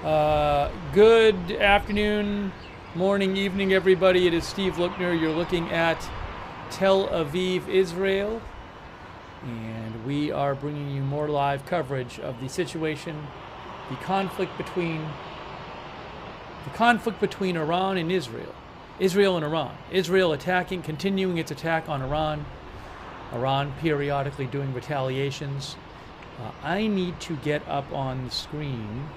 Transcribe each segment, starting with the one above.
Good afternoon, morning, evening, everybody. It is Steve Lookner. You're looking at Tel Aviv, Israel, and we are bringing you more live coverage of the situation, the conflict between Iran and Israel. Israel and Iran. Israel continuing its attack on Iran. Iran periodically doing retaliations. I need to get up on the screen.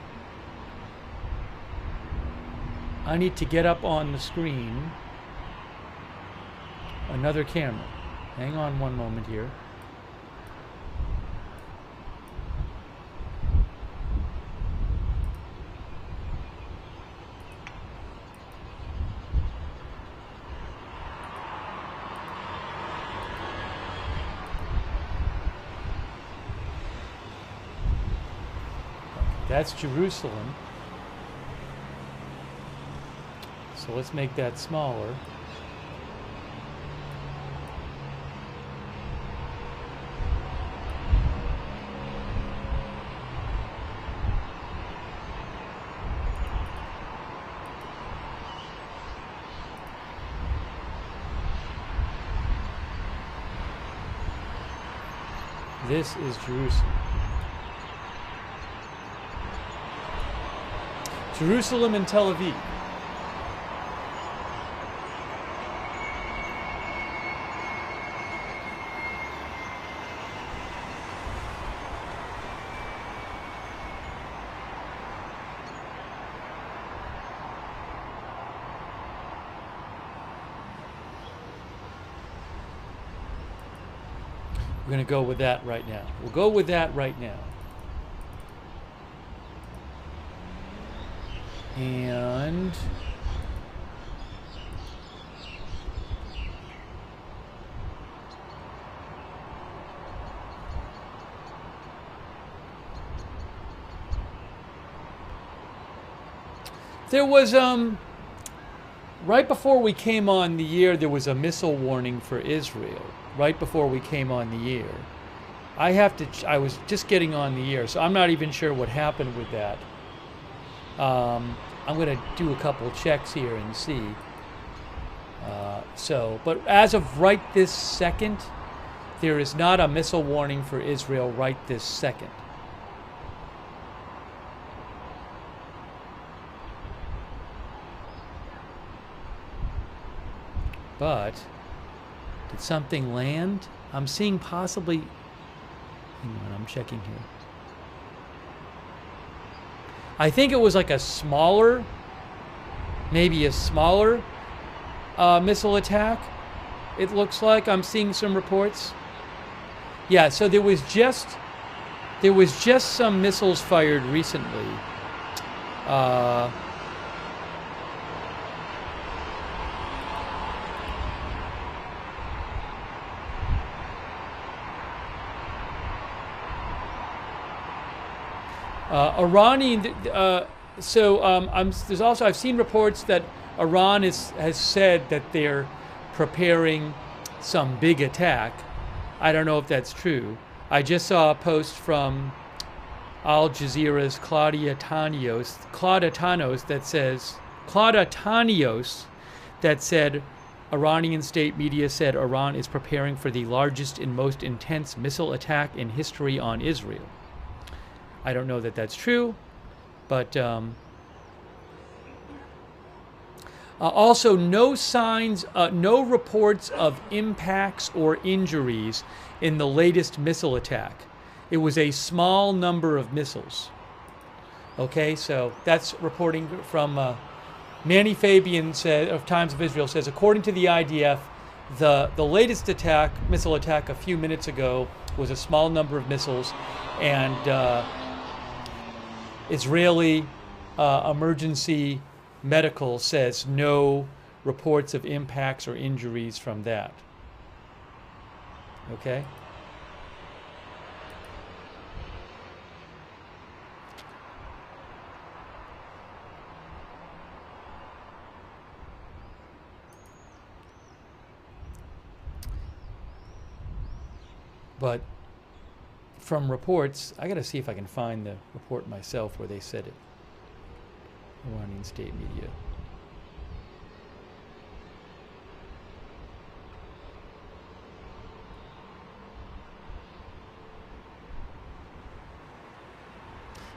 Another camera. Hang on one moment here. That's Jerusalem. So let's make that smaller. This is Jerusalem. Jerusalem and Tel Aviv. We're going to go with that right now. We'll go with that right now. And there was right before we came on the air, there was a missile warning for Israel. Right before we came on the air, I was just getting on the air, so I'm not even sure what happened with that. I'm going to do a couple checks here and see. But as of right this second, there is not a missile warning for Israel right this second. But did something land? I'm seeing possibly. Hang on, I'm checking here. I think it was like a smaller, maybe a smaller missile attack. It looks like I'm seeing some reports. Yeah, so there was just some missiles fired recently. Iranian. I've seen reports that Iran has said that they're preparing some big attack. I don't know if that's true. I just saw a post from Al Jazeera's Claudia Tanios that said Iranian state media said Iran is preparing for the largest and most intense missile attack in history on Israel. I don't know that that's true, but also no reports of impacts or injuries in the latest missile attack. It was a small number of missiles. Okay, so that's reporting from Manny Fabian of Times of Israel says, according to the IDF, the latest missile attack a few minutes ago was a small number of missiles, and Israeli emergency medical says no reports of impacts or injuries from that. Okay? But from reports, I got to see if I can find the report myself where they said it. Iranian state media.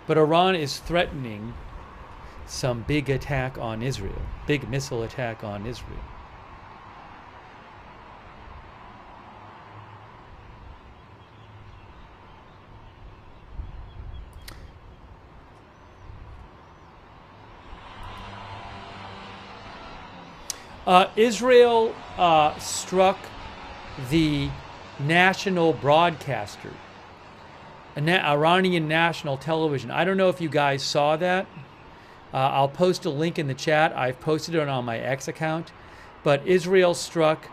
But Iran is threatening some big attack on Israel, big missile attack on Israel. Israel struck the national broadcaster, Iranian national television. I don't know if you guys saw that. I'll post a link in the chat. I've posted it on my X account. But Israel struck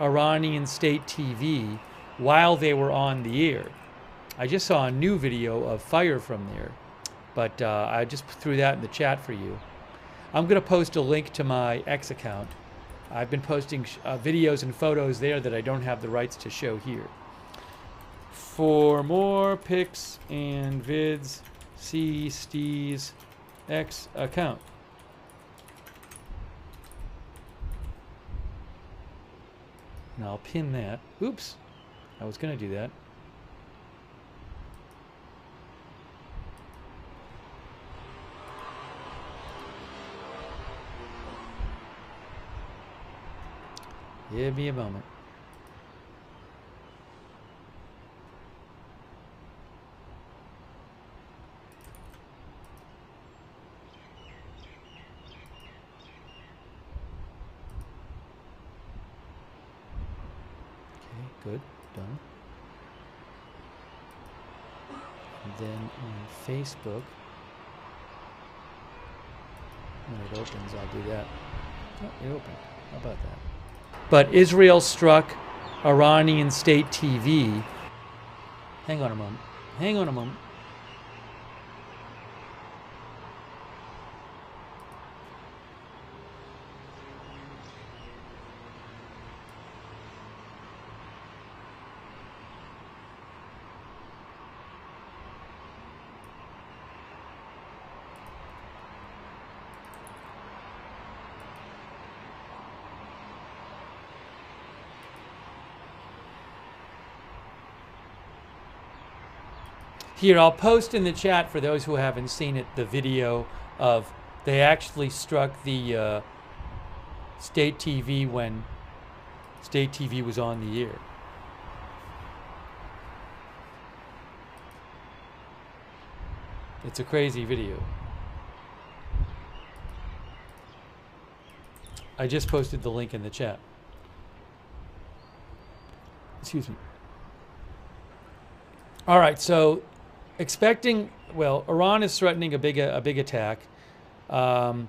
Iranian state TV while they were on the air. I just saw a new video of fire from there, but I just threw that in the chat for you. I'm going to post a link to my X account. I've been posting videos and photos there that I don't have the rights to show here. For more pics and vids, see Steve's X account. And I'll pin that. Oops, I was going to do that. Give me a moment. Okay, good, done. And then on Facebook, when it opens, I'll do that. Oh, it opened. How about that? But Israel struck Iranian state TV. Hang on a moment. Hang on a moment. Here, I'll post in the chat for those who haven't seen it, the video of they actually struck the state TV when state TV was on the air. It's a crazy video. I just posted the link in the chat. Excuse me. All right, so expecting, well, Iran is threatening a big attack. I'm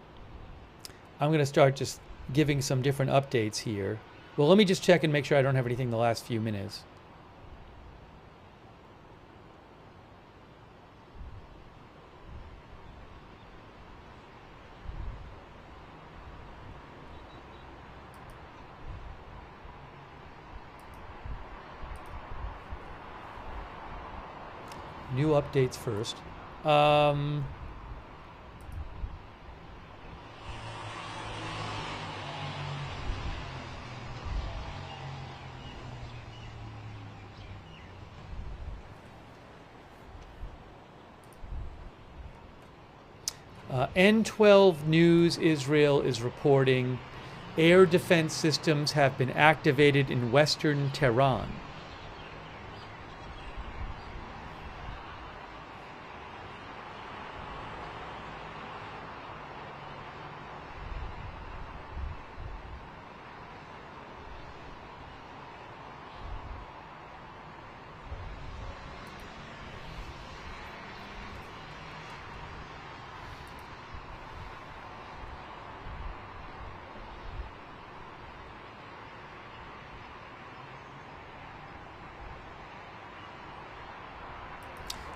going to start just giving some different updates here. Well, let me just check and make sure I don't have anything in the last few minutes. New updates first. N12 News Israel is reporting air defense systems have been activated in western Tehran.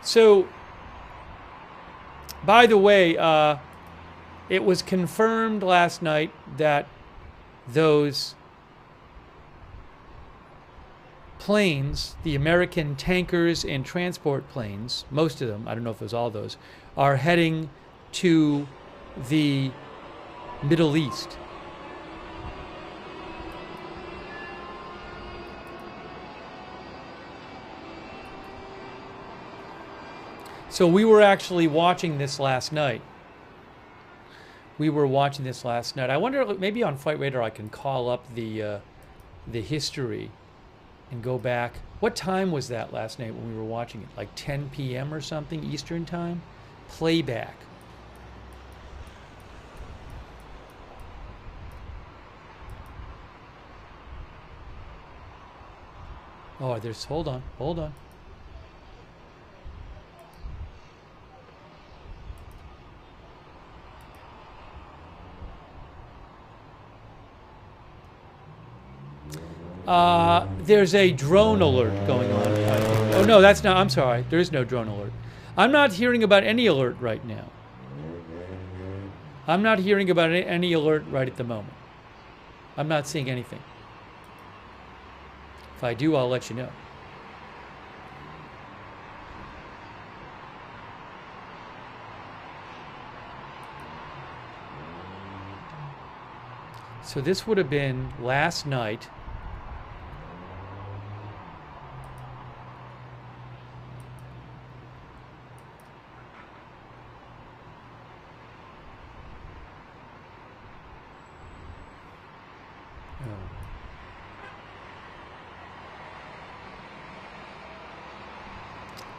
So, by the way, it was confirmed last night that those planes, the American tankers and transport planes, most of them, I don't know if it was all those, are heading to the Middle East. So we were actually watching this last night. I wonder if maybe on Flight Radar I can call up the history and go back. What time was that last night when we were watching it? Like 10 p.m. or something Eastern time? Playback. Oh, there's, hold on. There's a drone alert going on. Oh, no, that's not. I'm sorry. There is no drone alert. I'm not hearing about any alert right now. I'm not hearing about any alert right at the moment. I'm not seeing anything. If I do, I'll let you know. So this would have been last night.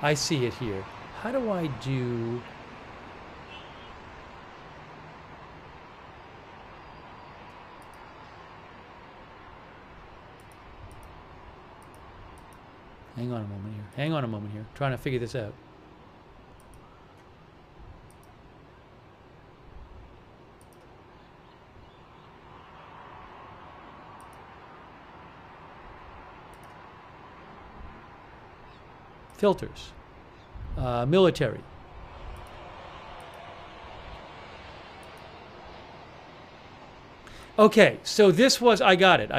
I see it here. How do I do... Hang on a moment here. Trying to figure this out. Filters. Military. Okay, so this was, I got it.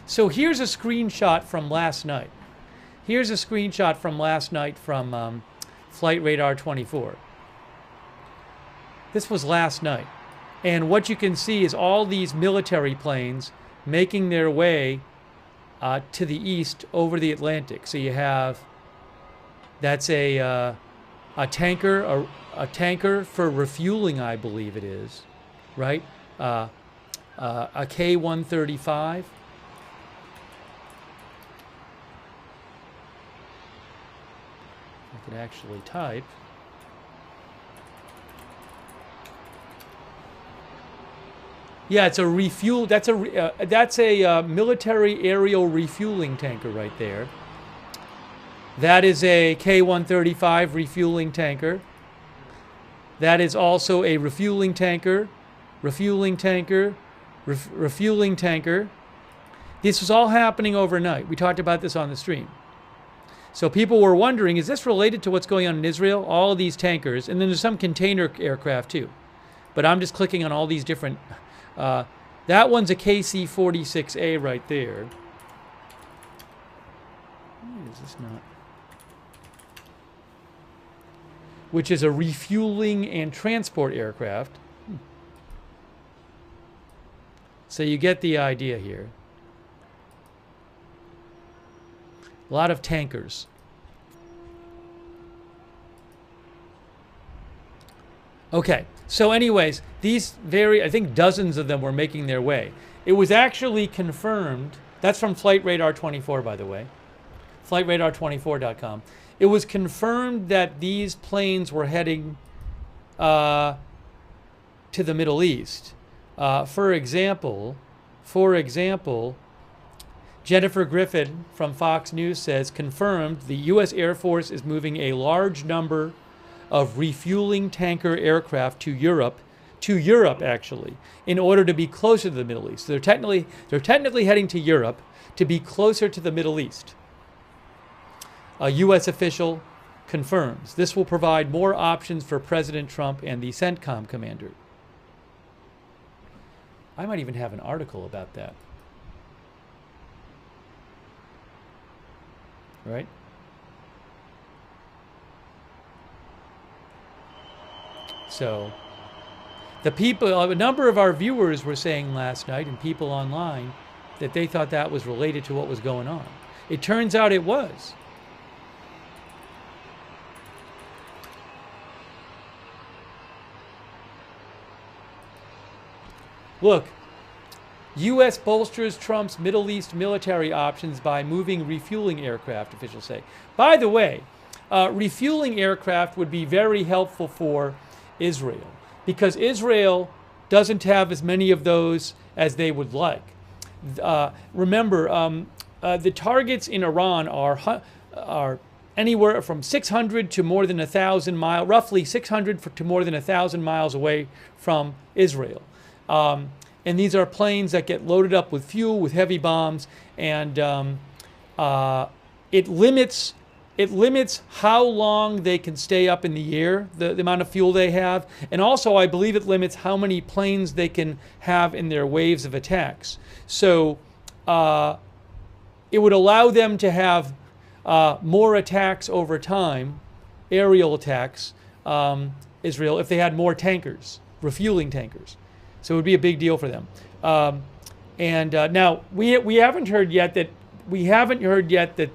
So here's a screenshot from last night. From Flight Radar 24. This was last night. And what you can see is all these military planes making their way to the east over the Atlantic. So you have, that's a tanker, a tanker for refueling, I believe it is, right? A K-135. I could actually type. Yeah, it's a refuel. That's a military aerial refueling tanker right there. That is a K-135 refueling tanker. That is also a refueling tanker, refueling tanker. This was all happening overnight. We talked about this on the stream. So people were wondering, is this related to what's going on in Israel? All of these tankers, and then there's some container aircraft too. But I'm just clicking on all these different. That one's a KC-46A right there. Why is this not? Which is a refueling and transport aircraft. So you get the idea here. A lot of tankers. Okay, so anyways, these I think dozens of them were making their way. It was actually confirmed, that's from Flight Radar 24, by the way, flightradar24.com. It was confirmed that these planes were heading to the Middle East. For example, Jennifer Griffin from Fox News says, confirmed the U.S. Air Force is moving a large number of refueling tanker aircraft to Europe actually, in order to be closer to the Middle East. So they're technically heading to Europe to be closer to the Middle East. A U.S. official confirms this will provide more options for President Trump and the CENTCOM commander. I might even have an article about that. Right? So, the people, a number of our viewers were saying last night, and people online, that they thought that was related to what was going on. It turns out it was. Look, U.S. bolsters Trump's Middle East military options by moving refueling aircraft, officials say. By the way, refueling aircraft would be very helpful for Israel, because Israel doesn't have as many of those as they would like. Remember, the targets in Iran are anywhere from 600 to more than 1,000 miles, roughly 600 to more than 1,000 miles away from Israel. And these are planes that get loaded up with fuel, with heavy bombs, and it limits how long they can stay up in the air, the amount of fuel they have, and also I believe it limits how many planes they can have in their waves of attacks. So it would allow them to have more attacks over time, aerial attacks, Israel, if they had more tankers, refueling tankers. So it would be a big deal for them. Now we haven't heard yet that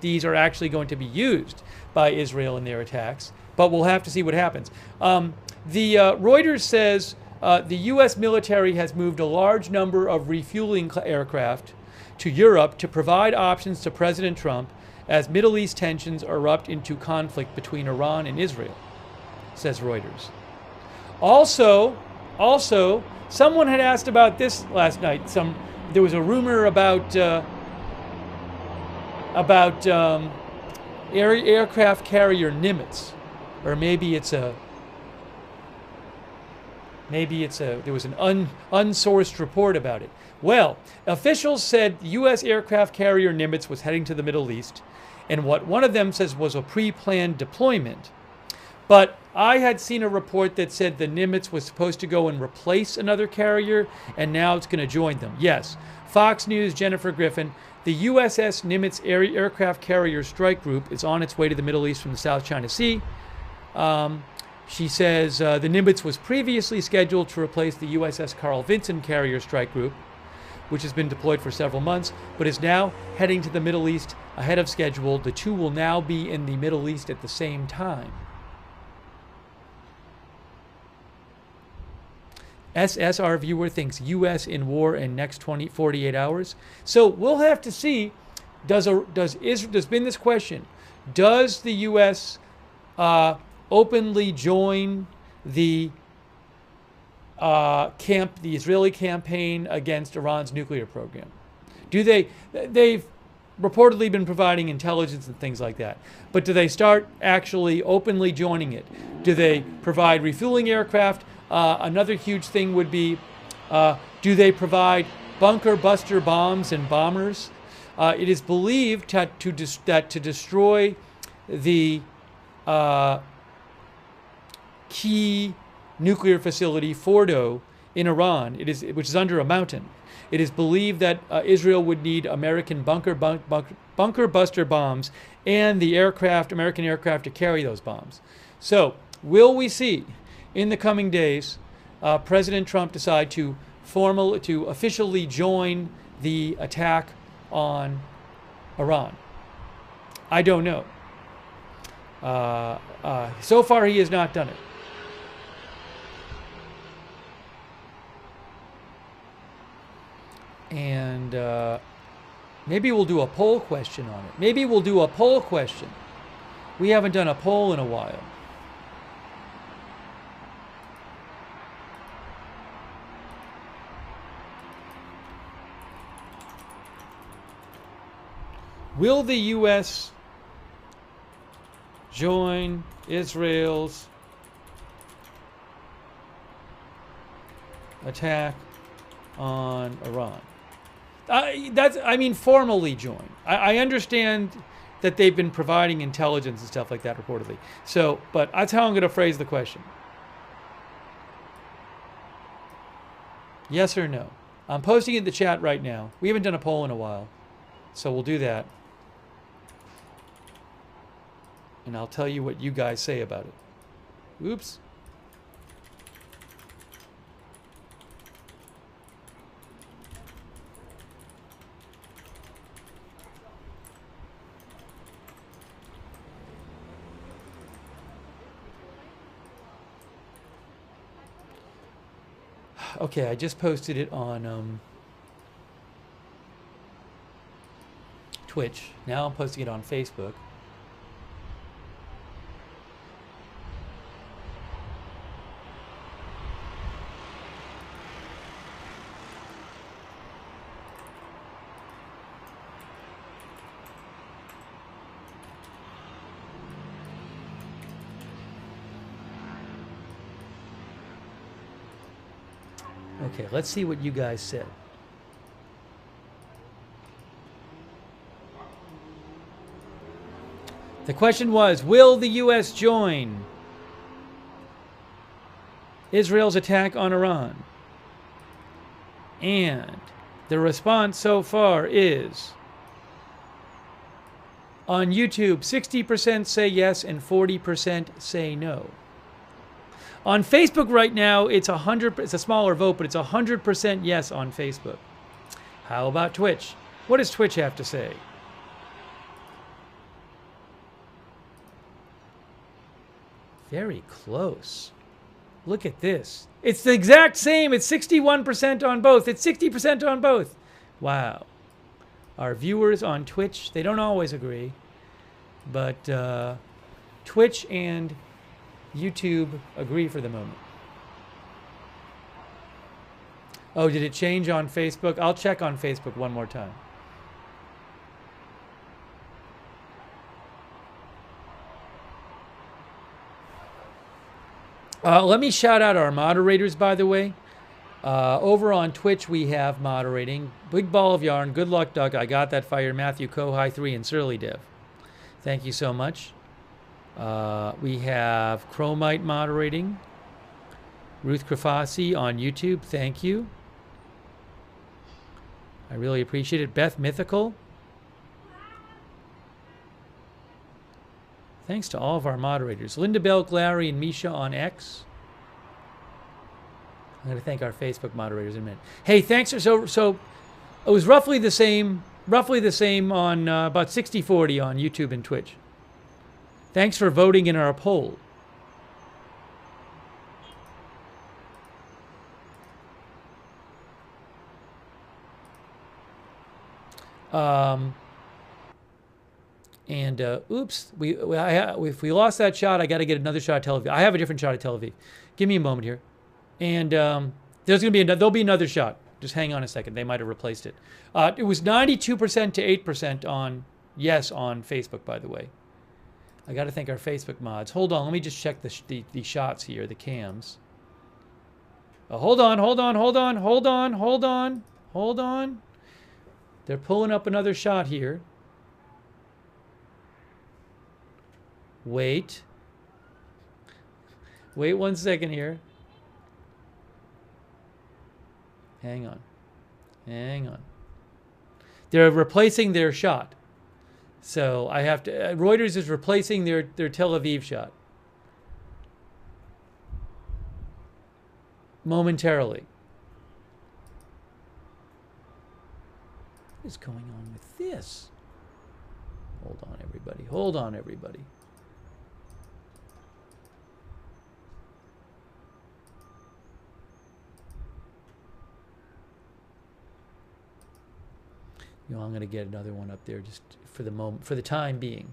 these are actually going to be used by Israel in their attacks, but we'll have to see what happens. Reuters says the U.S. military has moved a large number of refueling aircraft to Europe to provide options to President Trump as Middle East tensions erupt into conflict between Iran and Israel, says Reuters. Also, someone had asked about this last night. There was a rumor about aircraft carrier Nimitz, or maybe there was an unsourced report about it. Well, officials said U.S. aircraft carrier Nimitz was heading to the Middle East, and what one of them says was a pre-planned deployment. But I had seen a report that said the Nimitz was supposed to go and replace another carrier, and now it's going to join them. Yes, Fox News' Jennifer Griffin, the USS Nimitz aircraft carrier strike group is on its way to the Middle East from the South China Sea. She says the Nimitz was previously scheduled to replace the USS Carl Vinson carrier strike group, which has been deployed for several months, but is now heading to the Middle East ahead of schedule. The two will now be in the Middle East at the same time. SSR viewer thinks U.S. in war in next 48 hours. So we'll have to see. There's been this question: does the U.S. Openly join the Israeli campaign against Iran's nuclear program? They've reportedly been providing intelligence and things like that, but do they start actually openly joining it? Do they provide refueling aircraft? Another huge thing would be, do they provide bunker buster bombs and bombers? It is believed that to destroy the key nuclear facility Fordo in Iran, which is under a mountain, it is believed that Israel would need American bunker buster bombs and the American aircraft to carry those bombs. So will we see in the coming days President Trump decide to officially join the attack on Iran? I don't know. So far he has not done it. And maybe we'll do a poll question on it. Maybe we'll do a poll question. We haven't done a poll in a while. Will the U.S. join Israel's attack on Iran? Formally join. I understand that they've been providing intelligence and stuff like that reportedly. So, but that's how I'm going to phrase the question. Yes or no? I'm posting it in the chat right now. We haven't done a poll in a while, so we'll do that. And I'll tell you what you guys say about it. Oops. Okay, I just posted it on Twitch. Now I'm posting it on Facebook. Okay, let's see what you guys said. The question was, will the U.S. join Israel's attack on Iran? And the response so far is, on YouTube, 60% say yes and 40% say no. On Facebook right now, it's a smaller vote, but it's 100% yes on Facebook. How about Twitch? What does Twitch have to say? Very close. Look at this. It's the exact same. It's 61% on both. It's 60% on both. Wow. Our viewers on Twitch, they don't always agree, but Twitch and YouTube agree for the moment. Oh, did it change on Facebook? I'll check on Facebook one more time. Let me shout out our moderators, by the way. Over on Twitch, we have moderating Big Ball of Yarn, Good Luck Duck, I Got That Fire, Matthew, Kohai 3, and Surly Dev. Thank you so much. We have Chromite moderating. Ruth Krafasi on YouTube, thank you. I really appreciate it. Beth Mythical. Thanks to all of our moderators. Linda Bell, Glary, and Misha on X. I'm going to thank our Facebook moderators in a minute. Hey, thanks. So it was roughly the same on about 60-40 on YouTube and Twitch. Thanks for voting in our poll. Oops, if we lost that shot, I got to get another shot at Tel Aviv. I have a different shot at Tel Aviv. Give me a moment here, and there'll be another shot. Just hang on a second. They might have replaced it. It was 92% to 8% on yes on Facebook, by the way. I got to thank our Facebook mods. Hold on, let me just check the shots here, the cams. Hold on. They're pulling up another shot here. Wait 1 second here. Hang on. They're replacing their shot. So I have to, Reuters is replacing their Tel Aviv shot. Momentarily. What is going on with this? Hold on, everybody. You know, I'm going to get another one up there just for the moment, for the time being.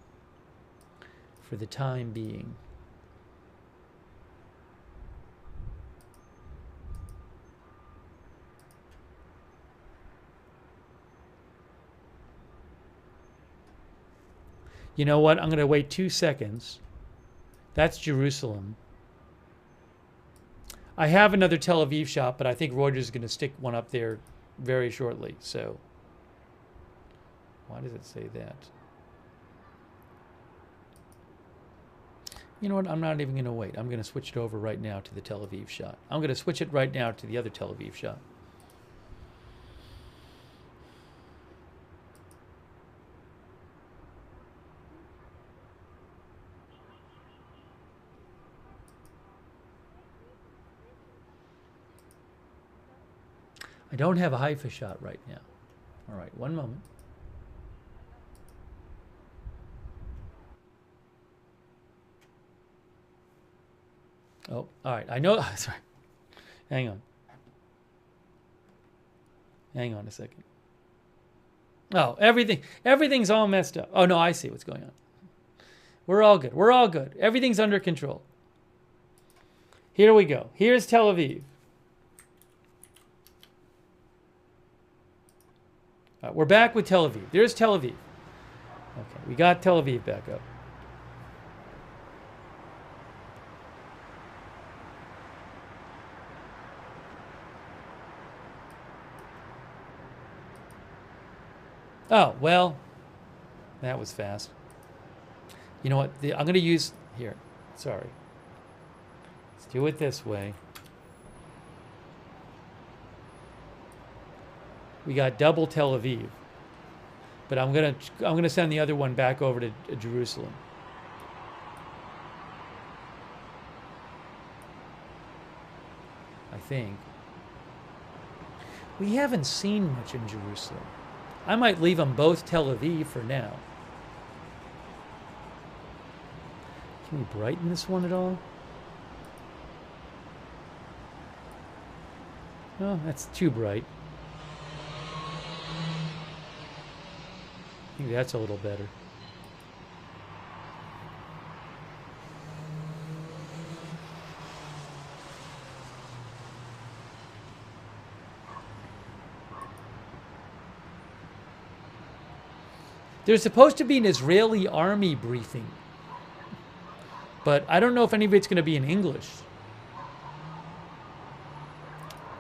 You know what? I'm going to wait 2 seconds. That's Jerusalem. I have another Tel Aviv shot, but I think Reuters is going to stick one up there very shortly. So, why does it say that? You know what? I'm not even going to wait. I'm going to switch it over right now to the Tel Aviv shot. I'm going to switch it right now to the other Tel Aviv shot. I don't have a HIFA shot right now. All right, one moment. Oh, all right. I know. Sorry. Hang on. Hang on a second. Oh, everything's all messed up. Oh, no, I see what's going on. We're all good. We're all good. Everything's under control. Here we go. Here's Tel Aviv. All right, we're back with Tel Aviv. There's Tel Aviv. Okay, we got Tel Aviv back up. Oh, well, that was fast. You know what? I'm going to use... Here, sorry. Let's do it this way. We got double Tel Aviv. But I'm gonna send the other one back over to Jerusalem. I think. We haven't seen much in Jerusalem. I might leave them both Tel Aviv for now. Can we brighten this one at all? Oh, that's too bright. I think that's a little better. There's supposed to be an Israeli army briefing, but I don't know if any of it's going to be in English.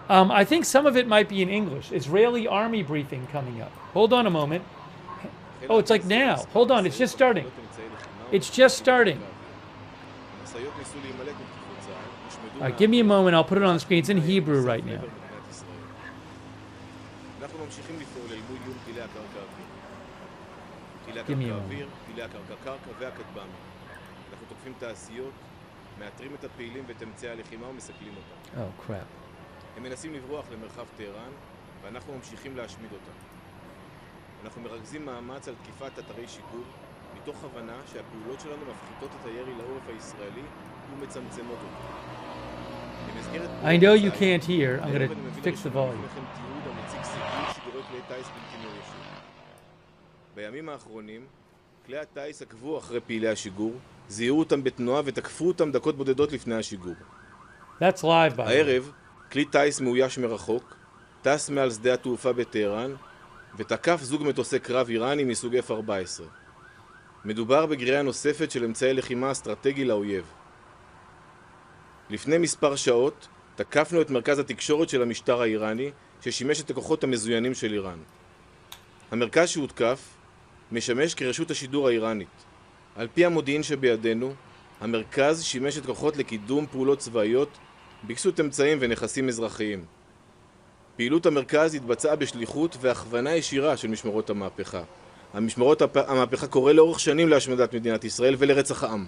I think some of it might be in English. Israeli army briefing coming up. Hold on a moment. Oh, it's like now. Hold on, it's just starting. It's just starting. All right, give me a moment. I'll put it on the screen. It's in Hebrew right now. Give me a moment. Oh, crap. הם מנסים לברוח למרחב טהרן, ואנחנו ממשיכים להשמיד אותם. אנחנו מרכזים מאמץ על תקיפת אתרי שיגור, מתוך הבנה שהפעולות שלנו מפחיתות את הירי לעורף הישראלי ומצמצמות אותו. I know you can't hear. I'm going to fix the volume. בימים האחרונים, כלי הטייס עקבו אחרי פעילי השיגור, זיהו אותם בתנועה ותקפו אותם דקות בודדות לפני השיגור. That's live, by the way. הערב, כלי טייס מאויש מרחוק, טס מעל שדה התעופה בטהרן, ותקף זוג מטוסי קרב איראני מסוג F-14. מדובר בגריעה נוספת של אמצעי לחימה אסטרטגי לאויב. לפני מספר שעות, תקפנו את מרכז התקשורת של המשטר האיראני, ששימש את הכוחות המזוינים של איראן. המרכז שהותקף משמש כרשות השידור האיראנית. על פי המודיעין שבידינו, המרכז שימש את כוחות לקידום פעולות צבאיות, בקסות אמצעים ונכסים אזרחיים. פעילות המרכז התבצעה בשליחות והכוונה ישירה של משמרות המהפכה. המהפכה קורא לאורך שנים להשמדת מדינת ישראל ולרצח העם.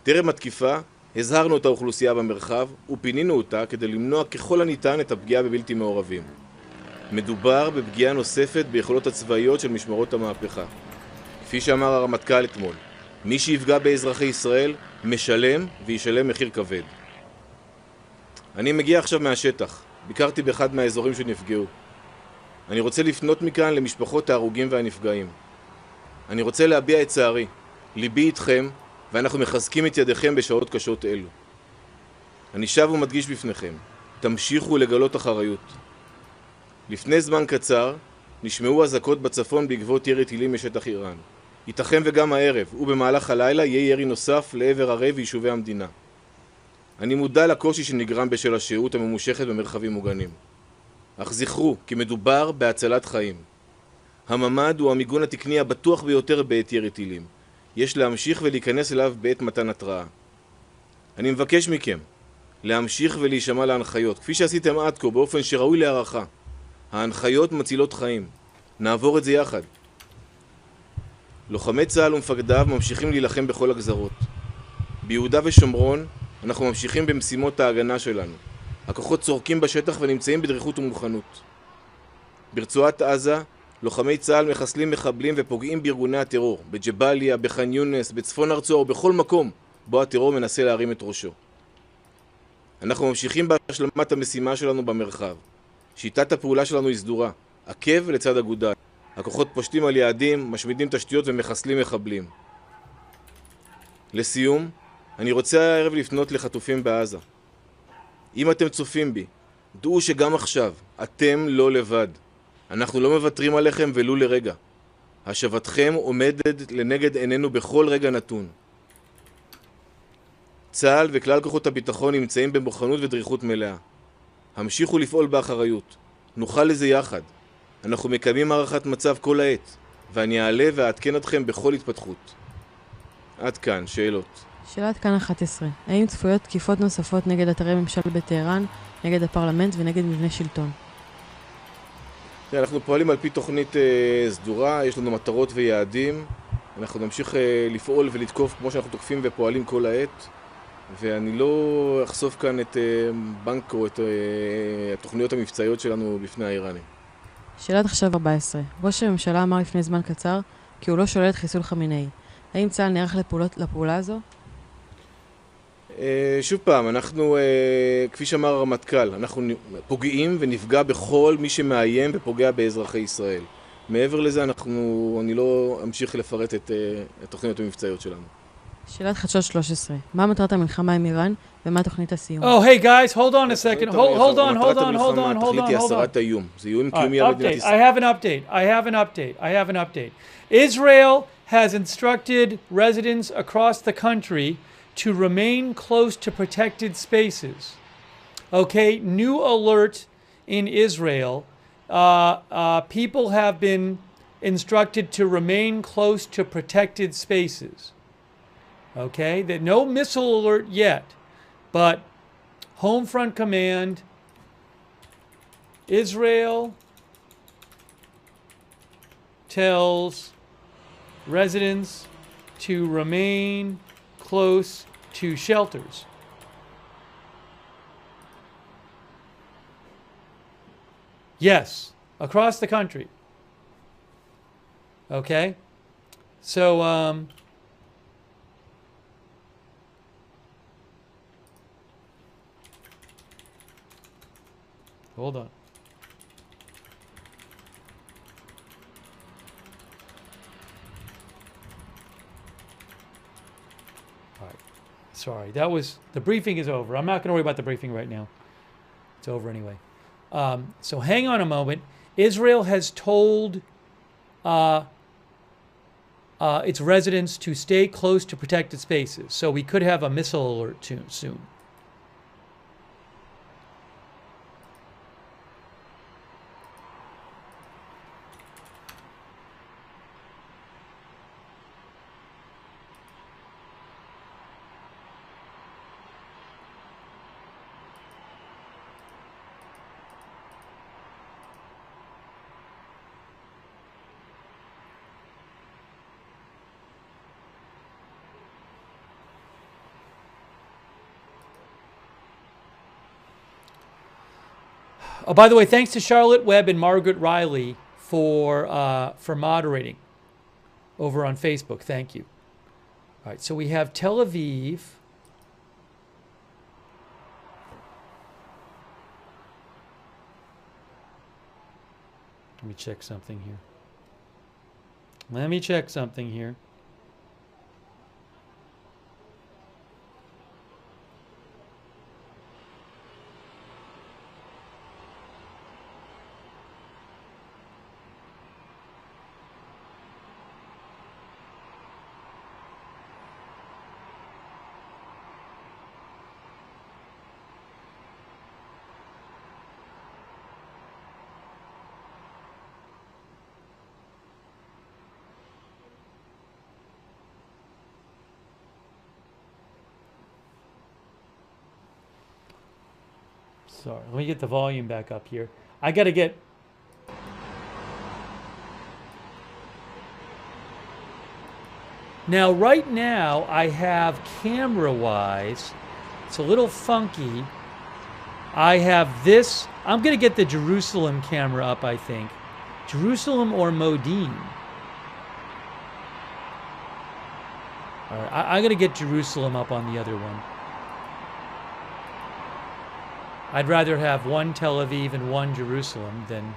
טרם התקיפה, הזהרנו את האוכלוסייה במרחב ופינינו אותה כדי למנוע ככל הניתן את הפגיעה בבלתי מעורבים. מדובר בפגיעה נוספת ביכולות הצבאיות של משמרות המהפכה. כפי שאמר הרמטכ"ל אתמול, מי שיפגע באזרחי ישראל משלם וישלם מחיר כבד. אני מגיע עכשיו מהשטח, ביקרתי באחד מהאזורים שנפגעו. אני רוצה לפנות מכאן למשפחות ההרוגים והנפגעים. אני רוצה להביע את צערי, ליבי איתכם, ואנחנו מחזקים את ידיכם בשעות קשות אלו. אני שב ומדגיש בפניכם, תמשיכו לגלות אחריות. לפני זמן קצר, נשמעו אזעקות בצפון בעקבות ירי טילים משטח איראן. ייתכן וגם הערב, ובמהלך הלילה יהיה ירי נוסף לעבר ערי ויישובי המדינה. אני מודע לקושי שנגרם בשל השהות הממושכת במרחבים מוגנים. אך זכרו כי מדובר בהצלת חיים. הממ"ד הוא המיגון התקני הבטוח ביותר בעת ירי טילים. יש להמשיך ולהיכנס אליו בעת מתן התראה. אני מבקש מכם להמשיך ולהישמע להנחיות, כפי שעשיתם עד כה באופן שראוי להערכה. ההנחיות מצילות חיים. נעבור את זה יחד. לוחמי צה"ל ומפקדיו ממשיכים להילחם בכל הגזרות. ביהודה ושומרון אנחנו ממשיכים במשימות ההגנה שלנו. הכוחות צורקים בשטח ונמצאים בדריכות ומוכנות. ברצועת עזה, לוחמי צה"ל מחסלים מחבלים ופוגעים בארגוני הטרור, בג'באליה, בח'אן יונס, בצפון ארצו או בכל מקום בו הטרור מנסה להרים את ראשו. אנחנו ממשיכים בהשלמת המשימה שלנו במרחב. שיטת הפעולה שלנו היא סדורה, עקב לצד אגודל. הכוחות פושטים על יעדים, משמידים תשתיות ומחסלים מחבלים. לסיום, אני רוצה הערב לפנות לחטופים בעזה. אם אתם צופים בי, דעו שגם עכשיו אתם לא לבד. אנחנו לא מוותרים עליכם ולו לרגע. השבתכם עומדת לנגד עינינו בכל רגע נתון. צה"ל וכלל כוחות הביטחון נמצאים במוכנות ודריכות מלאה. המשיכו לפעול באחריות. נוכל לזה יחד. אנחנו מקיימים הערכת מצב כל העת, ואני אעלה ואעדכן אתכם בכל התפתחות. עד כאן, שאלות. שאלת כאן 11. האם צפויות תקיפות נוספות נגד אתרי ממשל בטהרן, נגד הפרלמנט ונגד מבנה שלטון? אנחנו פועלים על פי תוכנית סדורה, יש לנו מטרות ויעדים. אנחנו נמשיך לפעול ולתקוף כמו שאנחנו תוקפים ופועלים כל העת. ואני לא אחשוף כאן את בנק או את התוכניות המבצעיות שלנו בפני האיראנים. שאלת עכשיו 14. ראש הממשלה אמר לפני זמן קצר כי הוא לא שולל את חיסול חמינאי. האם צה"ל נערך לפעולה הזו? שוב פעם, אנחנו, כפי שאמר הרמטכ"ל, אנחנו פוגעים ונפגע בכל מי שמאיים ופוגע באזרחי ישראל. מעבר לזה, אני לא אמשיך לפרט את התוכניות המבצעיות שלנו. שאלת חדשות 13. מה מטרת המלחמה עם איראן ומה תוכנית הסיום? Oh, hey guys, hold on a second. Hold on. התכלית היא הסרת האיום. זה איום קיומי על מדינת ישראל. I have an update. Israel has instructed residents across the country to remain close to protected spaces. Okay, new alert in Israel. People have been instructed to remain close to protected spaces. Okay, that no missile alert yet, but Home Front Command, Israel tells residents to remain close to shelters. Yes, across the country. Okay, so hold on. All right. Sorry, the briefing is over. I'm not going to worry about the briefing right now. It's over anyway. So hang on a moment. Israel has told its residents to stay close to protected spaces. So we could have a missile alert soon. Oh, by the way, thanks to Charlotte Webb and Margaret Riley for moderating over on Facebook. Thank you. All right, so we have Tel Aviv. Let me check something here. Sorry, let me get the volume back up here. I got to get... Now, right now, I have camera-wise, it's a little funky. I have this. I'm going to get the Jerusalem camera up, I think. Jerusalem or Modin? All right, I'm going to get Jerusalem up on the other one. I'd rather have one Tel Aviv and one Jerusalem than...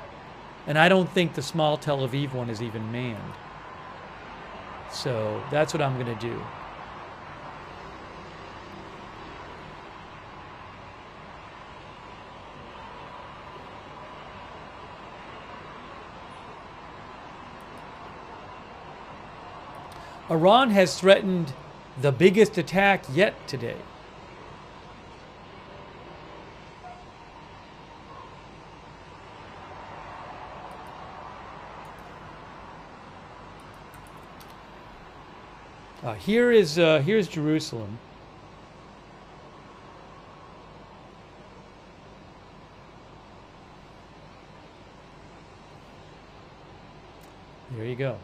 And I don't think the small Tel Aviv one is even manned. So that's what I'm going to do. Iran has threatened the biggest attack yet today. Here's Jerusalem. There you go.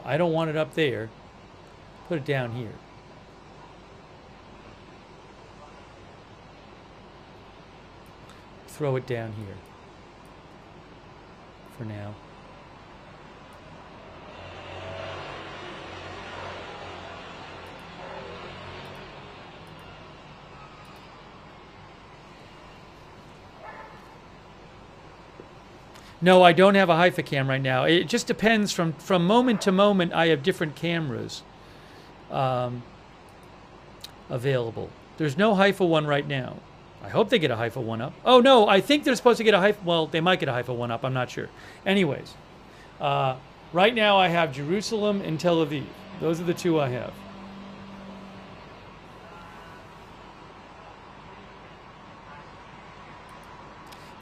I don't want it up there. Put it down here. Throw it down here for now. No, I don't have a Haifa cam right now. It just depends from moment to moment. I have different cameras available. There's no Haifa one right now. I hope they get a Haifa one up. Oh, no, I think they're supposed to get a Haifa. Well, they might get a Haifa one up. I'm not sure. Anyways, right now I have Jerusalem and Tel Aviv. Those are the two I have.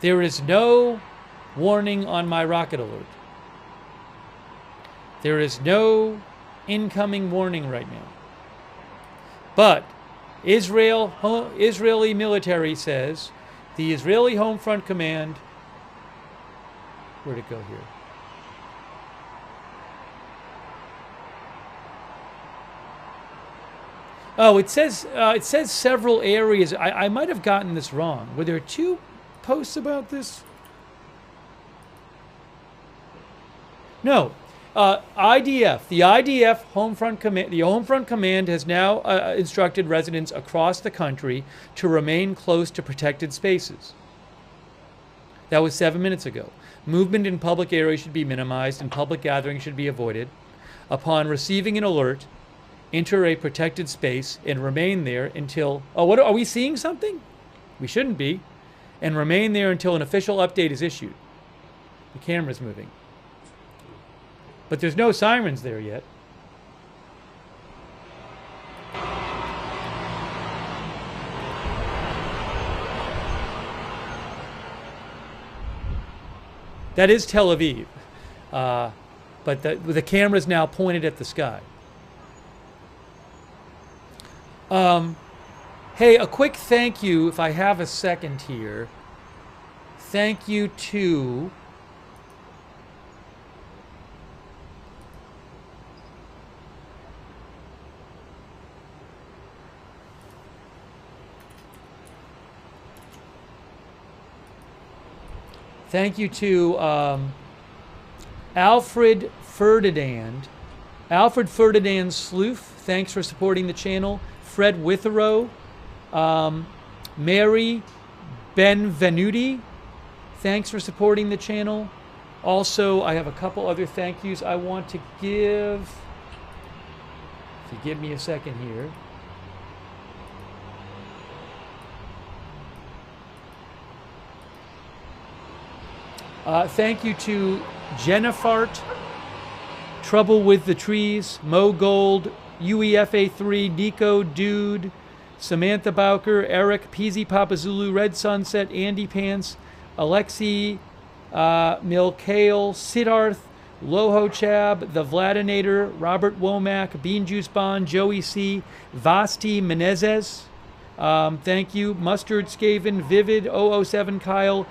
There is no warning on my rocket alert. There is no incoming warning right now. But Israeli military says the Israeli Home Front Command, where'd it go here? Oh, it says several areas. I might have gotten this wrong. Were there two posts about this? No, IDF. The IDF Home Front Command. The Home Front Command has now instructed residents across the country to remain close to protected spaces. That was 7 minutes ago. Movement in public areas should be minimized, and public gatherings should be avoided. Upon receiving an alert, enter a protected space and remain there until. Oh, what are we seeing? Something? We shouldn't be. And remain there until an official update is issued. The camera's moving. But there's no sirens there yet. That is Tel Aviv. But the camera's now pointed at the sky. Hey, a quick thank you, if I have a second here. Thank you to... Thank you to Alfred Ferdinand. Alfred Ferdinand Sloof, thanks for supporting the channel. Fred Witherow. Mary Benvenuti, thanks for supporting the channel. Also, I have a couple other thank yous I want to give. If you give me a second here. Thank you to Jennifart, Trouble with the Trees, Mo Gold, UEFA3, Nico, Dude, Samantha Bowker, Eric, Peasy Papa Zulu, Red Sunset, Andy Pants, Alexi, Milkael, Siddharth, Loho Chab, The Vladinator, Robert Womack, Bean Juice Bond, Joey C, Vasti Menezes, thank you, Mustard Skaven, Vivid, 007 Kyle,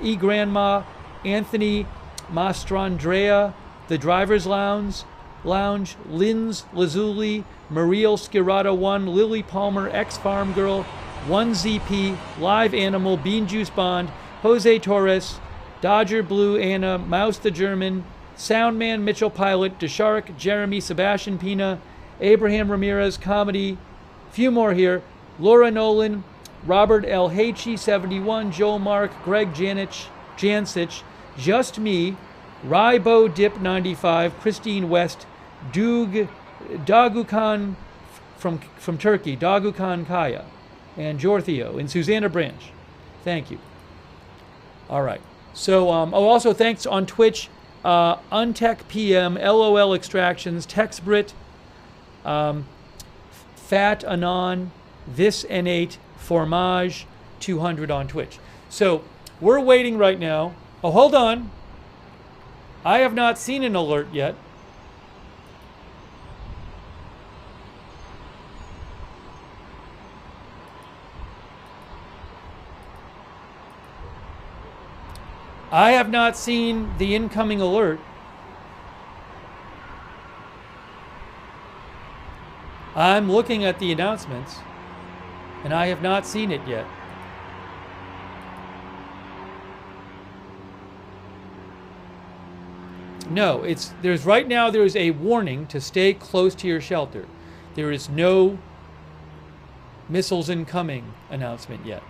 E Grandma, Anthony Mastrandrea, The Driver's Lounge, Linz Lazuli, Mariel Skirata 1, Lily Palmer, X Farm Girl, 1ZP, Live Animal, Bean Juice Bond, Jose Torres, Dodger Blue Anna, Mouse the German, Soundman Mitchell Pilot, DeShark, Jeremy, Sebastian Pina, Abraham Ramirez, Comedy, few more here, Laura Nolan, Robert L. H.E. 71, Joel Mark, Greg Jansich, Just Me, Rybo Dip 95, Christine West, Dagukan from Turkey, Dagukan Kaya, and Jorthio, and Susanna Branch. Thank you. All right. So, also thanks on Twitch, Untech PM, LOL Extractions, TextBrit, Fat Anon, This N8, Formage 200 on Twitch. So, we're waiting right now. Oh, hold on. I have not seen an alert yet. I have not seen the incoming alert. I'm looking at the announcements, and I have not seen it yet. No, there's right now there is a warning to stay close to your shelter. There is no missiles incoming announcement yet.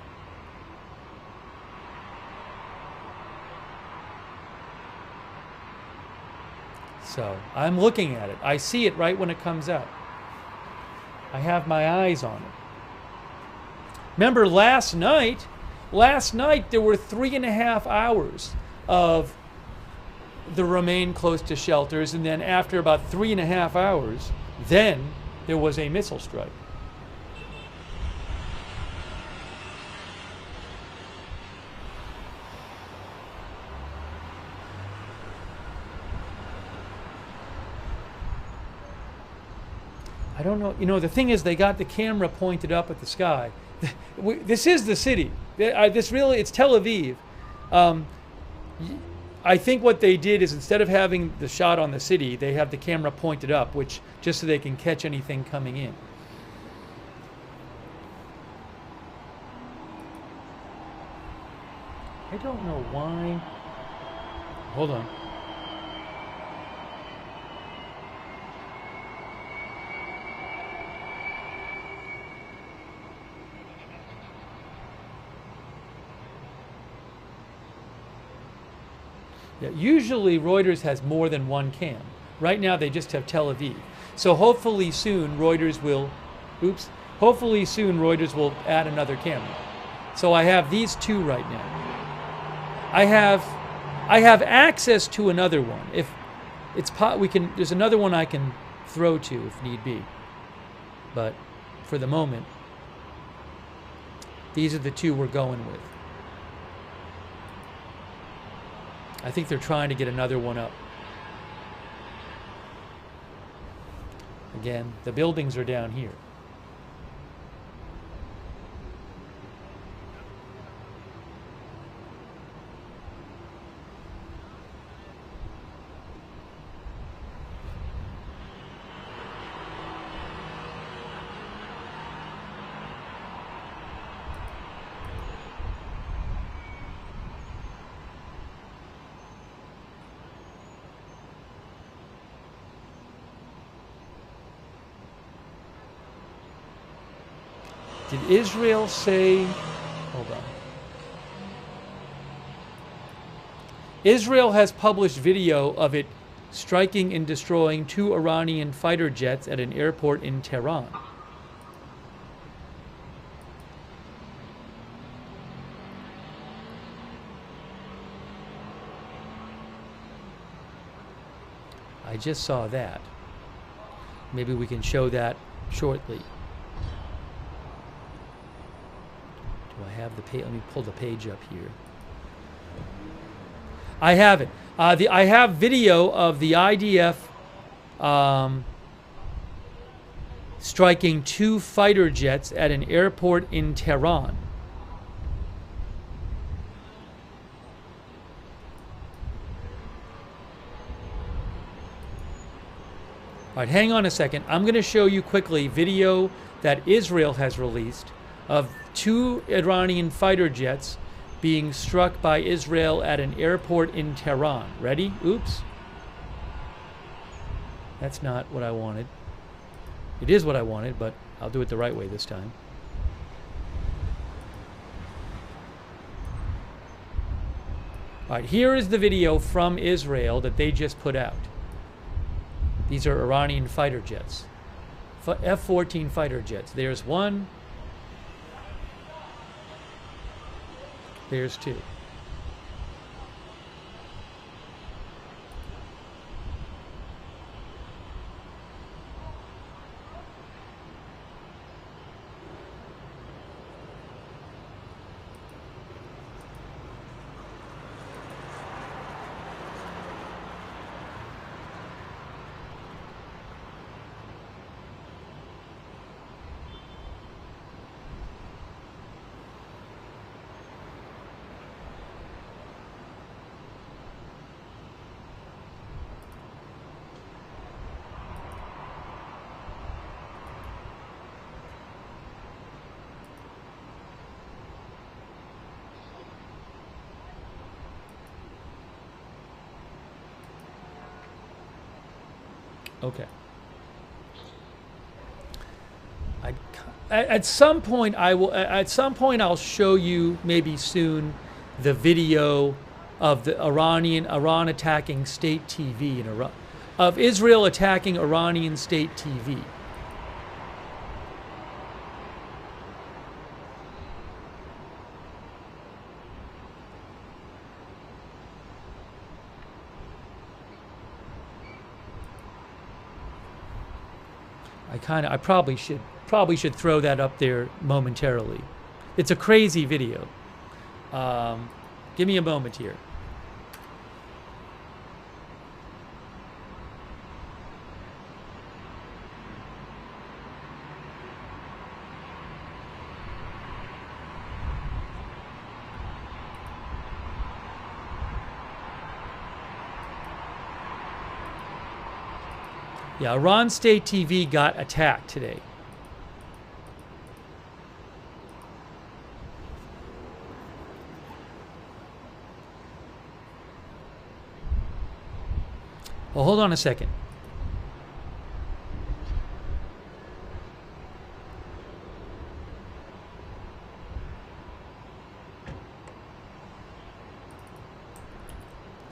So I'm looking at it. I see it right when it comes out. I have my eyes on it. Remember last night there were 3.5 hours of the remain close to shelters, and then after about 3.5 hours, then there was a missile strike. I don't know. You know, the thing is, they got the camera pointed up at the sky. This is the city. It's Tel Aviv. I think what they did is instead of having the shot on the city, they have the camera pointed up, which just so they can catch anything coming in. I don't know why. Hold on. Yeah, usually Reuters has more than one cam. Right now they just have Tel Aviv. So hopefully soon Reuters will add another camera. So I have these two right now. I have access to another one. If it's there's another one I can throw to if need be. But for the moment, these are the two we're going with. I think they're trying to get another one up. Again, the buildings are down here. Did Israel say, hold on. Israel has published video of it striking and destroying 2 Iranian fighter jets at an airport in Tehran. I just saw that. Maybe we can show that shortly. Do I have the page? Let me pull the page up here. I have it. I have video of the IDF striking 2 fighter jets at an airport in Tehran. All right, hang on a second. I'm going to show you quickly video that Israel has released of 2 Iranian fighter jets being struck by Israel at an airport in Tehran. Ready? Oops. That's not what I wanted. It is what I wanted, but I'll do it the right way this time. All right, here is the video from Israel that they just put out. These are Iranian fighter jets. F-14 fighter jets. There's one. There's two. Okay. At some point I will. At some point I'll show you maybe soon the video of the Iran attacking state TV in Iran, of Israel attacking Iranian state TV. I probably should throw that up there momentarily. It's a crazy video. Give me a moment here. Yeah, Iran State TV got attacked today. Well, hold on a second.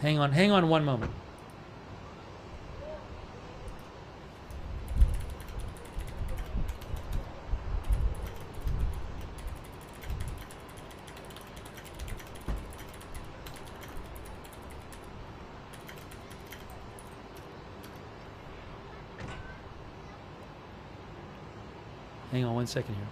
Hang on one moment. Hang on one second here.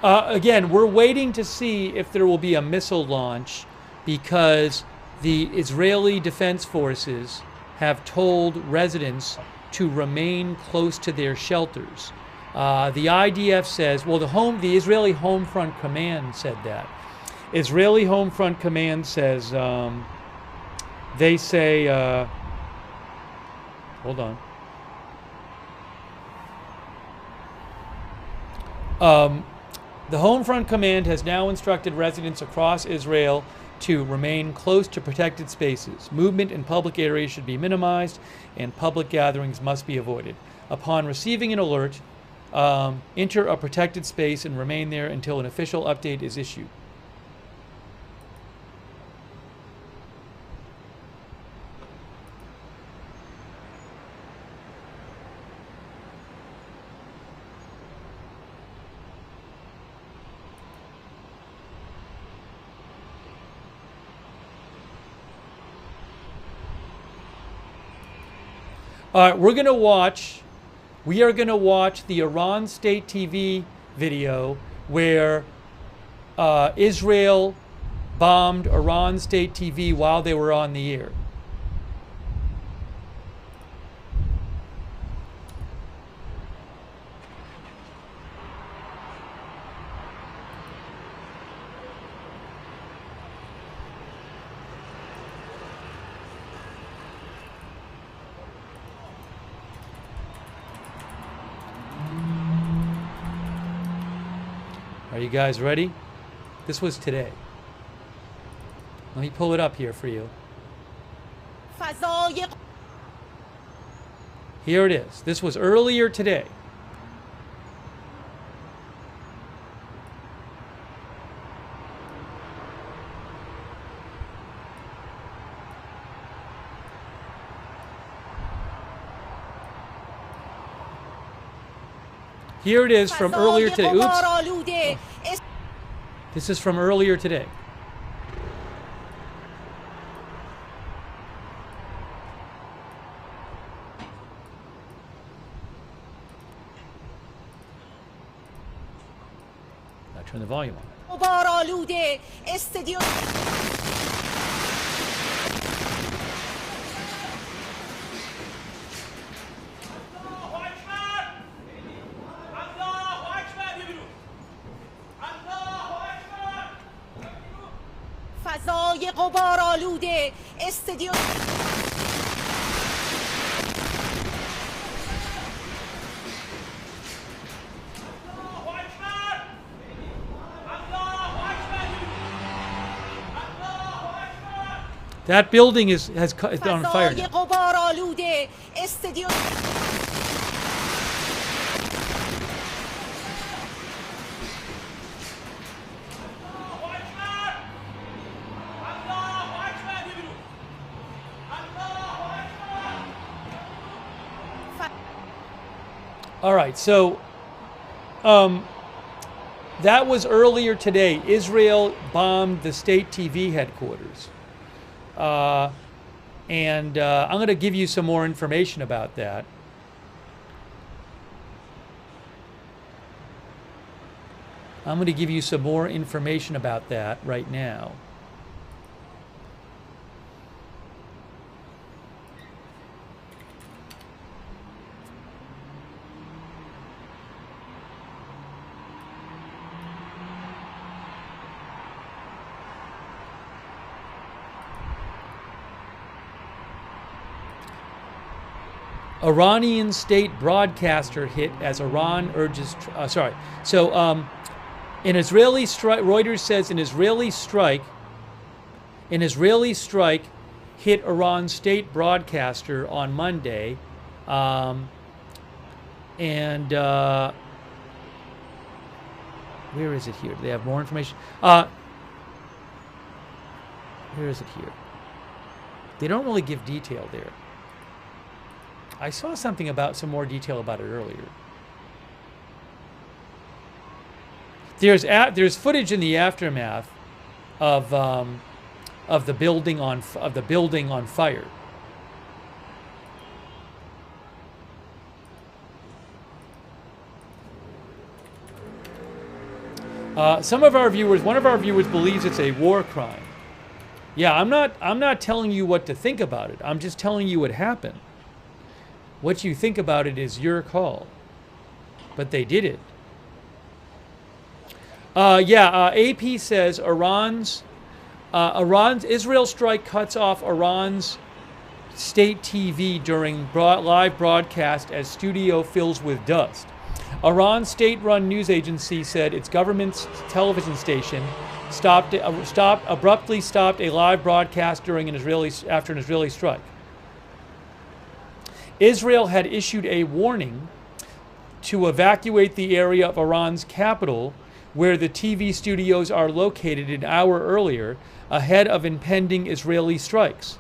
Again, we're waiting to see if there will be a missile launch because the Israeli Defense Forces have told residents to remain close to their shelters. The IDF says, well, the Israeli Home Front Command said that. Israeli Home Front Command says, they say, hold on. The Home Front Command has now instructed residents across Israel to remain close to protected spaces. Movement in public areas should be minimized, and public gatherings must be avoided. Upon receiving an alert, enter a protected space and remain there until an official update is issued. All right, we are going to watch the Iran State TV video where Israel bombed Iran State TV while they were on the air. Are you guys ready? This was today. Let me pull it up here for you. Here it is. This was earlier today. Here it is from earlier today. Oops. This is from earlier today. Now turn the volume on. That building is on fire now. All right, so that was earlier today. Israel bombed the state TV headquarters. And I'm going to give you some more information about that. I'm going to give you some more information about that right now. Iranian state broadcaster hit as Iran urges. An Israeli strike. Reuters says an Israeli strike hit Iran state broadcaster on Monday, where is it here? Do they have more information? Where is it here? They don't really give detail there. I saw something about some more detail about it earlier. There's footage in the aftermath of the building on fire. One of our viewers believes it's a war crime. Yeah, I'm not telling you what to think about it. I'm just telling you what happened. What you think about it is your call. But they did it. AP says Iran's Israel strike cuts off Iran's state TV during live broadcast as studio fills with dust. Iran's state-run news agency said its government's television station abruptly stopped a live broadcast after an Israeli strike. Israel had issued a warning to evacuate the area of Iran's capital where the TV studios are located an hour earlier, ahead of impending Israeli strikes.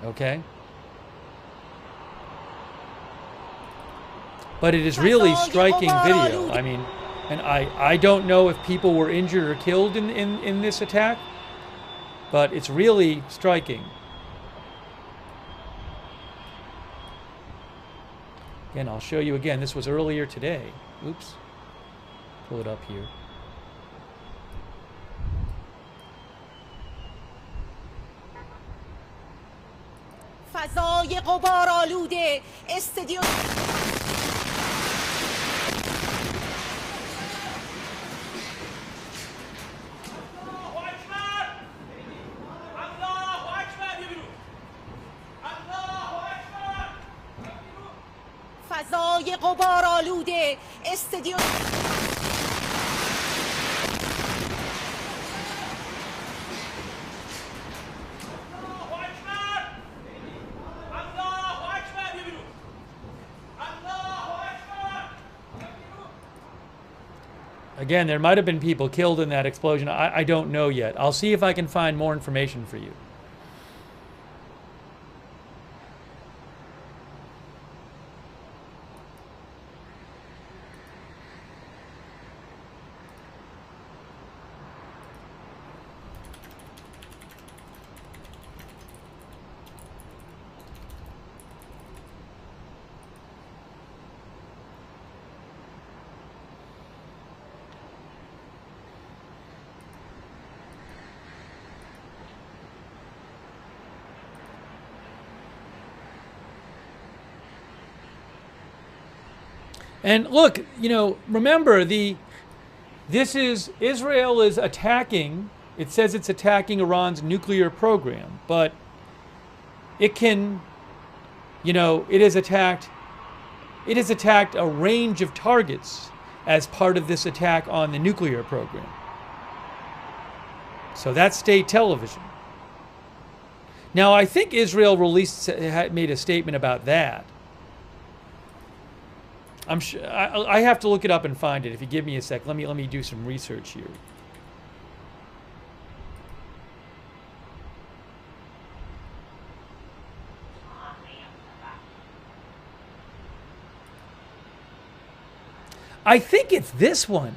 Okay? But it is really striking video. I mean, and I don't know if people were injured or killed in this attack. but it's really striking. Again, I'll show you again. This was earlier today. Oops. Pull it up here. فضای غبارآلوده استادیوم فضای غبارآلوده استادیوم Again, there might have been people killed in that explosion. I don't know yet. I'll see if I can find more information for you. And look, you know, remember Israel is attacking, it says it's attacking Iran's nuclear program, but it can, you know, it has attacked a range of targets as part of this attack on the nuclear program. So that's state television. Now, I think Israel made a statement about that. I'm sure I have to look it up and find it. If you give me a sec, let me do some research here. I think it's this one.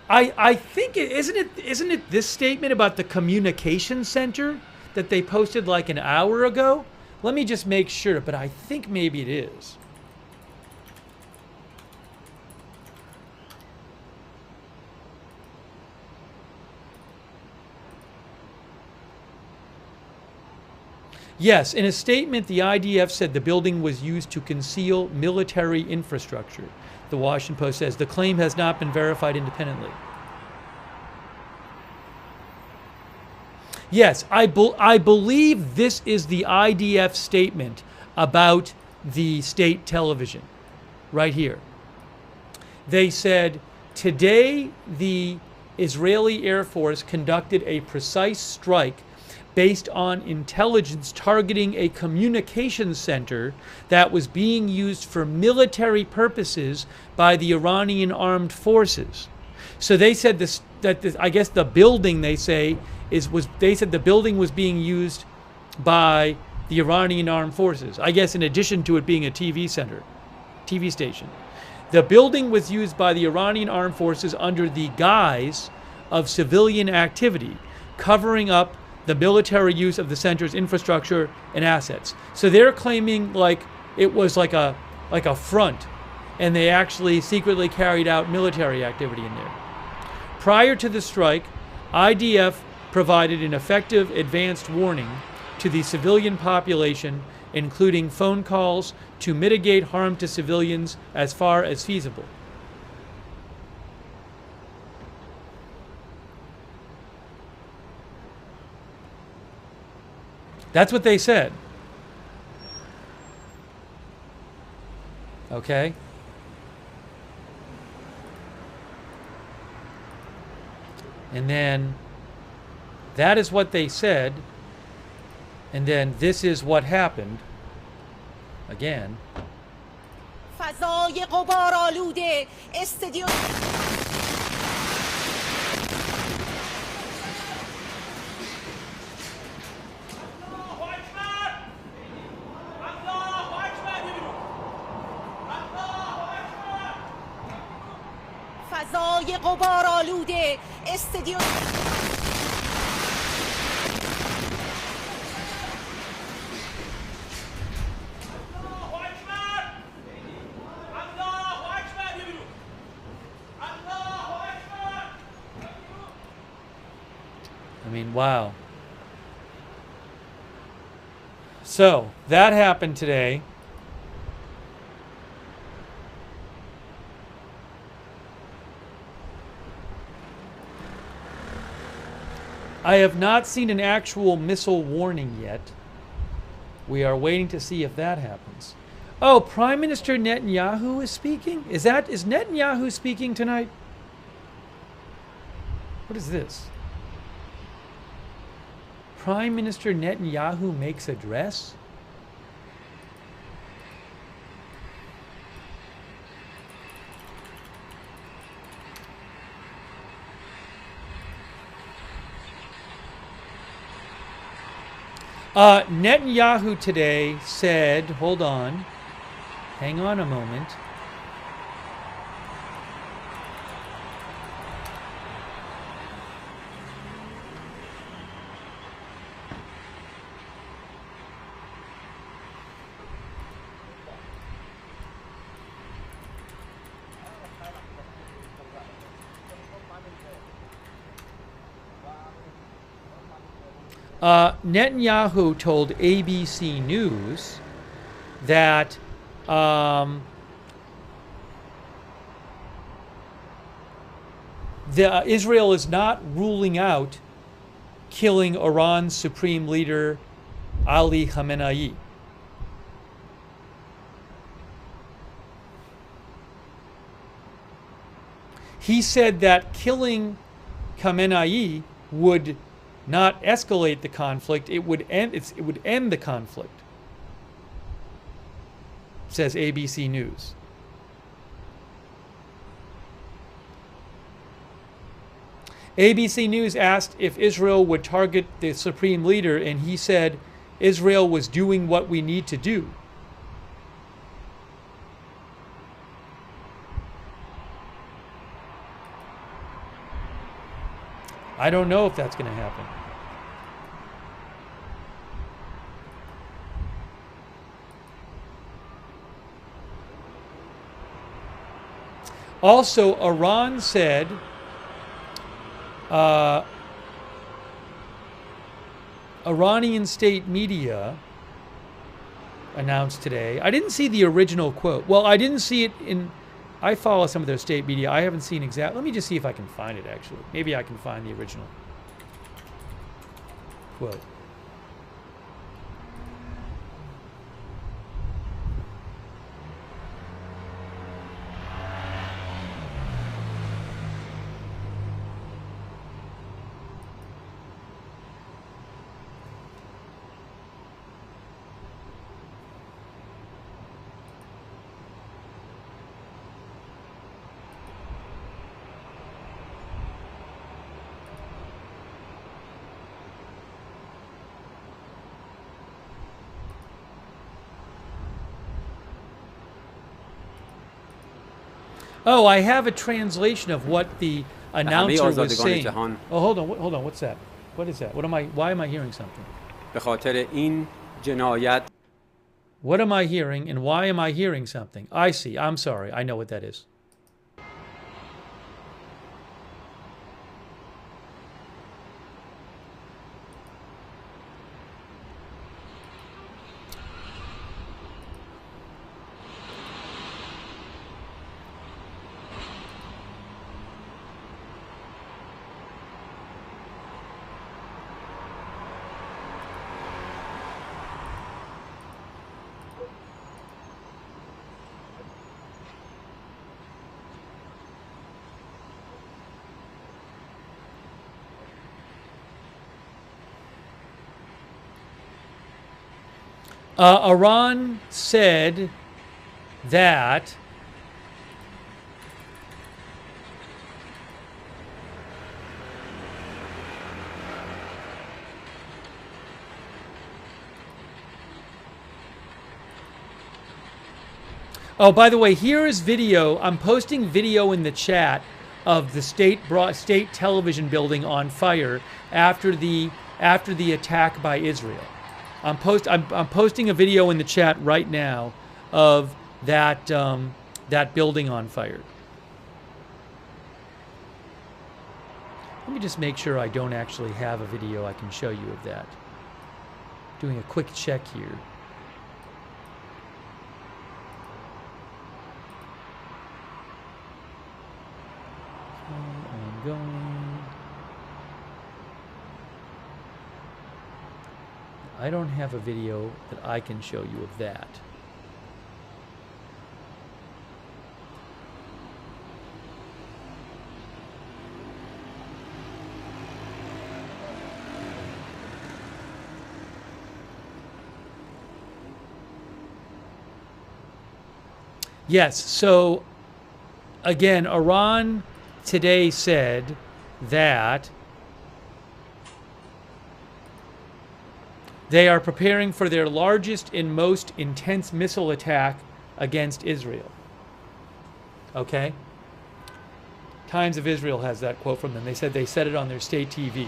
I think isn't it this statement about the communication center that they posted like an hour ago? Let me just make sure, but I think maybe it is. Yes, in a statement, the IDF said the building was used to conceal military infrastructure. The Washington Post says the claim has not been verified independently. Yes, I believe this is the IDF statement about the state television, right here. They said, today the Israeli Air Force conducted a precise strike based on intelligence targeting a communications center that was being used for military purposes by the Iranian armed forces. So they said I guess the building, they say, they said the building was being used by the Iranian armed forces. I guess in addition to it being a TV station. The building was used by the Iranian armed forces under the guise of civilian activity, covering up the military use of the center's infrastructure and assets. So they're claiming like it was like a front, and they actually secretly carried out military activity in there. Prior to the strike, IDF provided an effective advanced warning to the civilian population, including phone calls to mitigate harm to civilians as far as feasible. That's what they said. Okay? And then that is what they said. And then this is what happened. Again. فضای غبارآلوده استادیوم فضای غبارآلوده استادیوم mean, wow. So, that happened today. I have not seen an actual missile warning yet. We are waiting to see if that happens. Oh, Prime Minister Netanyahu is speaking? Is Netanyahu speaking tonight? What is this? Prime Minister Netanyahu makes address? Netanyahu today said, hold on, hang on a moment. Netanyahu told ABC News that Israel is not ruling out killing Iran's supreme leader Ali Khamenei. He said that killing Khamenei would not escalate the conflict, it would end the conflict, says ABC News. ABC News asked if Israel would target the supreme leader, and he said Israel was doing what we need to do. I don't know if that's going to happen. Also, Iran said Iranian state media announced today. I didn't see the original quote. Well, I didn't see it in... I follow some of their state media. I haven't seen exact... Let me just see if I can find it, actually. Maybe I can find the original quote. Oh, I have a translation of what the announcer was saying. Oh, hold on. What's that? What is that? Why am I hearing something? What am I hearing, and why am I hearing something? I see. I'm sorry. I know what that is. Iran said that oh, by the way, here is video. I'm posting video in the chat of the state television building on fire after the attack by Israel. I'm posting a video in the chat right now of that building on fire. Let me just make sure I don't actually have a video I can show you of that. Doing a quick check here. Ongoing. I don't have a video that I can show you of that. Yes, so again, Iran today said that they are preparing for their largest and most intense missile attack against Israel. Okay? Times of Israel has that quote from them. They said they said it on their state TV.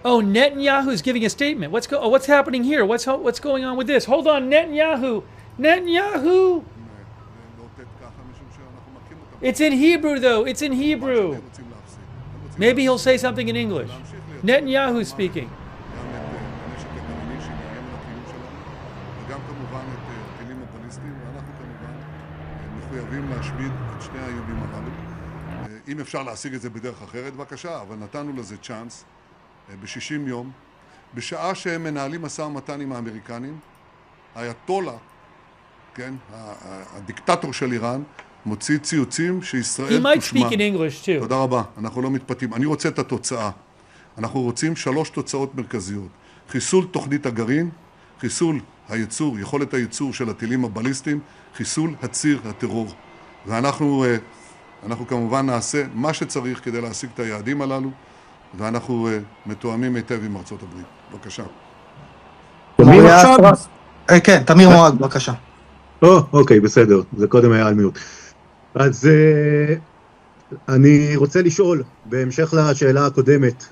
Oh, Netanyahu's giving a statement. What's happening here? What's going on with this? Hold on, Netanyahu. Netanyahu. It's in Hebrew, though. It's in Hebrew. Maybe he'll say something in English. Netanyahu speaking. אם אפשר להשיג את זה בדרך אחרת, בבקשה, אבל נתנו לזה צ'אנס ב-60 יום, בשעה שהם מנהלים משא ומתן עם האמריקנים, האייתולה, כן, הדיקטטור של איראן, מוציא ציוצים שישראל תושמע. תודה רבה, אנחנו לא מתפתים. אני רוצה את התוצאה. אנחנו רוצים 3 תוצאות מרכזיות. חיסול תוכנית הגרעין, חיסול הייצור, יכולת הייצור של הטילים הבליסטיים, חיסול הציר הטרור. ואנחנו כמובן נעשה מה שצריך כדי להשיג את היעדים הללו, ואנחנו מתואמים היטב עם ארצות הברית. בבקשה. כן, תמיר מועד, בבקשה. אוקיי, בסדר. זה קודם היה על מיוט. אז אני רוצה לשאול, בהמשך לשאלה הקודמת,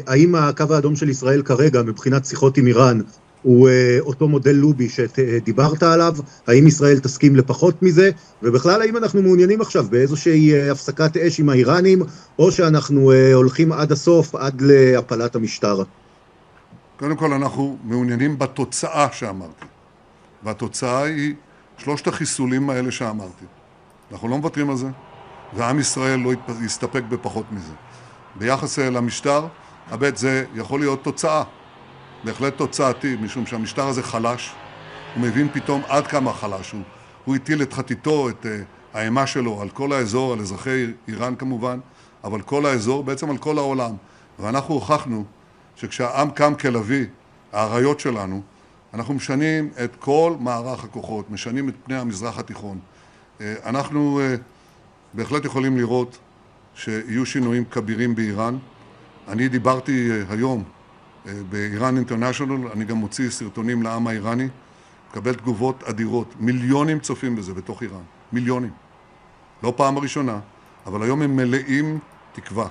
האם הקו האדום של ישראל כרגע, מבחינת שיחות עם איראן, הוא אותו מודל לובי שדיברת עליו? האם ישראל תסכים לפחות מזה? ובכלל, האם אנחנו מעוניינים עכשיו באיזושהי הפסקת אש עם האיראנים, או שאנחנו הולכים עד הסוף, עד להפלת המשטר? קודם כל, אנחנו מעוניינים בתוצאה שאמרתי. והתוצאה היא 3 החיסולים האלה שאמרתי. אנחנו לא מוותרים על זה, ועם ישראל לא יסתפק בפחות מזה. ביחס למשטר, זה יכול להיות תוצאה. בהחלט תוצאתי, משום שהמשטר הזה חלש, הוא מבין פתאום עד כמה חלש הוא. הוא הטיל את חתיתו, את האימה שלו על כל האזור, על אזרחי איראן כמובן, אבל כל האזור, בעצם על כל העולם. ואנחנו הוכחנו שכשהעם קם כלביא, האריות שלנו, אנחנו משנים את כל מערך הכוחות, משנים את פני המזרח התיכון. אנחנו בהחלט יכולים לראות שיהיו שינויים כבירים באיראן. אני דיברתי היום באיראן אינטרנשיונל, אני גם מוציא סרטונים לעם האיראני, מקבל תגובות אדירות, מיליונים צופים בזה בתוך איראן, מיליונים. לא פעם הראשונה, אבל היום הם מלאים תקווה.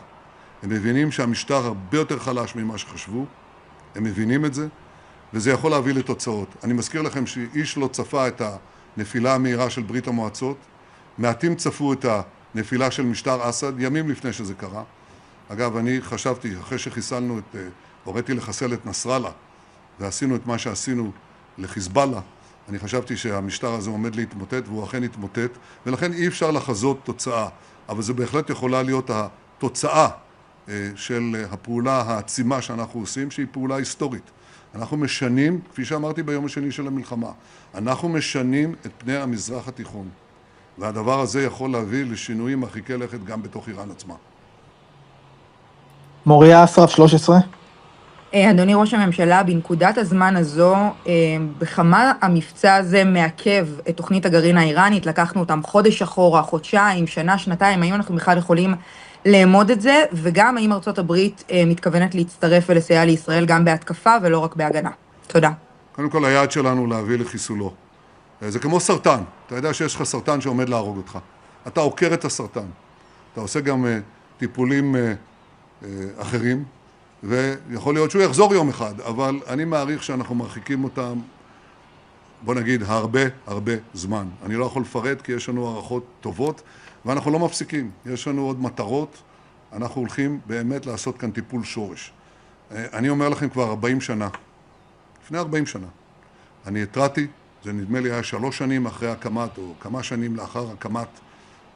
הם מבינים שהמשטר הרבה יותר חלש ממה שחשבו, הם מבינים את זה, וזה יכול להביא לתוצאות. אני מזכיר לכם שאיש לא צפה את הנפילה המהירה של ברית המועצות, מעטים צפו את הנפילה של משטר אסד, ימים לפני שזה קרה. אגב, אני חשבתי, אחרי שחיסלנו הוריתי לחסל את נסראללה, ועשינו את מה שעשינו לחיזבאללה, אני חשבתי שהמשטר הזה עומד להתמוטט, והוא אכן התמוטט, ולכן אי אפשר לחזות תוצאה, אבל זה בהחלט יכולה להיות התוצאה של הפעולה העצימה שאנחנו עושים, שהיא פעולה היסטורית. אנחנו משנים, כפי שאמרתי ביום השני של המלחמה, אנחנו משנים את פני המזרח התיכון, והדבר הזה יכול להביא לשינויים מרחיקי לכת גם בתוך איראן עצמה. מוריה אסרף 13. אדוני ראש הממשלה, בנקודת הזמן הזו, בכמה המבצע הזה מעכב את תוכנית הגרעין האיראנית, לקחנו אותם חודש אחורה, חודשיים, שנה, שנתיים, האם אנחנו בכלל יכולים לאמוד את זה, וגם האם ארצות הברית מתכוונת להצטרף ולסייע לישראל גם בהתקפה ולא רק בהגנה. תודה. קודם כל, היעד שלנו להביא לחיסולו. זה כמו סרטן. אתה יודע שיש לך סרטן שעומד להרוג אותך. אתה עוקר את הסרטן. אתה עושה גם טיפולים אחרים, ויכול להיות שהוא יחזור יום אחד, אבל אני מעריך שאנחנו מרחיקים אותם, בוא נגיד, הרבה זמן. אני לא יכול לפרט כי יש לנו הערכות טובות, ואנחנו לא מפסיקים. יש לנו עוד מטרות, אנחנו הולכים באמת לעשות כאן טיפול שורש. אני אומר לכם כבר 40 שנה, לפני 40 שנה, אני התרעתי, זה נדמה לי היה 3 שנים אחרי הקמת, או כמה שנים לאחר הקמת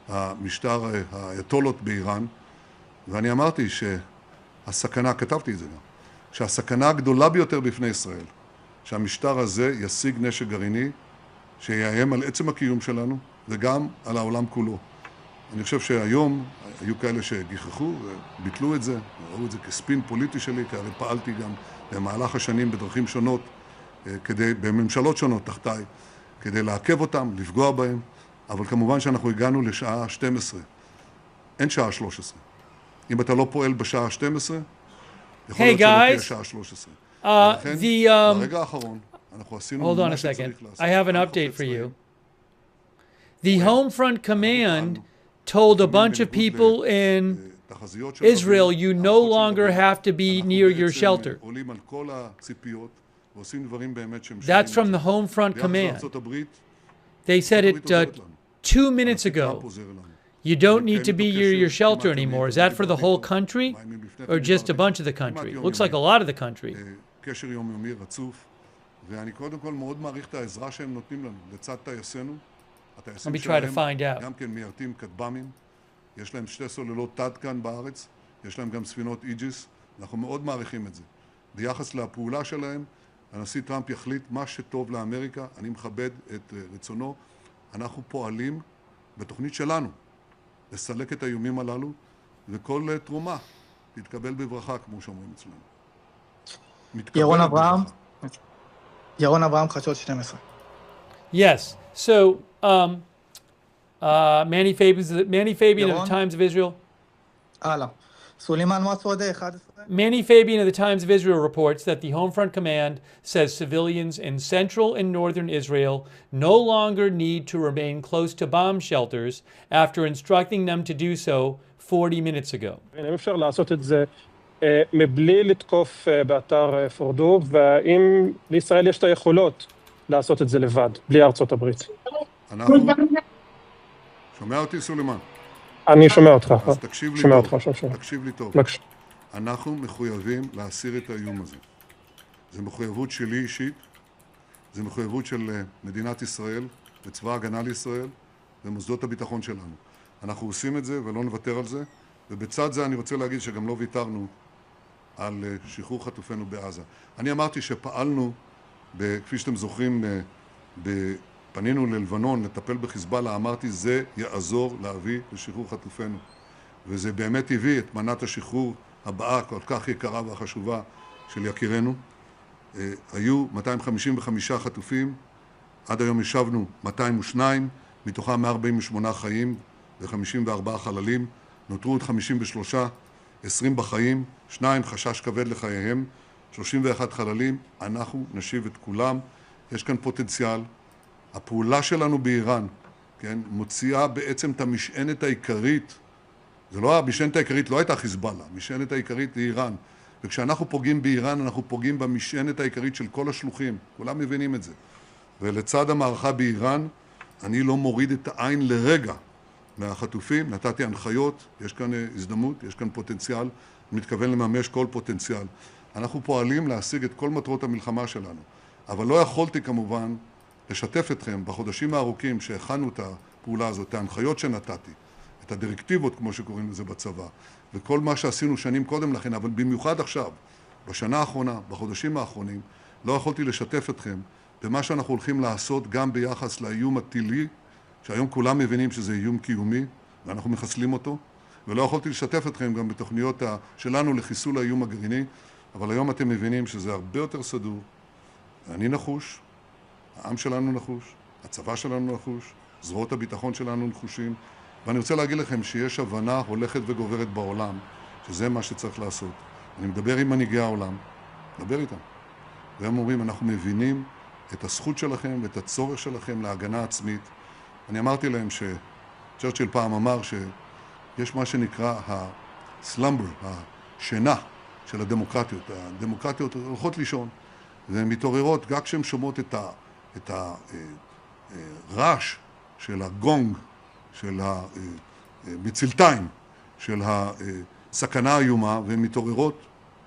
המשטר האייתולות באיראן, ואני אמרתי שהסכנה, כתבתי את זה גם, שהסכנה הגדולה ביותר בפני ישראל, שהמשטר הזה ישיג נשק גרעיני, שיאיים על עצם הקיום שלנו, וגם על העולם כולו. אני חושב שהיום היו כאלה שגיחכו וביטלו את זה, ראו את זה כספין פוליטי שלי, כי הרי פעלתי גם במהלך השנים בדרכים שונות, בממשלות שונות תחתיי, כדי לעכב אותם, לפגוע בהם, אבל כמובן שאנחנו הגענו לשעה 12. אין שעה 13. אם אתה לא פועל בשעה 12, יכול להיות שלא תהיה שעה 13. ולכן, ברגע האחרון, אנחנו עשינו מה שצריך לעשות. I have an update for you. The Home Front Command told a bunch of people in Israel, you no longer have to be near your shelter. That's from the Home Front Command. They said it 2 minutes ago. You don't need to be near your shelter anymore. Is that for the whole country or just a bunch of the country? It looks like a lot of the country. קשר יומיומי רצוף, ואני קודם כל מאוד מעריך את העזרה שהם נותנים לנו לצד טייסינו. הטייסים שלהם גם כן מיירטים כטב"מים, יש להם 2 סוללות תד כאן בארץ, יש להם גם ספינות איג'יס, אנחנו מאוד מעריכים את זה. ביחס לפעולה שלהם, הנשיא טראמפ יחליט מה שטוב לאמריקה, אני מכבד את רצונו, אנחנו פועלים בתוכנית שלנו לסלק את האיומים הללו, וכל תרומה תתקבל בברכה, כמו שאומרים אצלנו. ירון אברהם, חדשות 12. Yes. So, Manny Fabian of the Times of Israel. הלאה. סולימאן מסעודה, 11. Manny Fabian of the Times of Israel reports that the Home Front Command says civilians in central and northern Israel no longer need to remain close to bomb shelters after instructing them to do so 40 minutes ago. אם אפשר לעשות את זה מבלי לתקוף באתר פורדו, והאם לישראל יש את היכולות לעשות את זה לבד, בלי ארצות הברית. אנחנו... שומע אותי סולימאן? אני שומע אותך. אז תקשיב לי טוב. תקשיב לי טוב. אנחנו מחויבים להסיר את האיום הזה. זו מחויבות שלי אישית, זו מחויבות של מדינת ישראל וצבא ההגנה לישראל ומוסדות הביטחון שלנו. אנחנו עושים את זה ולא נוותר על זה, ובצד זה אני רוצה להגיד שגם לא ויתרנו על שחרור חטופינו בעזה. אני אמרתי שפעלנו, כפי שאתם זוכרים, פנינו ללבנון לטפל בחיזבאללה, אמרתי זה יעזור להביא לשחרור חטופינו. וזה באמת הביא את מנת השחרור הבאה כל כך יקרה והחשובה של יקירנו. היו 255 חטופים, עד היום ישבנו 202, מתוכם 148 חיים ו54 חללים, נותרו עוד 53, 20 בחיים, 2 חשש כבד לחייהם, 31 חללים, אנחנו נשיב את כולם. יש כאן פוטנציאל. הפעולה שלנו באיראן, כן, מוציאה בעצם את המשענת העיקרית. זה לא, המשענת העיקרית לא הייתה חיזבאללה, המשענת העיקרית היא איראן. וכשאנחנו פוגעים באיראן, אנחנו פוגעים במשענת העיקרית של כל השלוחים. כולם מבינים את זה. ולצד המערכה באיראן, אני לא מוריד את העין לרגע מהחטופים, נתתי הנחיות, יש כאן הזדמנות, יש כאן פוטנציאל, מתכוון לממש כל פוטנציאל. אנחנו פועלים להשיג את כל מטרות המלחמה שלנו. אבל לא יכולתי כמובן לשתף אתכם בחודשים הארוכים שהכנו את הפעולה הזאת, את ההנחיות שנתתי, את הדירקטיבות כמו שקוראים לזה בצבא, וכל מה שעשינו שנים קודם לכן, אבל במיוחד עכשיו, בשנה האחרונה, בחודשים האחרונים, לא יכולתי לשתף אתכם במה שאנחנו הולכים לעשות גם ביחס לאיום הטילי, שהיום כולם מבינים שזה איום קיומי, ואנחנו מחסלים אותו, ולא יכולתי לשתף אתכם גם בתוכניות שלנו לחיסול האיום הגרעיני, אבל היום אתם מבינים שזה הרבה יותר סדור. אני נחוש, העם שלנו נחוש, הצבא שלנו נחוש, זרועות הביטחון שלנו נחושים, ואני רוצה להגיד לכם שיש הבנה הולכת וגוברת בעולם, שזה מה שצריך לעשות. אני מדבר עם מנהיגי העולם, מדבר איתם, והם אומרים, אנחנו מבינים את הזכות שלכם ואת הצורך שלכם להגנה עצמית. אני אמרתי להם שצ'רצ'יל פעם אמר יש מה שנקרא הסלמבר, השינה של הדמוקרטיות. הדמוקרטיות הולכות לישון, והן מתעוררות גם כשהן שומעות את הרעש של הגונג, של המצלתיים, של הסכנה האיומה, והן מתעוררות,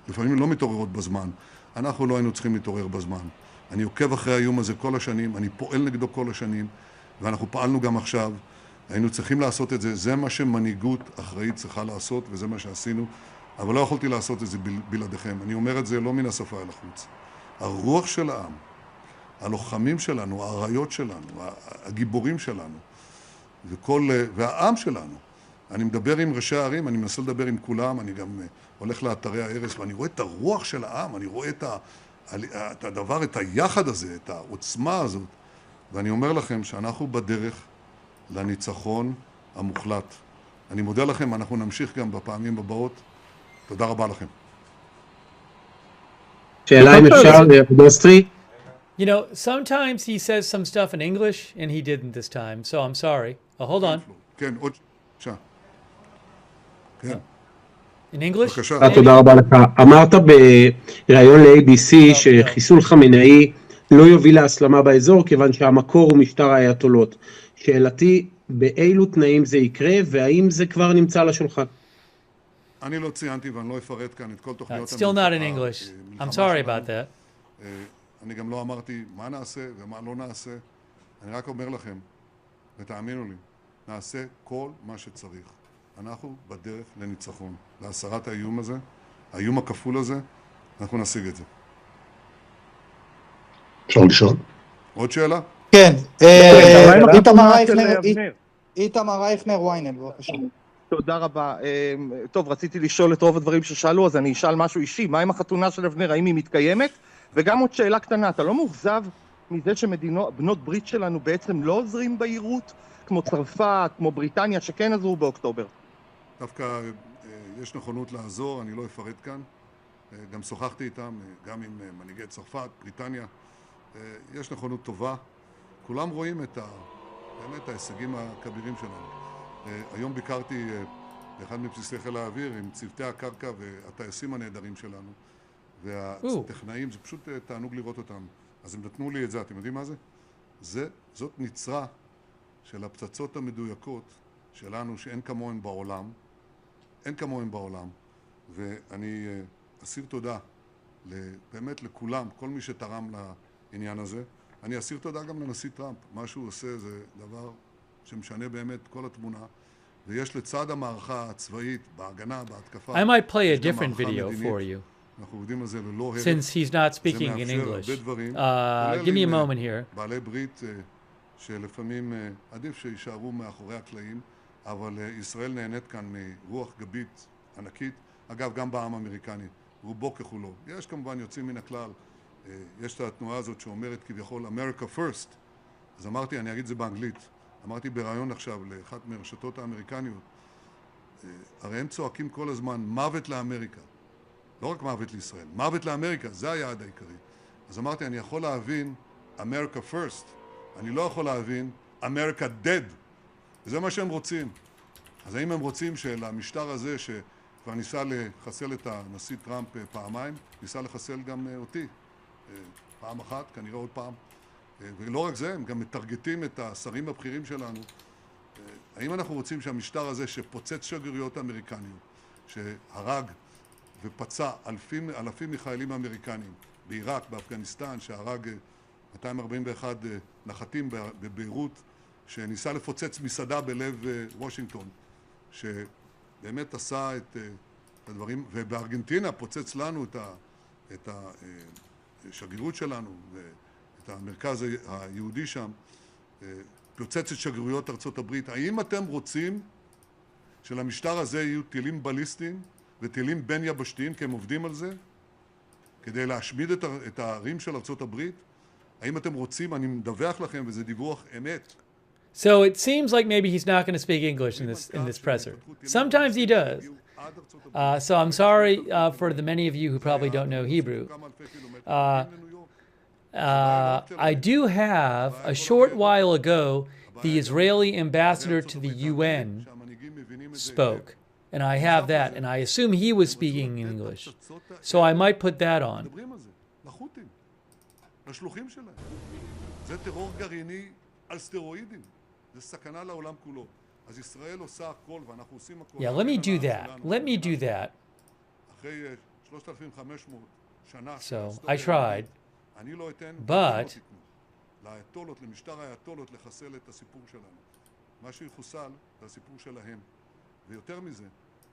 לפעמים לא מתעוררות בזמן. אנחנו לא היינו צריכים להתעורר בזמן. אני עוקב אחרי האיום הזה כל השנים, אני פועל נגדו כל השנים, ואנחנו פעלנו גם עכשיו. היינו צריכים לעשות את זה, זה מה שמנהיגות אחראית צריכה לעשות, וזה מה שעשינו, אבל לא יכולתי לעשות את זה בלעדיכם. אני אומר את זה לא מן השפה אל החוץ. הרוח של העם, הלוחמים שלנו, האריות שלנו, הגיבורים שלנו, והעם שלנו. אני מדבר עם ראשי הערים, אני מנסה לדבר עם כולם, אני גם הולך לאתרי הערש, ואני רואה את הרוח של העם, אני רואה את הדבר, את היחד הזה, את העוצמה הזאת, ואני אומר לכם שאנחנו בדרך לניצחון המוחלט. אני מודה לכם, אנחנו נמשיך גם בפעמים הבאות. תודה רבה לכם. שאלה אם אפשר, דוסטרי? You know, sometimes he says some stuff in English, and he didn't this time, so I'm sorry. Oh, hold on. כן, עוד שעה. כן. In English? בבקשה. תודה רבה לך. אמרת בראיון ל-ABC שחיסול חמינאי לא יוביל להסלמה באזור, כיוון שהמקור הוא משטר האייתולות. שאלתי, באילו תנאים זה יקרה, והאם זה כבר נמצא על השולחן? אני לא ציינתי ואני לא אפרט כאן את כל תוכניות Still not in English. I'm sorry about that. אני גם לא אמרתי מה נעשה ומה לא נעשה. אני רק אומר לכם, ותאמינו לי, נעשה כל מה שצריך. אנחנו בדרך לניצחון, להסרת האיום הזה, האיום הכפול הזה, אנחנו נשיג את זה. אפשר לשאול? עוד שאלה? כן, איתמר רייכנר וויינל, בבקשה. תודה רבה. טוב, רציתי לשאול את רוב הדברים ששאלו, אז אני אשאל משהו אישי. מה עם החתונה של אבנר? האם היא מתקיימת? וגם עוד שאלה קטנה, אתה לא מאוכזב מזה שבנות ברית שלנו בעצם לא עוזרים בהירות, כמו צרפת, כמו בריטניה, שכן עזרו באוקטובר? דווקא יש נכונות לעזור, אני לא אפרט כאן. גם שוחחתי איתם, גם עם מנהיגי צרפת, בריטניה. יש נכונות טובה. כולם רואים באמת ההישגים הכבירים שלנו. היום ביקרתי באחד מבסיסי חיל האוויר עם צוותי הקרקע והטייסים הנהדרים שלנו. והטכנאים, זה פשוט תענוג לראות אותם. אז הם נתנו לי את זה, אתם יודעים מה זה? זאת נצרה של הפצצות המדויקות שלנו שאין כמוהן בעולם. אין כמוהן בעולם. ואני אסיר תודה באמת לכולם, כל מי שתרם לעניין הזה. אני אסיר תודה גם לנשיא טראמפ. מה שהוא עושה זה דבר שמשנה באמת כל התמונה. ויש לצד המערכה הצבאית, בהגנה, בהתקפה. I might play a different video for you. אנחנו עובדים על זה ללא הרף. Since he's not speaking in English. Give me a moment here. בעלי ברית שלפעמים עדיף שישארו מאחורי הקלעים, אבל ישראל נהנית כאן מרוח גבית ענקית. אגב, גם בעם האמריקני, רובו ככולו. יש כמובן יוצאים מן הכלל. יש את התנועה הזאת שאומרת כביכול America First. אז אמרתי, אני אגיד את זה באנגלית. אמרתי ברעיון עכשיו לאחת מהרשתות האמריקניות, הרי הם צועקים כל הזמן מוות לאמריקה. לא רק מוות לישראל, מוות לאמריקה, זה היעד העיקרי. אז אמרתי, אני יכול להבין America First, אני לא יכול להבין America Dead. וזה מה שהם רוצים. אז האם הם רוצים שלמשטר הזה שכבר ניסה לחסל את הנשיא טראמפ פעמיים, ניסה לחסל גם אותי פעם אחת, כנראה עוד פעם. ולא רק זה, הם גם מטרגטים את השרים הבכירים שלנו. האם אנחנו רוצים שהמשטר הזה שפוצץ שגרירויות אמריקניות, שהרג ופצע אלפים מחיילים אמריקנים בעיראק, באפגניסטן, שהרג 241 נחתים בביירות, שניסה לפוצץ מסעדה בלב וושינגטון, שבאמת עשה את הדברים, ובארגנטינה פוצץ לנו את השגרירות שלנו ואת המרכז היהודי שם, פוצץ את שגרירויות ארצות הברית. האם אתם רוצים שלמשטר הזה יהיו טילים בליסטיים וטילים בין יבשתיים, כי הם עובדים על זה, כדי להשמיד את הערים של ארצות הברית? האם אתם רוצים, אני מדווח לכם, וזה דיווח אמת. So it seems like maybe he's not going to speak English in this presser. Sometimes he does. So I'm sorry for the many of you who probably don't know Hebrew. I do have, a short while ago, the Israeli ambassador to the UN spoke. And I have that, and I assume he was speaking in English. So I might put that on. לשלוחים שלהם. זה טרור גרעיני על סטרואידים. זה סכנה לעולם כולו. אז ישראל עושה הכל ואנחנו עושים הכל. Yeah, let me do that. Let me do that. אחרי 3,500 שנה. So I tried. אני לא אתן, but לאייתולות, למשטר האייתולות לחסל את הסיפור שלנו. מה שיחוסל זה הסיפור שלהם. ויותר מזה,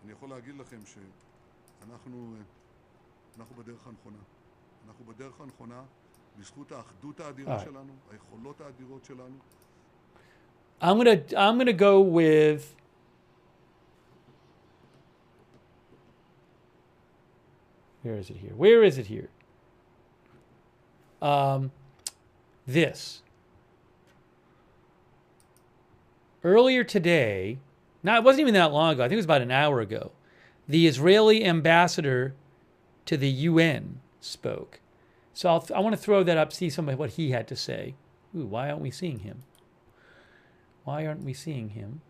אני יכול להגיד לכם שאנחנו בדרך הנכונה. אנחנו בדרך הנכונה. בזכות האחדות האדירה שלנו, היכולות האדירות שלנו. I'm gonna go with where is it here? Where is it here? This. Earlier today, now it wasn't even that long ago, I think it was about an hour ago, the Israeli ambassador to the UN spoke. So I want to throw that up, see some of what he had to say. Ooh, why aren't we seeing him? Why aren't we seeing him?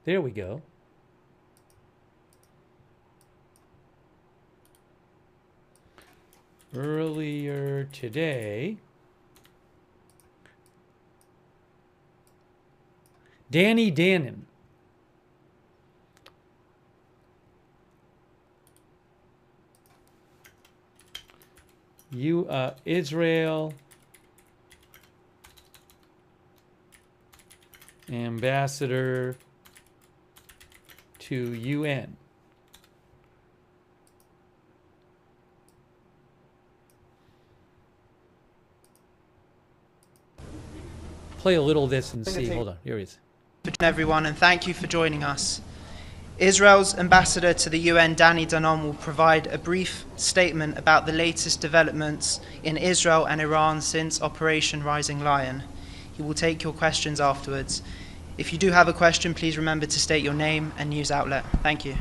There we go. Earlier today, Danny Dannon. Israel ambassador to UN. Play a little of this and see. Hold on, here he is. Everyone, and thank you for joining us. Israel's ambassador to the UN, Danny Dannon, will provide a brief statement about the latest developments in Israel and Iran since Operation Rising Lion. He will take your questions afterwards. If you do have a question, please remember to state your name and news outlet. Thank you.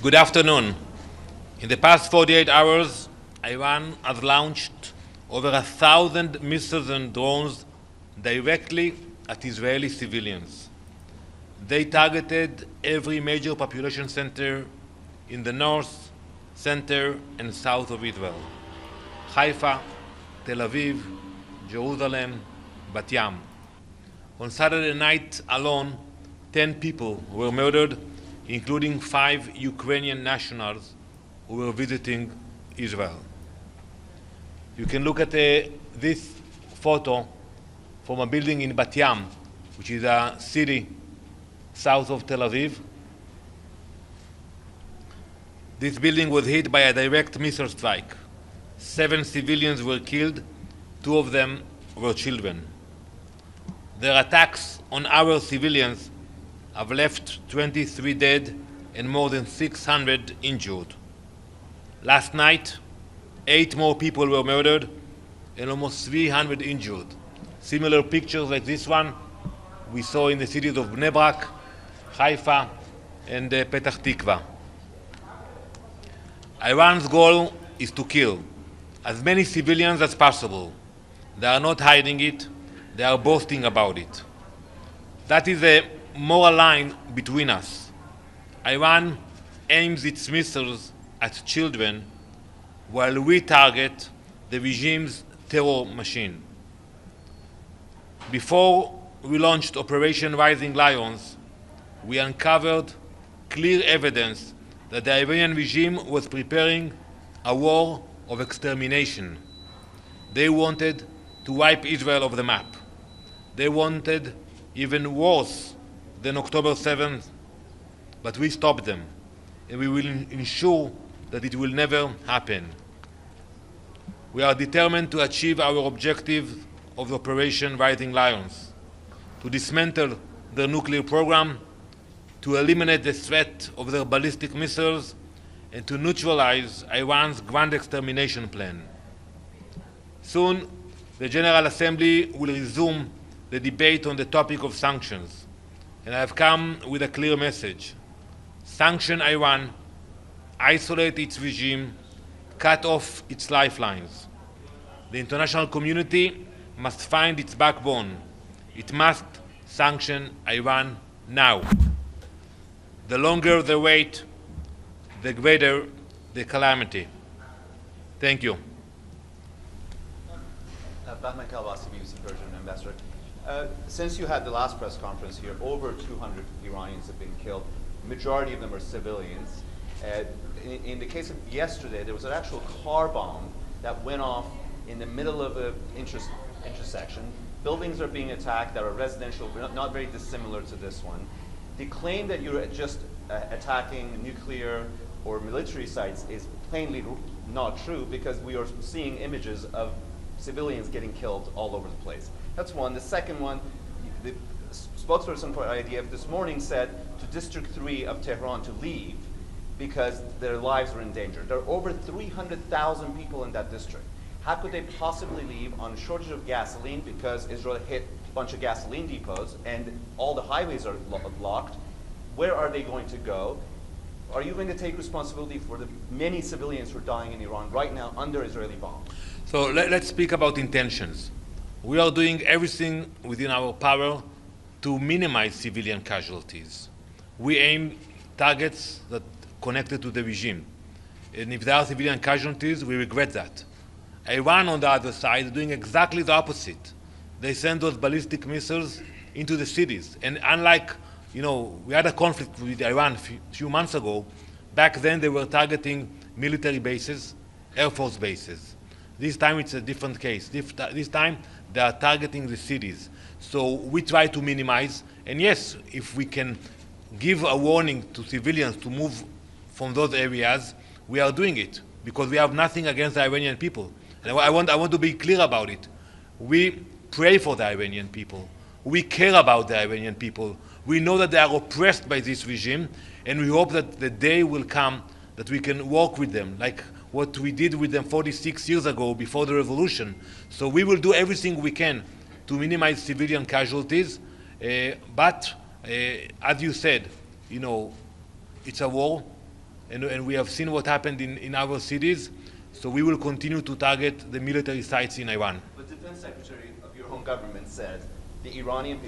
Good afternoon. In the past 48 hours, Iran has launched over 1,000 missiles and drones directly at Israeli civilians. They targeted every major population center in the north, center, and south of Israel. Haifa, Tel Aviv, Jerusalem, Bat Yam. On Saturday night alone, 10 people were murdered, including 5 Ukrainian nationals who were visiting Israel. You can look at this photo from a building in Bat Yam, which is a city south of Tel Aviv. This building was hit by a direct missile strike. 7 civilians were killed, 2 of them were children. Their attacks on our civilians have left 23 dead and more than 600 injured. Last night, 8 more people were murdered and almost 300 injured. Similar pictures like this one we saw in the cities of Bnei Brak, Haifa, and Petach Tikva. Iran's goal is to kill as many civilians as possible. They are not hiding it, they are boasting about it. That is a moral line between us. Iran aims its missiles at children while we target the regime's terror machine. Before we launched Operation Rising Lions, we uncovered clear evidence that the Iranian regime was preparing a war of extermination. They wanted to wipe Israel off the map. They wanted even worse than October 7th, but we stopped them, and we will ensure that it will never happen. We are determined to achieve our objective of Operation Rising Lions, to dismantle their nuclear program, to eliminate the threat of their ballistic missiles, and to neutralize Iran's grand extermination plan. Soon, the General Assembly will resume the debate on the topic of sanctions, and I have come with a clear message. Sanction Iran, isolate its regime, cut off its lifelines. The international community must find its backbone. It must sanction Iran now. The longer the wait, the greater the calamity. Thank you. Batman Kalbasi, BBC Persian Ambassador. Since you had the last press conference here, over 200 Iranians have been killed. Majority of them are civilians. In the case of yesterday, there was an actual car bomb that went off in the middle of an intersection. Buildings are being attacked that are residential, but not very dissimilar to this one. The claim that you're just attacking nuclear or military sites is plainly not true, because we are seeing images of civilians getting killed all over the place. That's one. The second one, the spokesperson for IDF this morning said to District 3 of Tehran to leave because their lives are in danger. There are over 300,000 people in that district. How could they possibly leave on a shortage of gasoline because Israel hit a bunch of gasoline depots and all the highways are blocked? Where are they going to go? Are you going to take responsibility for the many civilians who are dying in Iran right now under Israeli bombs? So let's speak about intentions. We are doing everything within our power to minimize civilian casualties. We aim targets that connected to the regime. And if there are civilian casualties, we regret that. Iran, on the other side, is doing exactly the opposite. They send those ballistic missiles into the cities. And unlike, we had a conflict with Iran a few months ago. Back then, they were targeting military bases, Air Force bases. This time, it's a different case. This time, they are targeting the cities. So we try to minimize. And yes, if we can give a warning to civilians to move from those areas, we are doing it, because we have nothing against the Iranian people. And I want to be clear about it. We pray for the Iranian people. We care about the Iranian people. We know that they are oppressed by this regime, and we hope that the day will come that we can work with them, like what we did with them 46 years ago before the revolution. So we will do everything we can to minimize civilian casualties. But as you said, it's a war, and we have seen what happened in our cities. So we will continue to target the military sites in Iran. The Defense Secretary of your home government said the Iranian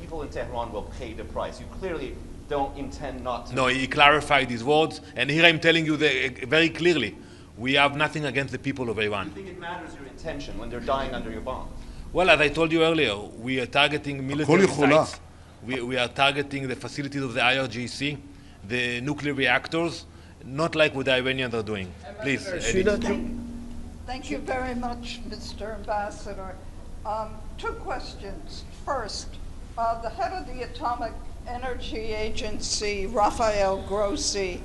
people in Tehran will pay the price. You clearly don't intend not to. No, he clarified his words, and here I'm telling you very clearly, we have nothing against the people of Iran. Do you think it matters your intention when they're dying under your bombs? Well, as I told you earlier, we are targeting military sites. We are targeting the facilities of the IRGC, the nuclear reactors, not like what the Iranians are doing. Please, Thank you very much, Mr. Ambassador. Two questions. First, the head of the Atomic Energy Agency, Rafael Grossi,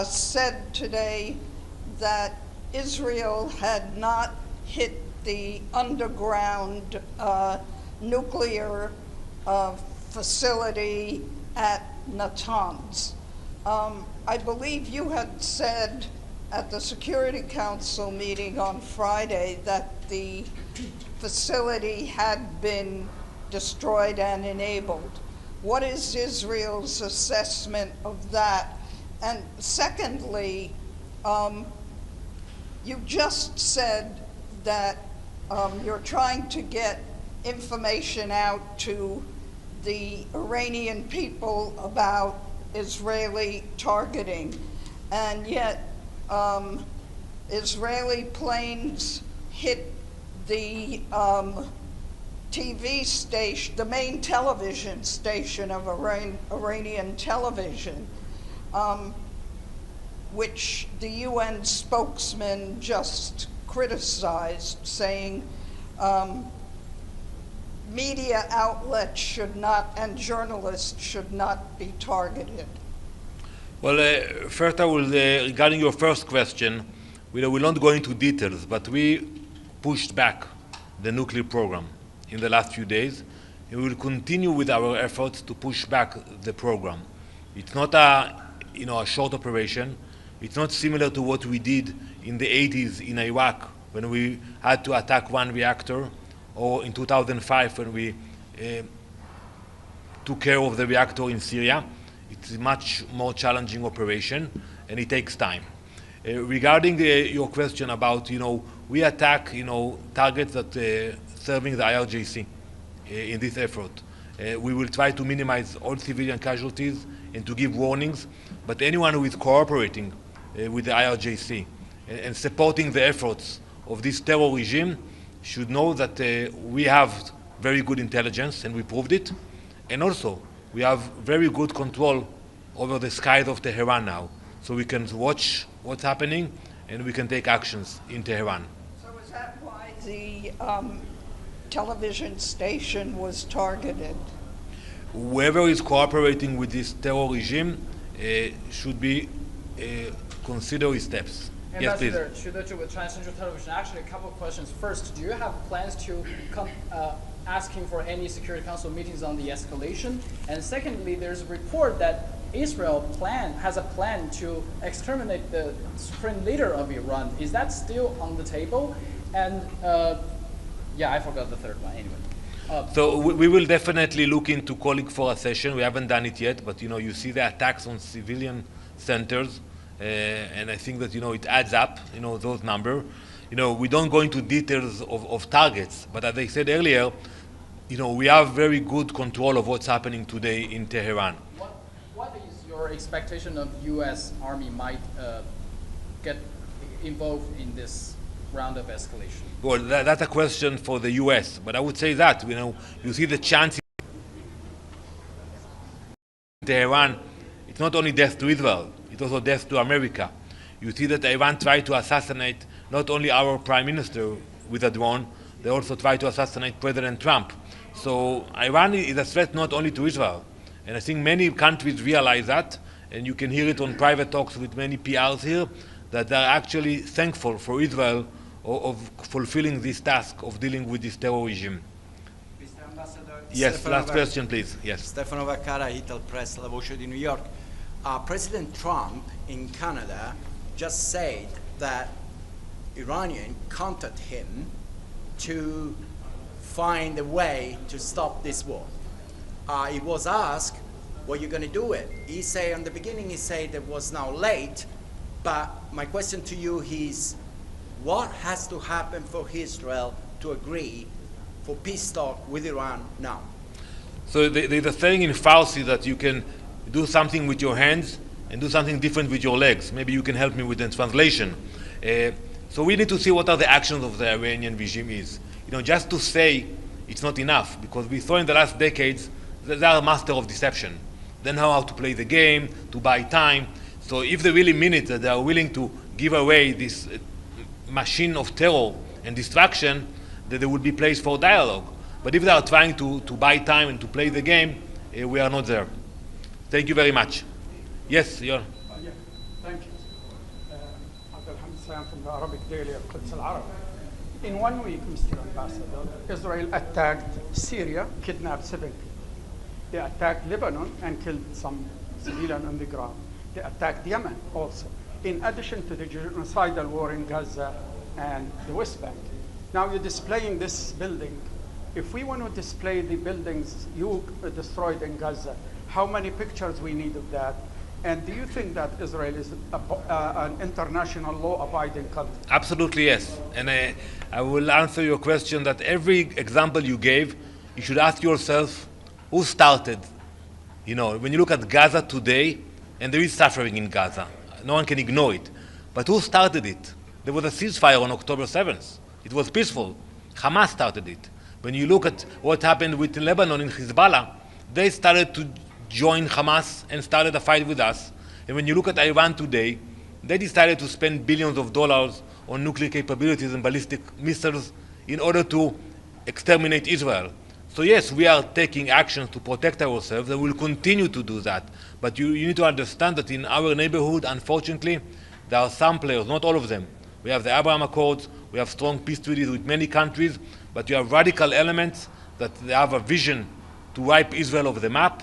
said today that Israel had not hit the underground nuclear facility at Natanz. I believe you had said at the Security Council meeting on Friday that the facility had been destroyed and enabled. What is Israel's assessment of that? And secondly, you just said that you're trying to get information out to the Iranian people about Israeli targeting, and yet Israeli planes hit the TV station, the main television station of Iranian television, which the UN spokesman just criticized, saying media outlets should not, and journalists should not be targeted. Well, first I will, regarding your first question, we will not go into details, but we pushed back the nuclear program in the last few days, and we will continue with our efforts to push back the program. It's not a short operation. It's not similar to what we did in the 80s in Iraq when we had to attack one reactor, or in 2005 when we took care of the reactor in Syria. It's a much more challenging operation, and it takes time. Regarding your question about, we attack, targets that serving the IRGC in this effort. We will try to minimize all civilian casualties and to give warnings, but anyone who is cooperating with the IRGC and supporting the efforts of this terror regime should know that we have very good intelligence, and we proved it, and also we have very good control over the skies of Tehran now, so we can watch what's happening and we can take actions in Tehran. So is that why the television station was targeted? Whoever is cooperating with this terror regime should be consider his steps. Yes, please. Ambassador, with Transcendental Television, actually a couple of questions. First, do you have plans to come asking for any Security Council meetings on the escalation? And secondly, there's a report that Israel has a plan to exterminate the supreme leader of Iran. Is that still on the table? And yeah, I forgot the third one anyway. So we will definitely look into calling for a session. We haven't done it yet, but you see the attacks on civilian centers, and I think that it adds up. Those numbers. We don't go into details of targets, but as I said earlier, we have very good control of what's happening today in Tehran. What is your expectation of U.S. Army might get involved in this round of escalation? Well, that's a question for the U.S., but I would say that, you see the chance in Tehran, it's not only death to Israel, it's also death to America. You see that Iran tried to assassinate not only our prime minister with a drone, they also tried to assassinate President Trump. So Iran is a threat not only to Israel. And I think many countries realize that, and you can hear it on private talks with many PRs here, that they're actually thankful for Israel of fulfilling this task of dealing with this terror regime. Mr. Ambassador, Yes, Stefano last question, please. Yes. Stefano Vaccara, Ital Press, La Voce di New York. President Trump in Canada just said that Iranian contacted him to find a way to stop this war. He was asked, what are you going to do it? He said, in the beginning, he said it was now late, but my question to you is, what has to happen for Israel to agree for peace talk with Iran now? So there's a saying in Farsi that you can do something with your hands and do something different with your legs. Maybe you can help me with the translation. So we need to see what are the actions of the Iranian regime is. Just to say it's not enough, because we saw in the last decades that they are a master of deception. They know how to play the game, to buy time. So if they really mean it, that they are willing to give away this machine of terror and destruction, that there would be place for dialogue. But if they are trying to buy time and to play the game, we are not there. Thank you very much. Yes, you're. Yeah, thank you. Abdulhamid Salam from the Arabic Daily of Quds al-Arab. In 1 week, Mr. Ambassador, Israel attacked Syria, kidnapped 7 people. They attacked Lebanon and killed some civilians on the ground. They attacked Yemen also, in addition to the genocidal war in Gaza and the West Bank. Now you're displaying this building. If we want to display the buildings you destroyed in Gaza, how many pictures we need of that? And do you think that Israel is an international law-abiding country? Absolutely, yes. And I will answer your question that every example you gave, you should ask yourself, who started? When you look at Gaza today, and there is suffering in Gaza, no one can ignore it. But who started it? There was a ceasefire on October 7th. It was peaceful. Hamas started it. When you look at what happened with Lebanon and Hezbollah, they started to join Hamas and started a fight with us. And when you look at Iran today, they decided to spend billions of dollars on nuclear capabilities and ballistic missiles in order to exterminate Israel. So yes, we are taking actions to protect ourselves, and we'll continue to do that. But you need to understand that in our neighborhood, unfortunately, there are some players, not all of them. We have the Abraham Accords, we have strong peace treaties with many countries, but you have radical elements that they have a vision to wipe Israel off the map,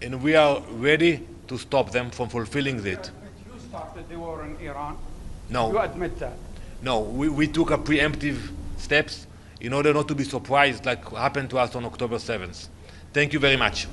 and we are ready to stop them from fulfilling it. You started the war in Iran? No. You admit that? No, we took a preemptive steps in order not to be surprised like happened to us on October 7th. Thank you very much.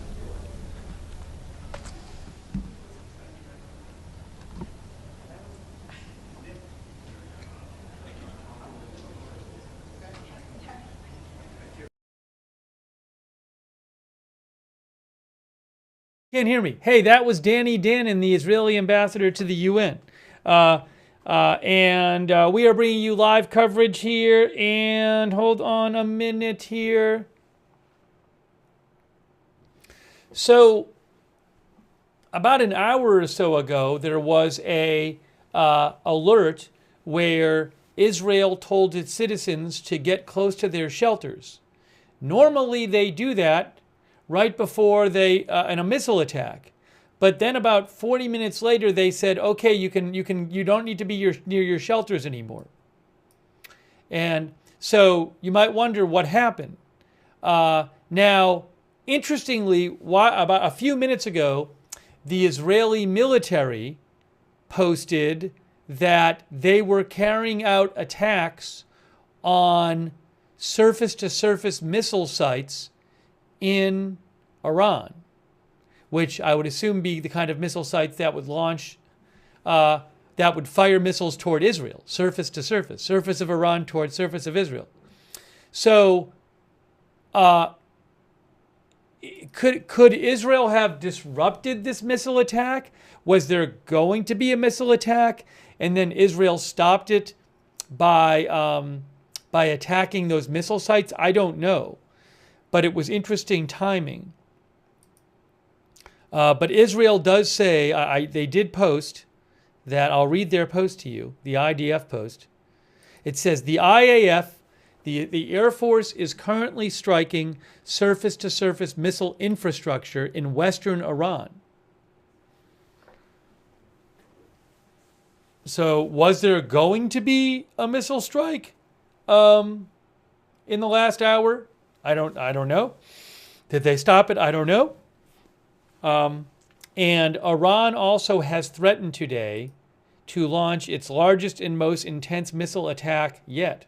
Can't hear me. Hey, that was Danny Danon, the Israeli ambassador to the UN. And we are bringing you live coverage here. And hold on a minute here. So, about an hour or so ago, there was a alert where Israel told its citizens to get close to their shelters. Normally, they do that right before in a missile attack. But then about 40 minutes later, they said, okay, you don't need to be near your shelters anymore. And so you might wonder what happened. Now, interestingly, about a few minutes ago, the Israeli military posted that they were carrying out attacks on surface-to-surface missile sites in Iran, which I would assume be the kind of missile sites that would launch, that would fire missiles toward Israel, surface to surface, surface of Iran toward surface of Israel. So, could Israel have disrupted this missile attack? Was there going to be a missile attack, and then Israel stopped it by attacking those missile sites? I don't know, but it was interesting timing. But Israel does say, they did post that, I'll read their post to you, the IDF post. It says, the IAF, the Air Force is currently striking surface-to-surface missile infrastructure in western Iran. So was there going to be a missile strike in the last hour? I don't know. Did they stop it? I don't know. And Iran also has threatened today to launch its largest and most intense missile attack yet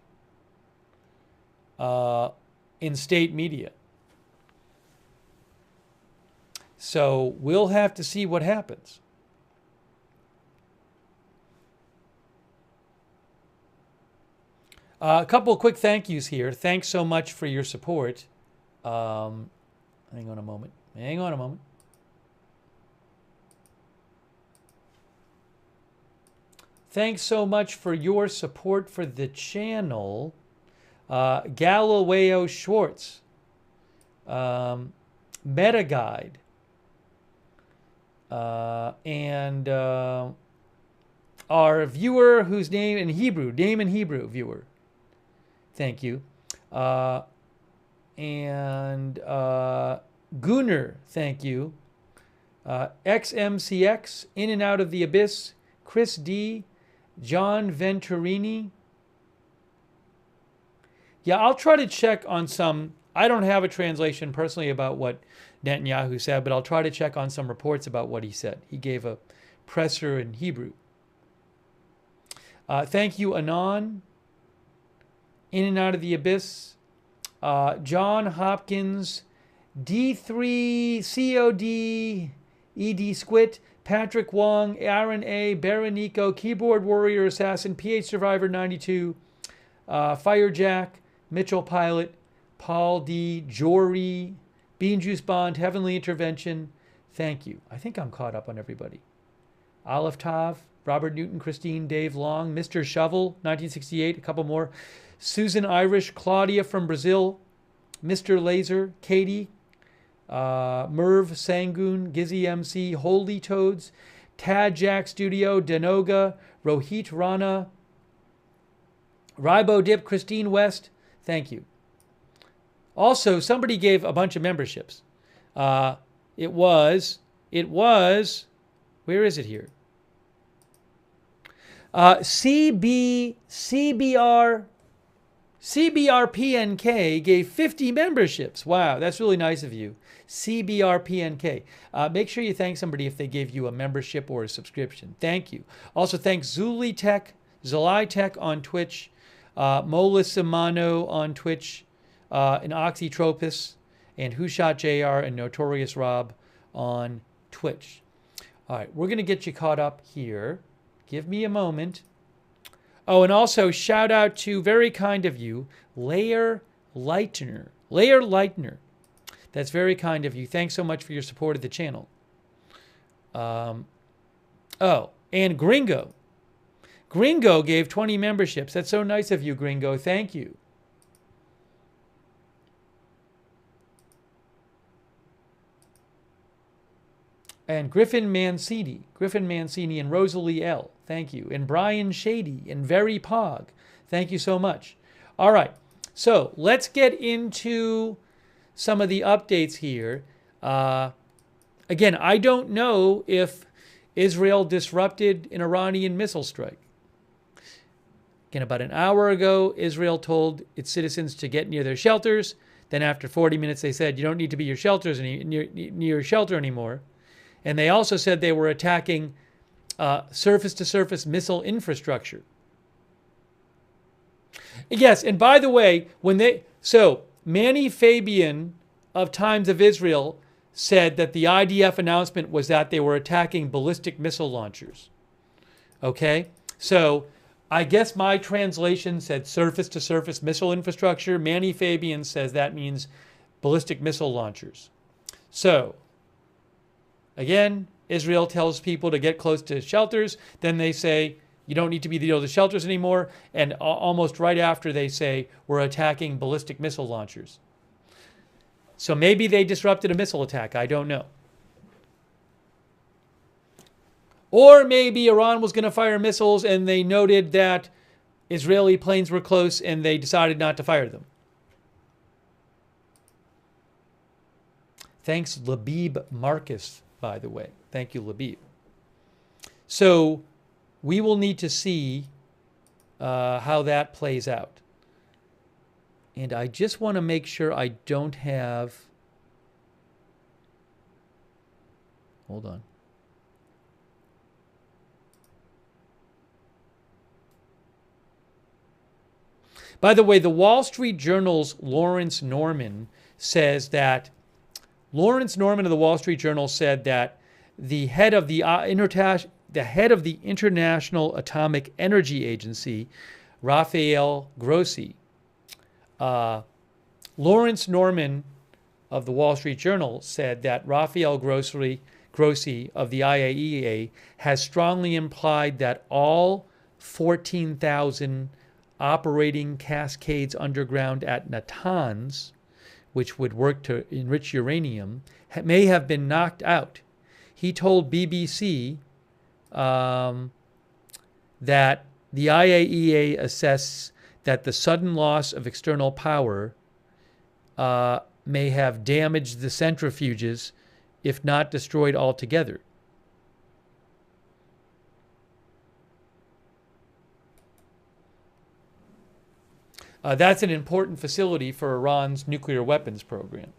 in state media. So we'll have to see what happens. A couple of quick thank yous here. Thanks so much for your support. Hang on a moment. Thanks so much for your support for the channel. Galileo Schwartz, Meta Guide, and our viewer whose name in Hebrew viewer. Thank you. And Gunnar, thank you. XMCX, In and Out of the Abyss, Chris D, John Venturini. Yeah, I'll try to check on some. I don't have a translation personally about what Netanyahu said, but I'll try to check on some reports about what he said. He gave a presser in Hebrew. Thank you, Anon. In and Out of the Abyss. John Hopkins. D3, COD, ED Squit, Patrick Wong, Aaron A, Baronico, Keyboard Warrior Assassin, PH Survivor 92, Firejack, Mitchell Pilot, Paul D, Jory, Bean Juice Bond, Heavenly Intervention. Thank you. I think I'm caught up on everybody. Aleph Tav, Robert Newton, Christine, Dave Long, Mr. Shovel, 1968, a couple more. Susan Irish, Claudia from Brazil, Mr. Laser, Katie, Merv Sangoon, Gizzy MC, Holy Toads, Tad Jack Studio, Denoga, Rohit Rana, Ribo Dip, Christine West. Thank you. Also, somebody gave a bunch of memberships. It was, where is it here? CBRPNK gave 50 memberships. Wow, that's really nice of you. CBRPNK. Make sure you thank somebody if they gave you a membership or a subscription. Thank you. Also, thanks Zuli Tech, Zalai Tech on Twitch, Mola Simano on Twitch, and Oxytropis, and Who Shot JR and Notorious Rob on Twitch. All right, we're going to get you caught up here. Give me a moment. Oh, and also shout out to, very kind of you, Layer Leitner. That's very kind of you. Thanks so much for your support of the channel. Oh, and Gringo. Gringo gave 20 memberships. That's so nice of you, Gringo. Thank you. And Griffin Mancini and Rosalie L. Thank you. And Brian Shady and Very Pog. Thank you so much. All right. So let's get into some of the updates here. Again, I don't know if Israel disrupted an Iranian missile strike. Again, about an hour ago, Israel told its citizens to get near their shelters. Then after 40 minutes, they said, you don't need to be near your shelter anymore. And they also said they were attacking surface-to-surface missile infrastructure. Yes, and by the way, Manny Fabian of Times of Israel said that the IDF announcement was that they were attacking ballistic missile launchers. Okay? So I guess my translation said surface-to-surface missile infrastructure. Manny Fabian says that means ballistic missile launchers. So, again, Israel tells people to get close to shelters. Then they say, you don't need to be near the shelters anymore. And almost right after they say, we're attacking ballistic missile launchers. So maybe they disrupted a missile attack. I don't know. Or maybe Iran was going to fire missiles and they noted that Israeli planes were close and they decided not to fire them. Thanks, Labib Marcus, by the way. Thank you, Labib. So we will need to see how that plays out. And I just want to make sure I don't have... Hold on. By the way, the Wall Street Journal's Lawrence Norman says that... Lawrence Norman of the Wall Street Journal said that the head of the International Atomic Energy Agency, Rafael Grossi, Lawrence Norman of the Wall Street Journal said that Rafael Grossi of the IAEA has strongly implied that all 14,000 operating cascades underground at Natanz, which would work to enrich uranium, may have been knocked out. He told BBC that the IAEA assesses that the sudden loss of external power may have damaged the centrifuges, if not destroyed altogether. That's an important facility for Iran's nuclear weapons program.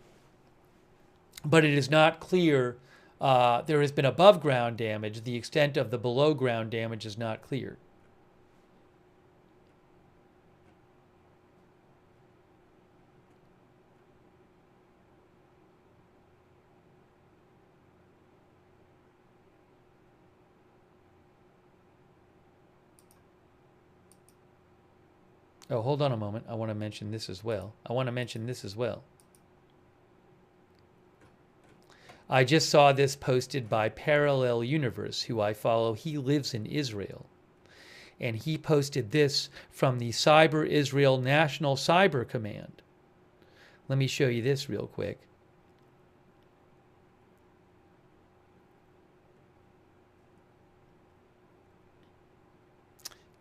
But it is not clear. There has been above ground damage. The extent of the below ground damage is not clear. Oh, hold on a moment. I want to mention this as well. I just saw this posted by Parallel Universe, who I follow. He lives in Israel. And he posted this from the Cyber Israel National Cyber Command. Let me show you this real quick.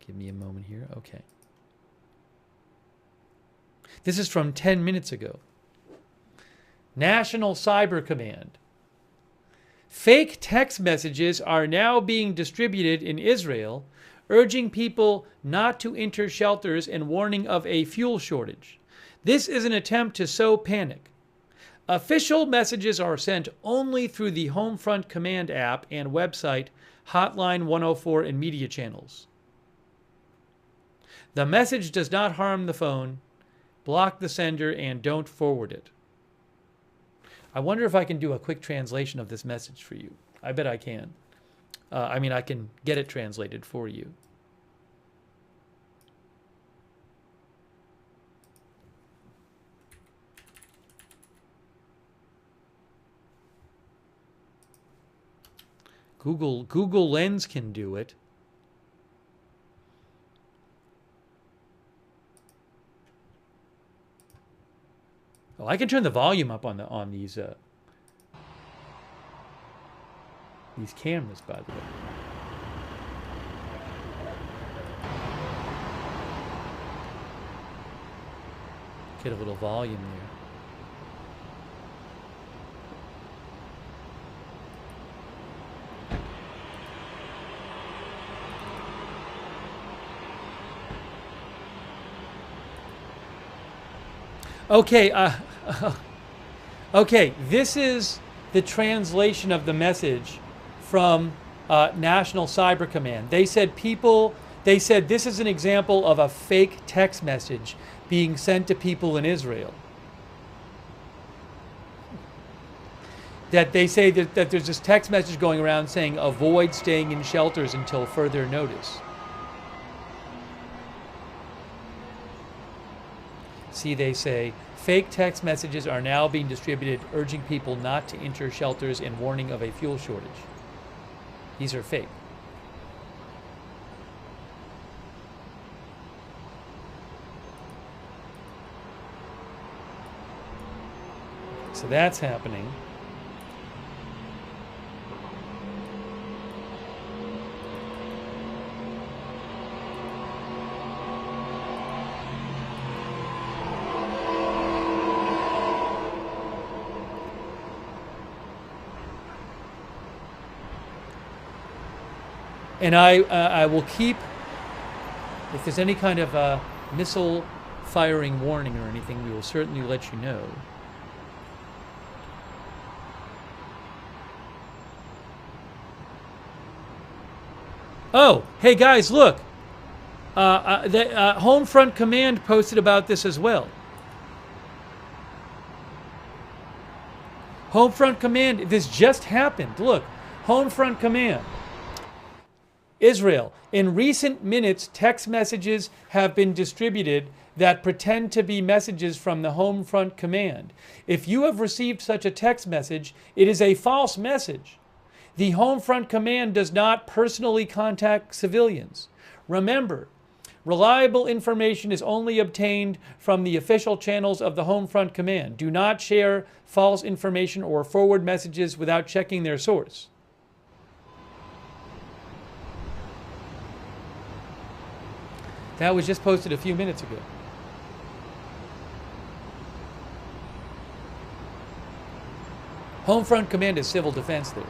Give me a moment here. Okay. This is from 10 minutes ago. National Cyber Command. Fake text messages are now being distributed in Israel, urging people not to enter shelters and warning of a fuel shortage. This is an attempt to sow panic. Official messages are sent only through the Homefront Command app and website, Hotline 104 and media channels. The message does not harm the phone. Block the sender and don't forward it. I wonder if I can do a quick translation of this message for you. I bet I can. I can get it translated for you. Google Lens can do it. Oh, I can turn the volume up on these cameras, by the way. Get a little volume there. Okay, okay, this is the translation of the message from National Cyber Command. They said this is an example of a fake text message being sent to people in Israel. That they say that there's this text message going around saying, avoid staying in shelters until further notice. See, they say, fake text messages are now being distributed urging people not to enter shelters and warning of a fuel shortage. These are fake. So that's happening. And I will keep, if there's any kind of missile firing warning or anything, we will certainly let you know. Oh, hey guys, look. The Homefront Command posted about this as well. Homefront Command, this just happened. Look, Homefront Command. Israel, in recent minutes, text messages have been distributed that pretend to be messages from the Homefront Command. If you have received such a text message, it is a false message. The Homefront Command does not personally contact civilians. Remember, reliable information is only obtained from the official channels of the Homefront Command. Do not share false information or forward messages without checking their source. That was just posted a few minutes ago. Homefront Command is civil defense there.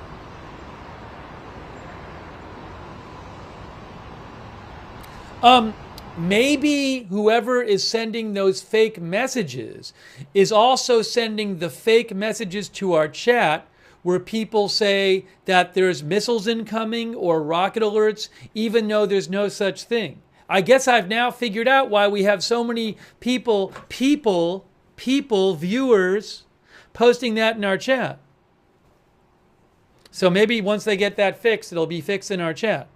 Maybe whoever is sending those fake messages is also sending the fake messages to our chat where people say that there's missiles incoming or rocket alerts, even though there's no such thing. I guess I've now figured out why we have so many people, viewers, posting that in our chat. So maybe once they get that fixed, it'll be fixed in our chat.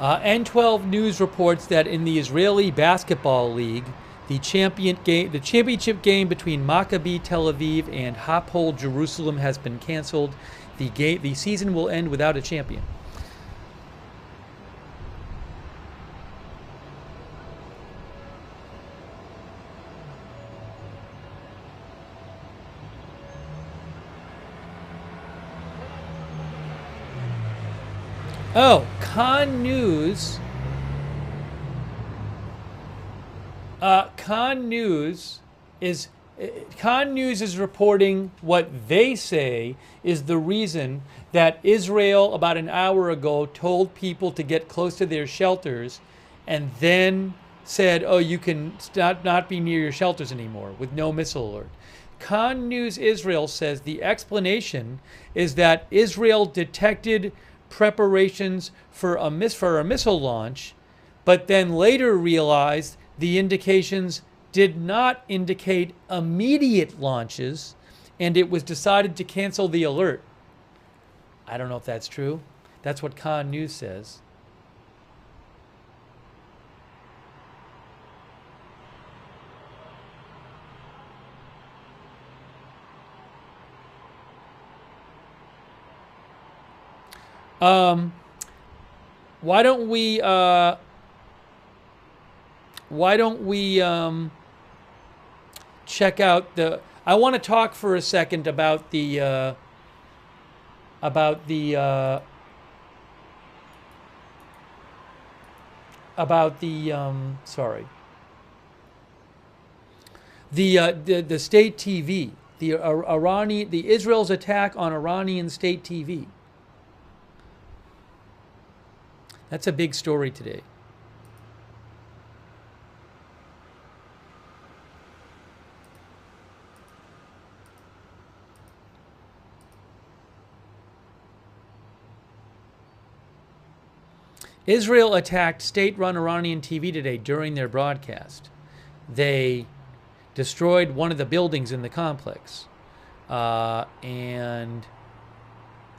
N12 News reports that in the Israeli Basketball League, the championship game between Maccabi Tel Aviv and Hapoel Jerusalem has been canceled. The season will end without a champion. Oh, Con News. Con News is reporting what they say is the reason that Israel, about an hour ago, told people to get close to their shelters, and then said, oh, you can not be near your shelters anymore with no missile alert. Con News Israel says the explanation is that Israel detected preparations for a missile launch, but then later realized the indications did not indicate immediate launches, and it was decided to cancel the alert. I don't know if that's true. That's what Con News says. Why don't we check out the, I want to talk for a second about the state TV, the Israel's attack on Iranian state TV. That's a big story today. Israel attacked state-run Iranian TV today during their broadcast. They destroyed one of the buildings in the complex. And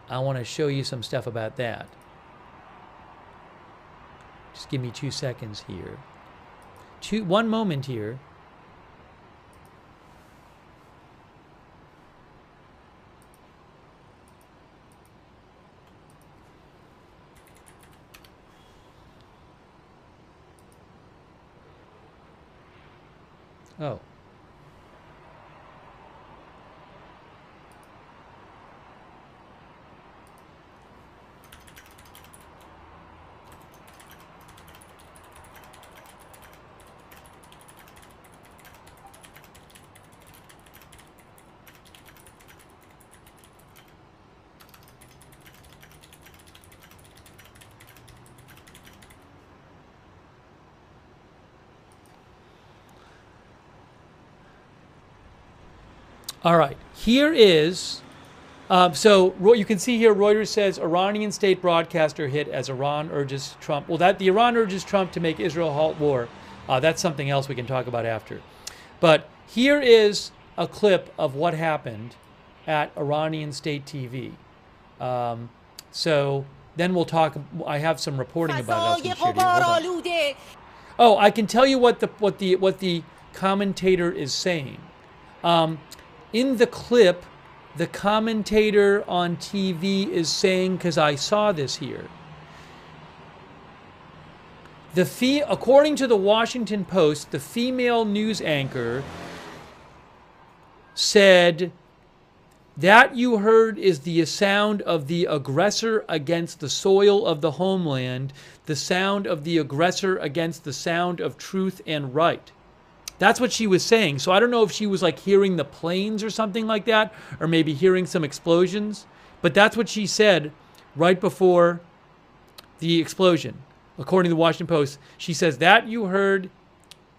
I want to show you some stuff about that. Just give me 2 seconds here. One moment here. Oh. All right, here is, so you can see here Reuters says Iranian state broadcaster hit as Iran urges Trump. Well, the Iran urges Trump to make Israel halt war. That's something else we can talk about after. But here is a clip of what happened at Iranian state TV. So then we'll talk. I have some reporting about it. Oh, I can tell you what the commentator is saying. In the clip, the commentator on TV is saying, because I saw this here, according to the Washington Post, the female news anchor said, that you heard is the sound of the aggressor against the soil of the homeland, the sound of the aggressor against the sound of truth and right. That's what she was saying. So I don't know if she was like hearing the planes or something like that, or maybe hearing some explosions. But that's what she said right before the explosion. According to the Washington Post, she says, that you heard,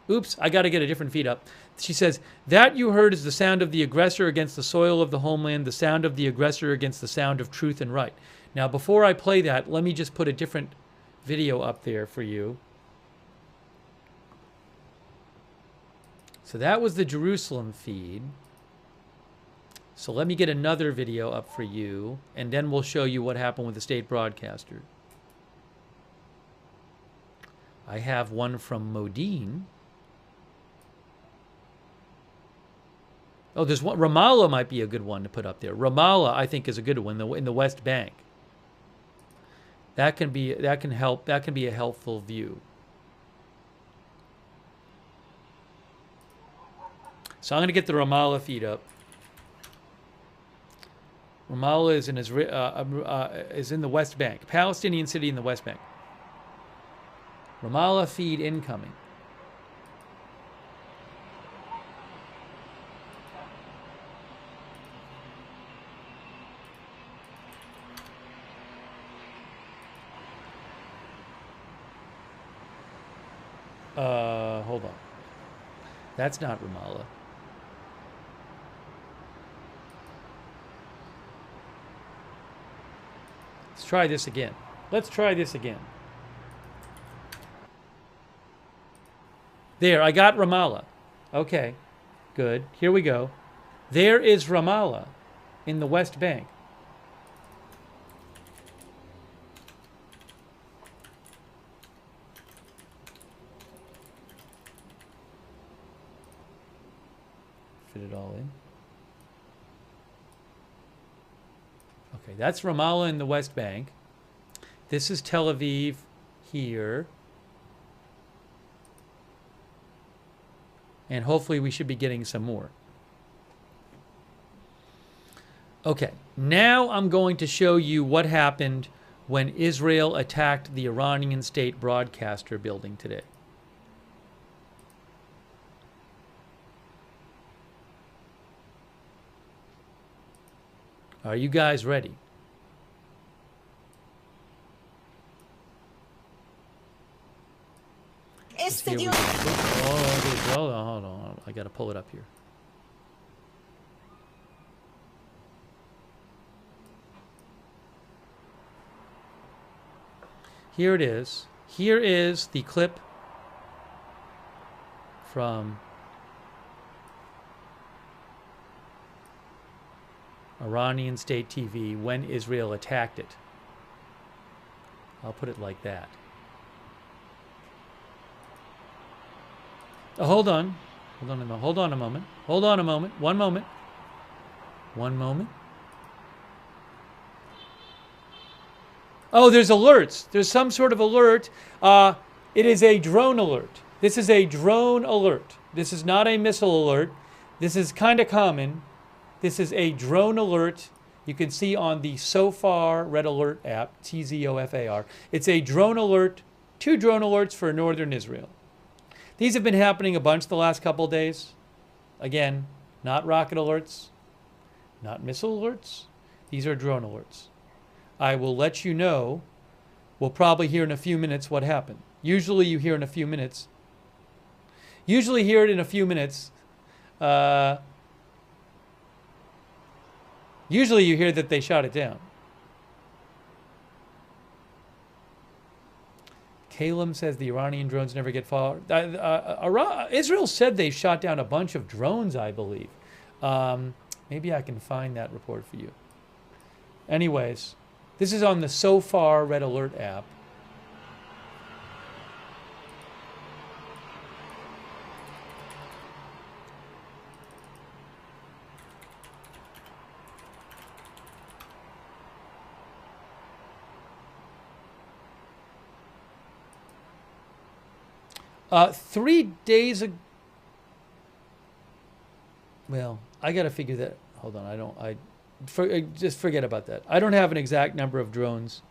oops, I got to get a different feed up. She says, that you heard is the sound of the aggressor against the soil of the homeland, the sound of the aggressor against the sound of truth and right. Now, before I play that, let me just put a different video up there for you. So that was the Jerusalem feed. So let me get another video up for you, and then we'll show you what happened with the state broadcaster. I have one from Modine. Oh, there's one. Ramallah might be a good one to put up there. Ramallah, I think, is a good one in the West Bank. That can be a helpful view. So I'm going to get the Ramallah feed up. Ramallah is in the West Bank, Palestinian city in the West Bank. Ramallah feed incoming. Hold on. That's not Ramallah. Let's try this again. Let's try this again. There, I got Ramallah. Okay, good. Here we go. There is Ramallah in the West Bank. Fit it all in. Okay, that's Ramallah in the West Bank. This is Tel Aviv here. And hopefully we should be getting some more. Okay, now I'm going to show you what happened when Israel attacked the Iranian state broadcaster building today. Are you guys ready? Hold on. I got to pull it up here. Here it is. Here is the clip from Iranian state TV when Israel attacked it. I'll put it like that. Oh, hold on. Hold on a moment. Hold on a moment. Hold on a moment. One moment. One moment. Oh, there's alerts. There's some sort of alert. It is a drone alert. This is a drone alert. This is not a missile alert. This is kind of common. This is a drone alert. You can see on the SOFAR Red Alert app, TZOFAR. It's a drone alert, 2 drone alerts for northern Israel. These have been happening a bunch the last couple of days. Again, not rocket alerts, not missile alerts. These are drone alerts. I will let you know. We'll probably hear in a few minutes what happened. Usually you hear in a few minutes. Usually hear it in a few minutes. Usually you hear that they shot it down. Calum says the Iranian drones never get fired. Israel said they shot down a bunch of drones, I believe. Maybe I can find that report for you. Anyways, this is on the SOFAR Red Alert app. Three days ago. Well, I got to figure that. Hold on. Just forget about that. I don't have an exact number of drones.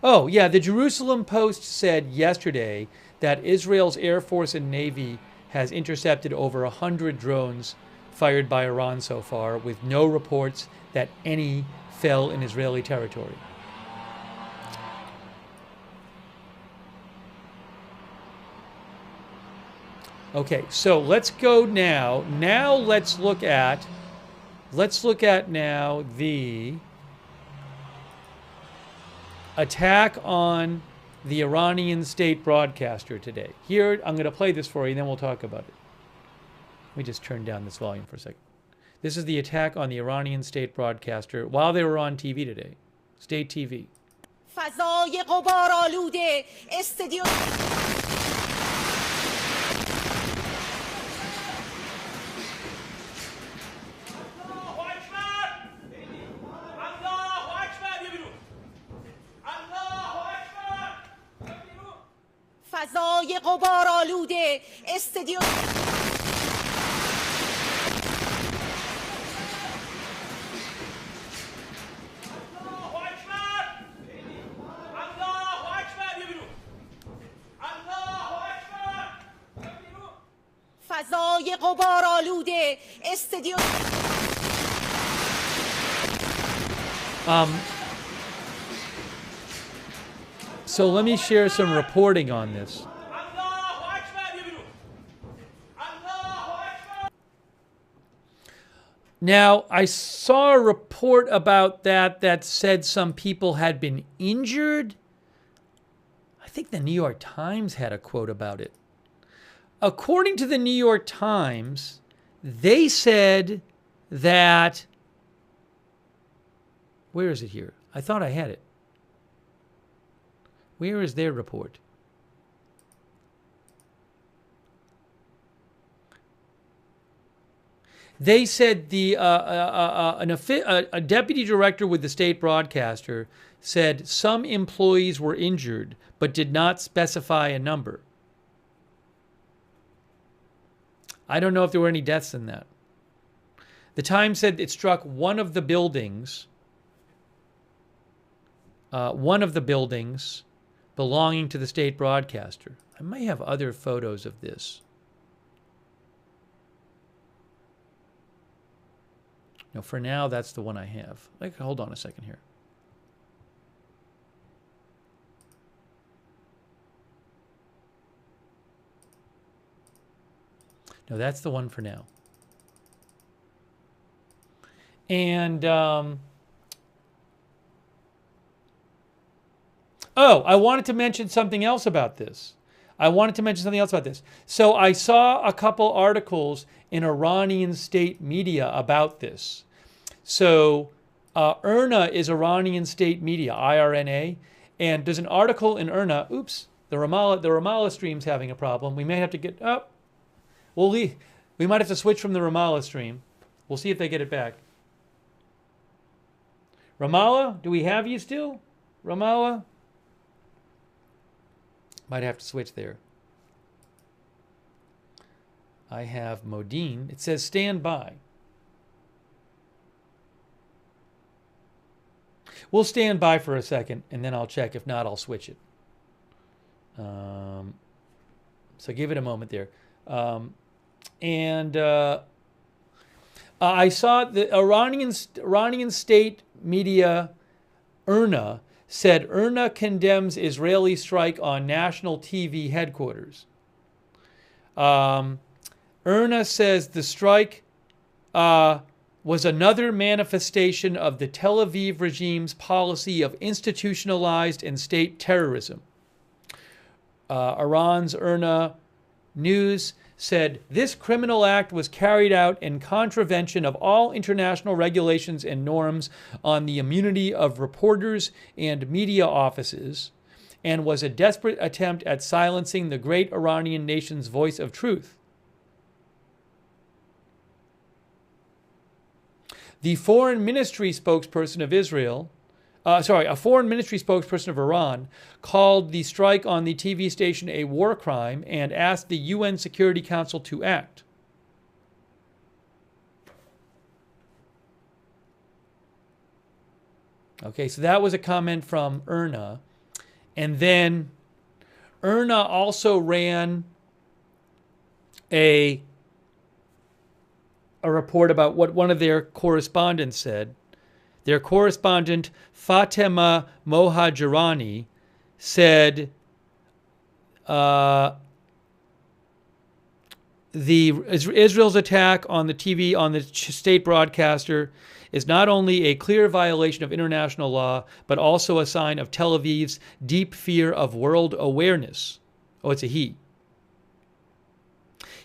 Oh, yeah. The Jerusalem Post said yesterday that Israel's Air Force and Navy has intercepted over 100 drones fired by Iran so far, with no reports that any fell in Israeli territory. Okay, so let's go now. Now let's look at now the attack on the Iranian state broadcaster today. Here, I'm going to play this for you, and then we'll talk about it. Let me just turn down this volume for a second. This is the attack on the Iranian state broadcaster while they were on TV today. State TV. فضای غبارآلوده استدیو فضای غبارآلوده استدیو فضای غبارآلوده استدیو So let me share some reporting on this. Now, I saw a report about that said some people had been injured. I think the New York Times had a quote about it. According to the New York Times, they said that, where is it here? I thought I had it. Where is their report? They said a deputy director with the state broadcaster said some employees were injured, but did not specify a number. I don't know if there were any deaths in that. The Times said it struck one of the buildings belonging to the state broadcaster. I may have other photos of this. No, for now, that's the one I have. Hold on a second here. No, that's the one for now. And, I wanted to mention something else about this. So I saw a couple articles in Iranian state media about this. So IRNA is Iranian state media, IRNA, and there's an article in IRNA. Oops, the Ramallah stream's having a problem. We may have to get up. We might have to switch from the Ramallah stream. We'll see if they get it back. Ramallah, do we have you still? Ramallah? Might have to switch there. I have Modine. It says stand by. We'll stand by for a second, and then I'll check. If not, I'll switch it. So give it a moment there. I saw the Iranian state media, IRNA, said IRNA condemns Israeli strike on national TV headquarters. IRNA says the strike was another manifestation of the Tel Aviv regime's policy of institutionalized and state terrorism. Iran's IRNA News said this criminal act was carried out in contravention of all international regulations and norms on the immunity of reporters and media offices, and was a desperate attempt at silencing the great Iranian nation's voice of truth. The foreign ministry spokesperson of a foreign ministry spokesperson of Iran called the strike on the TV station a war crime and asked the UN Security Council to act. Okay, so that was a comment from IRNA. And then IRNA also ran a report about what one of their correspondents said. Their correspondent, Fatima Mohajirani, said Israel's attack on the state broadcaster is not only a clear violation of international law, but also a sign of Tel Aviv's deep fear of world awareness. Oh, it's a he.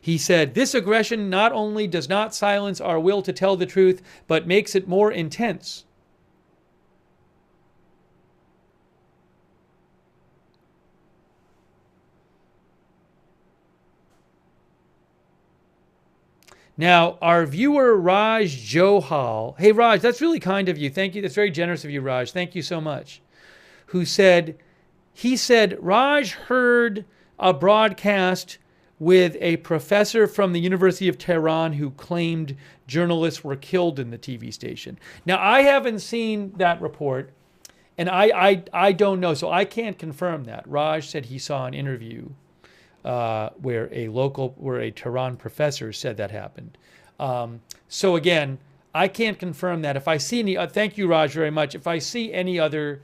He said, this aggression not only does not silence our will to tell the truth, but makes it more intense. Now, our viewer, Raj Johal, hey, Raj, that's really kind of you. Thank you. That's very generous of you, Raj. Thank you so much. He said, Raj heard a broadcast with a professor from the University of Tehran who claimed journalists were killed in the TV station. Now, I haven't seen that report, and I don't know, so I can't confirm that. Raj said he saw an interview where a Tehran professor said that happened. So again, I can't confirm that. If I see any, thank you, Raj, very much. If I see any other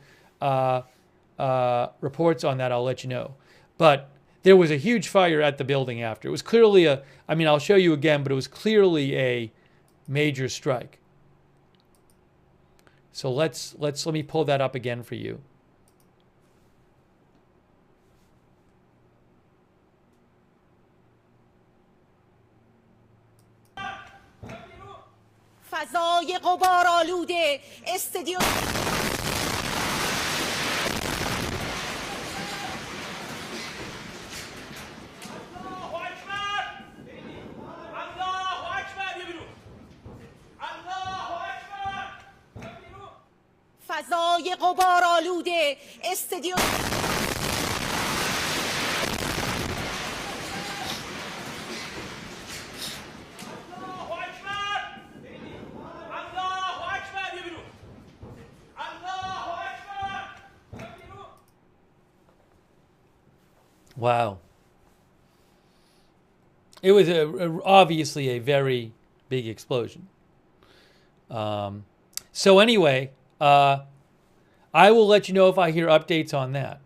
reports on that, I'll let you know. But there was a huge fire at the building after. It was clearly I'll show you again, but it was clearly a major strike. So let me pull that up again for you. فضای غبارآلوده استدیو فضای غبارآلوده استدیو Wow. It was obviously a very big explosion. So anyway, I will let you know if I hear updates on that.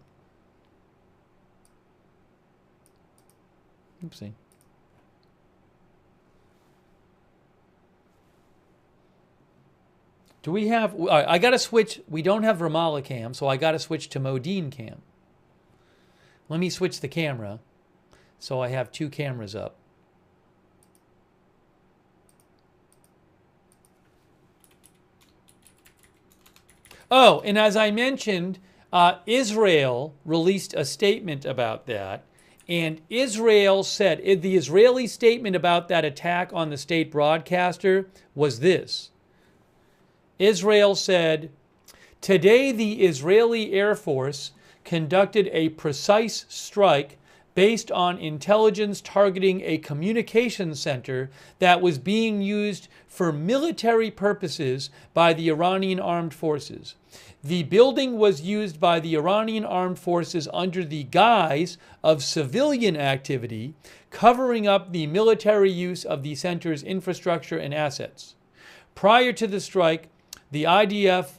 Oopsie. Do we have... I got to switch. We don't have Ramallah cam, so I got to switch to Modine cam. Let me switch the camera so I have two cameras up. Oh, and as I mentioned, Israel released a statement about that. And Israel said, the Israeli statement about that attack on the state broadcaster was this. Israel said, "Today the Israeli Air Force conducted a precise strike based on intelligence targeting a communications center that was being used for military purposes by the Iranian armed forces. The building was used by the Iranian armed forces under the guise of civilian activity, covering up the military use of the center's infrastructure and assets. Prior to the strike, the IDF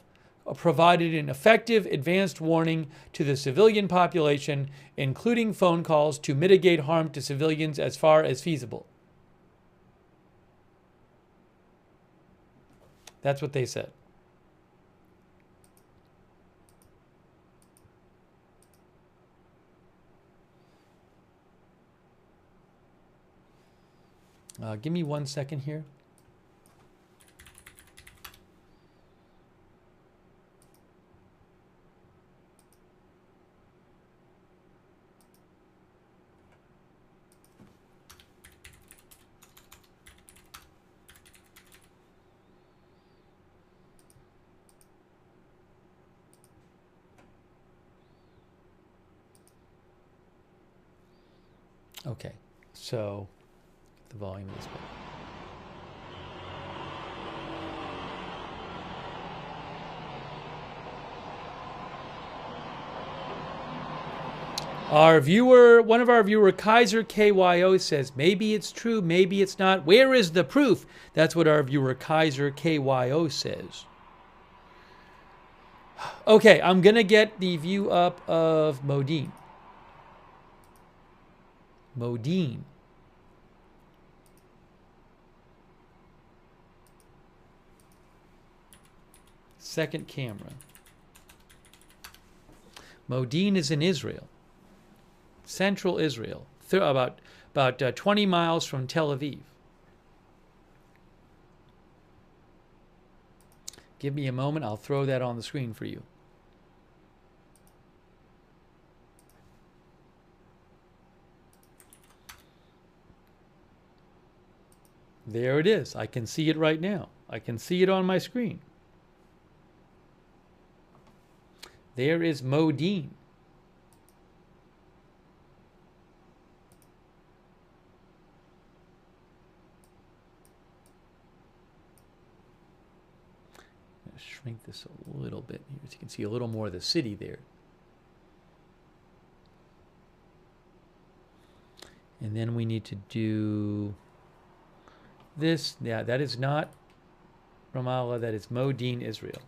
provided an effective advanced warning to the civilian population, including phone calls to mitigate harm to civilians as far as feasible." That's what they said. Give me 1 second here. Okay, so the volume is better. Our viewer, one of our viewer, Kaiser KYO says, maybe it's true, maybe it's not. Where is the proof? That's what our viewer, Kaiser KYO says. Okay, I'm going to get the view up of Modine. Modine. Second camera. Modine is in Israel. Central Israel. About 20 miles from Tel Aviv. Give me a moment. I'll throw that on the screen for you. There it is. I can see it right now. I can see it on my screen. There is Modine. Shrink this a little bit here so you can see a little more of the city there. And then we need to do this. Yeah, that is not Ramallah, that is Modine, Israel.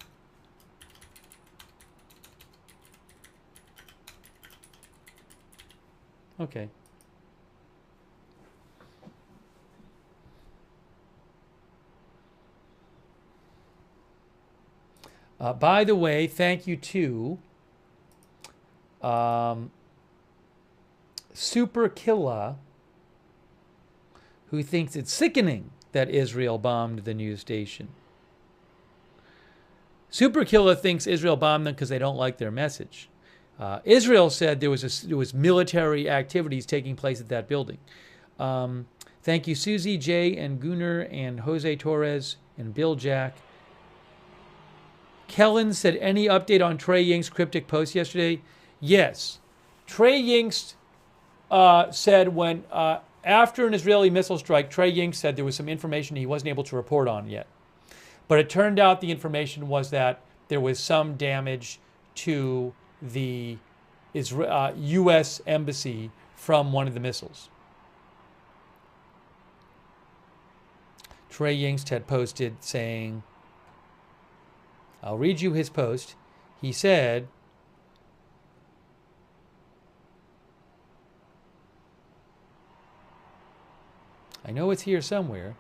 Okay. By the way, thank you to Super Killa, who thinks it's sickening that Israel bombed the news station. Super Killa thinks Israel bombed them because they don't like their message. Israel said there was military activities taking place at that building. Thank you, Susie, Jay, and Gunnar, and Jose Torres, and Bill Jack. Kellen said, any update on Trey Yingst's cryptic post yesterday? Yes. Trey Yingst said when, after an Israeli missile strike, Trey Yingst said there was some information he wasn't able to report on yet. But it turned out the information was that there was some damage to the U.S. embassy from one of the missiles. Trey Yingst had posted saying, I'll read you his post. He said, I know it's here somewhere.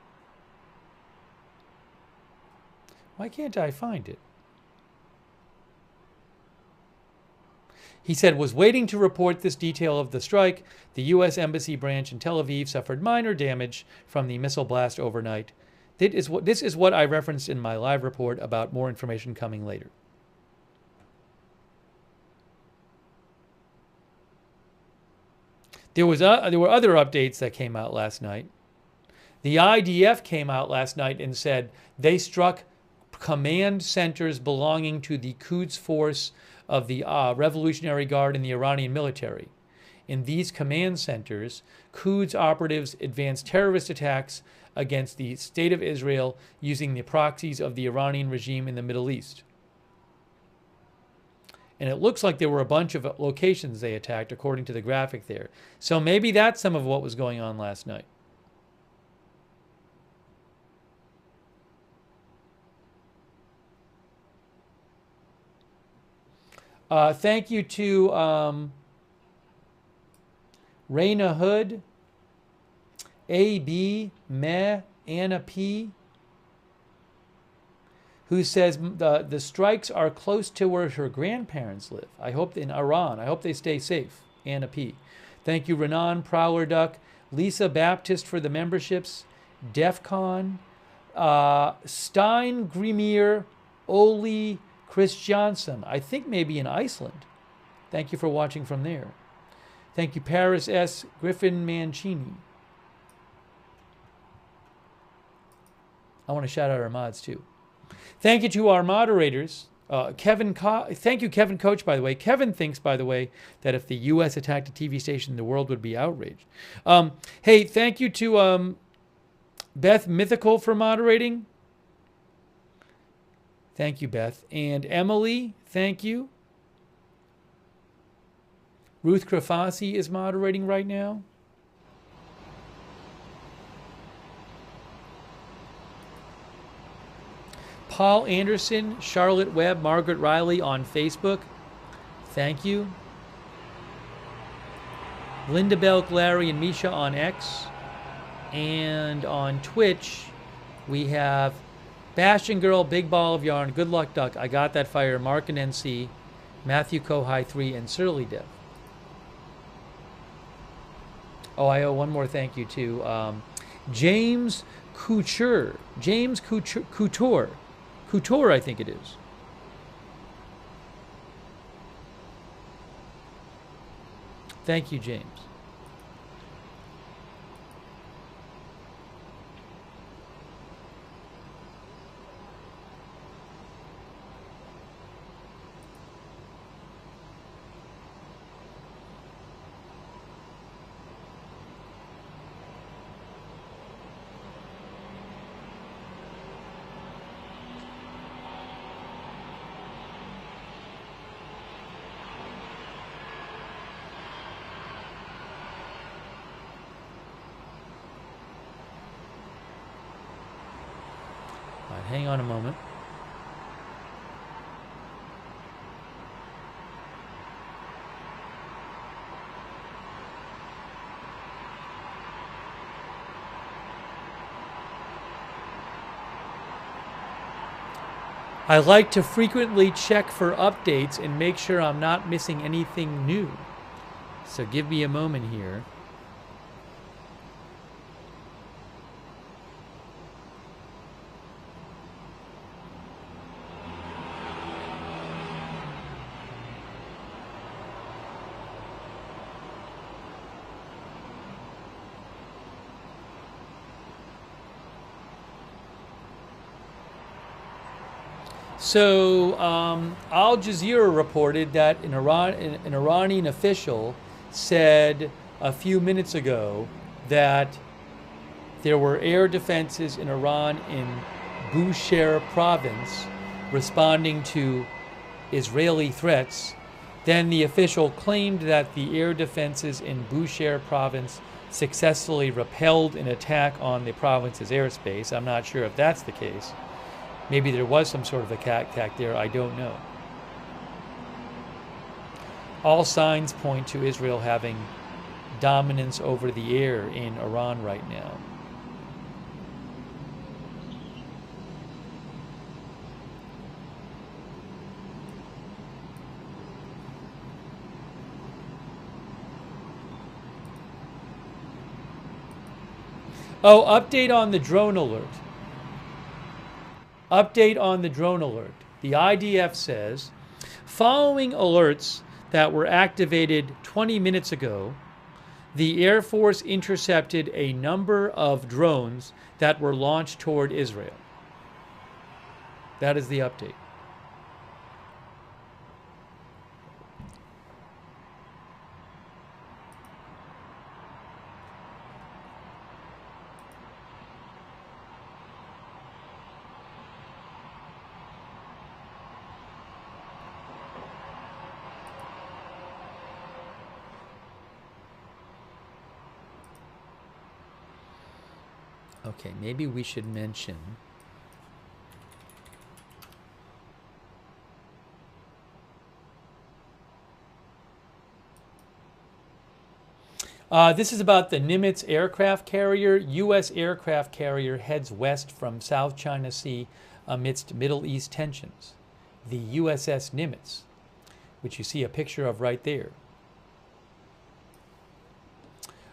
Why can't I find it? He said, was waiting to report this detail of the strike. The U.S. Embassy branch in Tel Aviv suffered minor damage from the missile blast overnight. This is what I referenced in my live report about more information coming later. There were other updates that came out last night. The IDF came out last night and said they struck command centers belonging to the Quds Force of the Revolutionary Guard and the Iranian military. In these command centers, Quds operatives advanced terrorist attacks against the state of Israel using the proxies of the Iranian regime in the Middle East. And it looks like there were a bunch of locations they attacked, according to the graphic there. So maybe that's some of what was going on last night. Thank you to Raina Hood, A.B., Meh, Anna P., who says the strikes are close to where her grandparents live. I hope in Iran. I hope they stay safe. Anna P. Thank you, Renan, Prowler Duck, Lisa Baptist for the memberships, DEFCON, Stein Grimier, Oli Chris Johnson, I think maybe in Iceland. Thank you for watching from there. Thank you, Paris S. Griffin Mancini. I want to shout out our mods too. Thank you to our moderators. Thank you, Kevin Coach, by the way. Kevin thinks, by the way, that if the U.S. attacked a TV station, the world would be outraged. Hey, thank you to Beth Mythical for moderating. Thank you, Beth. And Emily, thank you. Ruth Krafasi is moderating right now. Paul Anderson, Charlotte Webb, Margaret Riley on Facebook. Thank you. Linda Belk, Larry, and Misha on X. And on Twitch, we have Bastion Girl, Big Ball of Yarn, Good Luck Duck, I Got That Fire, Mark and NC, Matthew Kohai 3, and Surly Dev. Oh, I owe one more thank you to James Couture. James Couture. Couture, I think it is. Thank you, James. Hang on a moment. I like to frequently check for updates and make sure I'm not missing anything new. So give me a moment here. So Al Jazeera reported that an Iranian official said a few minutes ago that there were air defenses in Iran in Bushehr province responding to Israeli threats. Then the official claimed that the air defenses in Bushehr province successfully repelled an attack on the province's airspace. I'm not sure if that's the case. Maybe there was some sort of attack there, I don't know. All signs point to Israel having dominance over the air in Iran right now. Oh, update on the drone alert. Update on the drone alert. The IDF says, following alerts that were activated 20 minutes ago, the Air Force intercepted a number of drones that were launched toward Israel. That is the update. Okay, maybe we should mention this is about the Nimitz aircraft carrier. U.S. aircraft carrier heads west from South China Sea amidst Middle East tensions. The USS Nimitz, which you see a picture of right there.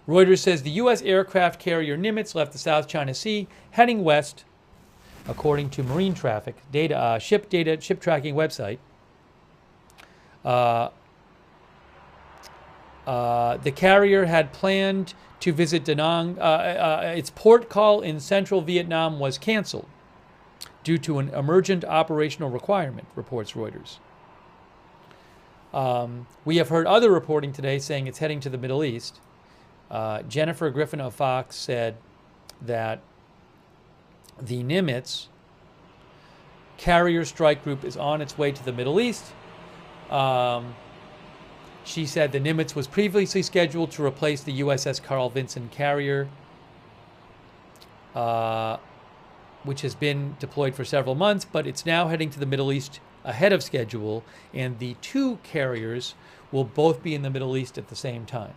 Reuters says the U.S. aircraft carrier Nimitz left the South China Sea, heading west, according to marine traffic data, ship tracking website. The carrier had planned to visit Da Nang. Its port call in central Vietnam was canceled due to an emergent operational requirement, reports Reuters. We have heard other reporting today saying it's heading to the Middle East. Jennifer Griffin of Fox said that the Nimitz carrier strike group is on its way to the Middle East. She said the Nimitz was previously scheduled to replace the USS Carl Vinson carrier, which has been deployed for several months, but it's now heading to the Middle East ahead of schedule, and the two carriers will both be in the Middle East at the same time.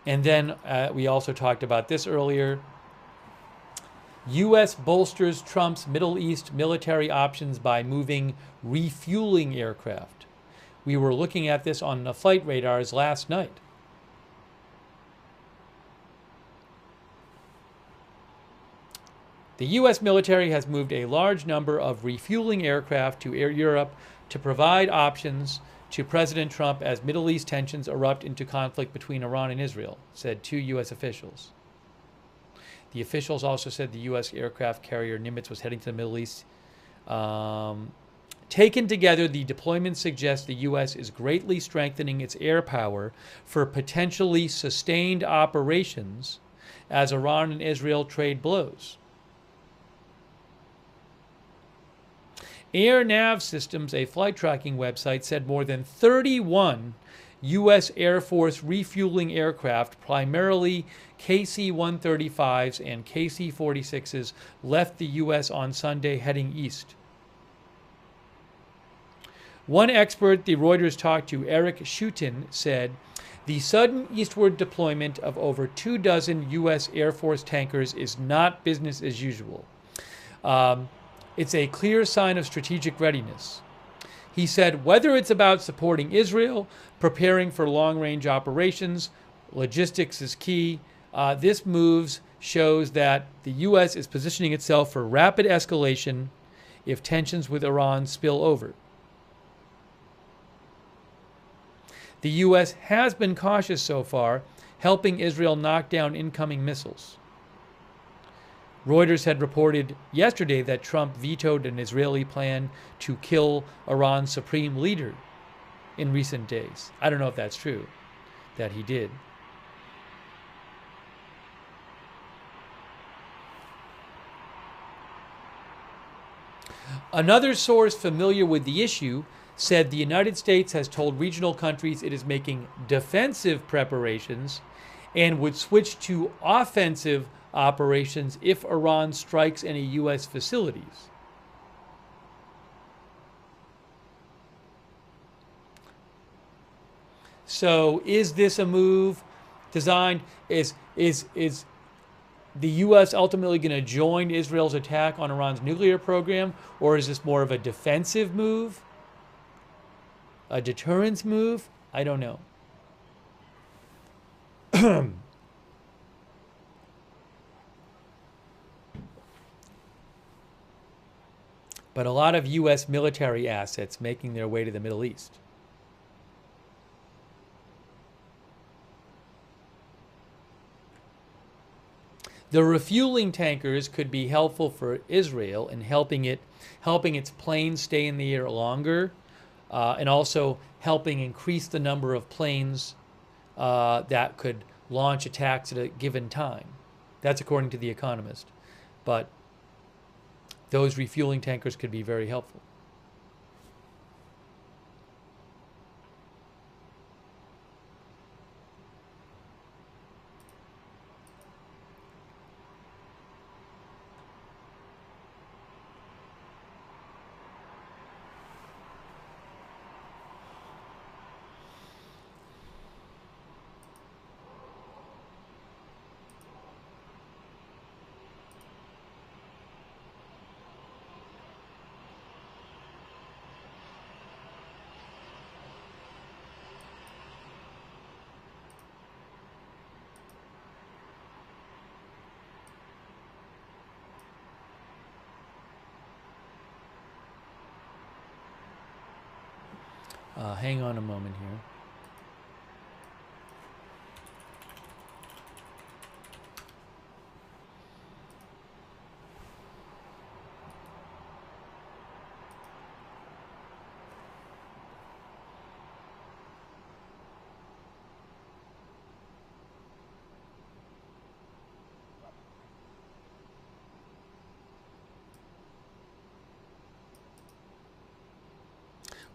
And then we also talked about this earlier. U.S. bolsters Trump's Middle East military options by moving refueling aircraft. We were looking at this on the flight radars last night. The U.S. military has moved a large number of refueling aircraft to Europe to provide options to President Trump as Middle East tensions erupt into conflict between Iran and Israel, said two U.S. officials. The officials also said the U.S. aircraft carrier Nimitz was heading to the Middle East. Taken together, the deployment suggests the U.S. is greatly strengthening its air power for potentially sustained operations as Iran and Israel trade blows. Air Nav Systems, a flight tracking website, said more than 31 U.S. Air Force refueling aircraft, primarily KC-135s and KC-46s, left the U.S. on Sunday heading east. One expert the Reuters talked to, Eric Schutten, said, the sudden eastward deployment of over 24 U.S. Air Force tankers is not business as usual. It's a clear sign of strategic readiness. He said, whether it's about supporting Israel, preparing for long-range operations, logistics is key. This move shows that the U.S. is positioning itself for rapid escalation if tensions with Iran spill over. The U.S. has been cautious so far, helping Israel knock down incoming missiles. Reuters had reported yesterday that Trump vetoed an Israeli plan to kill Iran's supreme leader in recent days. I don't know if that's true, that he did. Another source familiar with the issue said the United States has told regional countries it is making defensive preparations and would switch to offensive operations if Iran strikes any U.S. facilities. So is this a move designed, is the U.S. ultimately going to join Israel's attack on Iran's nuclear program, or is this more of a defensive move? A deterrence move? I don't know. But a lot of U.S. military assets making their way to the Middle East. The refueling tankers could be helpful for Israel in helping its planes stay in the air longer, and also helping increase the number of planes that could launch attacks at a given time. That's according to The Economist. But those refueling tankers could be very helpful. Hang on a moment here.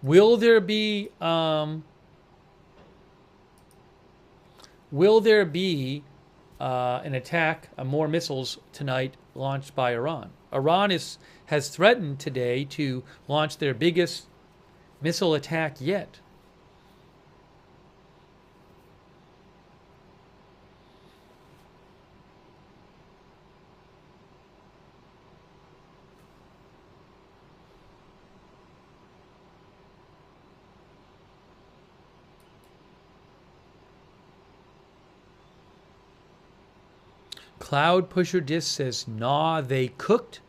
Will there be an attack, more missiles tonight launched by Iran? Iran has threatened today to launch their biggest missile attack yet. Cloud Pusher Disc says, nah, they cooked.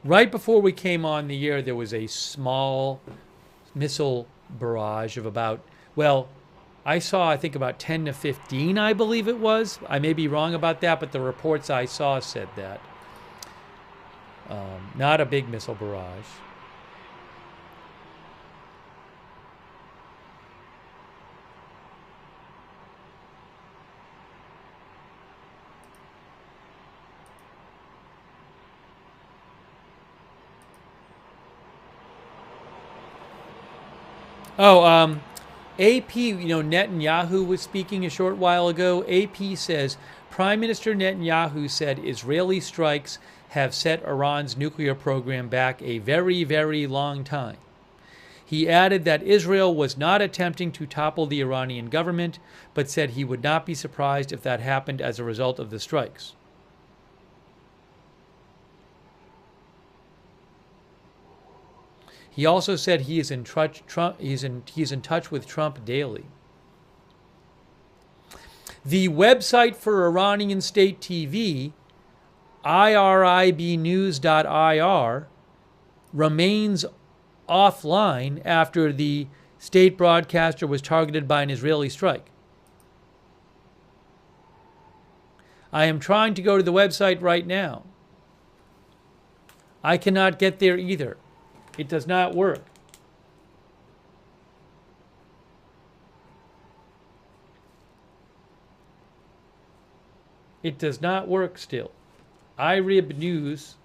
Right before we came on the air, there was a small missile barrage of about, well, I saw, I think, about 10 to 15, I believe it was. I may be wrong about that, but the reports I saw said that. Not a big missile barrage. AP, Netanyahu was speaking a short while ago. AP says Prime Minister Netanyahu said Israeli strikes have set Iran's nuclear program back a very, very long time. He added that Israel was not attempting to topple the Iranian government, but said he would not be surprised if that happened as a result of the strikes. He also said he is in touch with Trump daily. The website for Iranian state TV, iribnews.ir, remains offline after the state broadcaster was targeted by an Israeli strike. I am trying to go to the website right now. I cannot get there either. It does not work. It does not work still. iribnews.ir.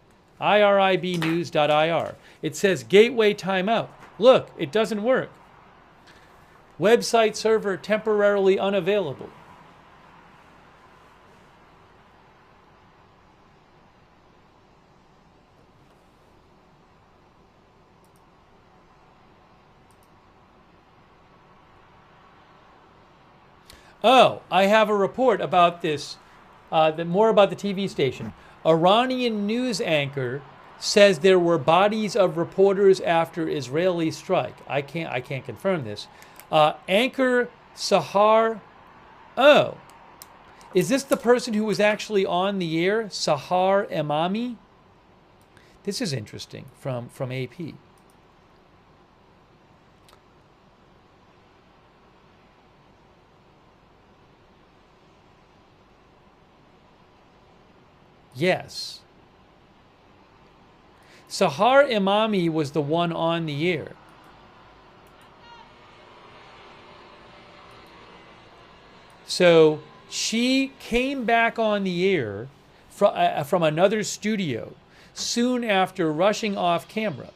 It says gateway timeout. Look, it doesn't work. Website server temporarily unavailable. Oh, I have a report about this, more about the TV station. Iranian news anchor says there were bodies of reporters after Israeli strike. I can't confirm this. Anchor Sahar. Oh, is this the person who was actually on the air? Sahar Emami? This is interesting from AP. Yes. Sahar Emami was the one on the air. So she came back on the air from another studio soon after rushing off camera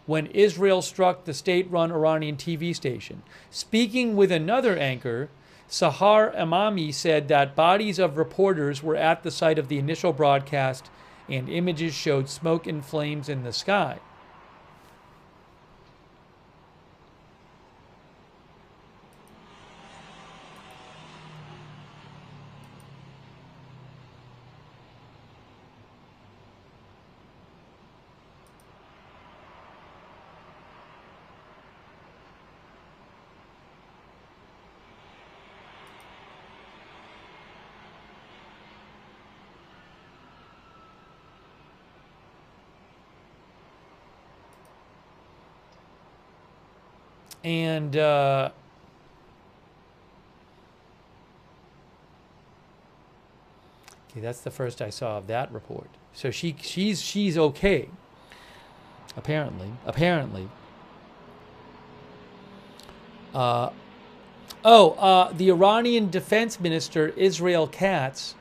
when Israel struck the state-run Iranian TV station. Speaking with another anchor, Sahar Emami said that bodies of reporters were at the site of the initial broadcast and images showed smoke and flames in the sky. And okay, that's the first I saw of that report. So she's okay. Apparently. The Iranian Defense Minister Israel Katz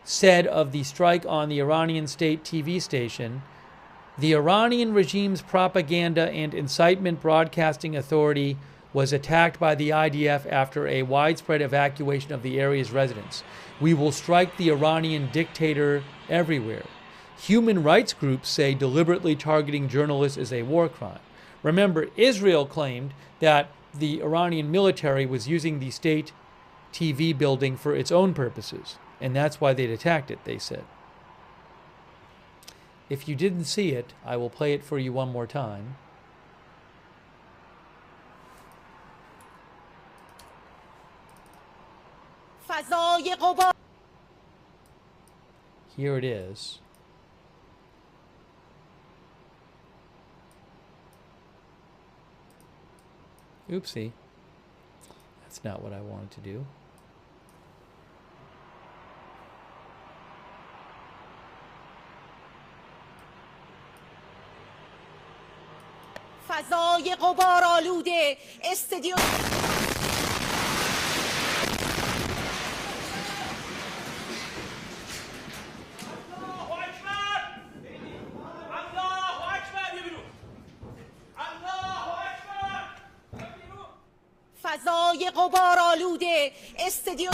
said of the strike on the Iranian state TV station, the Iranian regime's propaganda and incitement broadcasting authority was attacked by the IDF after a widespread evacuation of the area's residents. We will strike the Iranian dictator everywhere. Human rights groups say deliberately targeting journalists is a war crime. Remember, Israel claimed that the Iranian military was using the state TV building for its own purposes, and that's why they'd attacked it, they said. If you didn't see it, I will play it for you one more time. Here it is. Oopsie. That's not what I wanted to do. فضای غبارآلوده استدیوم غبارآلود استدیو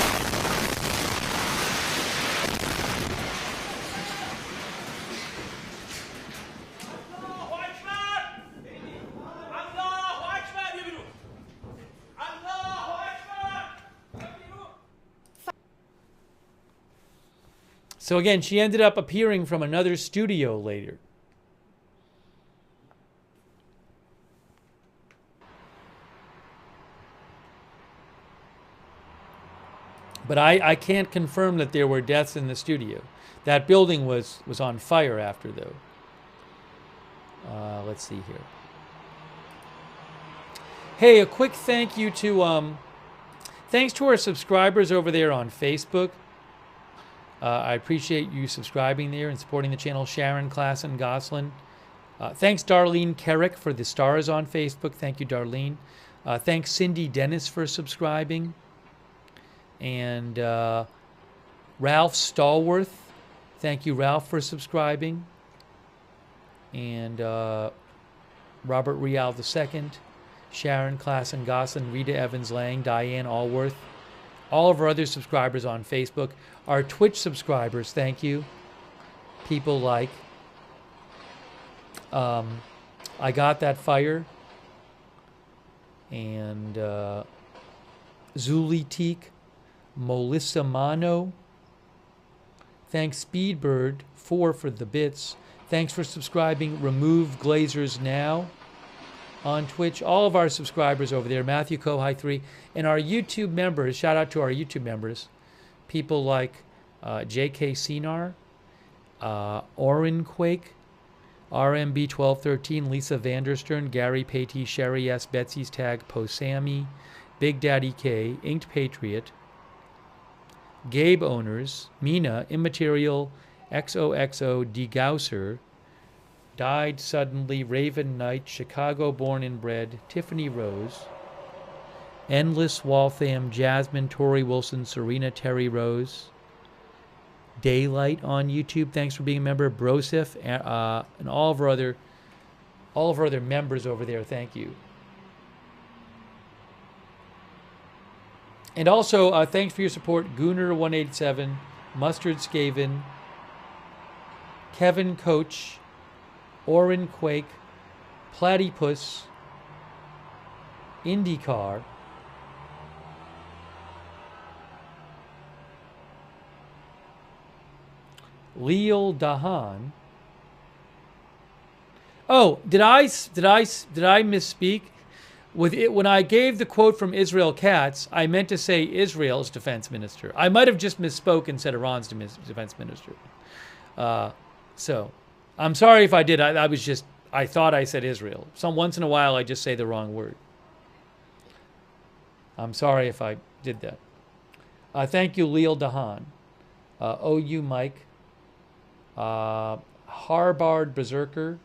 So again, she ended up appearing from another studio later. But I can't confirm that there were deaths in the studio. That building was on fire after, though. Let's see here. Hey, a quick thank you to thanks to our subscribers over there on Facebook. I appreciate you subscribing there and supporting the channel. Sharon, Klassen, Goslin. Thanks, Darlene Kerrick, for the stars on Facebook. Thank you, Darlene. Thanks, Cindy Dennis, for subscribing. And Ralph Stallworth. Thank you, Ralph, for subscribing. And Robert Rial II. Sharon, Klassen, Goslin, Rita Evans-Lang, Diane Allworth. All of our other subscribers on Facebook. Our Twitch subscribers, thank you. People like I Got That Fire and Zuli Teak, Melissa Mano. Thanks Speedbird 4 for the bits. Thanks for subscribing. Remove Glazers Now on Twitch. All of our subscribers over there. Matthew Kohai 3 and our YouTube members. Shout out to our YouTube members. People like J.K. Sinar, Orin Quake, RMB 1213, Lisa Vanderstern, Gary Patey, Sherry S, Betsy's Tag, Posami, Big Daddy K, Inked Patriot, Gabe Owners, Mina, Immaterial, XOXO, DeGausser, Died Suddenly, Raven Knight, Chicago Born and Bred, Tiffany Rose, Endless Waltham, Jasmine, Tori Wilson, Serena Terry Rose, Daylight on YouTube. Thanks for being a member. Brosif and all of our other members over there. Thank you. And also thanks for your support. Gooner187, Mustard Skaven, Kevin Coach, Orin Quake, Platypus, IndyCar, Leal Dahan. Oh, did I misspeak? With it, when I gave the quote from Israel Katz, I meant to say Israel's defense minister. I might have just misspoke and said Iran's defense minister. So, I'm sorry if I did. I thought I said Israel. Once in a while, I just say the wrong word. I'm sorry if I did that. Thank you, Leal Dahan. OU Mike. Harbard Berserker.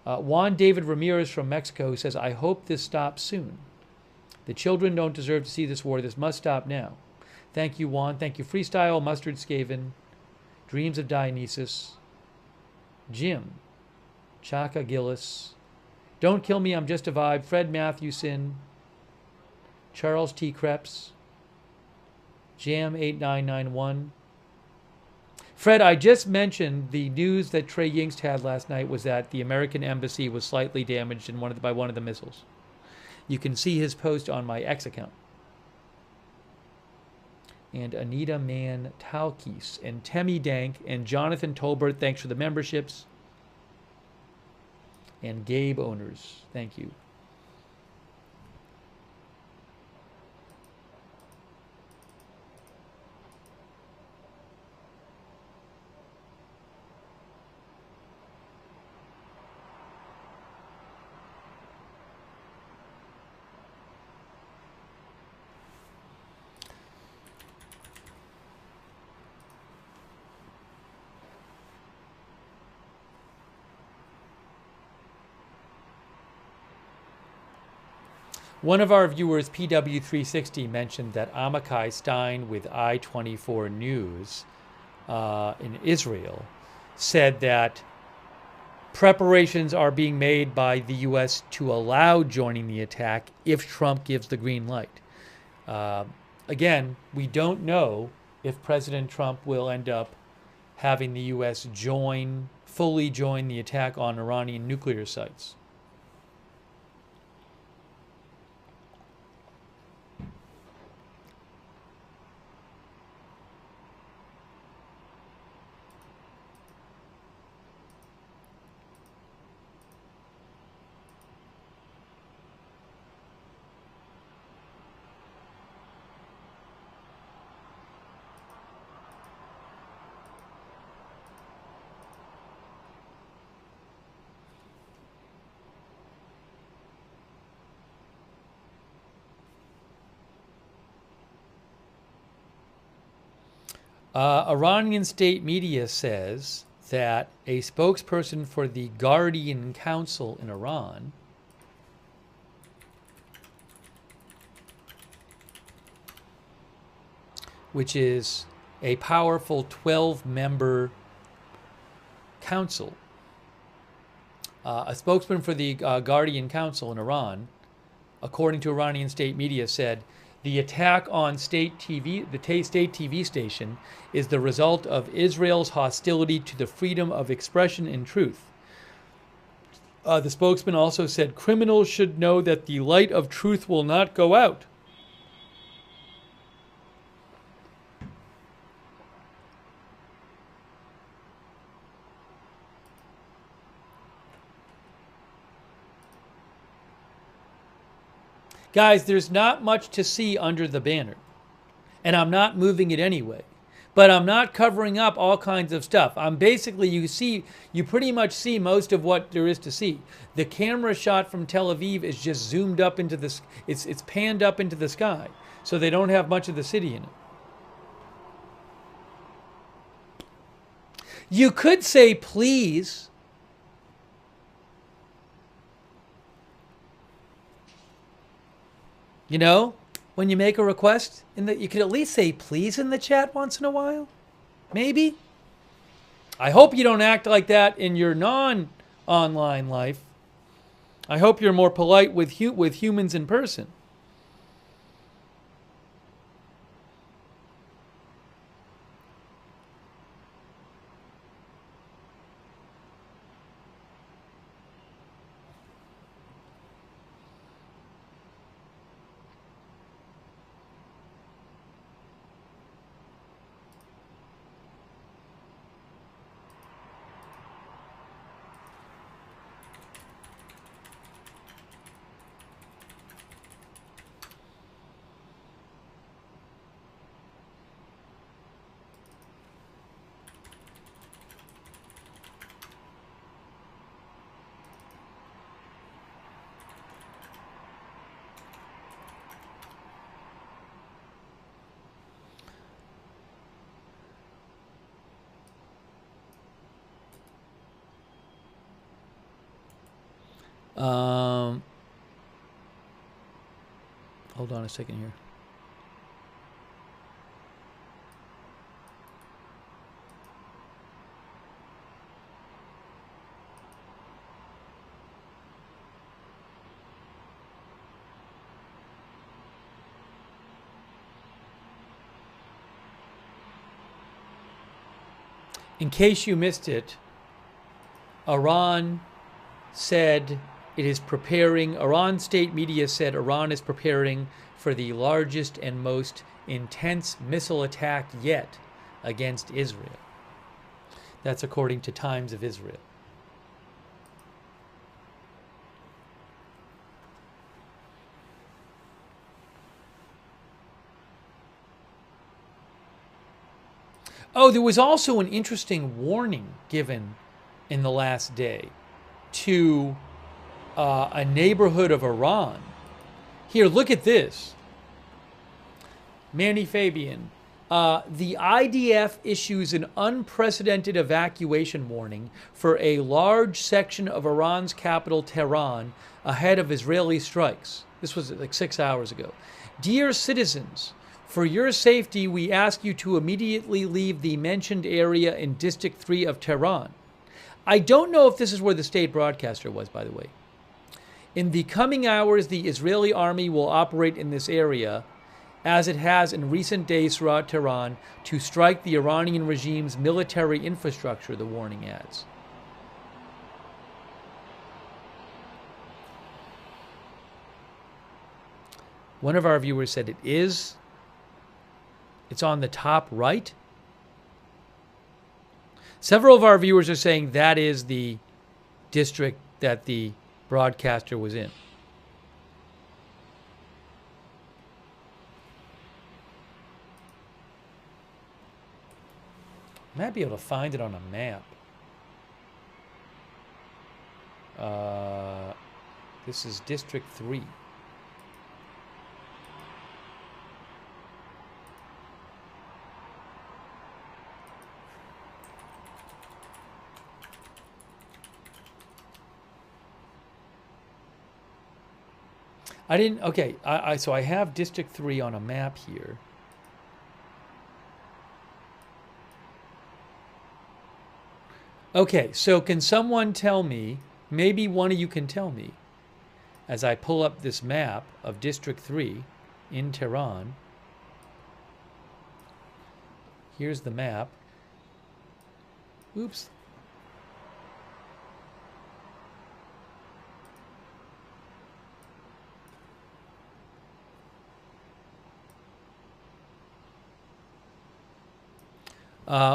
Juan David Ramirez from Mexico says, I hope this stops soon. The children don't deserve to see this war. This must stop now. Thank you, Juan. Thank you, Freestyle, Mustard Skaven, Dreams of Dionysus, Jim, Chaka Gillis, Don't Kill Me, I'm Just a Vibe, Fred Matthewson, Charles T. Krebs, Jam 8991. Fred, I just mentioned the news that Trey Yingst had last night was that the American embassy was slightly damaged by one of the missiles. You can see his post on my X account. And Anita Mann Talkis and Temi Dank and Jonathan Tolbert, thanks for the memberships. And Gabe Owners, thank you. One of our viewers, PW360, mentioned that Amakai Stein with I-24 News in Israel said that preparations are being made by the U.S. to allow joining the attack if Trump gives the green light. Again, we don't know if President Trump will end up having the U.S. fully join the attack on Iranian nuclear sites. Iranian state media says that a spokesperson for the Guardian Council in Iran which is a powerful 12-member council. A spokesman for the Guardian Council in Iran, according to Iranian state media, said the attack on the state TV station is the result of Israel's hostility to the freedom of expression and truth. The spokesman also said criminals should know that the light of truth will not go out. Guys, there's not much to see under the banner, and I'm not moving it anyway. But I'm not covering up all kinds of stuff. I'm basically, you pretty much see most of what there is to see. The camera shot from Tel Aviv is just zoomed up into this, it's panned up into the sky, so they don't have much of the city in it. You could say please. You know, when you make a request, you could at least say please in the chat once in a while. Maybe. I hope you don't act like that in your non-online life. I hope you're more polite with humans in person. Hold on a second here. In case you missed it, Iran said it is preparing, Iran state media said Iran is preparing for the largest and most intense missile attack yet against Israel. That's according to Times of Israel. Oh, there was also an interesting warning given in the last day to a neighborhood of Iran. Here, look at this. Manny Fabian. The IDF issues an unprecedented evacuation warning for a large section of Iran's capital, Tehran, ahead of Israeli strikes. This was like 6 hours ago. Dear citizens, for your safety, we ask you to immediately leave the mentioned area in District 3 of Tehran. I don't know if this is where the state broadcaster was, by the way. In the coming hours, the Israeli army will operate in this area, as it has in recent days throughout Tehran, to strike the Iranian regime's military infrastructure, the warning adds. One of our viewers said it's on the top right. Several of our viewers are saying that is the district that the broadcaster was in. I might be able to find it on a map. This is District 3. I didn't, okay, so I have District 3 on a map here. Okay, so can someone tell me, maybe one of you can tell me, as I pull up this map of District 3 in Tehran. Here's the map. Oops.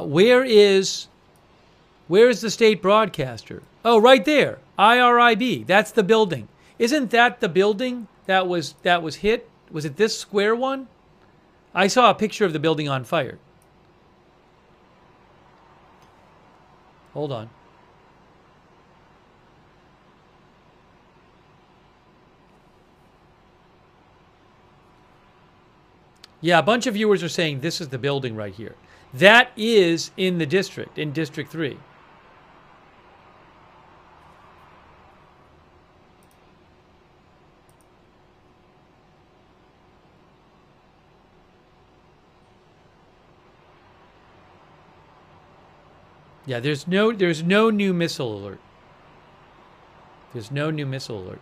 Where is the state broadcaster? Oh, right there. IRIB. That's the building. Isn't that the building that was hit? Was it this square one? I saw a picture of the building on fire. Hold on. Yeah, a bunch of viewers are saying this is the building right here. That is in the district, in District 3. Yeah, there's no new missile alert. There's no new missile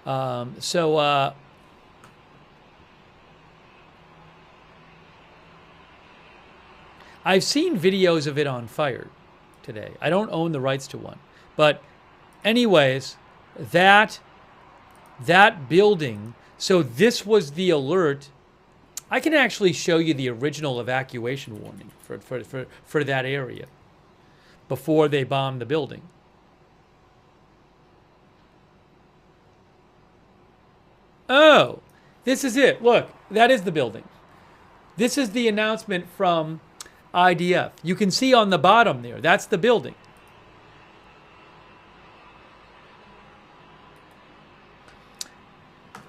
alert. I've seen videos of it on fire today. I don't own the rights to one. But anyways, that building, so this was the alert. I can actually show you the original evacuation warning for that area before they bombed the building. Oh, this is it. Look, that is the building. This is the announcement from IDF. You can see on the bottom there, that's the building.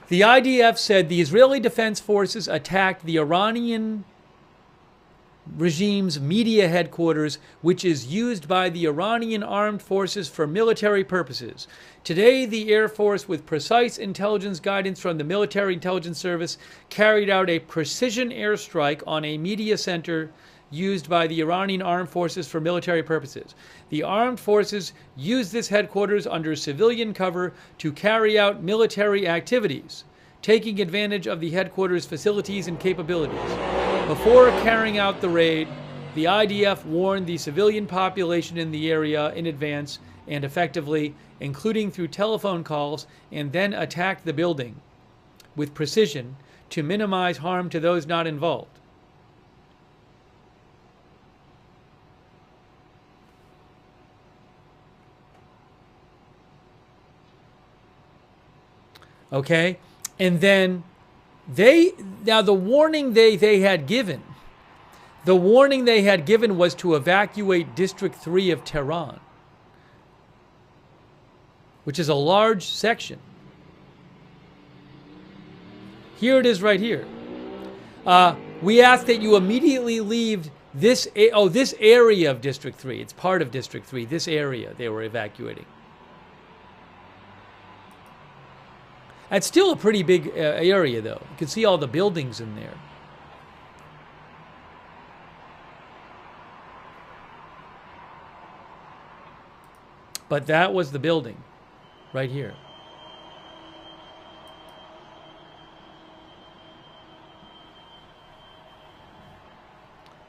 The IDF said the Israeli Defense Forces attacked the Iranian regime's media headquarters, which is used by the Iranian armed forces for military purposes. Today, the Air Force, with precise intelligence guidance from the Military Intelligence Service, carried out a precision airstrike on a media center used by the Iranian armed forces for military purposes. The armed forces used this headquarters under civilian cover to carry out military activities, taking advantage of the headquarters' facilities and capabilities. Before carrying out the raid, the IDF warned the civilian population in the area in advance and effectively, including through telephone calls, and then attacked the building with precision to minimize harm to those not involved. Okay, and then the warning they had given, was to evacuate District 3 of Tehran, which is a large section. Here it is right here. We ask that you immediately leave this area of District 3. It's part of District 3, this area they were evacuating. It's still a pretty big area, though. You can see all the buildings in there. But that was the building right here.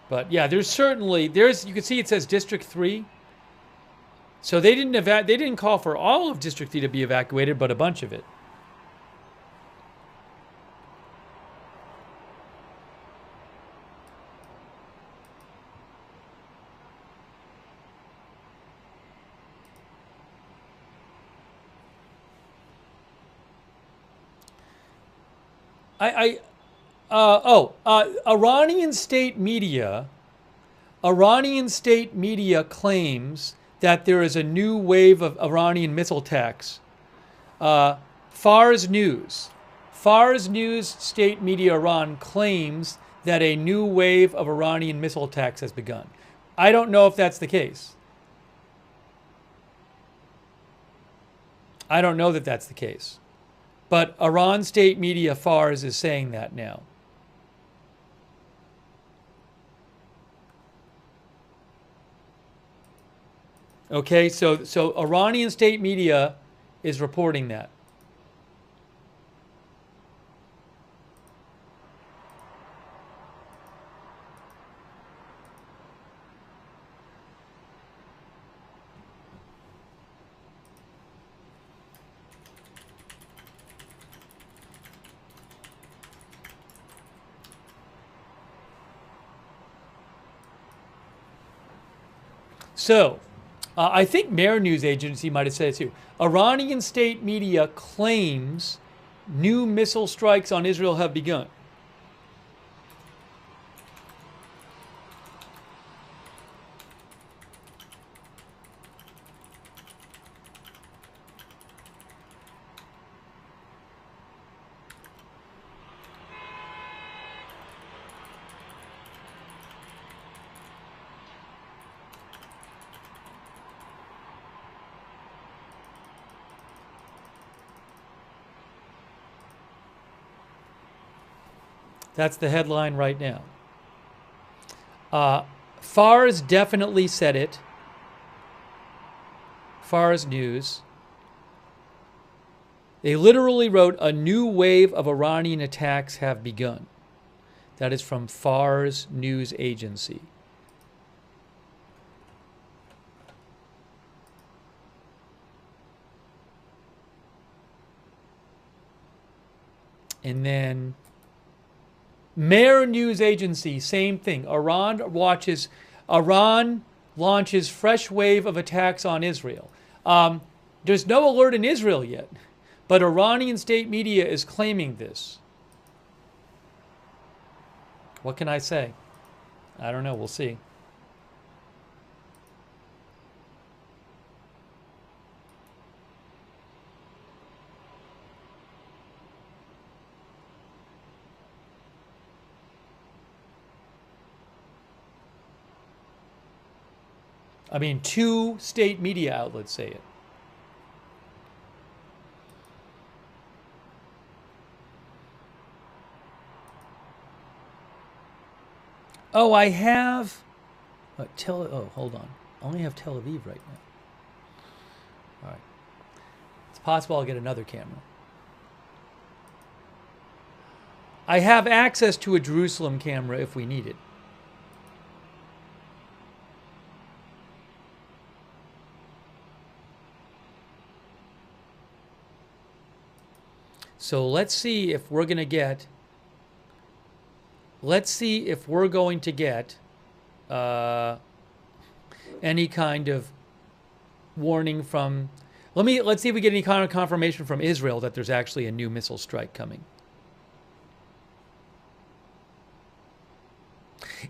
But yeah, you can see it says District 3. So they didn't call for all of District 3 to be evacuated, but a bunch of it. Iranian state media claims that there is a new wave of Iranian missile attacks. Fars News state media Iran claims that a new wave of Iranian missile attacks has begun. I don't know if that's the case. I don't know that that's the case. But Iran state media Fars is saying that now. Okay, so Iranian state media is reporting that. So, I think Mehr News Agency might have said it too. Iranian state media claims new missile strikes on Israel have begun. That's the headline right now. Fars definitely said it. Fars News. They literally wrote, a new wave of Iranian attacks have begun. That is from Fars News Agency. And then Mehr News Agency, same thing. Iran launches fresh wave of attacks on Israel. There's no alert in Israel yet, but Iranian state media is claiming this. What can I say? I don't know. We'll see. I mean, 2 state media outlets say it. Oh, I have... hold on. I only have Tel Aviv right now. All right. It's possible I'll get another camera. I have access to a Jerusalem camera if we need it. So let's see if we're going to get any kind of warning from, let's see if we get any kind of confirmation from Israel that there's actually a new missile strike coming.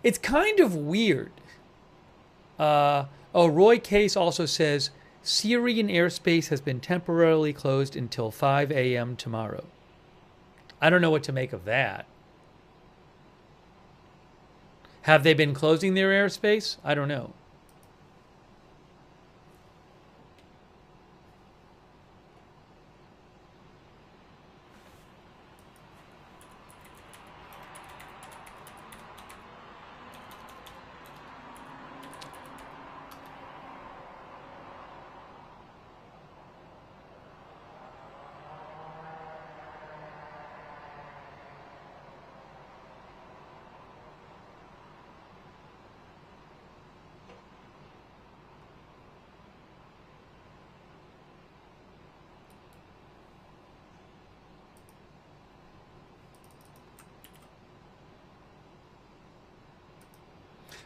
It's kind of weird. Roy Case also says, Syrian airspace has been temporarily closed until 5 a.m. tomorrow. I don't know what to make of that. Have they been closing their airspace? I don't know.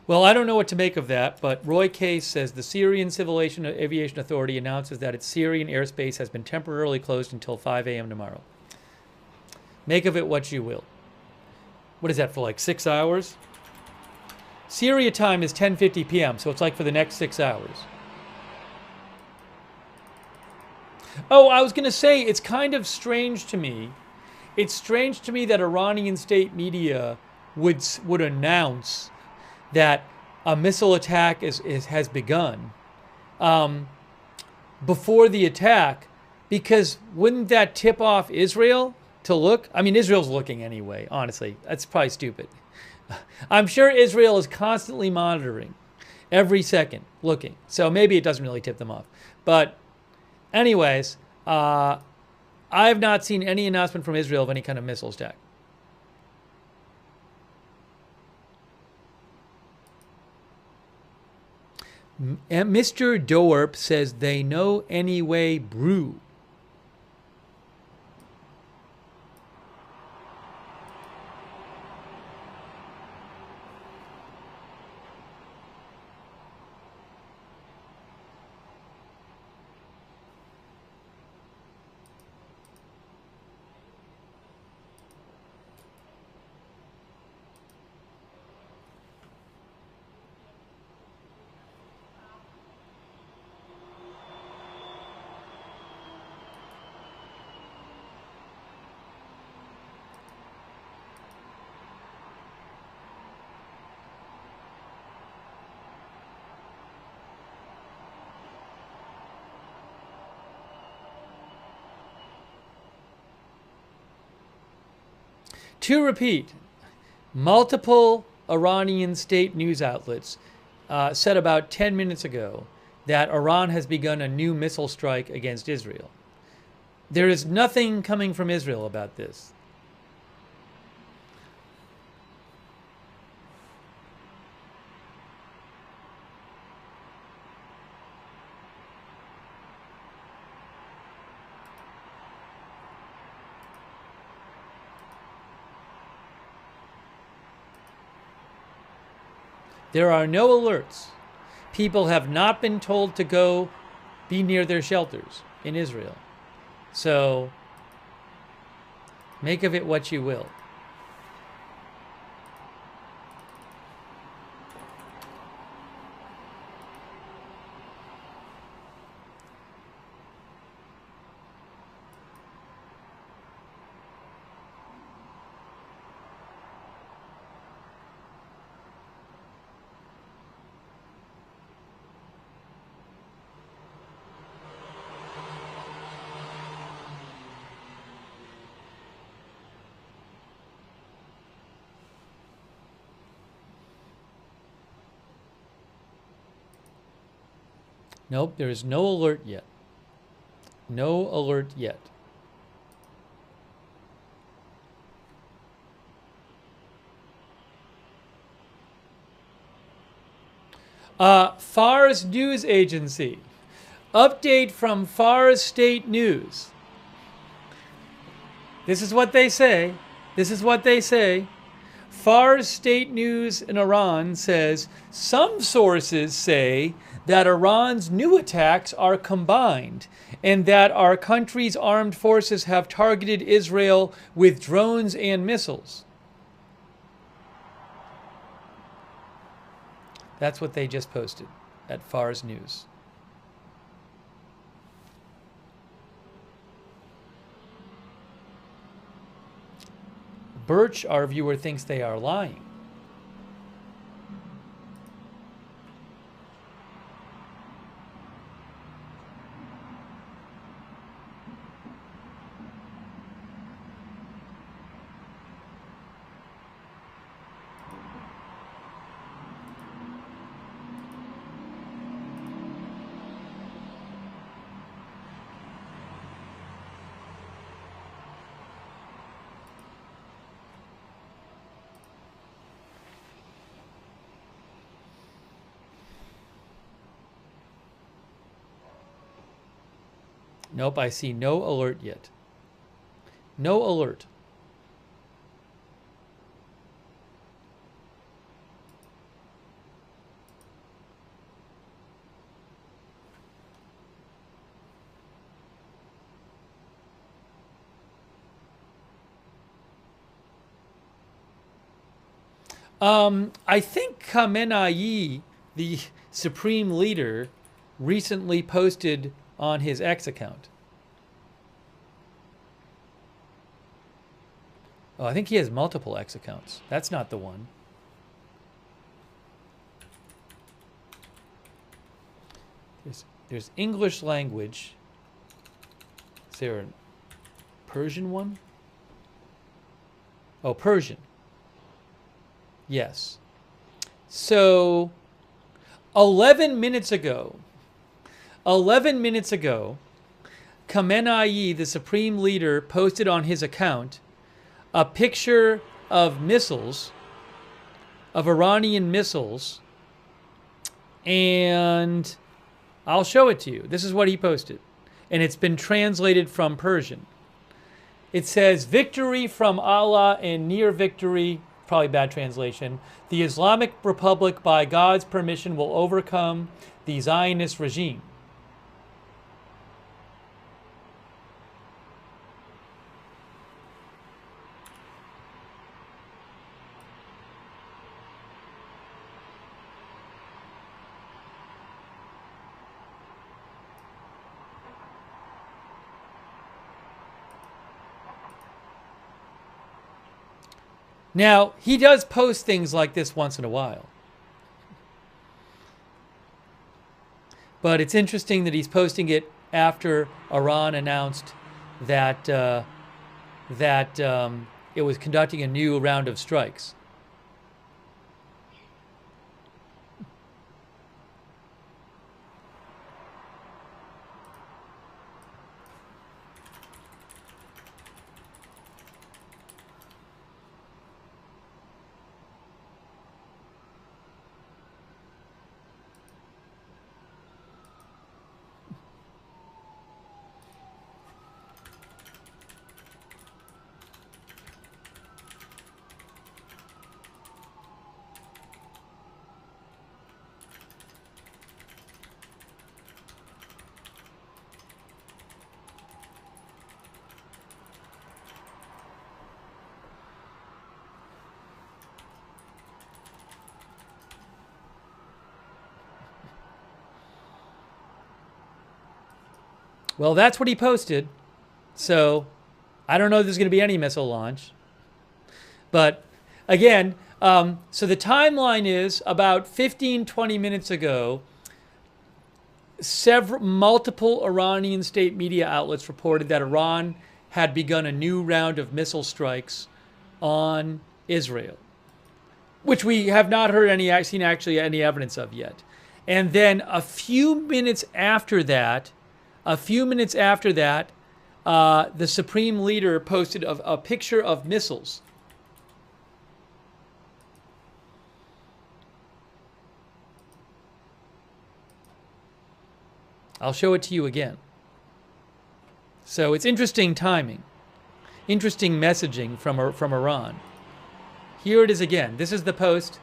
Well, I don't know what to make of that, but Roy Case says the Syrian Civil Aviation Authority announces that its Syrian airspace has been temporarily closed until 5 a.m. tomorrow. Make of it what you will. What is that, for like 6 hours? Syria time is 10:50 p.m., so it's like for the next 6 hours. Oh, I was going to say, it's kind of strange to me. It's strange to me that Iranian state media would announce that a missile attack has begun before the attack, because wouldn't that tip off Israel to look? I mean, Israel's looking anyway, honestly. That's probably stupid. I'm sure Israel is constantly monitoring every second, looking. So maybe it doesn't really tip them off. But anyways, I have not seen any announcement from Israel of any kind of missile attack. And Mr. Dorp says they know anyway brew. To repeat, multiple Iranian state news outlets said about 10 minutes ago that Iran has begun a new missile strike against Israel. There is nothing coming from Israel about this. There are no alerts. People have not been told to go be near their shelters in Israel. So make of it what you will. Nope, there is no alert yet. No alert yet. Fars News Agency. Update from Fars State News. This is what they say. This is what they say. Fars State News in Iran says, some sources say that Iran's new attacks are combined and that our country's armed forces have targeted Israel with drones and missiles. That's what they just posted at Fars News. Birch, our viewer, thinks they are lying. Nope, I see no alert yet. No alert. I think Khamenei, the supreme leader, recently posted on his X account. Oh, I think he has multiple X accounts. That's not the one. There's English language. Is there a Persian one? Oh, Persian. Yes. So 11 minutes ago, Khamenei, the supreme leader, posted on his account a picture of missiles, of Iranian missiles, and I'll show it to you. This is what he posted, and it's been translated from Persian. It says, "Victory from Allah and near victory," probably bad translation, "the Islamic Republic by God's permission will overcome the Zionist regime." Now, he does post things like this once in a while. But it's interesting that he's posting it after Iran announced that it was conducting a new round of strikes. Well, that's what he posted. So I don't know if there's going to be any missile launch. But again, so the timeline is about 15, 20 minutes ago, multiple Iranian state media outlets reported that Iran had begun a new round of missile strikes on Israel, which we have not seen actually any evidence of yet. And then a few minutes after that, the supreme leader posted a picture of missiles. I'll show it to you again. So it's interesting timing, interesting messaging from Iran. Here it is again. This is the post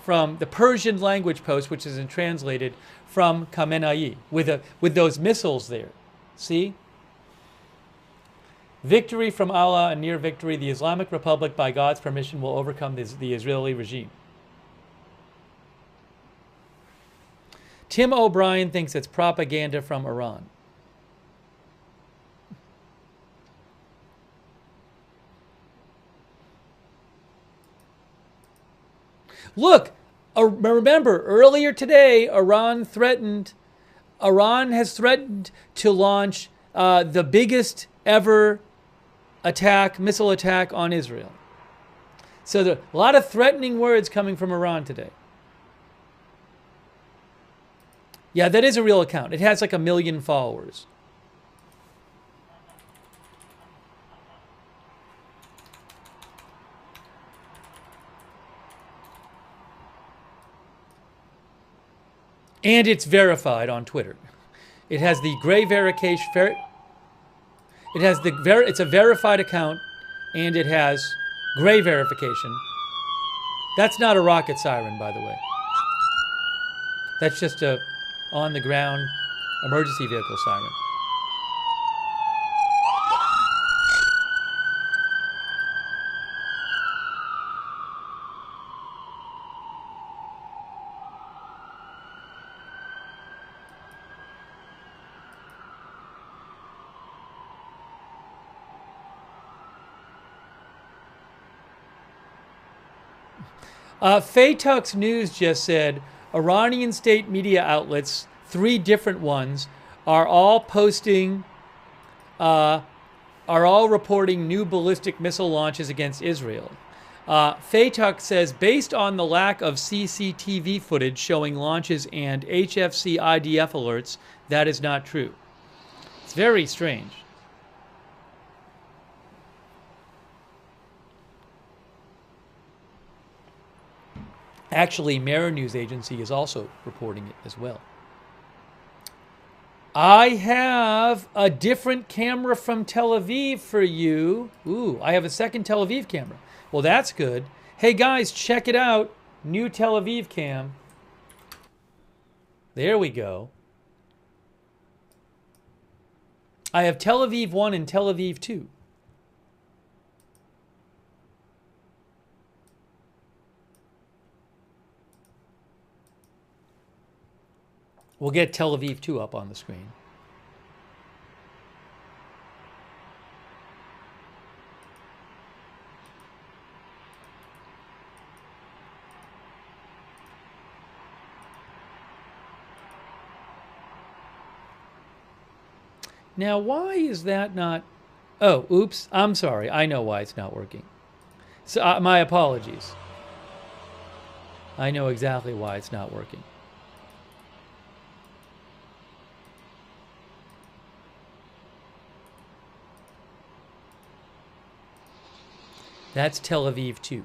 from the Persian language post, which is translated from Khamenei, with those missiles there. See? Victory from Allah and near victory, the Islamic Republic by God's permission will overcome the Israeli regime. Tim O'Brien thinks it's propaganda from Iran. Look, remember earlier today, Iran has threatened to launch the biggest ever missile attack on Israel. So there are a lot of threatening words coming from Iran today. Yeah, that is a real account. It has like 1 million followers. And it's verified on Twitter. It has the gray verification. It's a verified account, and it has gray verification. That's not a rocket siren, by the way. That's just a on-the-ground emergency vehicle siren. Faytux News just said Iranian state media outlets, 3 different ones, are all posting, are all reporting new ballistic missile launches against Israel. Faytux says, based on the lack of CCTV footage showing launches and HFC IDF alerts, that is not true. It's very strange. Actually, Mera News Agency is also reporting it as well. I have a different camera from Tel Aviv for you. Ooh, I have a second Tel Aviv camera. Well, that's good. Hey guys, check it out. New Tel Aviv cam. There we go. I have Tel Aviv 1 and Tel Aviv 2. We'll get Tel Aviv 2 up on the screen. Now, why is that not... Oh, oops. I'm sorry. I know why it's not working. So, my apologies. I know exactly why it's not working. That's Tel Aviv 2.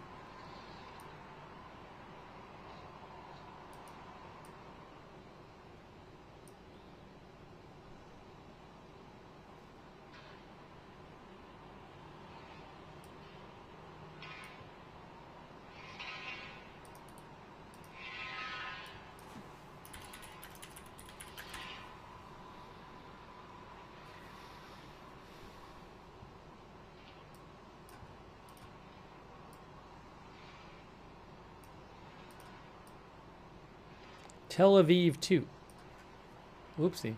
Tel Aviv 2. Whoopsie.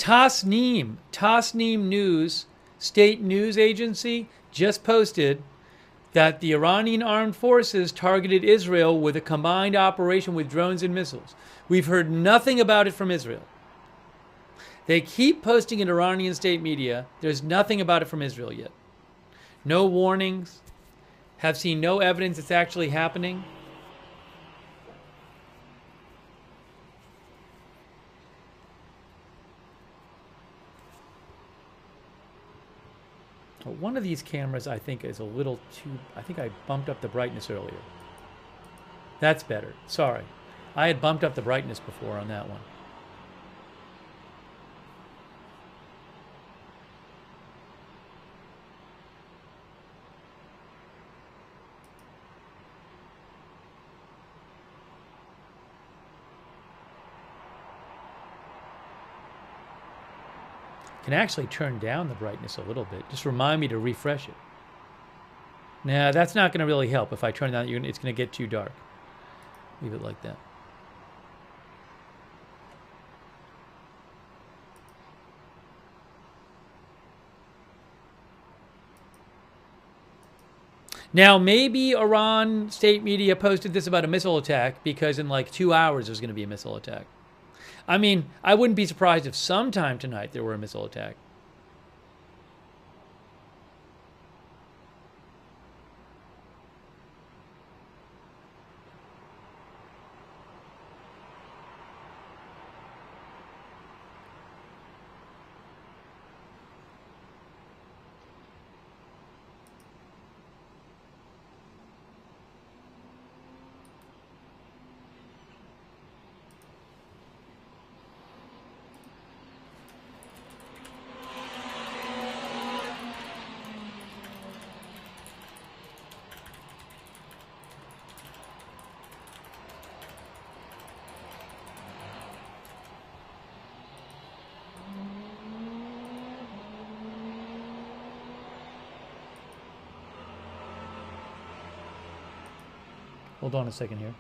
Tasnim News, state news agency, just posted that the Iranian armed forces targeted Israel with a combined operation with drones and missiles. We've heard nothing about it from Israel. They keep posting in Iranian state media. There's nothing about it from Israel yet. No warnings. Have seen no evidence it's actually happening. One of these cameras, I think, is a little too... I think I bumped up the brightness earlier. That's better. Sorry. I had bumped up the brightness before on that one. Can actually turn down the brightness a little bit. Just remind me to refresh it. Nah, that's not going to really help. If I turn it down, it's going to get too dark. Leave it like that. Now, maybe Iran state media posted this about a missile attack because in like 2 hours there's going to be a missile attack. I mean, I wouldn't be surprised if sometime tonight there were a missile attack. Hold on a second here.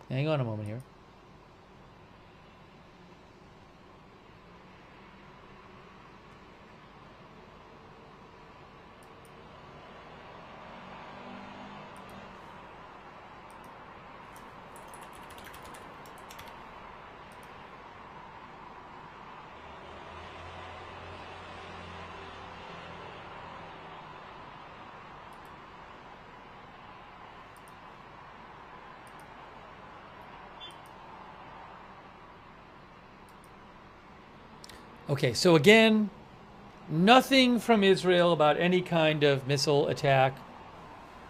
Hang on a moment here. Okay, so again, nothing from Israel about any kind of missile attack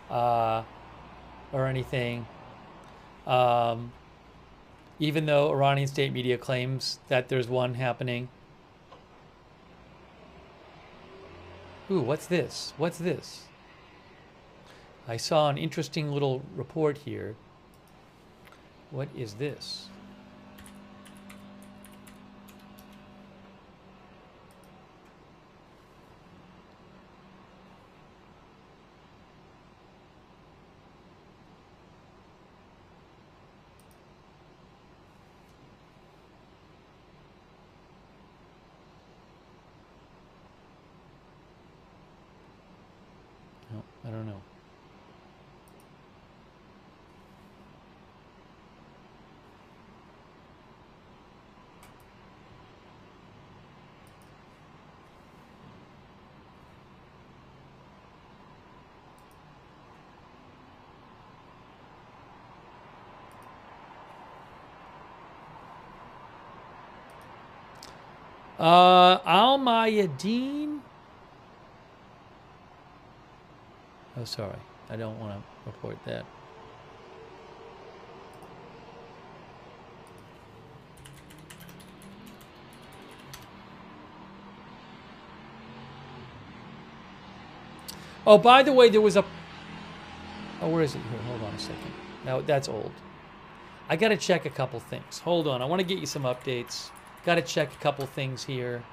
or anything, even though Iranian state media claims that there's one happening. Ooh, what's this? What's this? I saw an interesting little report here. What is this? I don't know. Al-Mayadeen? Oh, sorry. I don't want to report that. Oh, by the way, there was a... Oh, where is it here? Hold on a second. No, that's old. I got to check a couple things. Hold on. I want to get you some updates. Got to check a couple things here.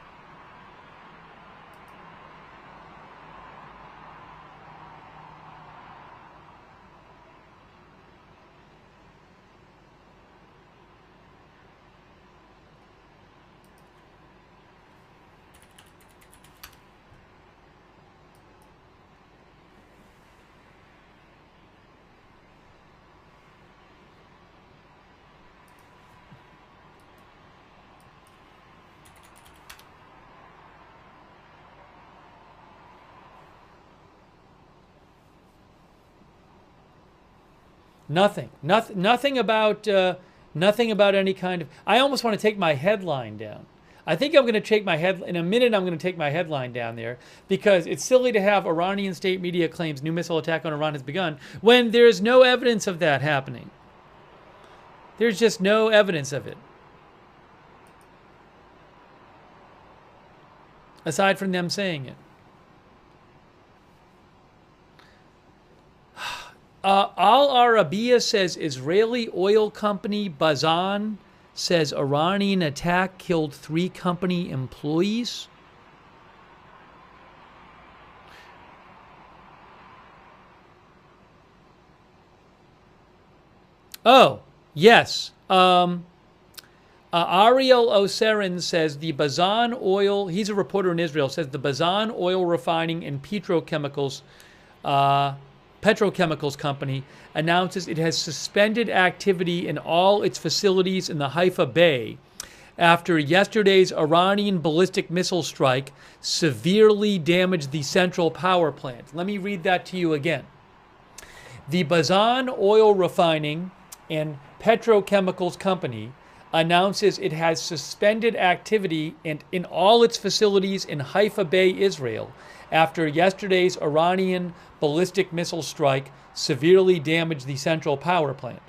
Nothing about any kind of... I almost want to take my headline down. I think I'm going to take my in a minute. I'm going to take my headline down there because it's silly to have Iranian state media claims new missile attack on Iran has begun when there's no evidence of that happening. There's just no evidence of it. Aside from them saying it. Al Arabiya says Israeli oil company Bazan says Iranian attack killed 3 company employees. Oh, yes. Ariel Oserin says the Bazan oil, he's a reporter in Israel, says the Bazan oil refining and petrochemicals company announces it has suspended activity in all its facilities in the Haifa Bay after yesterday's Iranian ballistic missile strike severely damaged the central power plant. Let me read that to you again. The Bazan oil refining and petrochemicals company announces it has suspended activity in all its facilities in Haifa Bay, Israel, after yesterday's Iranian ballistic missile strike severely damaged the central power plant.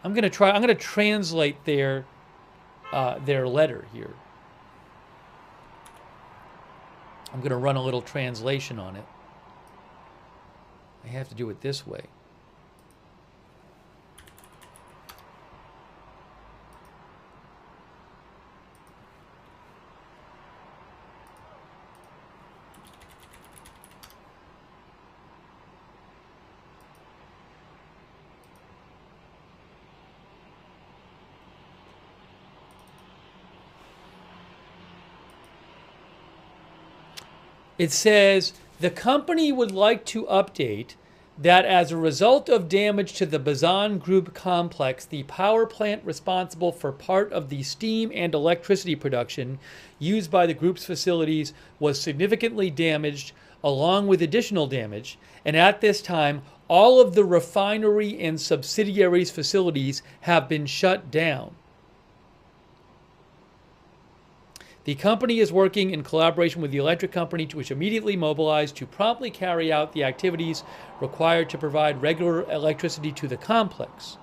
I'm going to translate their letter here. I'm going to run a little translation on it. I have to do it this way. It says the company would like to update that as a result of damage to the Bazan Group complex, the power plant responsible for part of the steam and electricity production used by the group's facilities was significantly damaged, along with additional damage, and at this time, all of the refinery and subsidiaries facilities have been shut down. The company is working in collaboration with the electric company, which immediately mobilized to promptly carry out the activities required to provide regular electricity to the complex.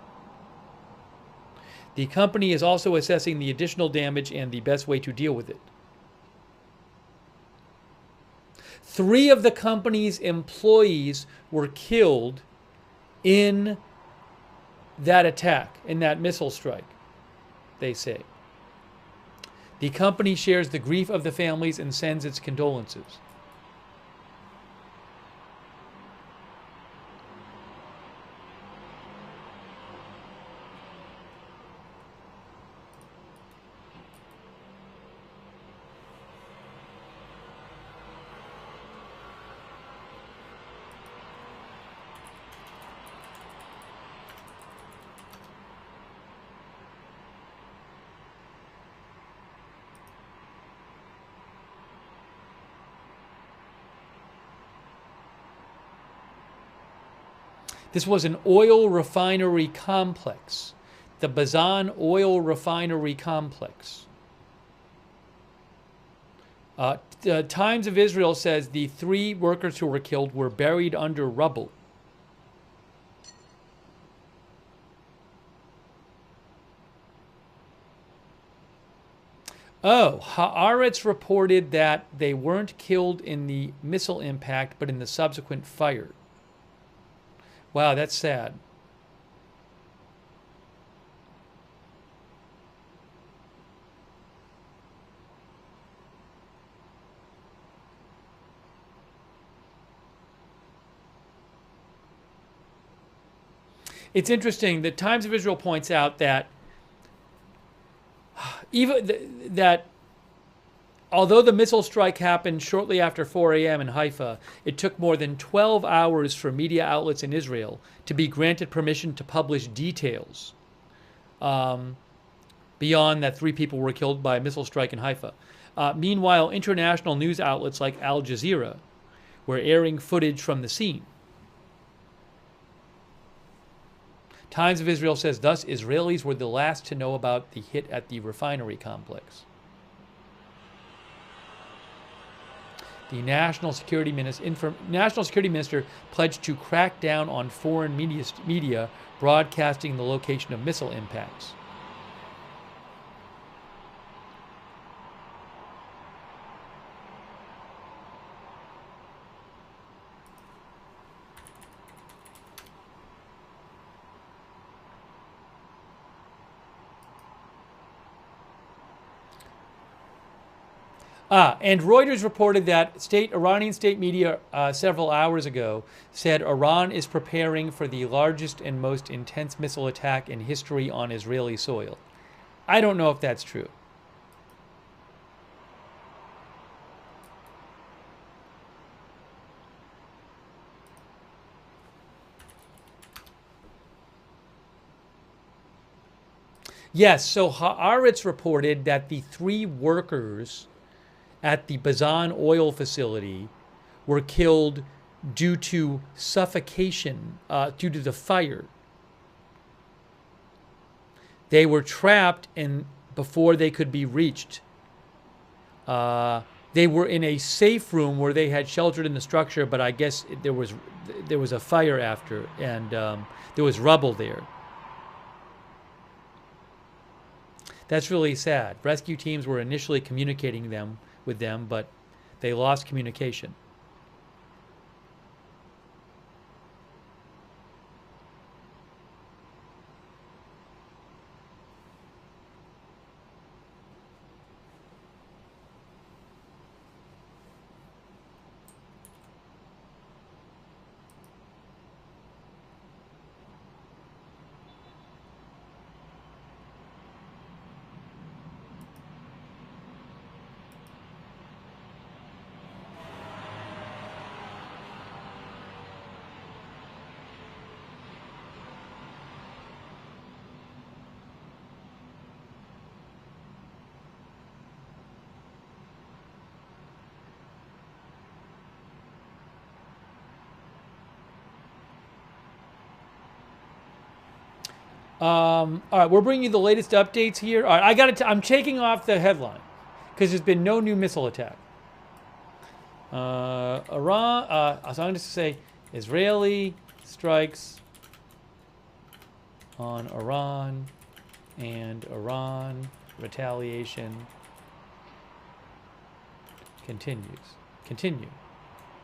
The company is also assessing the additional damage and the best way to deal with it. 3 of the company's employees were killed in that attack, in that missile strike, they say. The company shares the grief of the families and sends its condolences. This was an oil refinery complex, the Bazan oil refinery complex. The Times of Israel says the 3 workers who were killed were buried under rubble. Oh, Haaretz reported that they weren't killed in the missile impact, but in the subsequent fire. Wow, that's sad. It's interesting. The Times of Israel points out that although the missile strike happened shortly after 4 a.m. in Haifa, it took more than 12 hours for media outlets in Israel to be granted permission to publish details beyond that 3 people were killed by a missile strike in Haifa. Meanwhile, international news outlets like Al Jazeera were airing footage from the scene. Times of Israel says, thus, Israelis were the last to know about the hit at the refinery complex. The National Security Minister pledged to crack down on foreign media broadcasting the location of missile impacts. And Reuters reported that Iranian state media several hours ago said Iran is preparing for the largest and most intense missile attack in history on Israeli soil. I don't know if that's true. Yes, so Haaretz reported that the 3 workers at the Bazan oil facility were killed due to suffocation, due to the fire. They were trapped before they could be reached. They were in a safe room where they had sheltered in the structure, but I guess there was a fire after, and there was rubble there. That's really sad. Rescue teams were initially communicating with them, but they lost communication. All right, we're bringing you the latest updates here. All right, I'm taking off the headline because there's been no new missile attack. Iran, so I'm going to say Israeli strikes on Iran and Iran retaliation continue,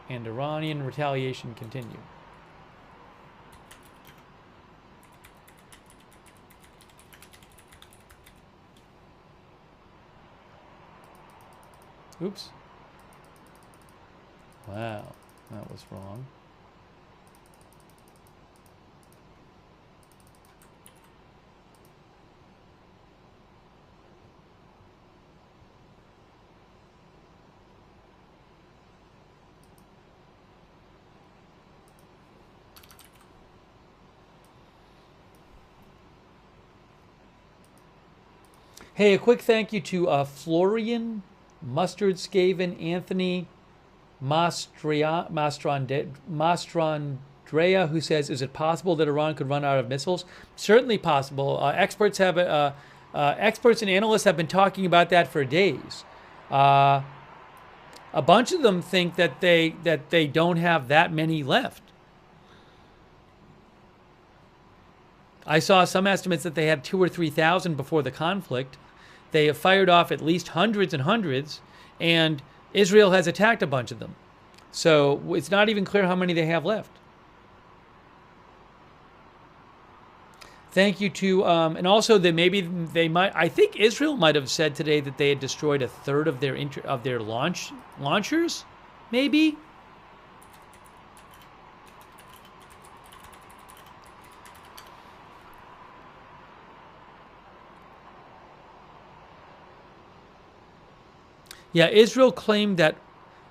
and Iranian retaliation continue. Oops. Wow, that was wrong. Hey, a quick thank you to Florian, Mustard Skaven, Anthony, Mastrandrea, who says, is it possible that Iran could run out of missiles? Certainly possible. Experts and analysts have been talking about that for days. A bunch of them think that they don't have that many left. I saw some estimates that they had 2,000 or 3,000 before the conflict. They have fired off at least hundreds and hundreds, and Israel has attacked a bunch of them. So it's not even clear how many they have left. Thank you to, and also that maybe they might, I think Israel might have said today that they had destroyed a third of their launchers, maybe? Yeah, Israel claimed that,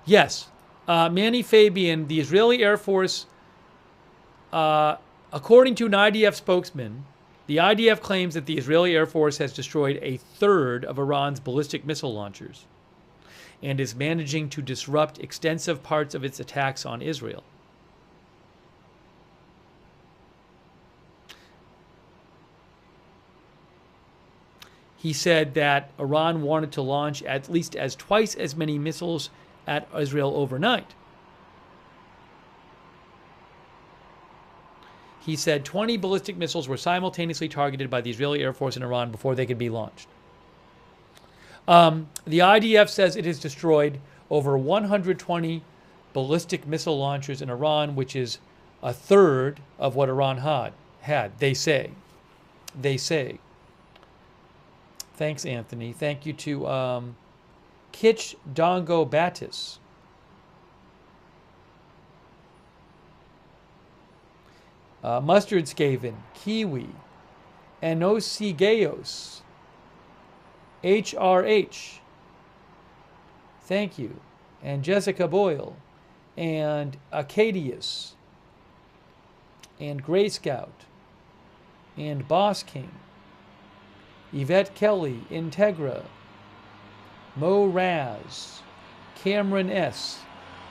yes, Manny Fabian, the Israeli Air Force, according to an IDF spokesman, the IDF claims that the Israeli Air Force has destroyed a third of Iran's ballistic missile launchers and is managing to disrupt extensive parts of its attacks on Israel. He said that Iran wanted to launch at least twice as many missiles at Israel overnight. He said 20 ballistic missiles were simultaneously targeted by the Israeli Air Force in Iran before they could be launched. The IDF says it has destroyed over 120 ballistic missile launchers in Iran, which is a third of what Iran had. They say. Thanks, Anthony. Thank you to Kitch Dongo Batis. Mustard Skaven, Kiwi, Enosigeos, HRH. Thank you. And Jessica Boyle, and Acadius, and Grey Scout, and Boss King. Yvette Kelly, Integra, Mo Raz, Cameron S,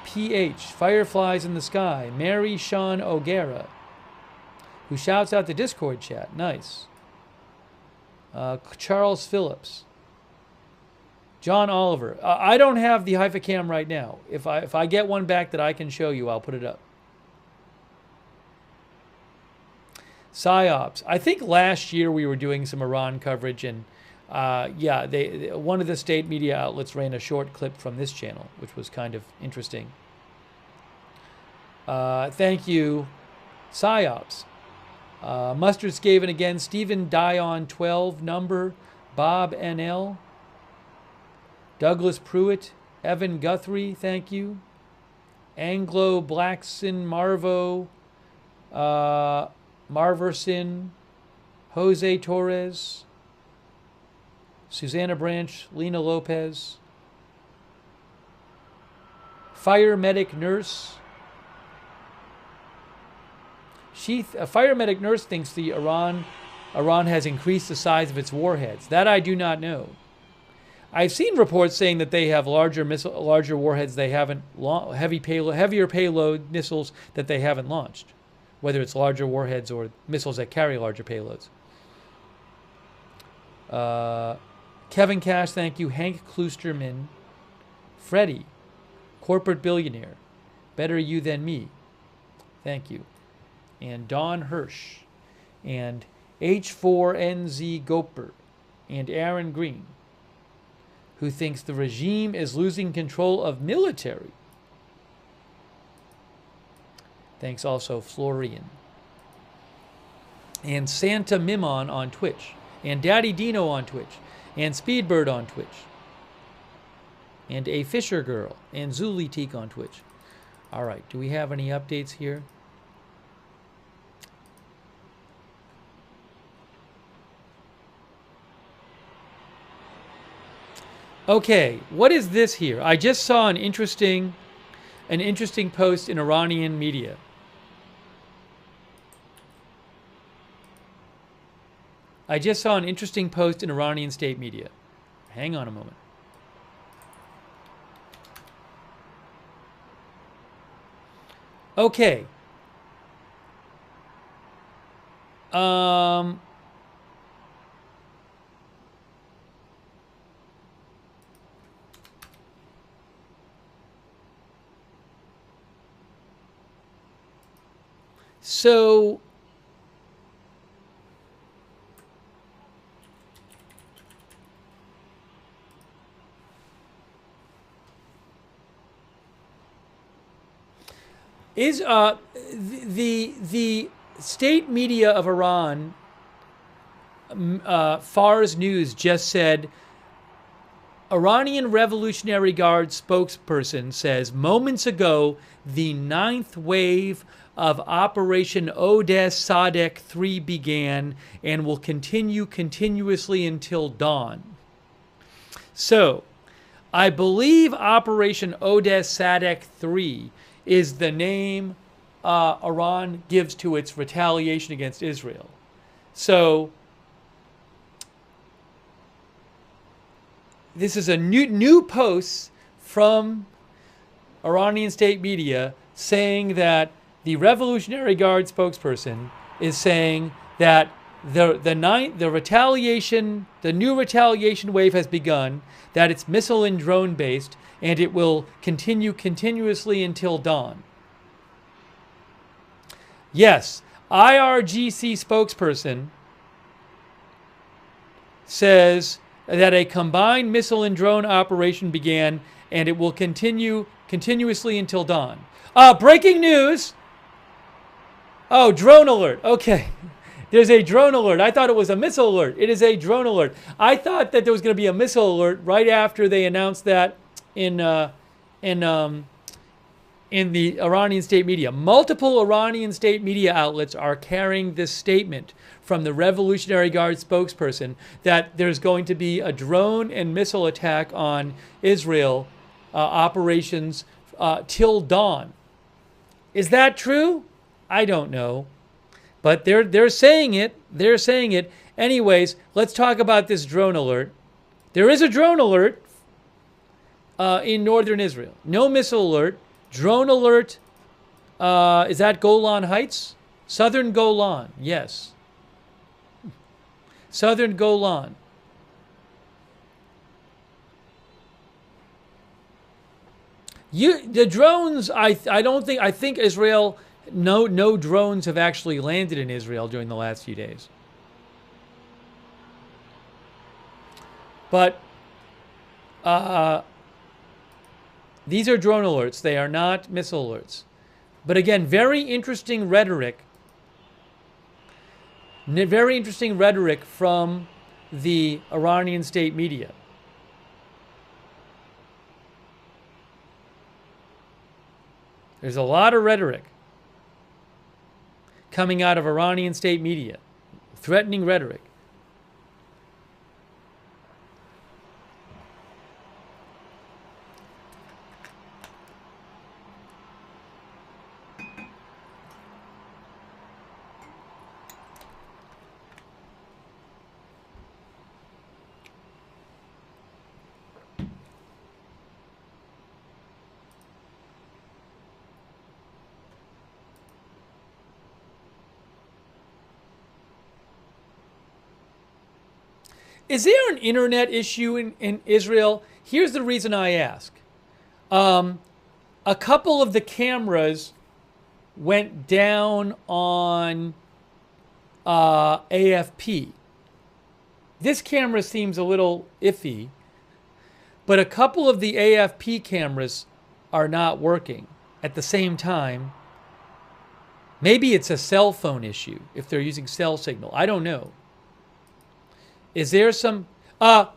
PH, Fireflies in the Sky, Mary Sean O'Gara, who shouts out the Discord chat. Nice. Charles Phillips, John Oliver. I don't have the Haifa cam right now. If I get one back that I can show you, I'll put it up. PsyOps. I think last year we were doing some Iran coverage, and yeah, one of the state media outlets ran a short clip from this channel, which was kind of interesting. Thank you, PsyOps. Mustard Skaven again, Stephen Dion 12 number, Bob NL, Douglas Pruitt, Evan Guthrie, thank you, Anglo Blackson Marvo, Marverson, Jose Torres, Susanna Branch, Lena Lopez, Fire Medic Nurse. A fire medic nurse thinks the Iran has increased the size of its warheads. That I do not know. I've seen reports saying that they have larger warheads they haven't heavier payload missiles that they haven't launched, whether it's larger warheads or missiles that carry larger payloads. Kevin Cash, thank you. Hank Klusterman. Freddie, corporate billionaire. Better you than me. Thank you. And Don Hirsch. And H4NZ Goper. And Aaron Green, who thinks the regime is losing control of military. Thanks also Florian. And Santa Mimon on Twitch. And Daddy Dino on Twitch. And Speedbird on Twitch. And A Fisher Girl. And Zuli Teak on Twitch. All right, do we have any updates here? Okay, what is this here? I just saw an interesting post in Iranian media. I just saw an interesting post in Iranian state media. Hang on a moment. Okay. So is the state media of Iran, Fars News, just said Iranian Revolutionary Guard spokesperson says moments ago the 9th wave of Operation Odess Sadek 3 began and will continue continuously until dawn. So, I believe Operation Odess Sadek 3 is the name Iran gives to its retaliation against Israel. So, this is a new post from Iranian state media saying that the Revolutionary Guard spokesperson is saying that the new retaliation wave has begun, that it's missile and drone based, and it will continue continuously until dawn. Yes, IRGC spokesperson says that a combined missile and drone operation began, and it will continue continuously until dawn. Breaking news! Oh, drone alert. Okay. There's a drone alert. I thought it was a missile alert. It is a drone alert. I thought that there was going to be a missile alert right after they announced that in the Iranian state media. Multiple Iranian state media outlets are carrying this statement from the Revolutionary Guard spokesperson that there's going to be a drone and missile attack on Israel operations till dawn. Is that true? I don't know. But they're saying it. They're saying it. Anyways, let's talk about this drone alert. There is a drone alert in northern Israel. No missile alert. Drone alert. Is that Golan Heights? Southern Golan. Yes. Southern Golan. The drones, I think Israel, no drones have actually landed in Israel during the last few days. But these are drone alerts. They are not missile alerts. But again, very interesting rhetoric. Very interesting rhetoric from the Iranian state media. There's a lot of rhetoric coming out of Iranian state media, threatening rhetoric. Is there an internet issue in Israel? Here's the reason I ask. A couple of the cameras went down on AFP. This camera seems a little iffy, but a couple of the AFP cameras are not working at the same time. Maybe it's a cell phone issue if they're using cell signal. I don't know. Is there some... I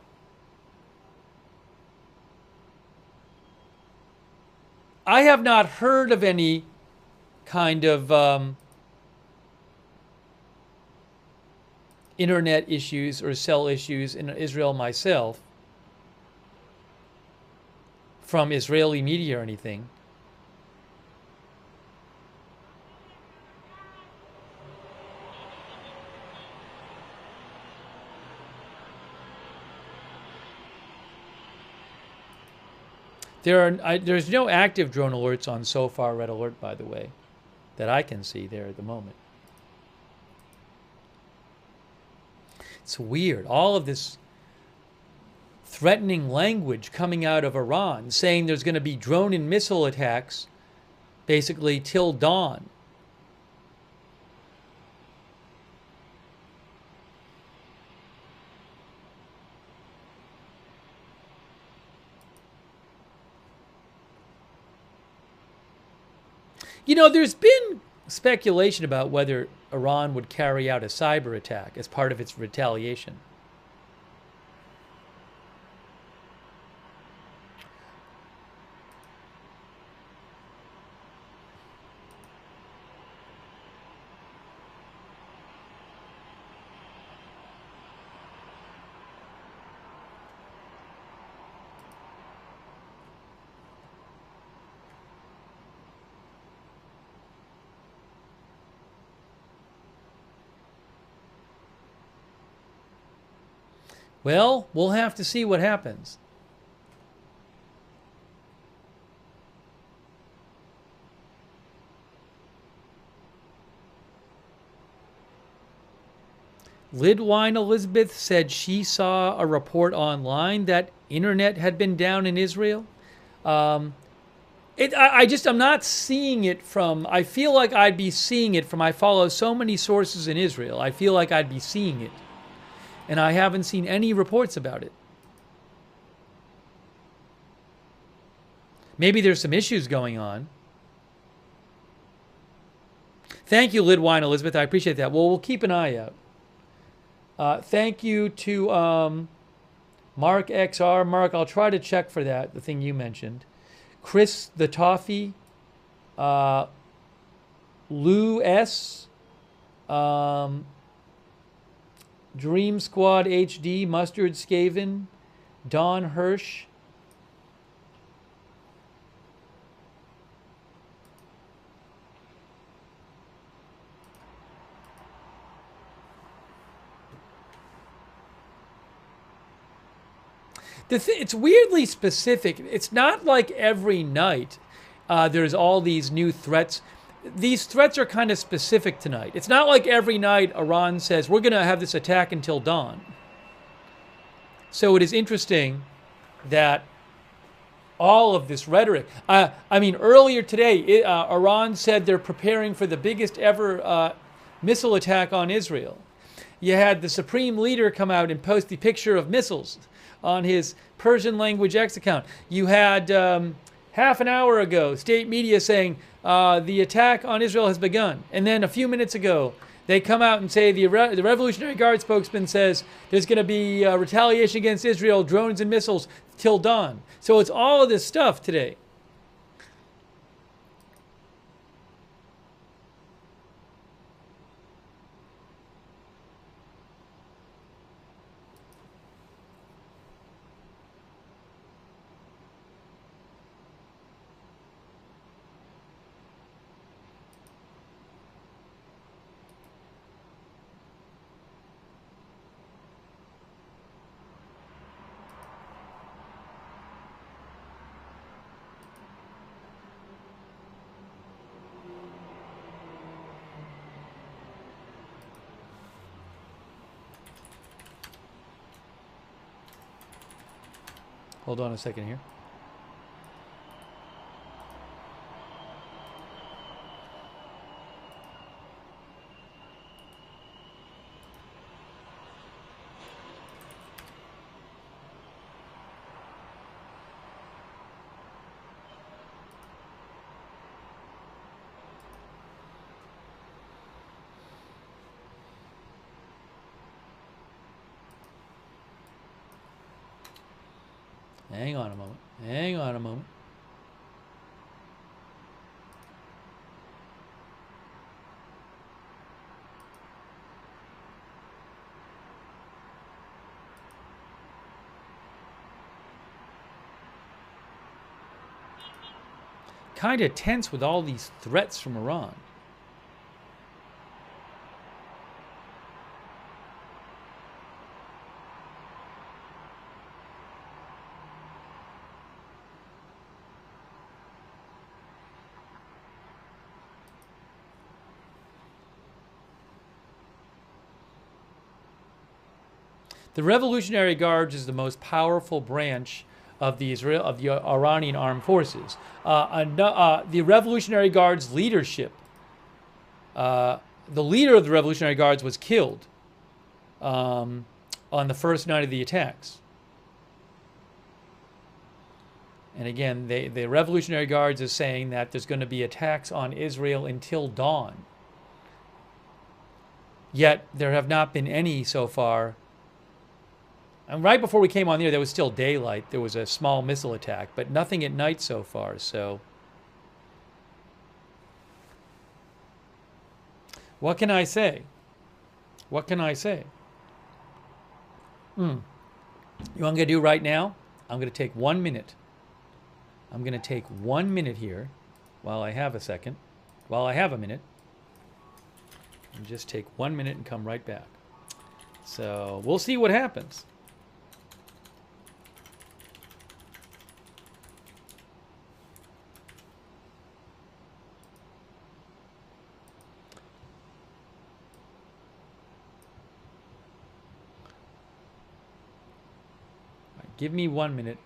have not heard of any kind of internet issues or cell issues in Israel myself from Israeli media or anything. There's no active drone alerts on so far Red Alert, by the way, that I can see there at the moment. It's weird. All of this threatening language coming out of Iran, saying there's going to be drone and missile attacks basically till dawn. You know, there's been speculation about whether Iran would carry out a cyber attack as part of its retaliation. Well, we'll have to see what happens. Lidwine Elizabeth said she saw a report online that internet had been down in Israel. I'm not seeing it from, I feel like I'd be seeing it from, I follow so many sources in Israel. I feel like I'd be seeing it. And I haven't seen any reports about it. Maybe there's some issues going on. Thank you, Lidwine Elizabeth. I appreciate that. Well, we'll keep an eye out. Thank you to Mark XR. Mark, I'll try to check for that, the thing you mentioned. Chris the Toffee. Lou S. Dream Squad HD, Mustard Skaven, Don Hirsch. It's weirdly specific. It's not like every night there's all these new threats. These threats are kind of specific tonight. It's not like every night Iran says, we're going to have this attack until dawn. So it is interesting that all of this rhetoric. I mean, earlier today, Iran said they're preparing for the biggest ever missile attack on Israel. You had the Supreme Leader come out and post the picture of missiles on his Persian language X account. You had half an hour ago, state media saying the attack on Israel has begun. And then a few minutes ago, they come out and say the Revolutionary Guard spokesman says there's going to be retaliation against Israel, drones and missiles till dawn. So it's all of this stuff today. Hold on a second here. Hang on a moment. Hang on a moment. Kind of tense with all these threats from Iran. The Revolutionary Guards is the most powerful branch of the Iranian armed forces. The Revolutionary Guards leadership, the leader of the Revolutionary Guards was killed on the first night of the attacks. And again, the Revolutionary Guards is saying that there's going to be attacks on Israel until dawn. Yet there have not been any so far. And right before we came on here, there was still daylight. There was a small missile attack, but nothing at night so far. So what can I say? What can I say? You know what I'm going to do right now? I'm going to take 1 minute. I'm going to take 1 minute here while I have a second, while I have a minute. And just take 1 minute and come right back. So we'll see what happens. Give me 1 minute.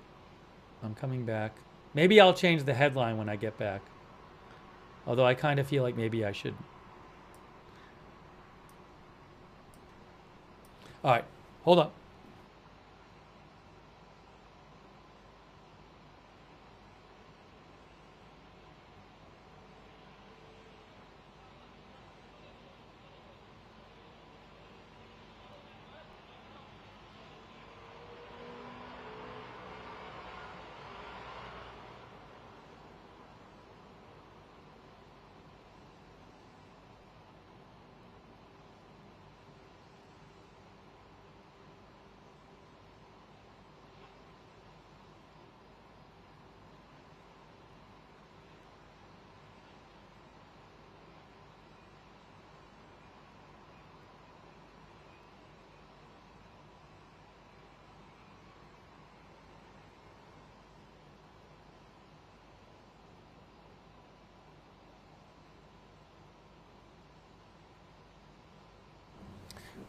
I'm coming back. Maybe I'll change the headline when I get back. Although I kind of feel like maybe I should. All right. Hold on.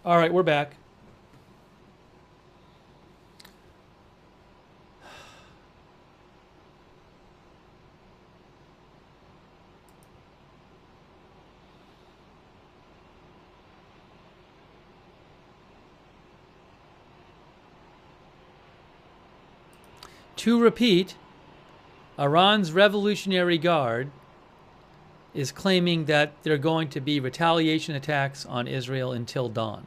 All right, we're back. To repeat, Iran's Revolutionary Guard is claiming that there are going to be retaliation attacks on Israel until dawn.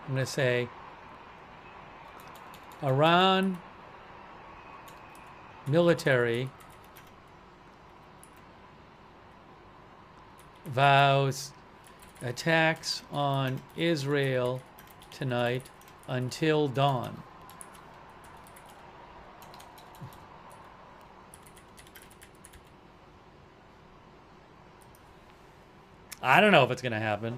I'm going to say Iran military vows attacks on Israel tonight until dawn. I don't know if it's going to happen.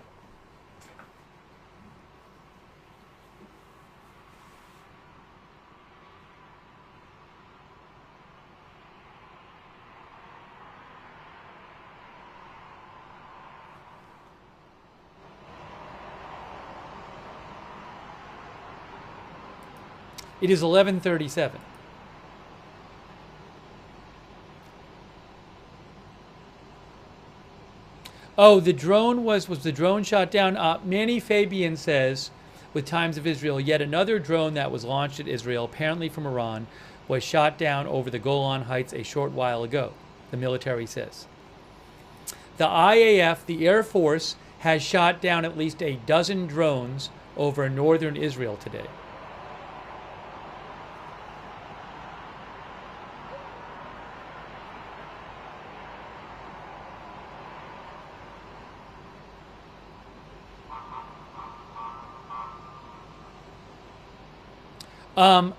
It is 11:37. Oh, the drone was the drone shot down? Manny Fabian says, with Times of Israel, yet another drone that was launched at Israel, apparently from Iran, was shot down over the Golan Heights a short while ago, the military says. The IAF, the Air Force, has shot down at least a dozen drones over northern Israel today.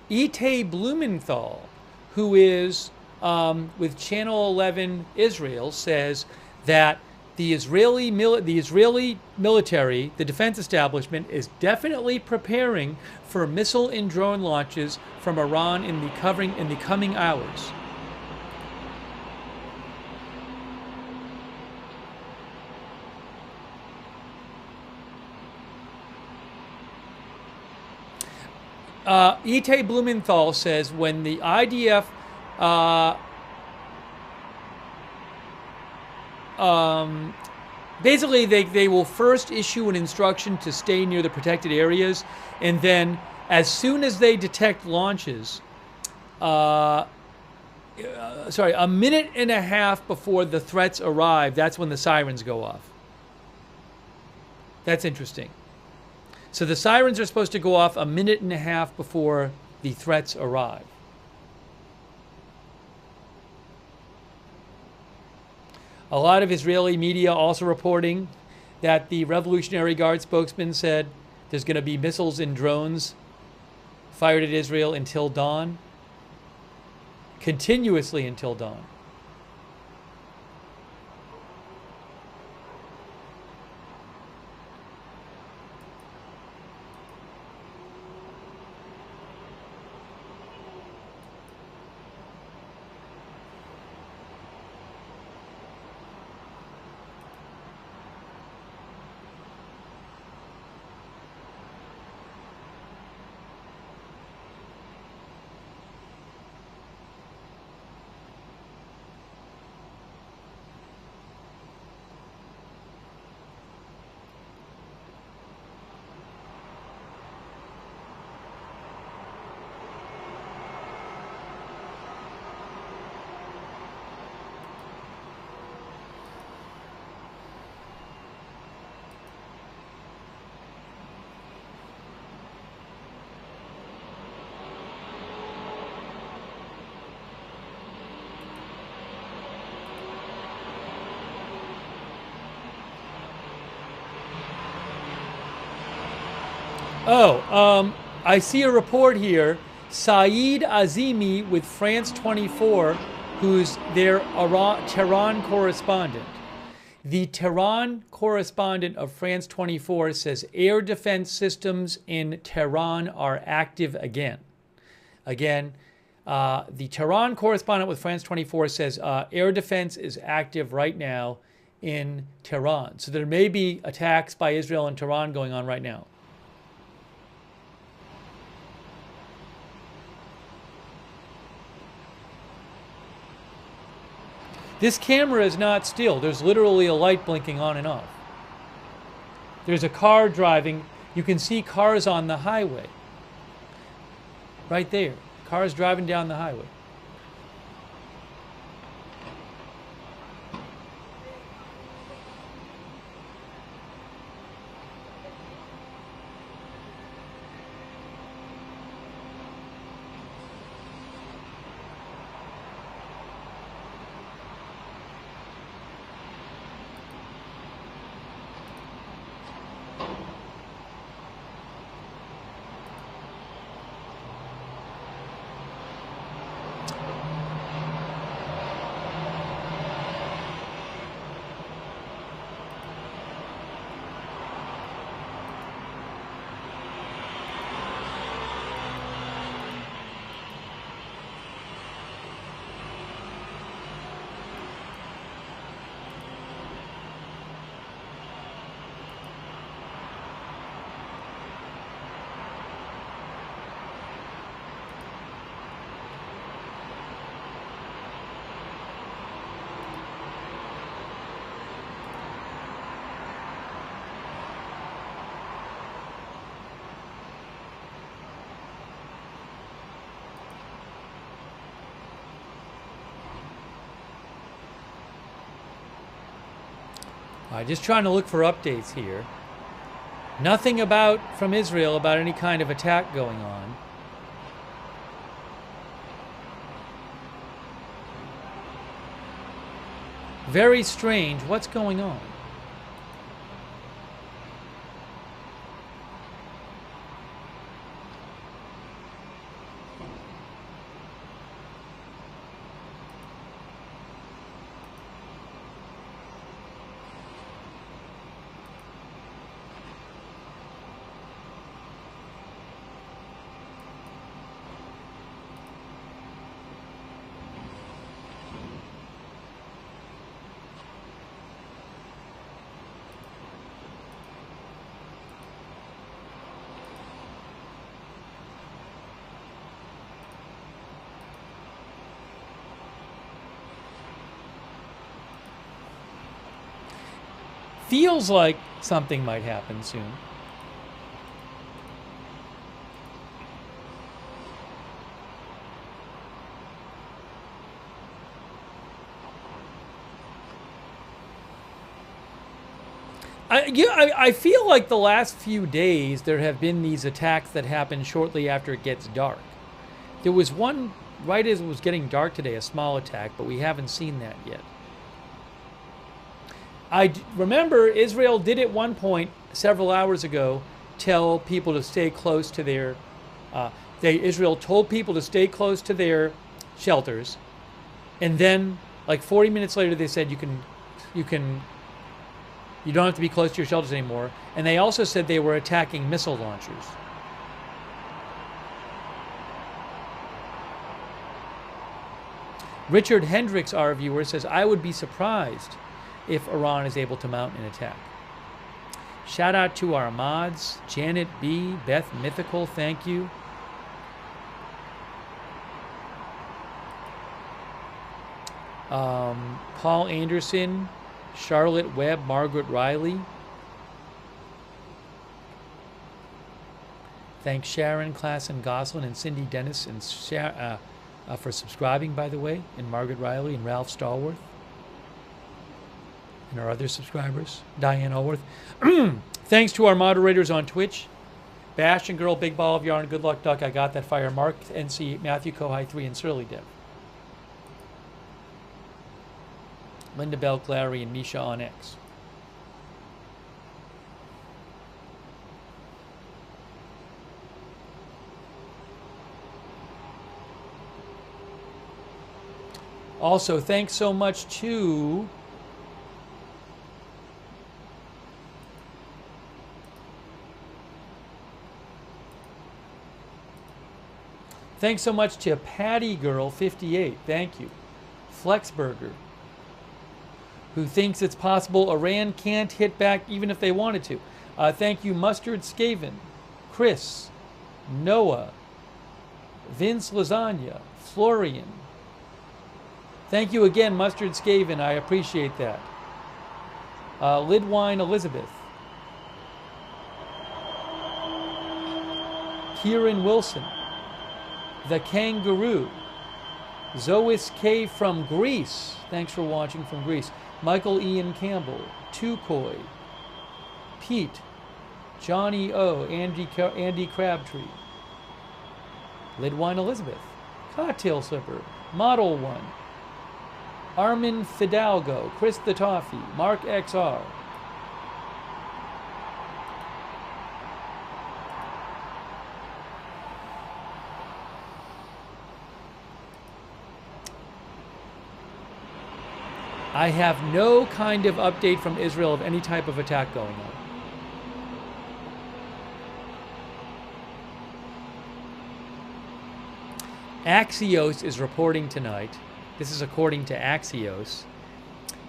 Itay Blumenthal, who is with Channel 11 Israel, says that the Israeli military, the defense establishment, is definitely preparing for missile and drone launches from Iran in the coming hours. Itay Blumenthal says when the IDF basically they will first issue an instruction to stay near the protected areas, and then as soon as they detect launches, a minute and a half before the threats arrive, that's when the sirens go off. That's interesting. So the sirens are supposed to go off a minute and a half before the threats arrive. A lot of Israeli media also reporting that the Revolutionary Guard spokesman said there's going to be missiles and drones fired at Israel until dawn, continuously until dawn. I see a report here. Saeed Azimi with France 24, who's their Tehran correspondent. The Tehran correspondent of France 24 says air defense systems in Tehran are active again. The Tehran correspondent with France 24 says air defense is active right now in Tehran. So there may be attacks by Israel and Tehran going on right now. This camera is not still. There's literally a light blinking on and off. There's a car driving. You can see cars on the highway. Right there. Cars driving down the highway. All right, just trying to look for updates here. Nothing from Israel about any kind of attack going on. Very strange. What's going on? Feels like something might happen soon. I feel like the last few days there have been these attacks that happen shortly after it gets dark. There was one right as it was getting dark today, a small attack, but we haven't seen that yet. I remember Israel did at one point several hours ago tell people to stay close to their. Israel told people to stay close to their shelters, and then like 40 minutes later they said you don't have to be close to your shelters anymore. And they also said they were attacking missile launchers. Richard Hendricks, our viewer, says, I would be surprised if Iran is able to mount an attack. Shout out to our mods, Janet B, Beth Mythical, thank you. Paul Anderson, Charlotte Webb, Margaret Riley. Thanks Sharon, Klassen, Goslin, and Cindy Dennis, and for subscribing, by the way, and Margaret Riley and Ralph Stallworth. And our other subscribers, Diane Allworth. Thanks to our moderators on Twitch, Bastion Girl, Big Ball of Yarn, Good Luck Duck, I Got That Fire, Mark, NC, Matthew Kohai 3, and Surly Dev. Linda Bell, Clary, and Misha on X. Also, thanks so much to Patty Girl 58. Thank you. Flexburger, who thinks it's possible Iran can't hit back even if they wanted to. Thank you, Mustard Skaven, Chris, Noah, Vince Lasagna, Florian. Thank you again, Mustard Skaven. I appreciate that. Lidwine Elizabeth. Kieran Wilson. The Kangaroo. Zois K from Greece. Thanks for watching from Greece. Michael Ian Campbell. Tukoi. Pete. Johnny O. Andy Crabtree. Lidwine Elizabeth. Cocktail Slipper. Model 1. Armin Fidalgo, Chris the Toffee, Mark XR. I have no kind of update from Israel of any type of attack going on. Axios is reporting tonight, this is according to Axios,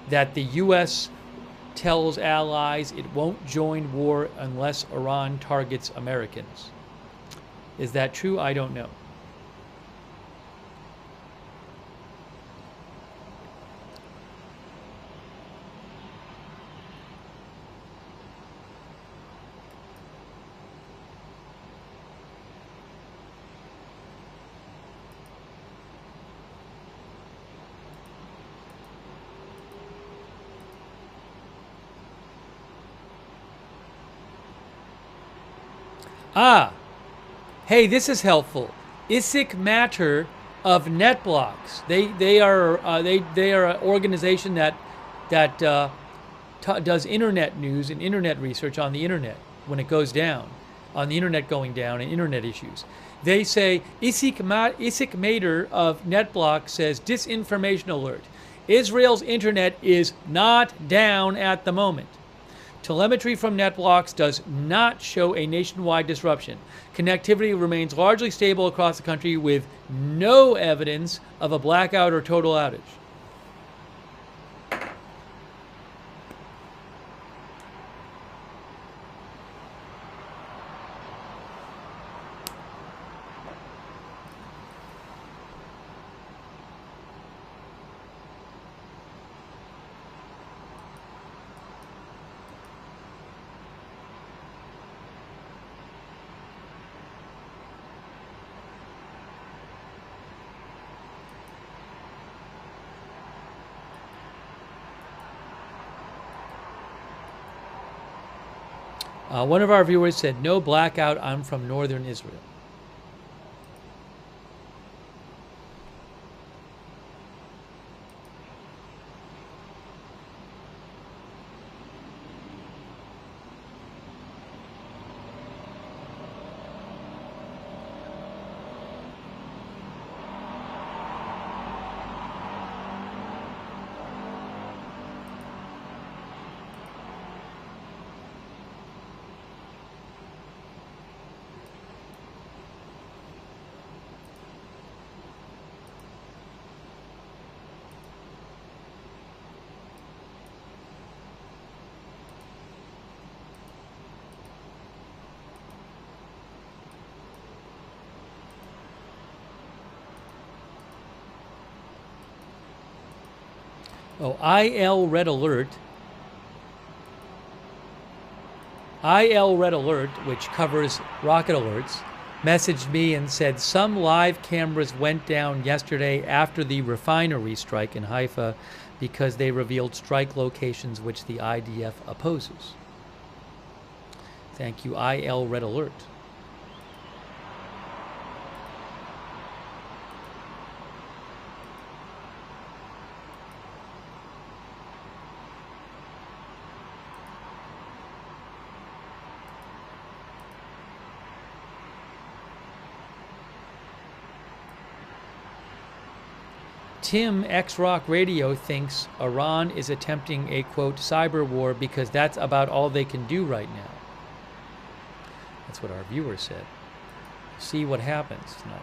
that the U.S. tells allies it won't join war unless Iran targets Americans. Is that true? I don't know. Hey, this is helpful. Isik Matter of NetBlocks. They are an organization that does internet news and internet research on the internet when it goes down, on the internet going down and internet issues. They say Isik Matter of NetBlocks says disinformation alert. Israel's internet is not down at the moment. Telemetry from NetBlocks does not show a nationwide disruption. Connectivity remains largely stable across the country with no evidence of a blackout or total outage. One of our viewers said, no blackout, I'm from northern Israel. Oh, IL Red Alert. IL Red Alert, which covers rocket alerts, messaged me and said some live cameras went down yesterday after the refinery strike in Haifa because they revealed strike locations which the IDF opposes. Thank you, IL Red Alert. Tim X-Rock Radio thinks Iran is attempting a, quote, cyber war because that's about all they can do right now. That's what our viewer said. See what happens tonight.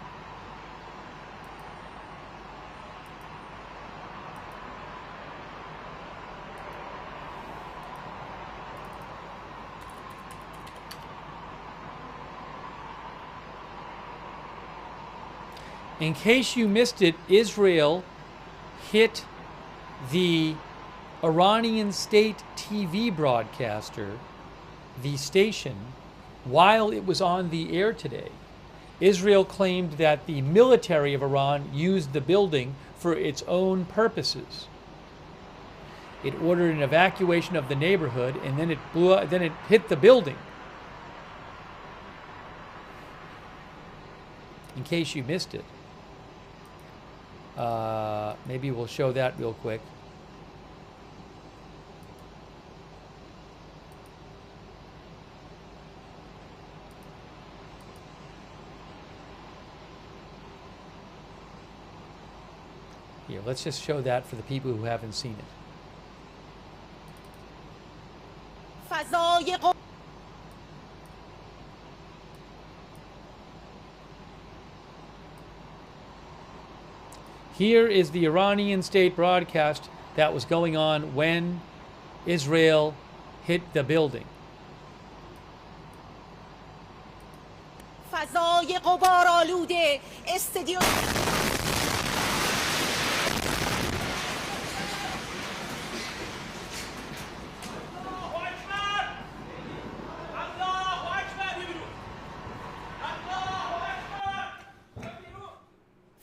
In case you missed it, Israel hit the Iranian state TV broadcaster, the station, while it was on the air today. Israel claimed that the military of Iran used the building for its own purposes. It ordered an evacuation of the neighborhood, and then it hit the building. In case you missed it. Maybe we'll show that real quick. Here, let's just show that for the people who haven't seen it. Here is the Iranian state broadcast that was going on when Israel hit the building. فضای غبارآلود استادیوم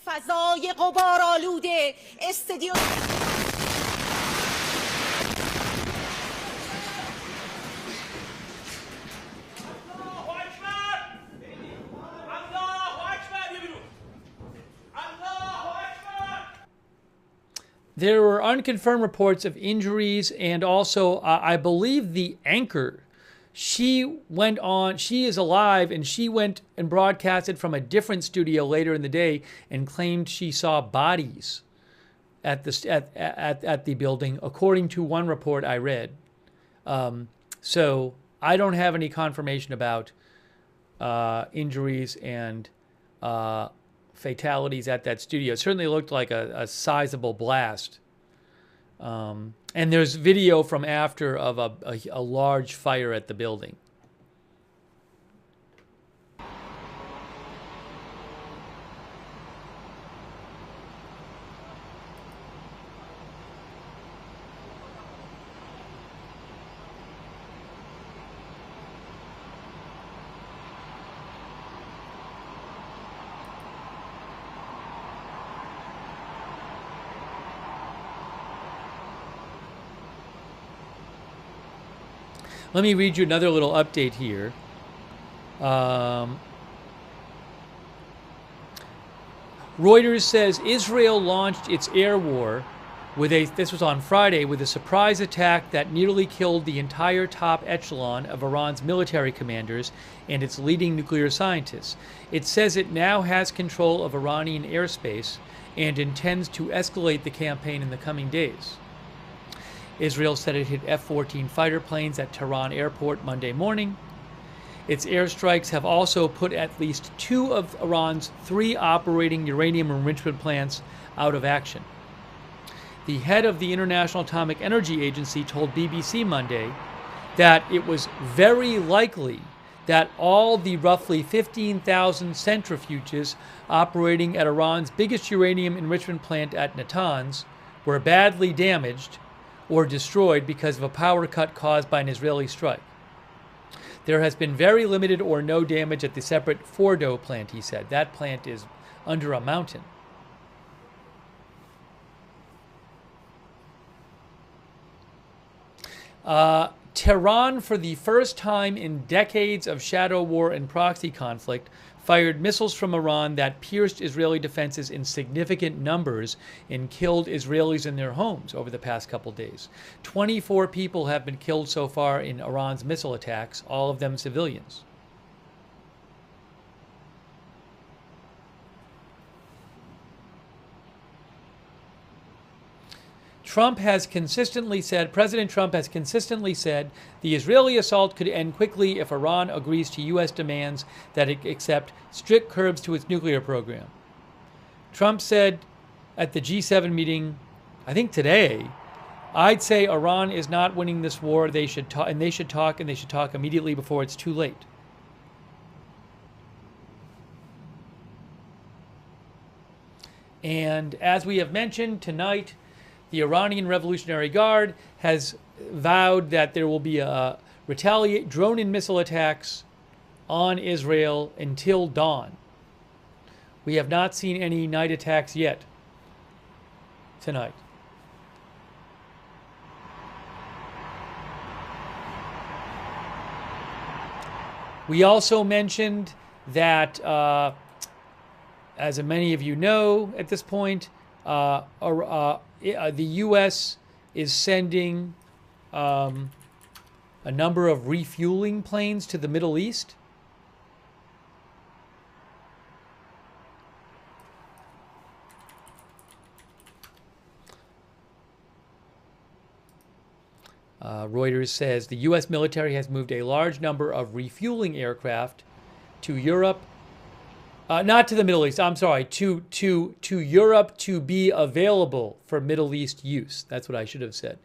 فضای غبارآلود استادیوم There were unconfirmed reports of injuries, and also, I believe the anchor, she is alive, and she went and broadcasted from a different studio later in the day and claimed she saw bodies at the building, according to one report I read. So I don't have any confirmation about injuries and fatalities at that studio. It certainly looked like a sizable blast. And there's video from after of a large fire at the building. Let me read you another little update here. Reuters says Israel launched its air war this was on Friday, with a surprise attack that nearly killed the entire top echelon of Iran's military commanders and its leading nuclear scientists. It says it now has control of Iranian airspace and intends to escalate the campaign in the coming days. Israel said it hit F-14 fighter planes at Tehran airport Monday morning. Its airstrikes have also put at least 2 of Iran's 3 operating uranium enrichment plants out of action. The head of the International Atomic Energy Agency told BBC Monday that it was very likely that all the roughly 15,000 centrifuges operating at Iran's biggest uranium enrichment plant at Natanz were badly damaged or destroyed because of a power cut caused by an Israeli strike. There has been very limited or no damage at the separate Fordo plant, he said. That plant is under a mountain. Tehran, for the first time in decades of shadow war and proxy conflict, fired missiles from Iran that pierced Israeli defenses in significant numbers and killed Israelis in their homes over the past couple days. 24 people have been killed so far in Iran's missile attacks, all of them civilians. President Trump has consistently said the Israeli assault could end quickly if Iran agrees to U.S. demands that it accept strict curbs to its nuclear program. Trump said at the G7 meeting, I think today, I'd say Iran is not winning this war. They should talk immediately before it's too late. And as we have mentioned tonight, the Iranian Revolutionary Guard has vowed that there will be drone and missile attacks on Israel until dawn. We have not seen any night attacks yet tonight. We also mentioned that, as many of you know at this point, the U.S. is sending a number of refueling planes to the Middle East. Reuters says the U.S. military has moved a large number of refueling aircraft to Europe. Not to the Middle East, I'm sorry, to Europe to be available for Middle East use. That's what I should have said.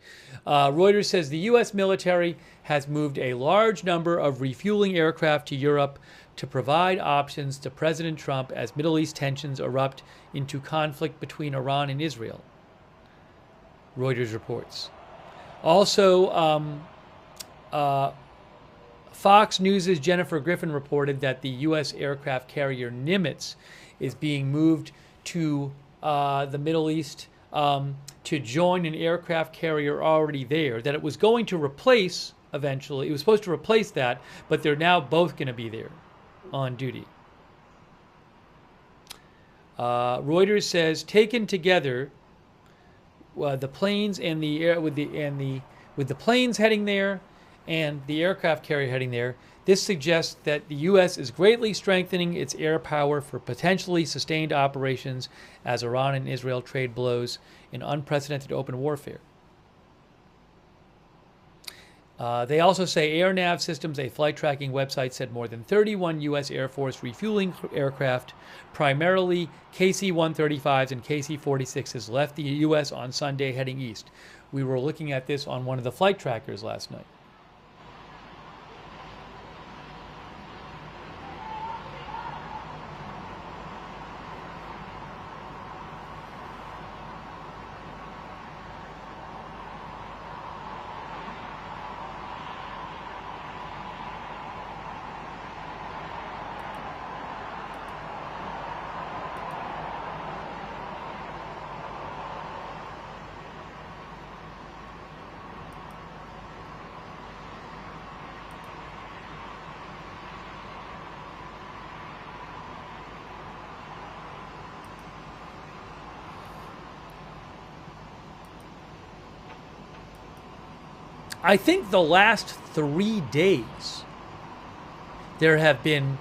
Reuters says the U.S. military has moved a large number of refueling aircraft to Europe to provide options to President Trump as Middle East tensions erupt into conflict between Iran and Israel. Reuters reports. Also, Fox News' Jennifer Griffin reported that the U.S. aircraft carrier Nimitz is being moved to the Middle East to join an aircraft carrier already there, that it was going to replace eventually. It was supposed to replace that, but they're now both going to be there on duty. Reuters says, taken together, the planes and the air with the planes heading there, and the aircraft carrier heading there. This suggests that the U.S. is greatly strengthening its air power for potentially sustained operations as Iran and Israel trade blows in unprecedented open warfare. They also say AirNav Systems, a flight tracking website, said more than 31 U.S. Air Force refueling aircraft, primarily KC-135s and KC-46s, left the U.S. on Sunday heading east. We were looking at this on one of the flight trackers last night. I think the last 3 days there have been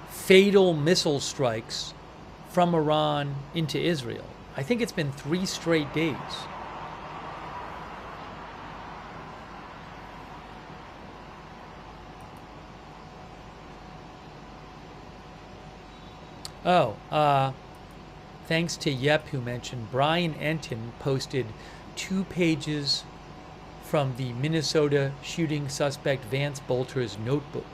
fatal missile strikes from Iran into Israel. I think it's been 3 straight days. Thanks to Yep, who mentioned Brian Enton posted 2 pages from the Minnesota shooting suspect Vance Bolter's notebook.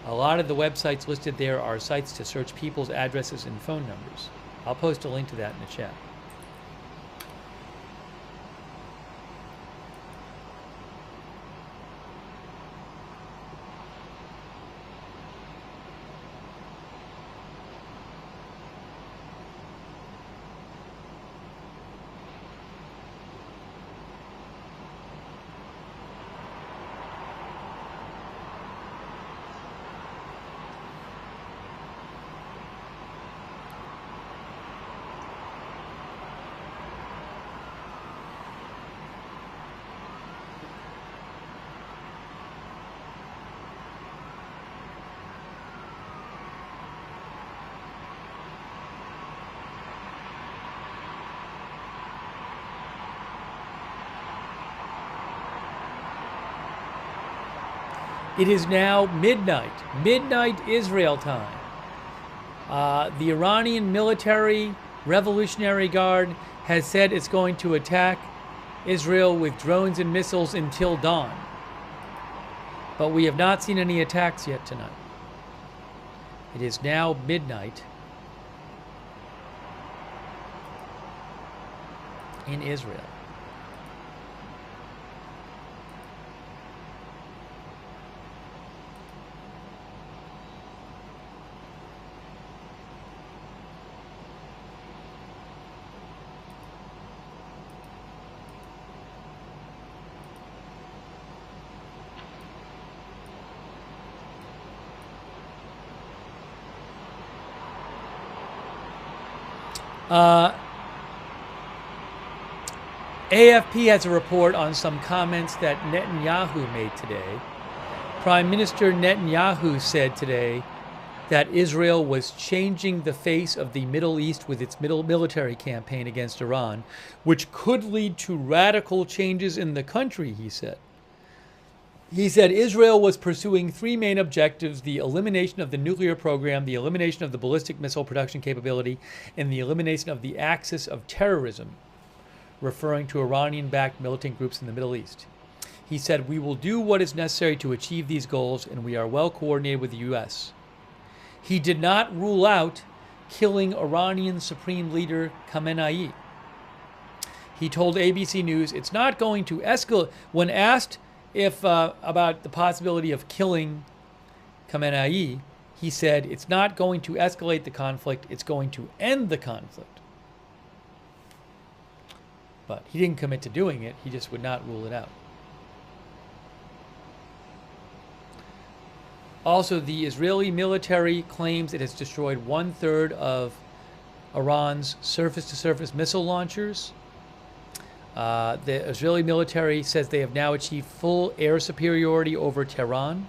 A lot of the websites listed there are sites to search people's addresses and phone numbers. I'll post a link to that in the chat. It is now midnight Israel time. The Iranian military Revolutionary Guard has said it's going to attack Israel with drones and missiles until dawn. But we have not seen any attacks yet tonight. It is now midnight in Israel. AFP has a report on some comments that Netanyahu made today. Prime Minister Netanyahu said today that Israel was changing the face of the Middle East with its military campaign against Iran, which could lead to radical changes in the country, he said. He said Israel was pursuing 3 main objectives: the elimination of the nuclear program, the elimination of the ballistic missile production capability, and the elimination of the axis of terrorism, referring to Iranian-backed militant groups in the Middle East. He said, "We will do what is necessary to achieve these goals, and we are well coordinated with the U.S." He did not rule out killing Iranian Supreme Leader Khamenei. He told ABC News it's not going to escalate. When asked about the possibility of killing Khamenei, he said it's not going to escalate the conflict, it's going to end the conflict. But he didn't commit to doing it, he just would not rule it out. Also, the Israeli military claims it has destroyed 1/3 of Iran's surface-to-surface missile launchers. The Israeli military says they have now achieved full air superiority over Tehran.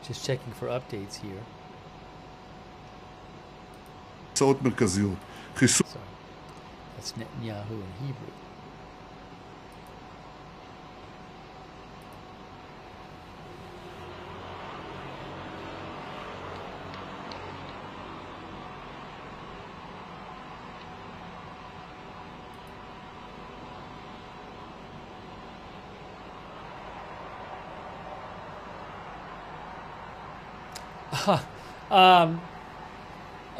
Just checking for updates here. תוצאות מרכזיות. חיסול... That's Netanyahu in Hebrew.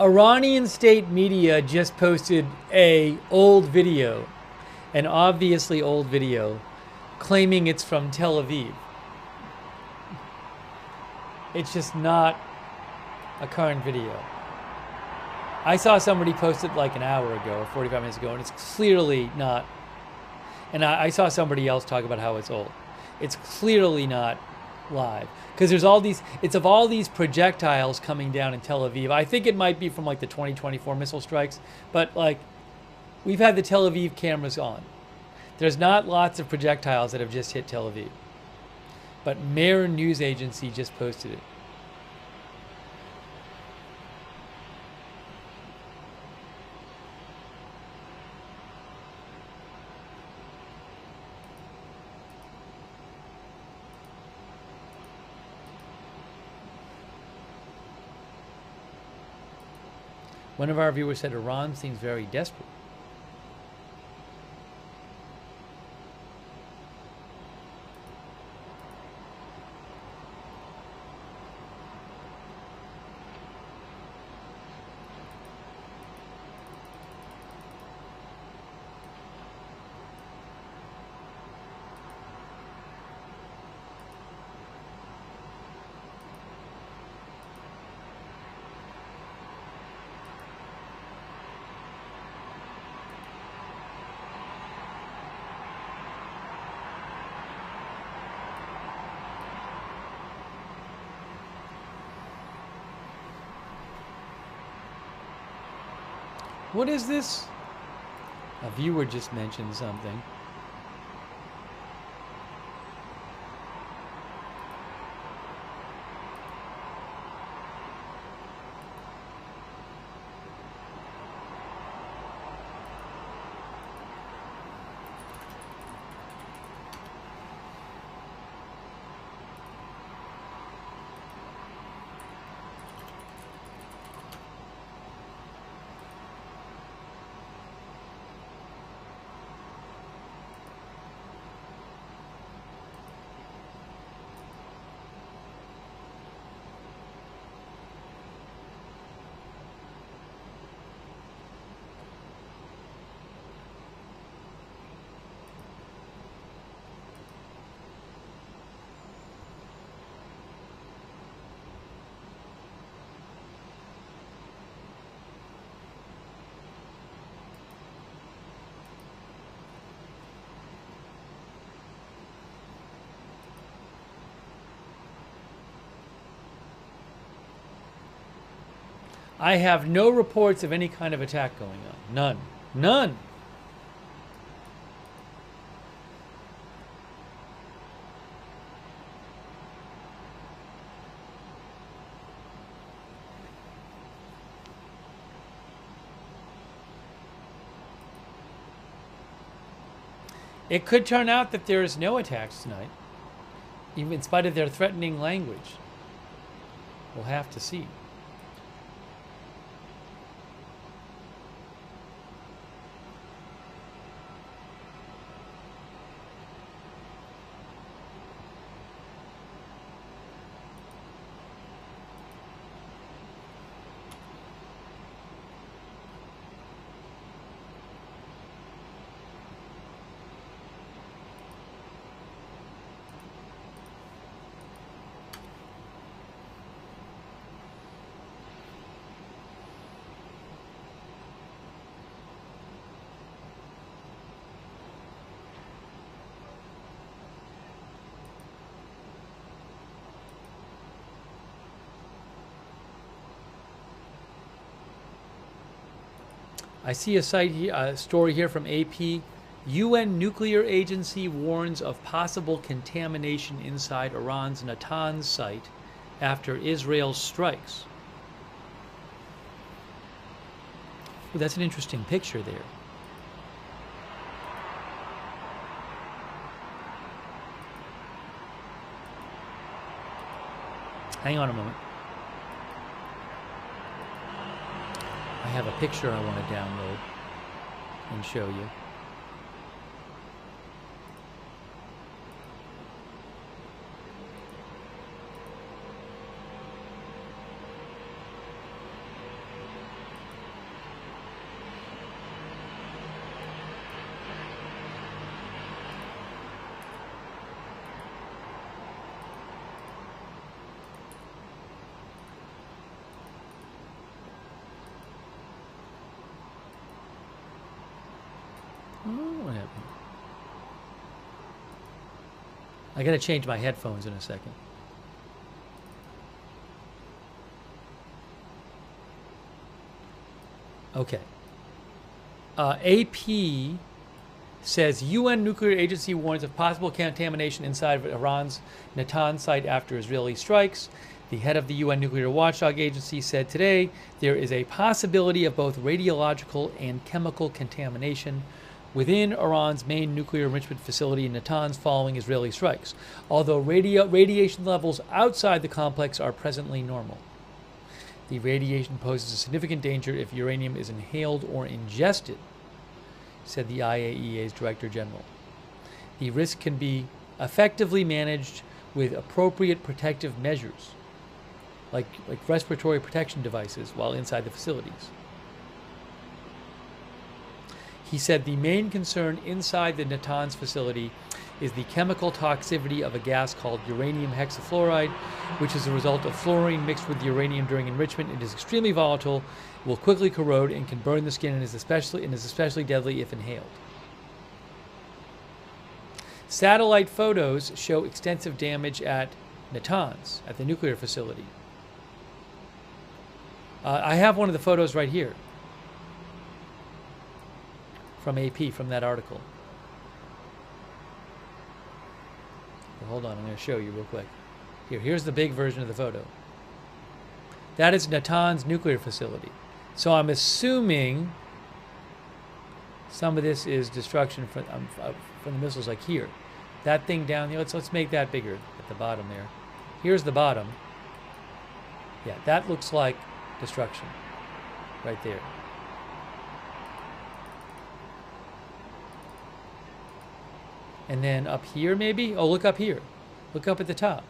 Iranian state media just posted an obviously old video, claiming it's from Tel Aviv. It's just not a current video. I saw somebody post it like an hour ago or 45 minutes ago, and it's clearly not. And I saw somebody else talk about how it's old. It's clearly not live, because there's all these, it's of all these projectiles coming down in Tel Aviv. I think it might be from like the 2024 missile strikes, but like we've had the Tel Aviv cameras on. There's not lots of projectiles that have just hit Tel Aviv, but Mehr news agency just posted it. One of our viewers said Iran seems very desperate. What is this? A viewer just mentioned something. I have no reports of any kind of attack going on. None. None. It could turn out that there is no attacks tonight, even in spite of their threatening language. We'll have to see. I see a story here from AP. UN nuclear agency warns of possible contamination inside Iran's Natanz site after Israel strikes. Ooh, that's an interesting picture there. Hang on a moment. I have a picture I want to download and show you. What happened? I gotta change my headphones in a second. Okay. AP says UN nuclear agency warns of possible contamination inside of Iran's Natanz site after Israeli strikes. The head of the UN Nuclear Watchdog Agency said today there is a possibility of both radiological and chemical contamination within Iran's main nuclear enrichment facility in Natanz following Israeli strikes, although radiation levels outside the complex are presently normal. The radiation poses a significant danger if uranium is inhaled or ingested, said the IAEA's Director General. The risk can be effectively managed with appropriate protective measures, like respiratory protection devices while inside the facilities. He said the main concern inside the Natanz facility is the chemical toxicity of a gas called uranium hexafluoride, which is a result of fluorine mixed with uranium during enrichment. It is extremely volatile, will quickly corrode, and can burn the skin, and is especially deadly if inhaled. Satellite photos show extensive damage at Natanz, at the nuclear facility. I have one of the photos right here from AP, from that article. Well, hold on, I'm going to show you real quick. Here's the big version of the photo. That is Natanz nuclear facility. So I'm assuming some of this is destruction from the missiles, like here. That thing down there, let's make that bigger at the bottom there. Here's the bottom. Yeah, that looks like destruction right there. And then up here, maybe? Oh, look up here. Look up at the top.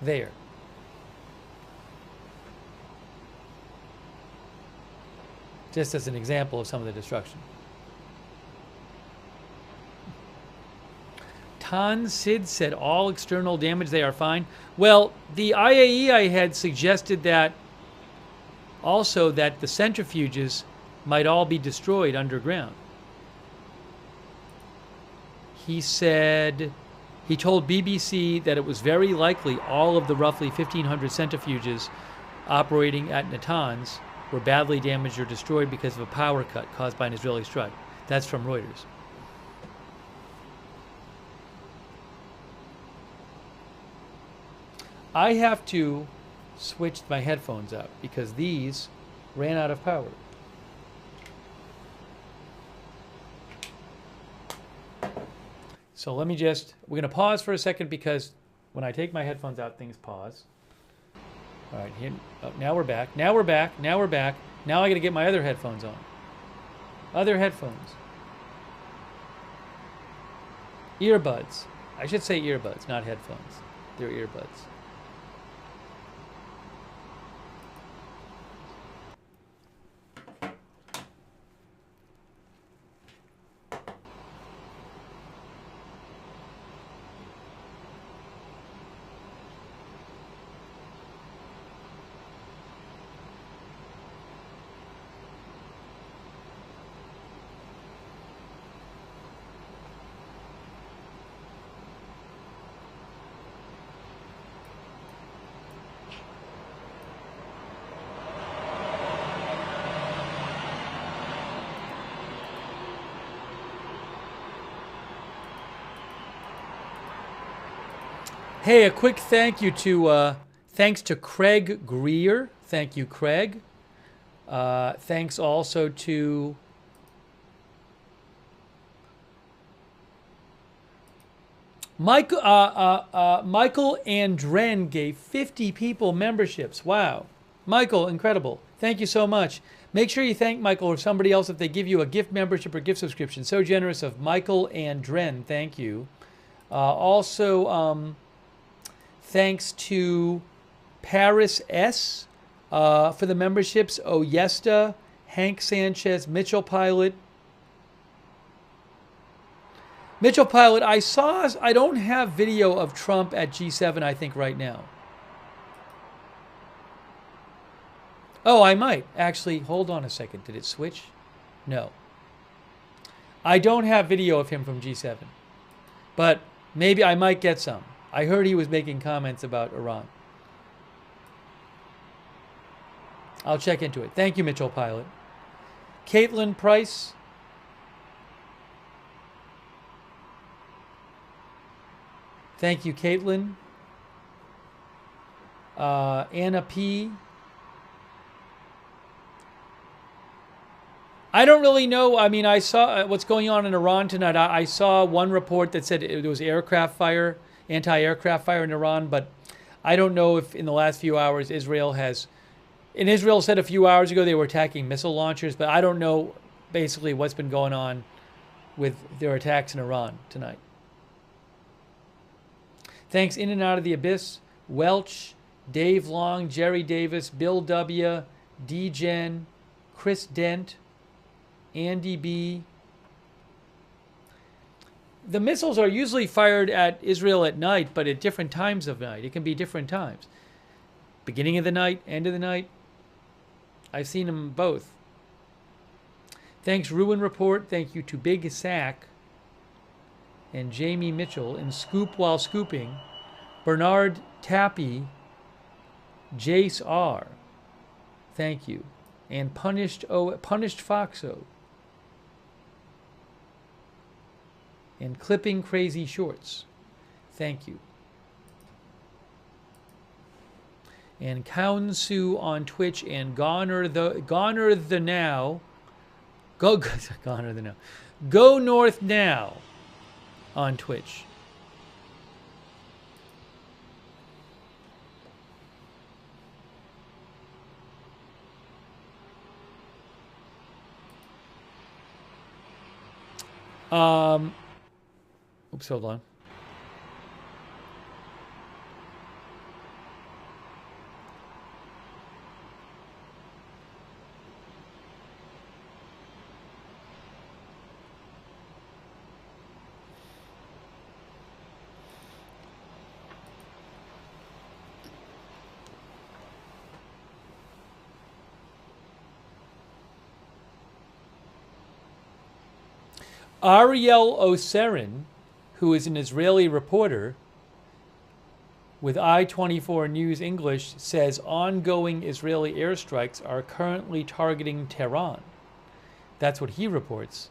There. Just as an example of some of the destruction. Sid said all external damage, they are fine. Well, the IAEA had suggested that also that the centrifuges might all be destroyed underground. He said He told BBC that it was very likely all of the roughly 1,500 centrifuges operating at Natanz were badly damaged or destroyed because of a power cut caused by an Israeli strike. That's from Reuters. I have to switch my headphones out because these ran out of power. So let me just, we're going to pause for a second because when I take my headphones out, things pause. All right, now we're back. Now we're back. Now we're back. Now I got to get my other headphones on. Other headphones. Earbuds. I should say earbuds, not headphones. They're earbuds. Hey, a quick thank you to, thanks to Craig Greer. Thank you, Craig. Thanks also to Michael Andren gave 50 people memberships. Wow. Michael, incredible. Thank you so much. Make sure you thank Michael or somebody else if they give you a gift membership or gift subscription. So generous of Michael Andren. Thank you. Also, thanks to Paris S. For the memberships. Oyesta, Hank Sanchez, Mitchell Pilot. Mitchell Pilot, I don't have video of Trump at G7, I think, right now. Oh, I might. Actually, hold on a second. Did it switch? No. I don't have video of him from G7. But maybe I might get some. I heard he was making comments about Iran. I'll check into it. Thank you, Mitchell Pilot. Caitlin Price. Thank you, Caitlin. Anna P. I don't really know. I mean, I saw what's going on in Iran tonight. I saw one report that said it was aircraft fire, anti-aircraft fire in Iran, but I don't know if in the last few hours Israel said a few hours ago they were attacking missile launchers, but I don't know basically what's been going on with their attacks in Iran tonight. Thanks In and Out of the Abyss, Welch, Dave Long, Jerry Davis, Bill W., D-Gen, Chris Dent, Andy B. The missiles are usually fired at Israel at night, but at different times of night. It can be different times. Beginning of the night, end of the night. I've seen them both. Thanks, Ruin Report. Thank you to Big Sack and Jamie Mitchell. And Scoop While Scooping. Bernard Tappy. Jace R. Thank you. And Punished Foxo. And Clipping Crazy Shorts. Thank you. And Kaunsu on Twitch and Goner the Now. Goner the Now. Go North Now on Twitch. Oops, hold on. Ariel Oserin, who is an Israeli reporter with I-24 News English, says ongoing Israeli airstrikes are currently targeting Tehran. That's what he reports.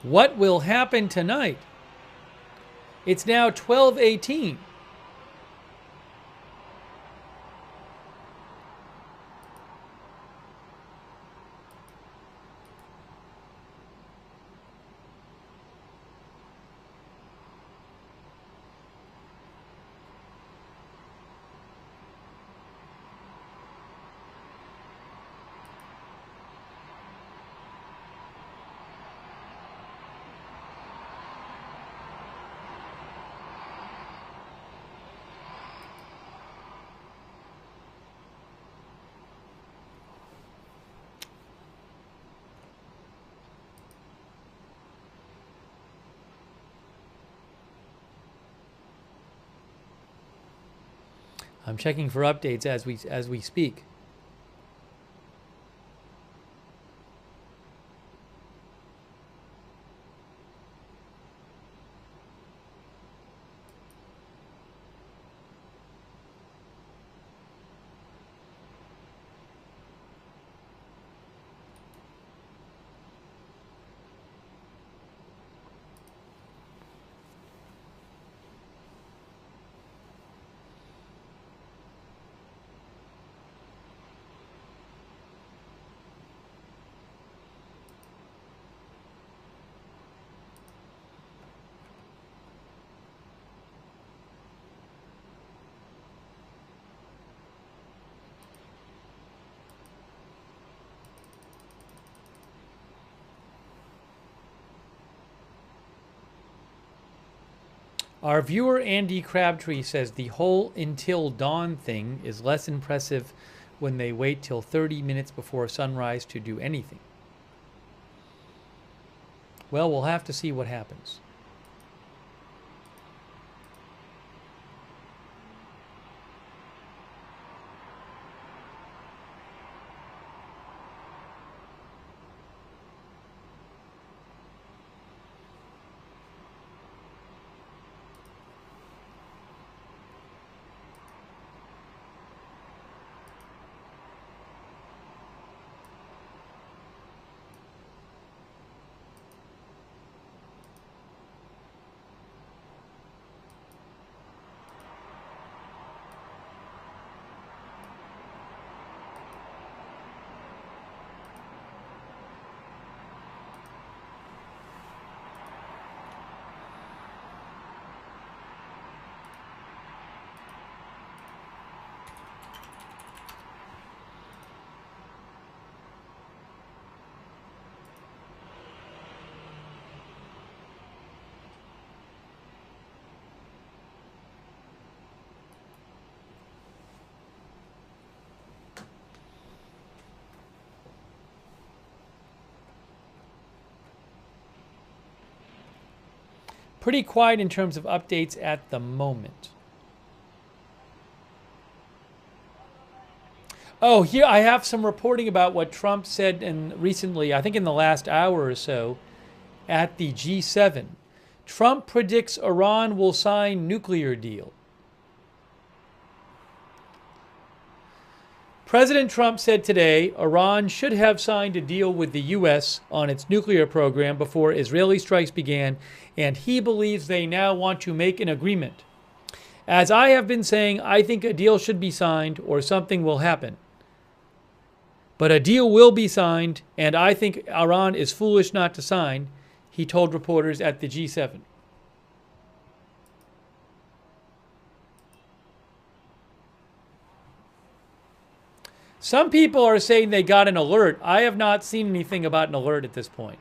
What will happen tonight? It's now 12:18. I'm checking for updates as we speak. Our viewer Andy Crabtree says the whole until dawn thing is less impressive when they wait till 30 minutes before sunrise to do anything. Well, we'll have to see what happens. Pretty quiet in terms of updates at the moment. Oh, here I have some reporting about what Trump said recently, I think in the last hour or so, at the G7. Trump predicts Iran will sign nuclear deal. President Trump said today Iran should have signed a deal with the U.S. on its nuclear program before Israeli strikes began, and he believes they now want to make an agreement. As I have been saying, I think a deal should be signed or something will happen. But a deal will be signed, and I think Iran is foolish not to sign, he told reporters at the G7. Some people are saying they got an alert. I have not seen anything about an alert at this point.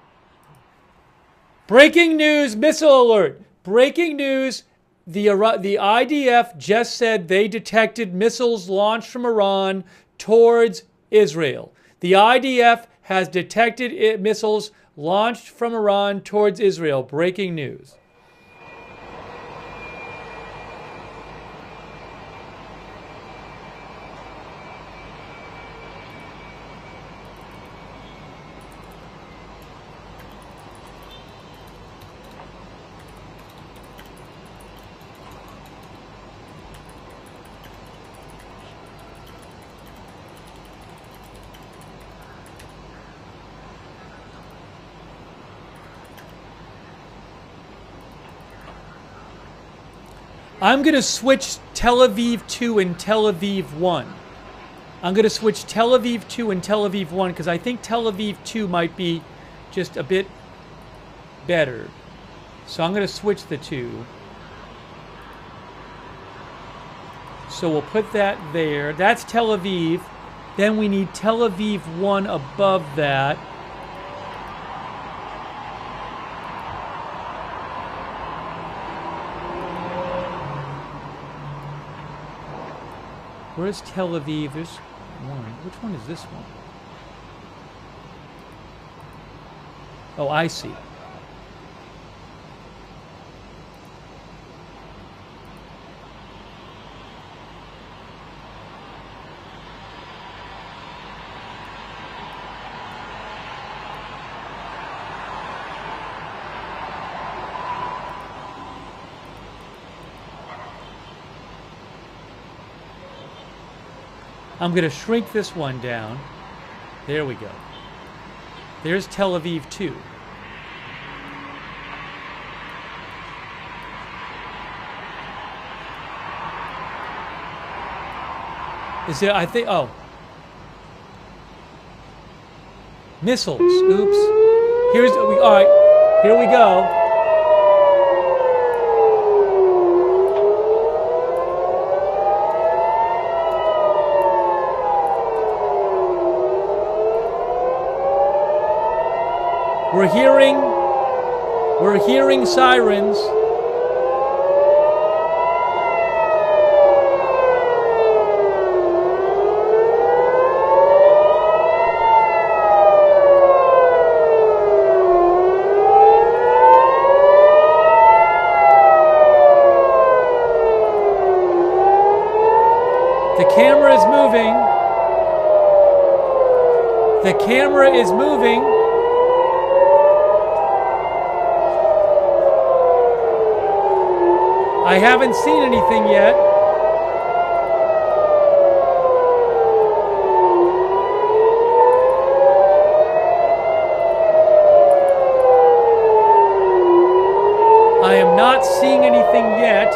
Breaking news, missile alert. Breaking news, the IDF just said they detected missiles launched from Iran towards Israel. The IDF has detected missiles launched from Iran towards Israel. Breaking news. I'm going to switch Tel Aviv 2 and Tel Aviv 1. I'm going to switch Tel Aviv 2 and Tel Aviv 1 because I think Tel Aviv 2 might be just a bit better. So I'm going to switch the two. So we'll put that there. That's Tel Aviv. Then we need Tel Aviv 1 above that. Where's Tel Aviv? There's one. Which one is this one? Oh, I see. I'm going to shrink this one down. There we go. There's Tel Aviv 2. Is there, I think, oh. Missiles, oops. All right, here we go. We're hearing sirens. The camera is moving. The camera is moving. I haven't seen anything yet. I am not seeing anything yet.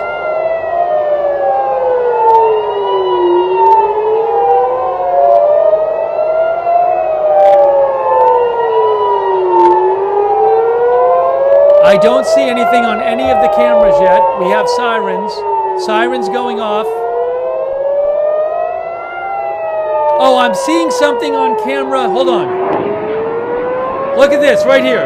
I don't see anything on any of the cameras yet. We have sirens. Sirens going off. Oh, I'm seeing something on camera. Hold on. Look at this right here.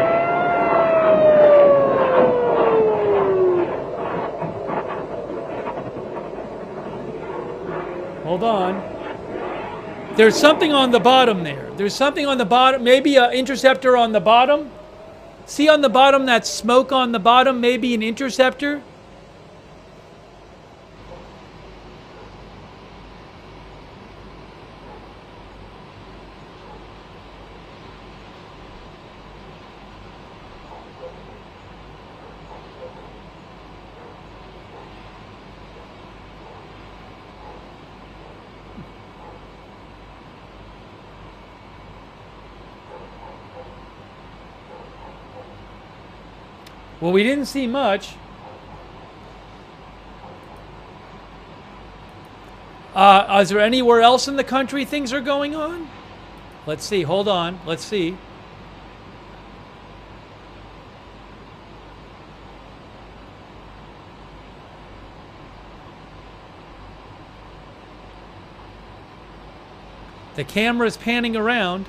Hold on. There's something on the bottom there. There's something on the bottom. Maybe an interceptor on the bottom. See on the bottom, that smoke on the bottom, maybe an interceptor? Well, we didn't see much. Is there anywhere else in the country things are going on? Let's see. Hold on. Let's see. The camera is panning around.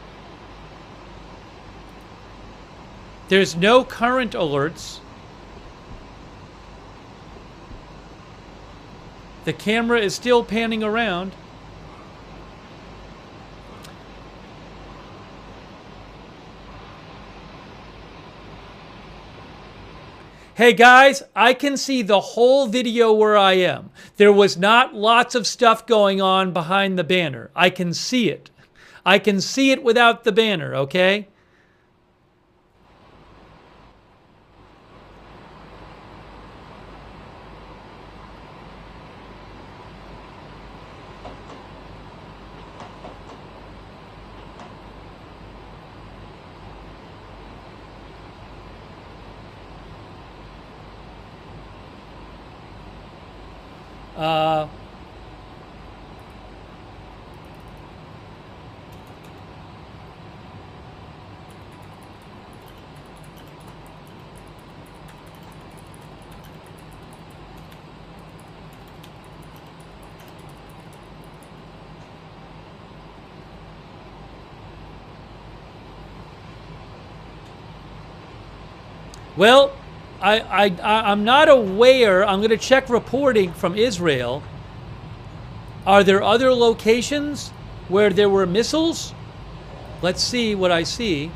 There's no current alerts. The camera is still panning around. Hey guys, I can see the whole video where I am. There was not lots of stuff going on behind the banner. I can see it. I can see it without the banner, okay? Well, I'm not aware. I'm going to check reporting from Israel. Are there other locations where there were missiles? Let's see what I see.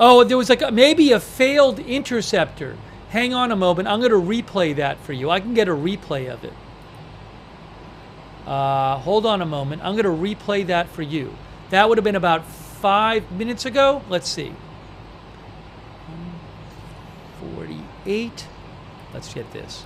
Oh, there was like maybe a failed interceptor. Hang on a moment. I'm going to replay that for you. I can get a replay of it. Hold on a moment. I'm going to replay that for you. That would have been about 5 minutes ago. Let's see. 48. Let's get this.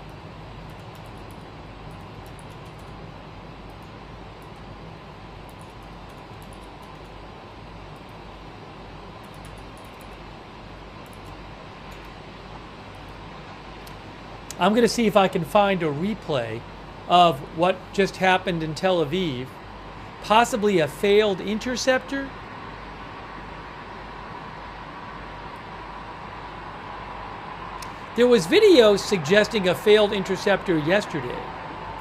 I'm going to see if I can find a replay of what just happened in Tel Aviv. Possibly a failed interceptor. There was video suggesting a failed interceptor yesterday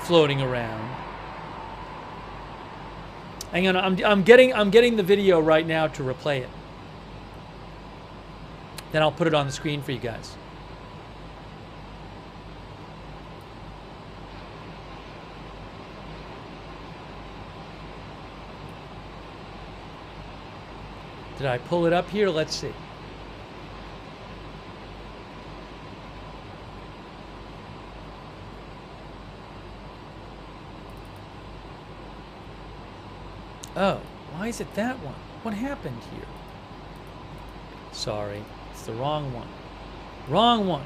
floating around. Hang on, I'm getting the video right now to replay it. Then I'll put it on the screen for you guys. Did I pull it up here? Let's see. Oh, why is it that one? What happened here? Sorry, it's the wrong one. Wrong one.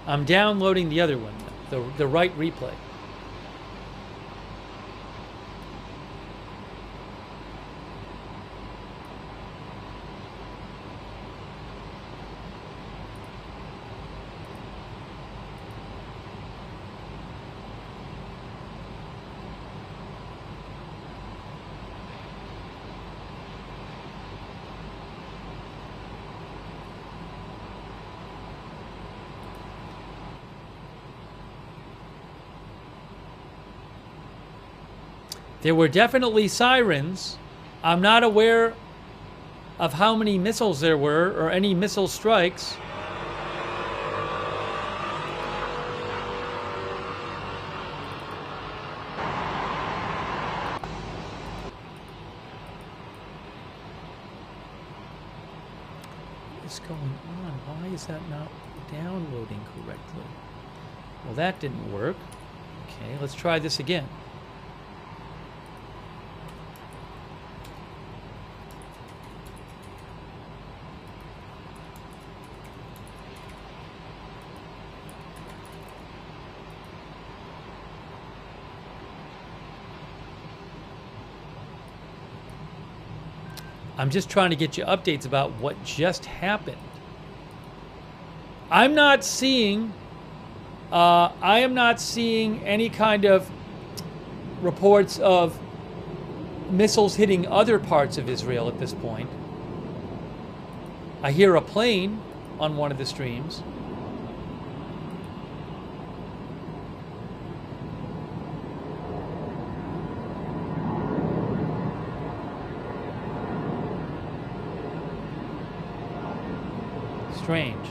I'm downloading the other one, the right replay. There were definitely sirens. I'm not aware of how many missiles there were or any missile strikes. What is going on? Why is that not downloading correctly? Well, that didn't work. Okay, let's try this again. I'm just trying to get you updates about what just happened. I am not seeing any kind of reports of missiles hitting other parts of Israel at this point. I hear a plane on one of the streams. Strange.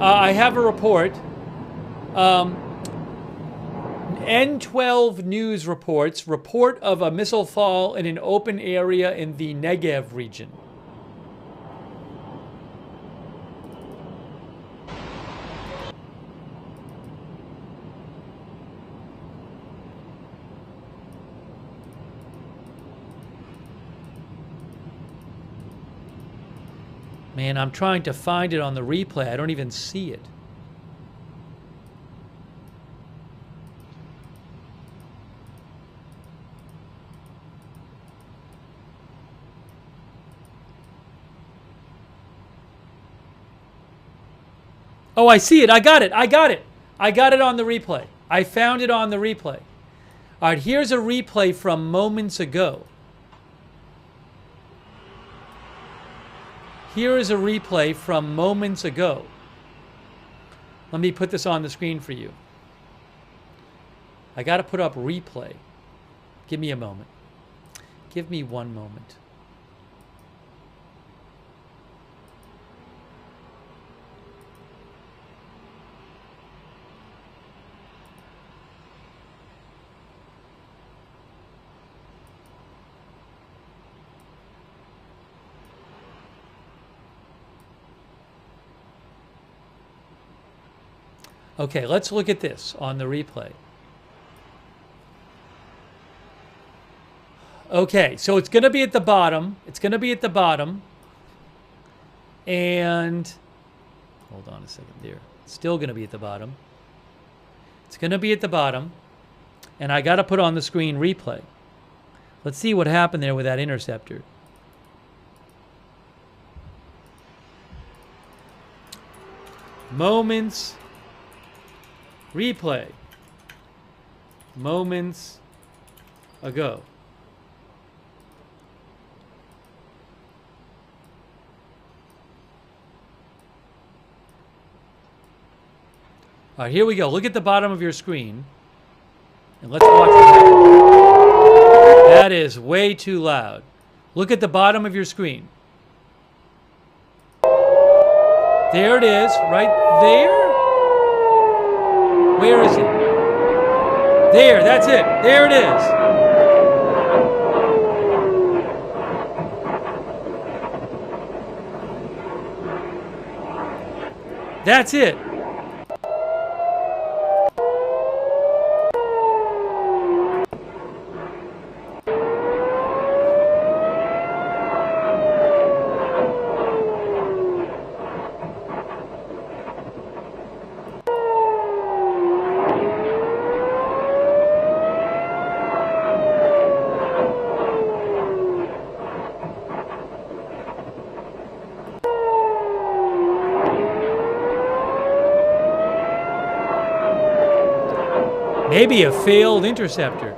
I have a report. N12 News reports report of a missile fall in an open area in the Negev region. Man, I'm trying to find it on the replay. I don't even see it. Oh, I see it. I got it. I got it. I got it on the replay. I found it on the replay. All right, here's a replay from moments ago. Here is a replay from moments ago. Let me put this on the screen for you. I got to put up replay. Give me a moment. Give me one moment. Okay, let's look at this on the replay. Okay, so it's going to be at the bottom. It's going to be at the bottom. And hold on a second there. It's still going to be at the bottom. It's going to be at the bottom. And I got to put on the screen replay. Let's see what happened there with that interceptor. Moments. Replay. Moments ago. All right, here we go. Look at the bottom of your screen. And let's watch what happens. That is way too loud. Look at the bottom of your screen. There it is, right there. Where is it? There, that's it. There it is. That's it. Maybe a failed interceptor.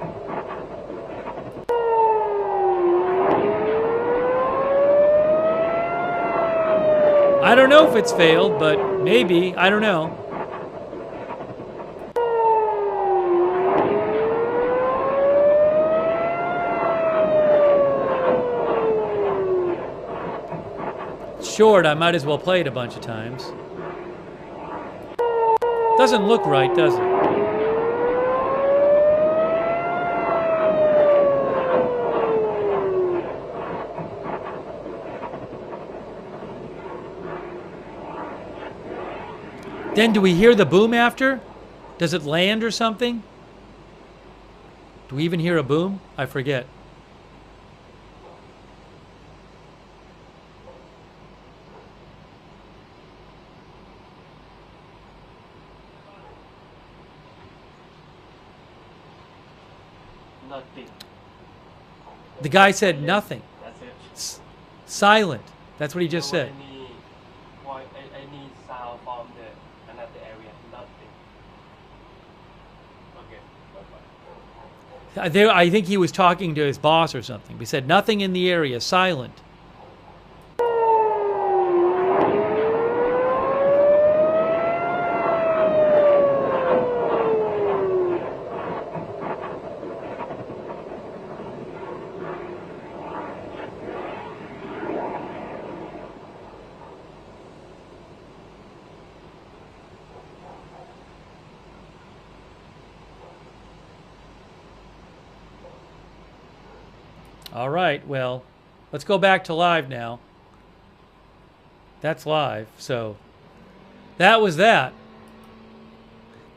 I don't know if it's failed, but maybe. I don't know. It's short. I might as well play it a bunch of times. Doesn't look right, does it? Then do we hear the boom after? Does it land or something? Do we even hear a boom? I forget. nothing. The guy said nothing. That's it. Silent. That's what he just said. Any sound from another area, nothing. Okay. I think he was talking to his boss or something. He said nothing in the area, silent. All right, well, let's go back to live now. That's live, so that was that.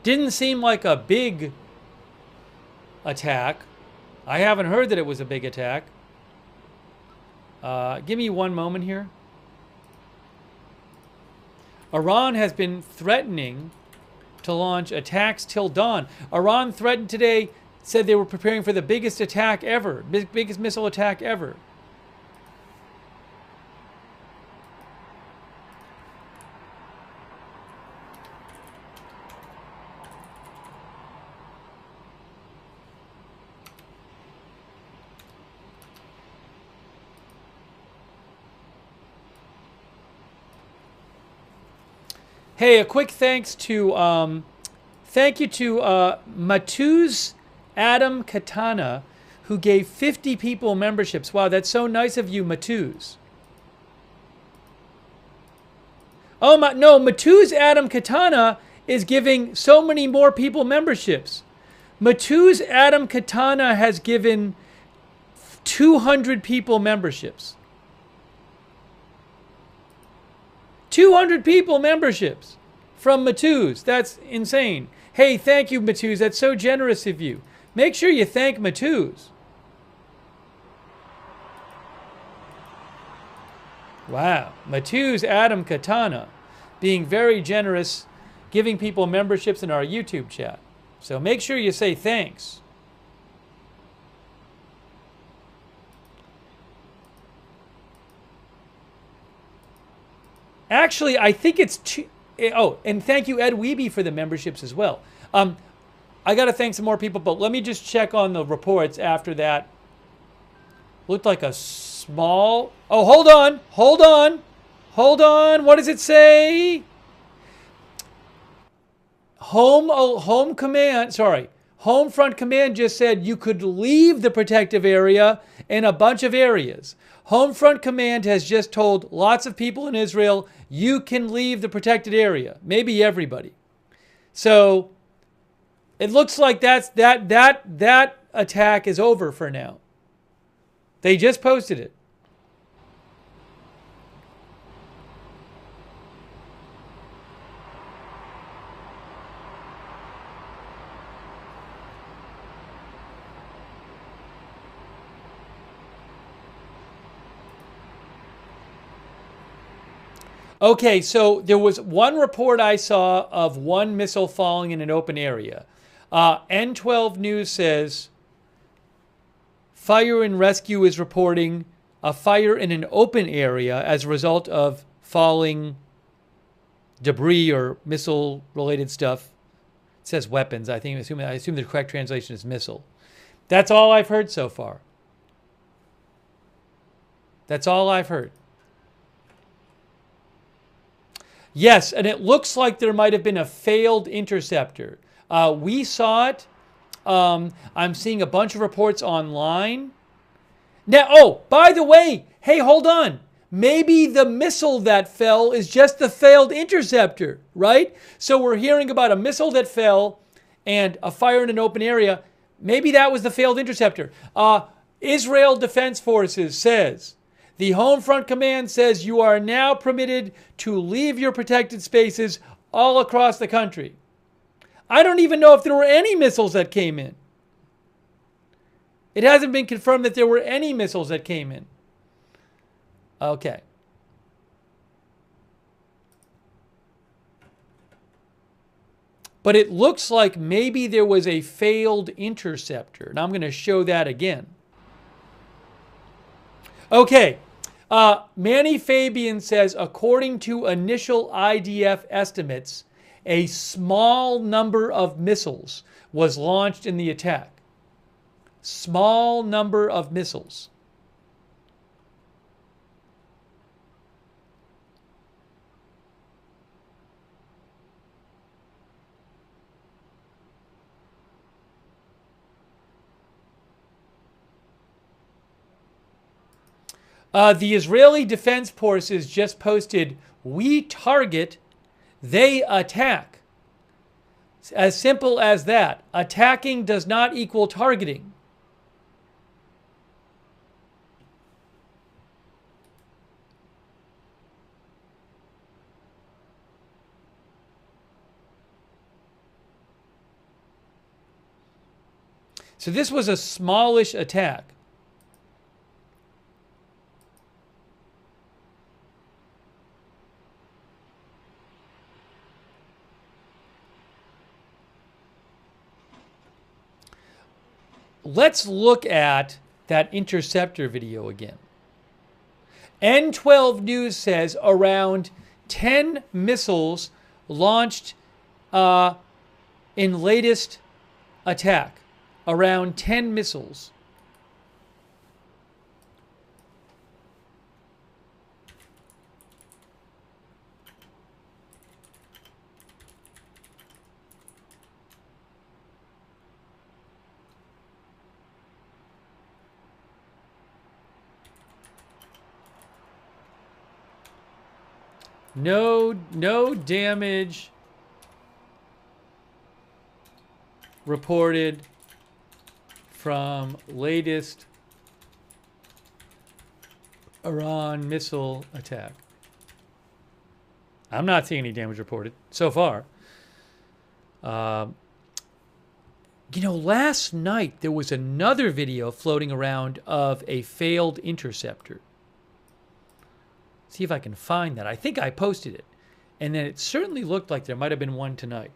Didn't seem like a big attack. I haven't heard that it was a big attack. Give me one moment here. Iran has been threatening to launch attacks till dawn. Iran threatened today, said they were preparing for the biggest attack ever, biggest missile attack ever. Hey, a quick thanks to thank you to Matuz Adam Katana, who gave 50 people memberships. Wow, that's so nice of you, Matuz. Oh, no, Matuz Adam Katana is giving so many more people memberships. Matuz Adam Katana has given 200 people memberships. 200 people memberships from Matuz. That's insane. Hey, thank you, Matuz. That's so generous of you. Make sure you thank Matuz. Wow. Matuz Adam Katana being very generous, giving people memberships in our YouTube chat. So make sure you say thanks. Actually, I think it's two. Oh, and thank you, Ed Weeby, for the memberships as well. I got to thank some more people, but let me just check on the reports after that. Looked like a small... Oh, hold on. Hold on. Hold on. What does it say? Home Command... Sorry. Home Front Command just said you could leave the protective area in a bunch of areas. Home Front Command has just told lots of people in Israel, you can leave the protected area. Maybe everybody. So it looks like that attack is over for now. They just posted it. Okay, so there was one report I saw of one missile falling in an open area. N12 News says, Fire and Rescue is reporting a fire in an open area as a result of falling debris or missile-related stuff. It says weapons. I assume the correct translation is missile. That's all I've heard so far. That's all I've heard. Yes, and it looks like there might have been a failed interceptor. We saw it. I'm seeing a bunch of reports online. Now, oh, by the way, hey, hold on. Maybe the missile that fell is just the failed interceptor, right? So we're hearing about a missile that fell and a fire in an open area. Maybe that was the failed interceptor. Israel Defense Forces says, the Home Front Command says you are now permitted to leave your protected spaces all across the country. I don't even know if there were any missiles that came in. It hasn't been confirmed that there were any missiles that came in. Okay. But it looks like maybe there was a failed interceptor. And I'm going to show that again. Okay. Manny Fabian says, according to initial IDF estimates, a small number of missiles was launched in the attack. Small number of missiles. The Israeli Defense Forces just posted, "We target, they attack." As simple as that. Attacking does not equal targeting. So this was a smallish attack. Let's look at that Interceptor video again. N12 News says around 10 missiles launched in latest attack. Around 10 missiles. No damage reported from latest Iran missile attack. I'm not seeing any damage reported so far. You know, last night there was another video floating around of a failed interceptor. See if I can find that. I think I posted it. And then it certainly looked like there might have been one tonight.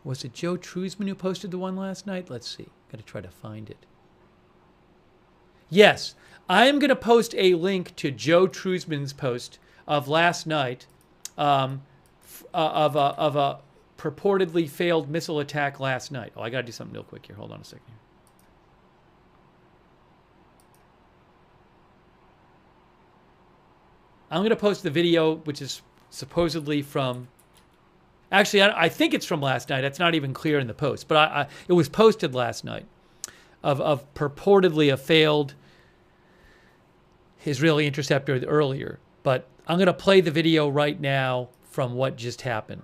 Was it Joe Trusman who posted the one last night? Let's see. Got to try to find it. Yes, I'm going to post a link to Joe Trusman's post of last night of a purportedly failed missile attack last night. Oh, I got to do something real quick here. Hold on a second here. I'm going to post the video, which is supposedly from... Actually, I think it's from last night. That's not even clear in the post. But it was posted last night of purportedly a failed Israeli interceptor earlier. But I'm going to play the video right now from what just happened.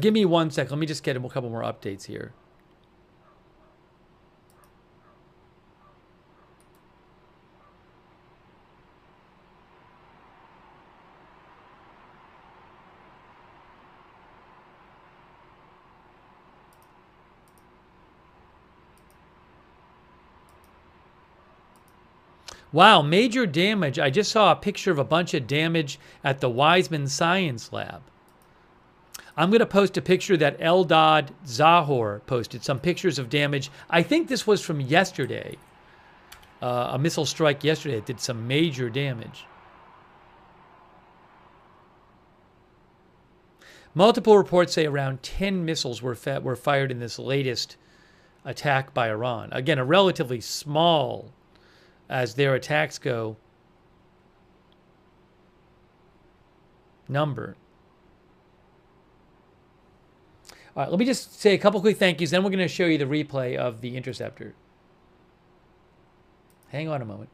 Give me 1 second. Let me just get a couple more updates here. Wow, major damage. I just saw a picture of a bunch of damage at the Weizmann Science Lab. I'm going to post a picture that Eldad Zahor posted, some pictures of damage. I think this was from yesterday. A missile strike yesterday that did some major damage. Multiple reports say around 10 missiles were fired in this latest attack by Iran. Again, a relatively small, as their attacks go, number. All right, let me just say a couple quick thank yous, then we're going to show you the replay of the Interceptor. Hang on a moment.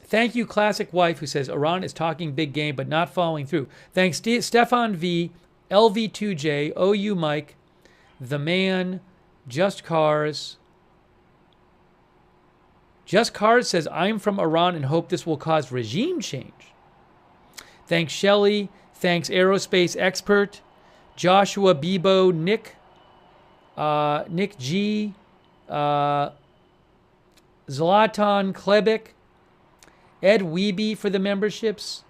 Thank you, Classic Wife, who says Iran is talking big game but not following through. Thanks, Stefan V, LV2J, OU Mike, The Man, Just Cars. Just Cars says, I'm from Iran and hope this will cause regime change. Thanks, Shelley. Thanks, Aerospace Expert. Joshua Bebo, Nick G. Zlatan Klebik. Ed Weeby for the memberships.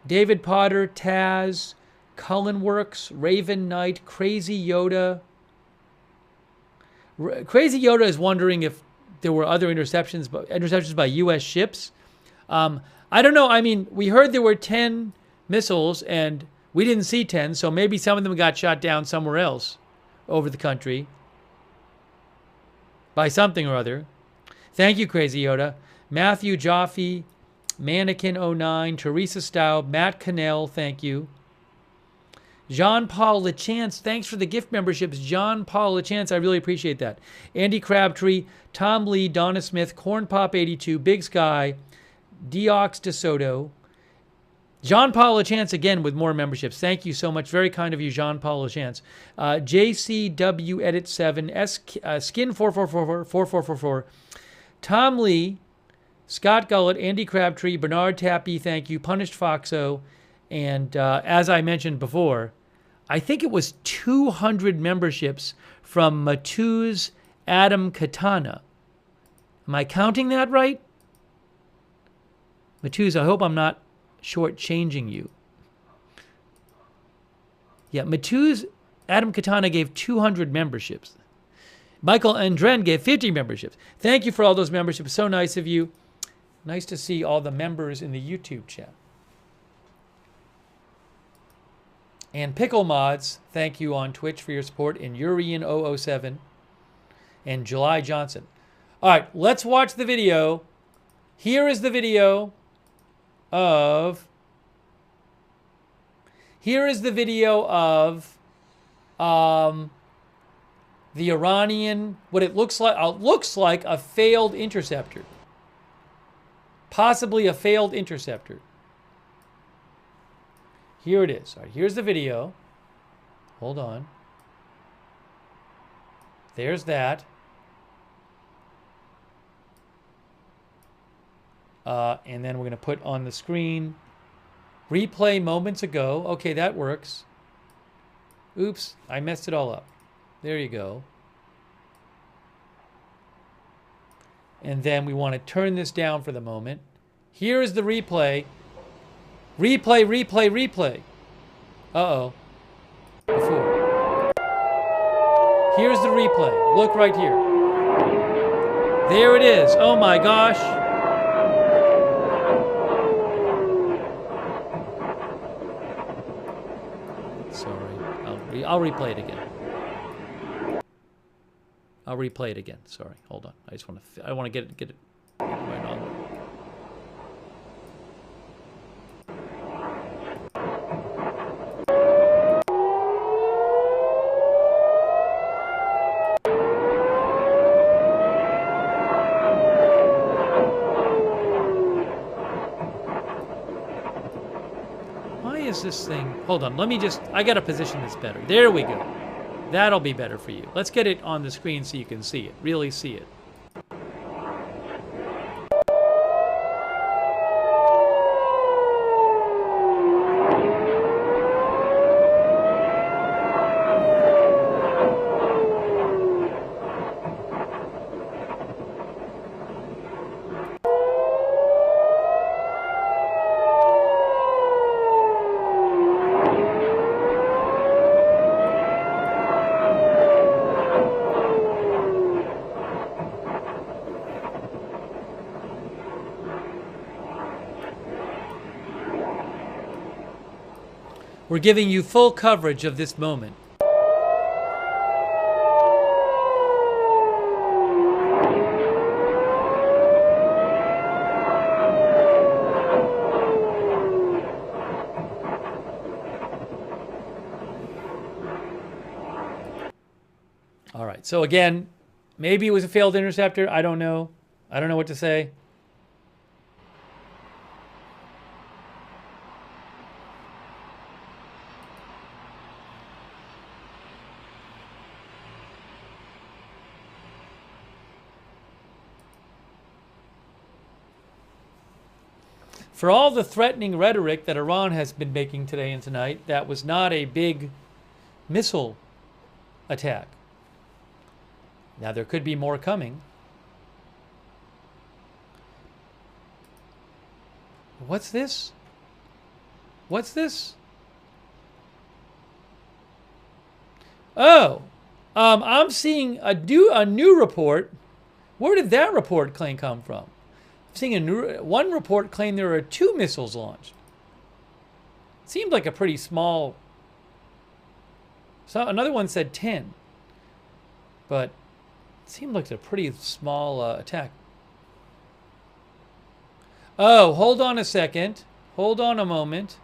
David Potter, Taz. Cullenworks, Raven Knight, Crazy Yoda. Crazy Yoda is wondering if there were other interceptions by U.S. ships. I don't know. I mean, we heard there were 10 missiles, and we didn't see 10, so maybe some of them got shot down somewhere else over the country by something or other. Thank you, Crazy Yoda. Matthew Jaffe, Mannequin09, Teresa Staub, Matt Cannell, thank you. Jean-Paul Lachance, thanks for the gift memberships. Jean-Paul Lachance, I really appreciate that. Andy Crabtree, Tom Lee, Donna Smith, Corn Pop 82, Big Sky, Deox DeSoto. Jean-Paul Lachance again with more memberships. Thank you so much. Very kind of you, Jean-Paul Lachance. JCW Edit 7, Skin 4444, Tom Lee, Scott Gullett, Andy Crabtree, Bernard Tappy, thank you, Punished Foxo, and as I mentioned before, I think it was 200 memberships from Matuz Adam Katana. Am I counting that right? Matuz, I hope I'm not shortchanging you. Yeah, Matuz Adam Katana gave 200 memberships. Michael Andren gave 50 memberships. Thank you for all those memberships. So nice of you. Nice to see all the members in the YouTube chat. And Pickle Mods, thank you on Twitch for your support. And Urian007 and July Johnson. All right, let's watch the video. Here is the video of the Iranian, what it looks like a failed interceptor. Possibly a failed interceptor. Here it is. All right, here's the video. Hold on. There's that. And then we're going to put on the screen replay moments ago. Okay, that works. Oops, I messed it all up. There you go. And then we want to turn this down for the moment. Here is the replay. Replay, replay, replay. Uh-oh. Before. Here's the replay. Look right here. There it is. Oh my gosh. Sorry. I'll replay it again. I'll replay it again. Sorry. Hold on. I want to get it right on. This thing, hold on, I gotta position this better. There we go. That'll be better for you. Let's get it on the screen so you can see it, really see it. We're giving you full coverage of this moment. All right, so again, maybe it was a failed interceptor. I don't know. I don't know what to say. For all the threatening rhetoric that Iran has been making today and tonight, that was not a big missile attack. Now, there could be more coming. What's this? What's this? Oh, I'm seeing a new report. Where did that report claim come from? I'm seeing one report claim there are 2 missiles launched. Seemed like a pretty small. So another one said 10, but it seemed like a pretty small attack. Oh, hold on a second. Hold on a moment.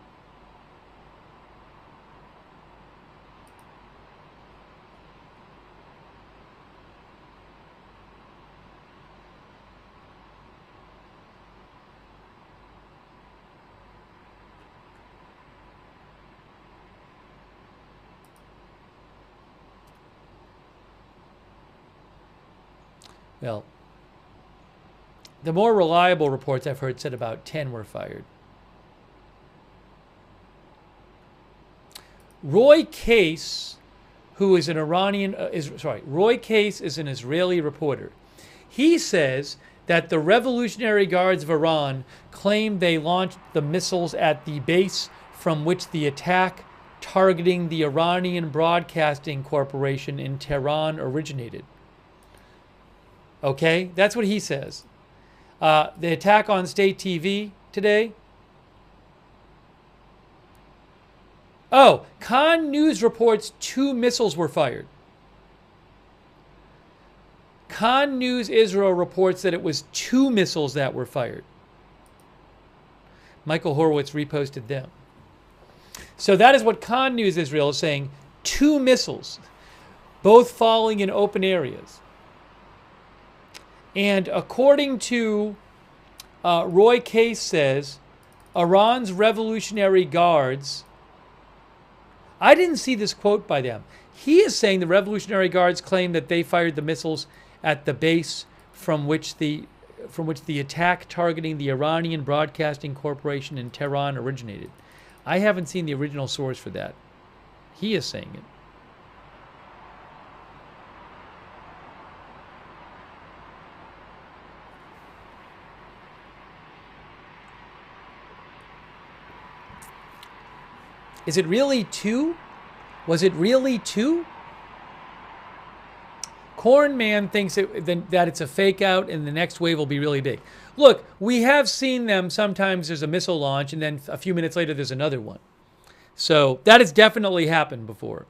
Well, the more reliable reports I've heard said about 10 were fired. Roy Case, who is an Roy Case is an Israeli reporter. He says that the Revolutionary Guards of Iran claimed they launched the missiles at the base from which the attack targeting the Iranian Broadcasting Corporation in Tehran originated. Okay, that's what he says. The attack on state TV today. Oh, Khan News reports 2 missiles were fired. Khan News Israel reports that it was 2 missiles that were fired. Michael Horowitz reposted them. So that is what Khan News Israel is saying. 2 missiles, both falling in open areas. And according to Roy Case says, Iran's Revolutionary Guards, I didn't see this quote by them. He is saying the Revolutionary Guards claim that they fired the missiles at the base from which the attack targeting the Iranian Broadcasting Corporation in Tehran originated. I haven't seen the original source for that. He is saying it. Is it really 2? Was it really 2? Corn Man thinks that it's a fake out and the next wave will be really big. Look, we have seen them. Sometimes there's a missile launch and then a few minutes later there's another one. So that has definitely happened before.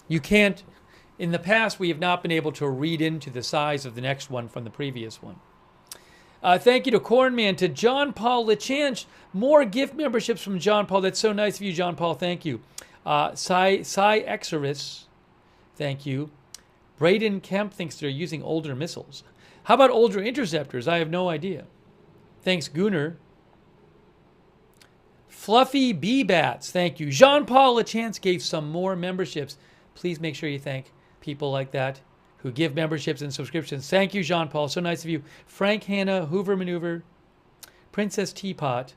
You can't, in the past, we have not been able to read into the size of the next one from the previous one. Thank you to Cornman, to John Paul Lechance. More gift memberships from John Paul. That's so nice of you, John Paul. Thank you. Cy Exorus, thank you. Braden Kemp thinks they're using older missiles. How about older interceptors? I have no idea. Thanks, Gunnar. Fluffy B-Bats, thank you. Jean Paul Lechance gave some more memberships. Please make sure you thank people like that who give memberships and subscriptions. Thank you, Jean Paul. So nice of you. Frank Hanna, Hoover Maneuver, Princess Teapot,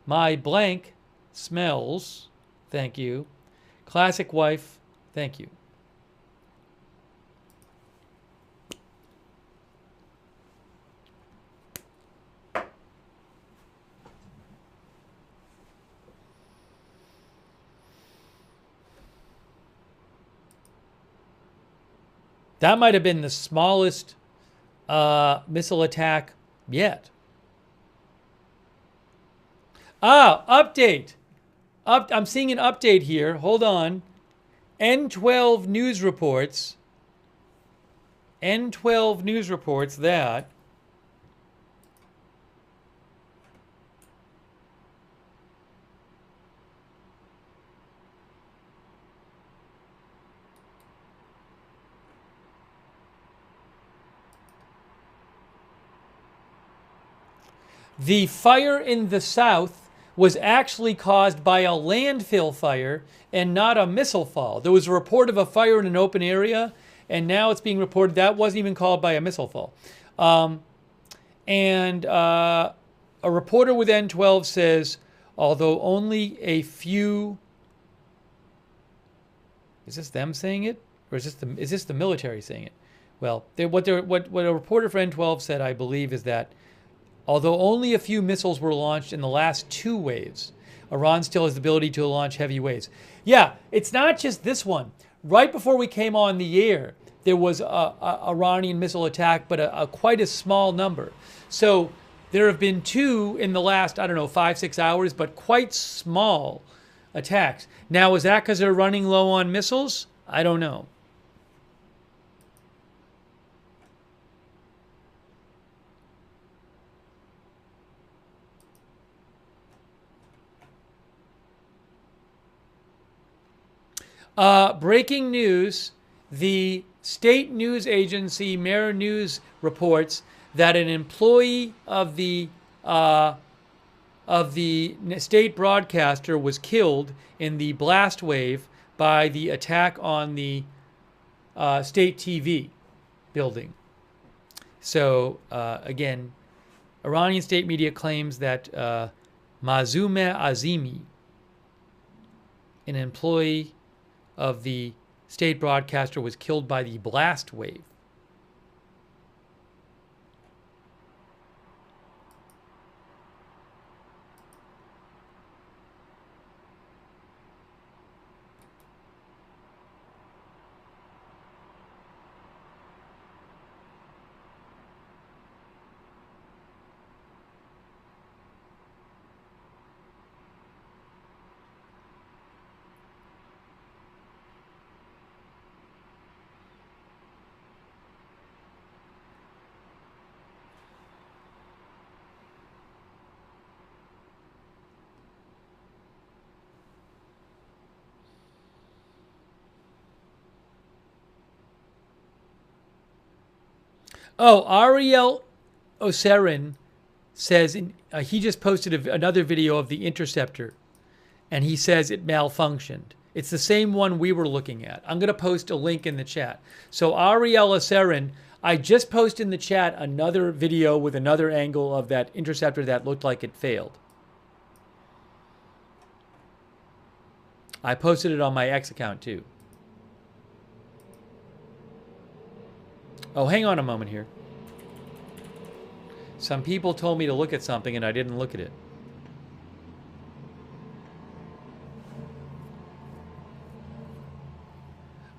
My Blank Smells, thank you. Classic Wife, thank you. That might have been the smallest missile attack yet. Update. I'm seeing an update here. Hold on. N12 News reports. N12 News reports that the fire in the south was actually caused by a landfill fire and not a missile fall. There was a report of a fire in an open area, and now it's being reported that wasn't even caused by a missile fall. a reporter with N12 says, although only a few... Is this them saying it? Or is this the military saying it? Well, what a reporter for N12 said, I believe, is that although only a few missiles were launched in the last 2 waves, Iran still has the ability to launch heavy waves. Yeah, it's not just this one. Right before we came on the air, there was a Iranian missile attack, but quite a small number. So there have been 2 in the last, 5-6 hours, but quite small attacks. Now, is that because they're running low on missiles? I don't know. Breaking news, the state news agency Mer News reports that an employee of the state broadcaster was killed in the blast wave by the attack on the state TV building. So again, Iranian state media claims that Mazoume Azimi, an employee of the state broadcaster, was killed by the blast wave. Oh, Ariel Oserin says he just posted another video of the Interceptor, and he says it malfunctioned. It's the same one we were looking at. I'm going to post a link in the chat. So Ariel Oserin, I just posted in the chat another video with another angle of that Interceptor that looked like it failed. I posted it on my X account too. Oh, hang on a moment here. Some people told me to look at something and I didn't look at it.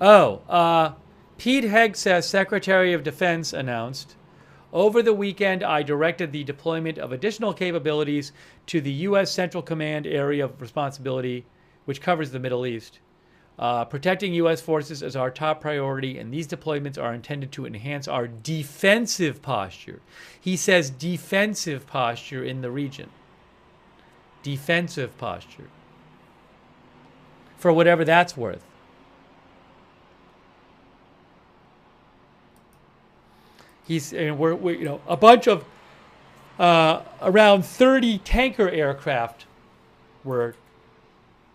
Oh, Pete Hegseth, Secretary of Defense, announced, over the weekend, I directed the deployment of additional capabilities to the U.S. Central Command area of responsibility, which covers the Middle East. Protecting U.S. forces is our top priority, and these deployments are intended to enhance our defensive posture. He says defensive posture in the region. Defensive posture. For whatever that's worth. We're a bunch of around 30 tanker aircraft were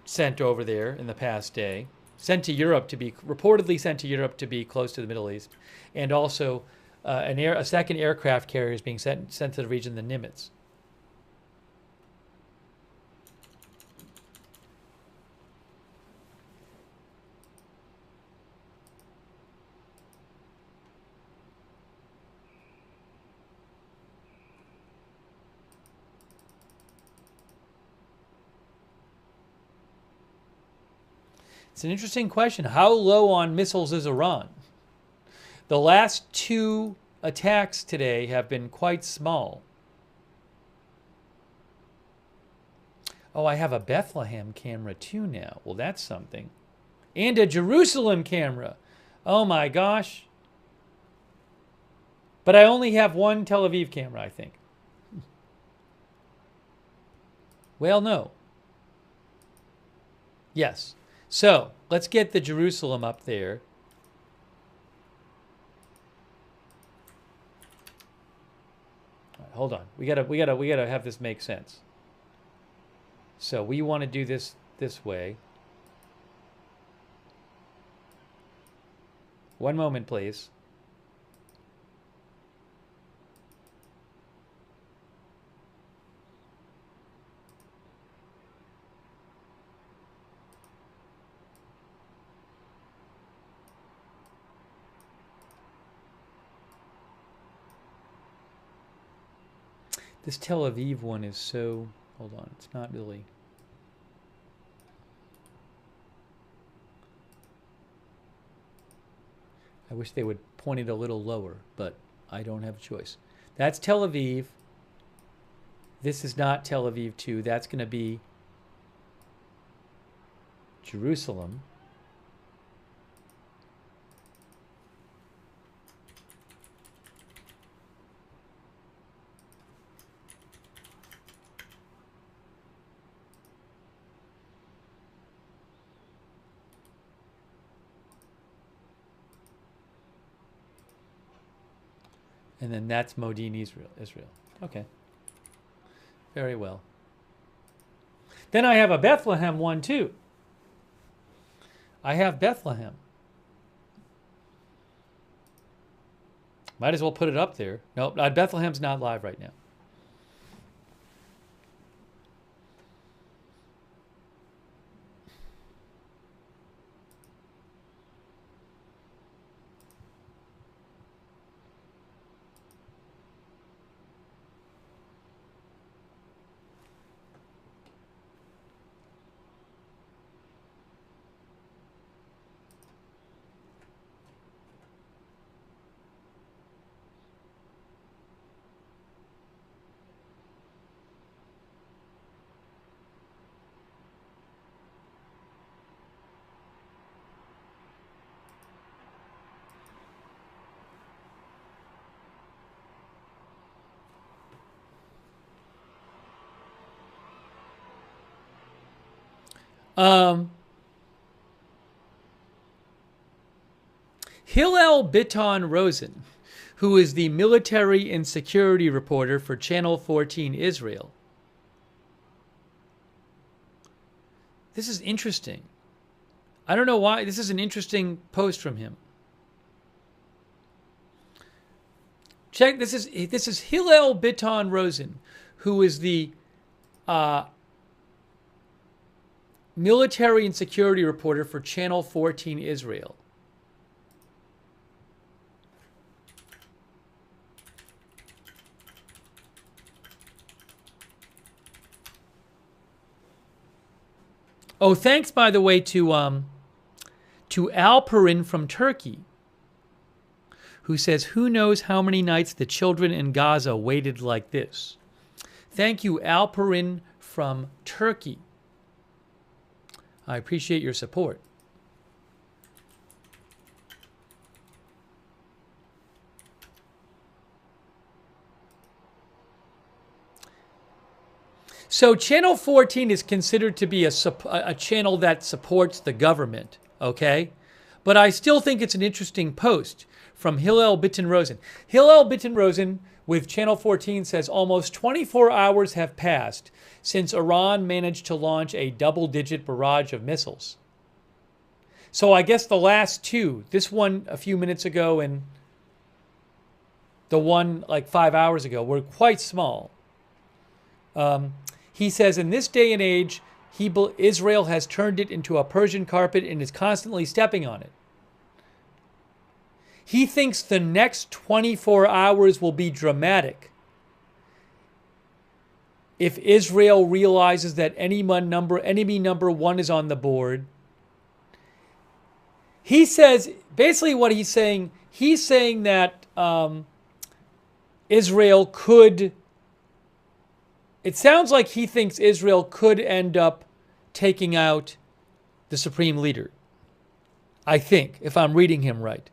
sent over there in the past day, reportedly sent to Europe to be close to the Middle East, and also a second aircraft carrier is being sent to the region, the Nimitz. It's an interesting question. How low on missiles is Iran? The last 2 attacks today have been quite small. Oh, I have a Bethlehem camera too now. Well, that's something. And a Jerusalem camera. Oh my gosh. But I only have one Tel Aviv camera, I think. Well, no. Yes. So let's get the Jerusalem up there. All right, hold on. We gotta have this make sense. So we want to do this way. One moment, please. This Tel Aviv one is so... Hold on, it's not really... I wish they would point it a little lower, but I don't have a choice. That's Tel Aviv. This is not Tel Aviv 2. That's going to be Jerusalem. And then that's Modin, Israel. Okay. Very well. Then I have a Bethlehem one too. I have Bethlehem. Might as well put it up there. Nope, Bethlehem's not live right now. Hillel Bitton Rosen, who is the military and security reporter for Channel 14 Israel. This is interesting. I don't know why. This is an interesting post from him. Check. This is Hillel Bitton Rosen, who is the military and security reporter for Channel 14 Israel. Oh, thanks, by the way, to Alperin from Turkey, who says, who knows how many nights the children in Gaza waited like this. Thank you, Alperin from Turkey. I appreciate your support. So Channel 14 is considered to be a channel that supports the government, okay? But I still think it's an interesting post from Hillel Bitton Rosen. Hillel Bitton Rosen with Channel 14 says almost 24 hours have passed since Iran managed to launch a double-digit barrage of missiles. So I guess the last two, this one a few minutes ago and the one like 5 hours ago, were quite small. He says, in this day and age, Israel has turned it into a Persian carpet and is constantly stepping on it. He thinks the next 24 hours will be dramatic if Israel realizes that enemy number one is on the board. He says, basically what he's saying that Israel could... It sounds like he thinks Israel could end up taking out the supreme leader. I think, if I'm reading him right.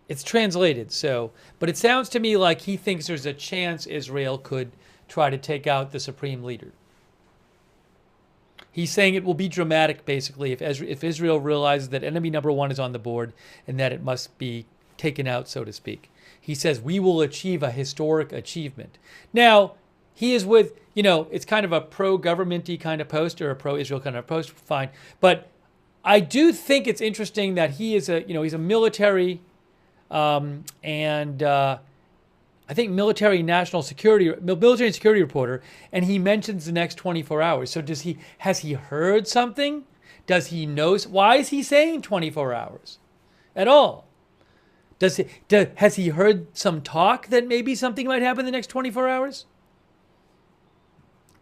It's translated, but it sounds to me like he thinks there's a chance Israel could try to take out the supreme leader. He's saying it will be dramatic, basically, if Israel realizes that enemy number one is on the board and that it must be taken out, so to speak. He says, we will achieve a historic achievement. Now, he is with, it's kind of a pro-government-y kind of post or a pro-Israel kind of post, fine. But I do think it's interesting that he is he's a military I think military and security reporter, and he mentions the next 24 hours. So has he heard something? Does he know? Why is he saying 24 hours at all? Has he heard some talk that maybe something might happen in the next 24 hours?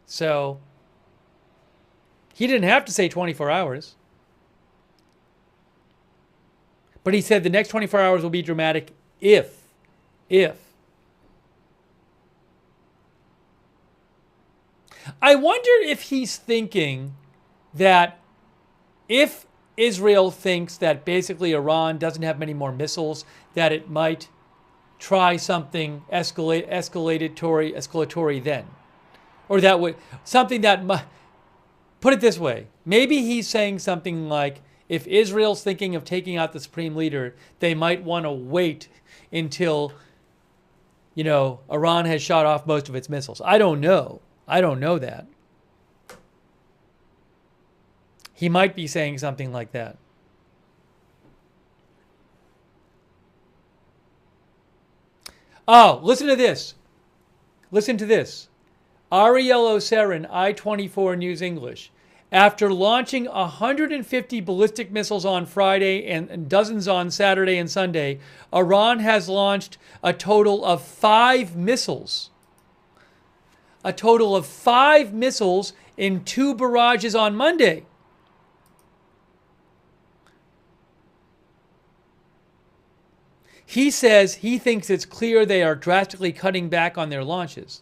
So he didn't have to say 24 hours. But he said the next 24 hours will be dramatic if. I wonder if he's thinking that if Israel thinks that basically Iran doesn't have many more missiles, that it might try something escalatory then. Or that would, something that, put it this way, maybe he's saying something like, if Israel's thinking of taking out the supreme leader, they might want to wait until, Iran has shot off most of its missiles. I don't know that. He might be saying something like that. Oh, listen to this. Ariel Oserin, I-24 News English. After launching 150 ballistic missiles on Friday and dozens on Saturday and Sunday, Iran has launched a total of 5 missiles. A total of 5 missiles in 2 barrages on Monday. He says he thinks it's clear they are drastically cutting back on their launches.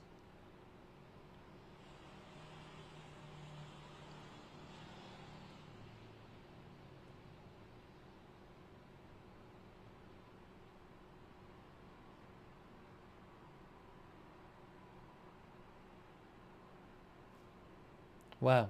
Wow.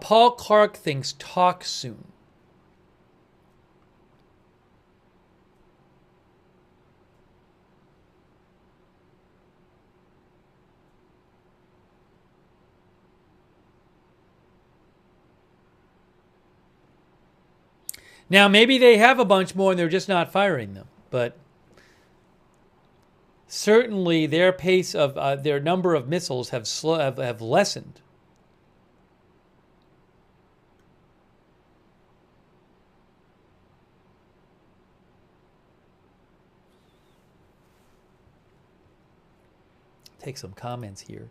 Paul Clark thinks talk soon. Now, maybe they have a bunch more and they're just not firing them, but certainly their pace of their number of missiles have lessened. Take some comments here.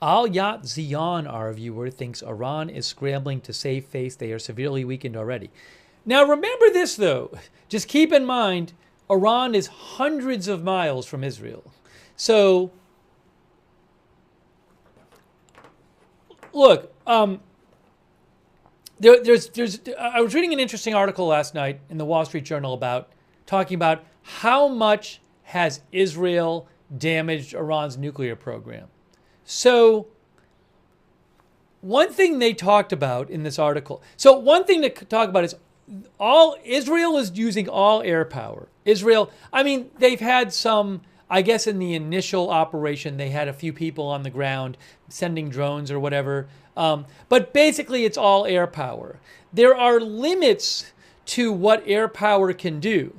Al-Yat Zion, our viewer, thinks Iran is scrambling to save face. They are severely weakened already. Now remember this, though. Just keep in mind, Iran is hundreds of miles from Israel. So, look, I was reading an interesting article last night in the Wall Street Journal talking about how much has Israel damaged Iran's nuclear program. So, one thing they talked about in this article. So, one thing to talk about is Israel is using all air power. Israel, I mean, they've had some, I guess in the initial operation, they had a few people on the ground sending drones or whatever. But basically, it's all air power. There are limits to what air power can do.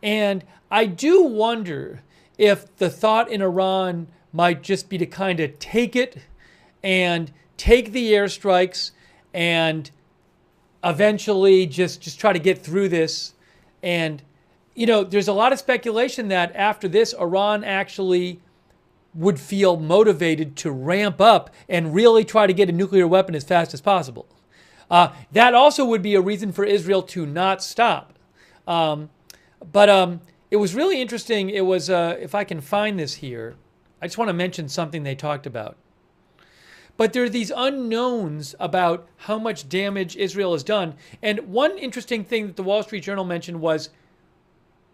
And I do wonder if the thought in Iran might just be to kind of take it and take the airstrikes and eventually just try to get through this. And, there's a lot of speculation that after this, Iran actually would feel motivated to ramp up and really try to get a nuclear weapon as fast as possible. That also would be a reason for Israel to not stop. But it was really interesting. It was, if I can find this here, I just want to mention something they talked about. But there are these unknowns about how much damage Israel has done. And one interesting thing that the Wall Street Journal mentioned was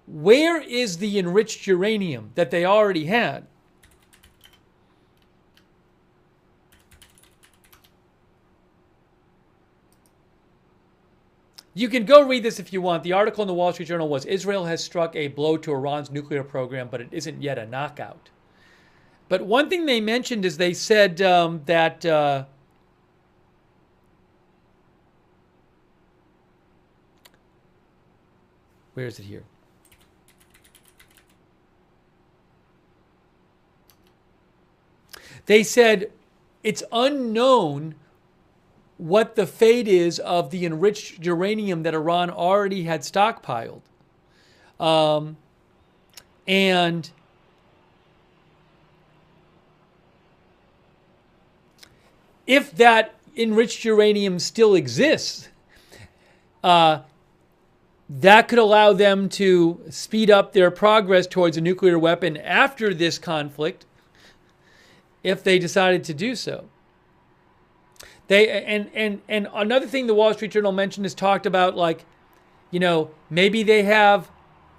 where is the enriched uranium that they already had? You can go read this if you want. The article in the Wall Street Journal was, Israel has struck a blow to Iran's nuclear program, but it isn't yet a knockout. But one thing they mentioned is they said that where is it here? They said it's unknown what the fate is of the enriched uranium that Iran already had stockpiled. And if that enriched uranium still exists, that could allow them to speed up their progress towards a nuclear weapon after this conflict, if they decided to do so. And another thing the Wall Street Journal mentioned is talked about, like, you know, maybe they have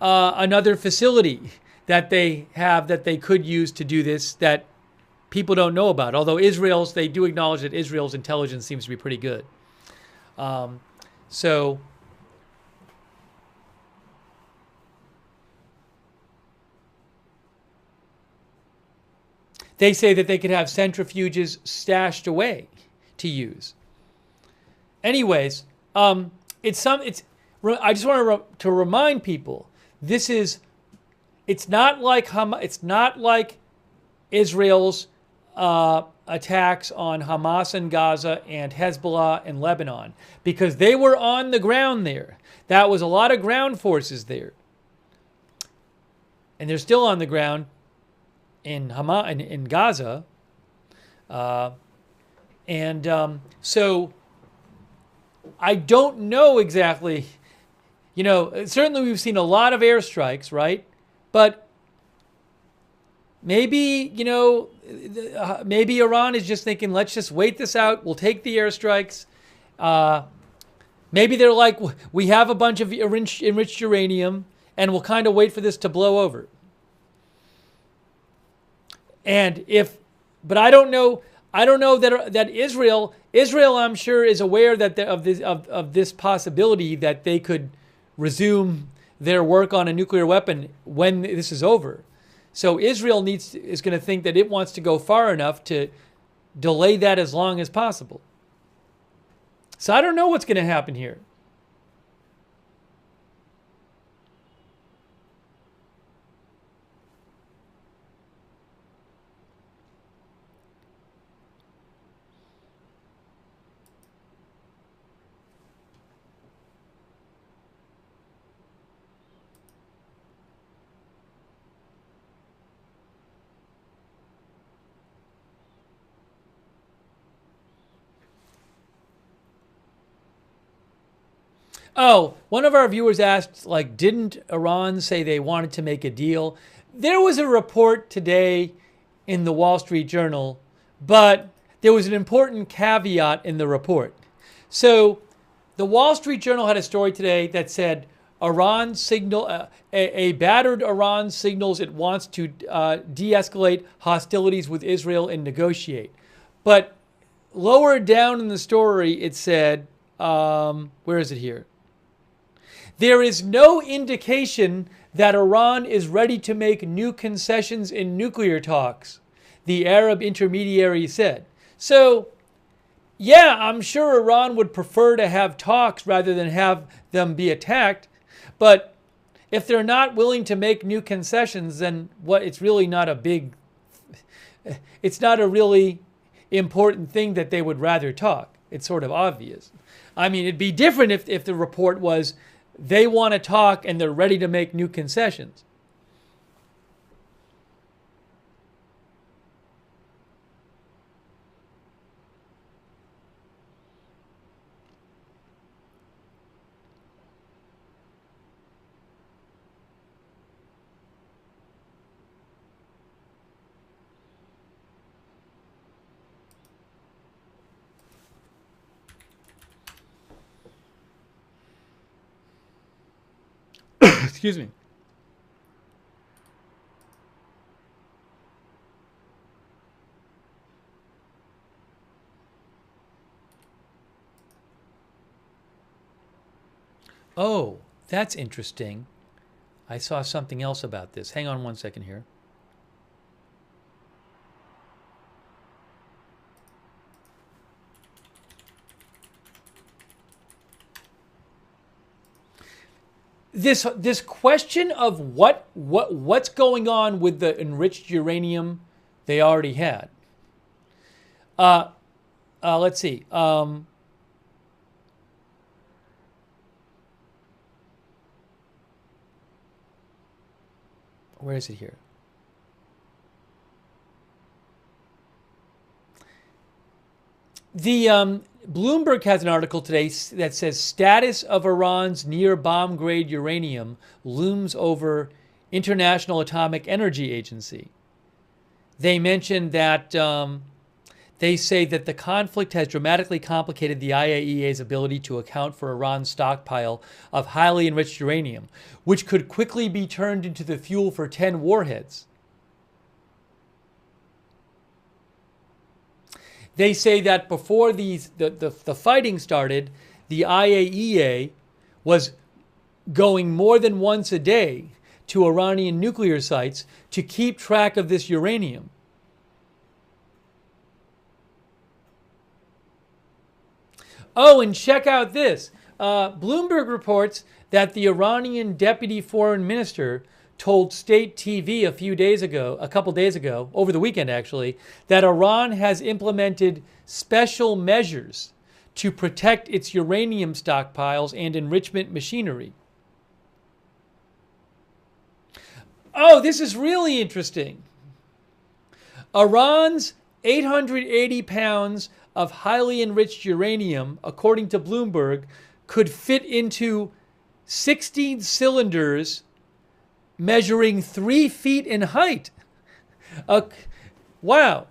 another facility that they have that they could use to do this that people don't know about. Although they do acknowledge that Israel's intelligence seems to be pretty good. So they say that they could have centrifuges stashed away to use. Anyways, I just want to remind people, it's not like Israel's attacks on Hamas in Gaza and Hezbollah in Lebanon, because they were on the ground there. That was a lot of ground forces there, and they're still on the ground in Gaza. So I don't know exactly, you know, certainly we've seen a lot of airstrikes, right? But maybe, you know, maybe Iran is just thinking, let's just wait this out. We'll take the airstrikes. Maybe they're like, we have a bunch of enriched uranium and we'll kind of wait for this to blow over. But I don't know that Israel, I'm sure, is aware that of this possibility that they could resume their work on a nuclear weapon when this is over. So Israel is going to think that it wants to go far enough to delay that as long as possible. So I don't know what's going to happen here. Oh, one of our viewers asked, like, didn't Iran say they wanted to make a deal? There was a report today in the Wall Street Journal, but there was an important caveat in the report. So the Wall Street Journal had a story today that said a battered Iran signals it wants to de-escalate hostilities with Israel and negotiate. But lower down in the story, it said, where is it here? There is no indication that Iran is ready to make new concessions in nuclear talks, the Arab intermediary said. So, yeah, I'm sure Iran would prefer to have talks rather than have them be attacked. But if they're not willing to make new concessions, then it's really not it's not a really important thing that they would rather talk. It's sort of obvious. I mean, it'd be different if the report was they want to talk and they're ready to make new concessions. Excuse me. Oh, that's interesting. I saw something else about this. Hang on one second here. This question of what's going on with the enriched uranium they already had. Let's see. Where is it here? The Bloomberg has an article today that says status of Iran's near bomb grade uranium looms over International Atomic Energy Agency. They mentioned that they say that the conflict has dramatically complicated the IAEA's ability to account for Iran's stockpile of highly enriched uranium, which could quickly be turned into the fuel for 10 warheads. They say that before the fighting started, the IAEA was going more than once a day to Iranian nuclear sites to keep track of this uranium. Oh, and check out this. Bloomberg reports that the Iranian deputy foreign minister told state TV a couple days ago, over the weekend actually, that Iran has implemented special measures to protect its uranium stockpiles and enrichment machinery. Oh, this is really interesting. Iran's 880 pounds of highly enriched uranium, according to Bloomberg, could fit into 16 cylinders measuring 3 feet in height. Wow.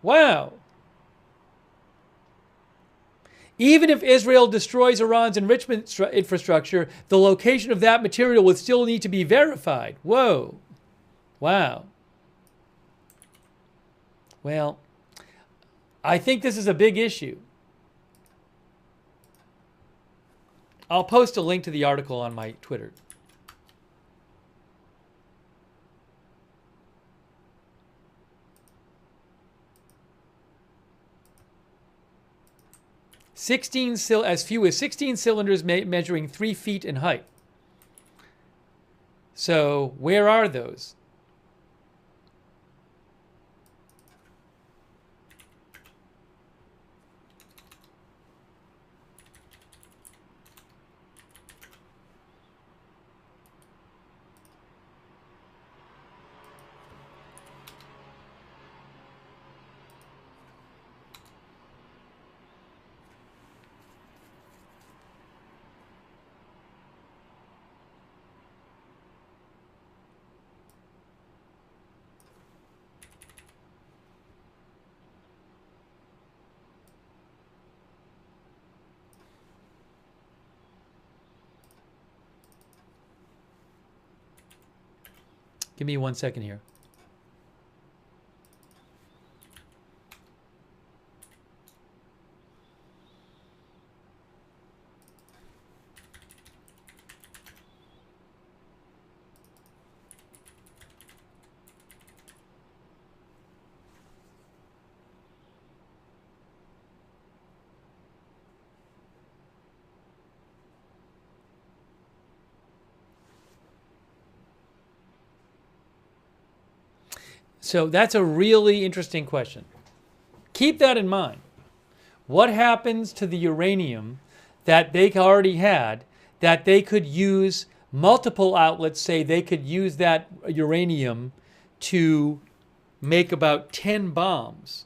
Wow. Even if Israel destroys Iran's enrichment infrastructure, the location of that material would still need to be verified. Whoa. Wow. Well, I think this is a big issue. I'll post a link to the article on my Twitter. As few as 16 cylinders measuring 3 feet in height. So where are those? Give me 1 second here. So that's a really interesting question. Keep that in mind. What happens to the uranium that they already had that they could use, multiple outlets say they could use that uranium to make about 10 bombs?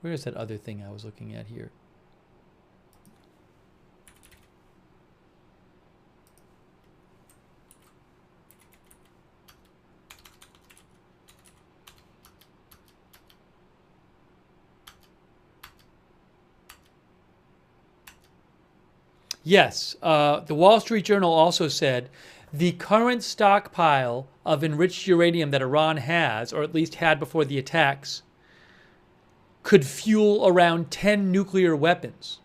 Where is that other thing I was looking at here? Yes, the Wall Street Journal also said the current stockpile of enriched uranium that Iran has, or at least had before the attacks, could fuel around 10 nuclear weapons.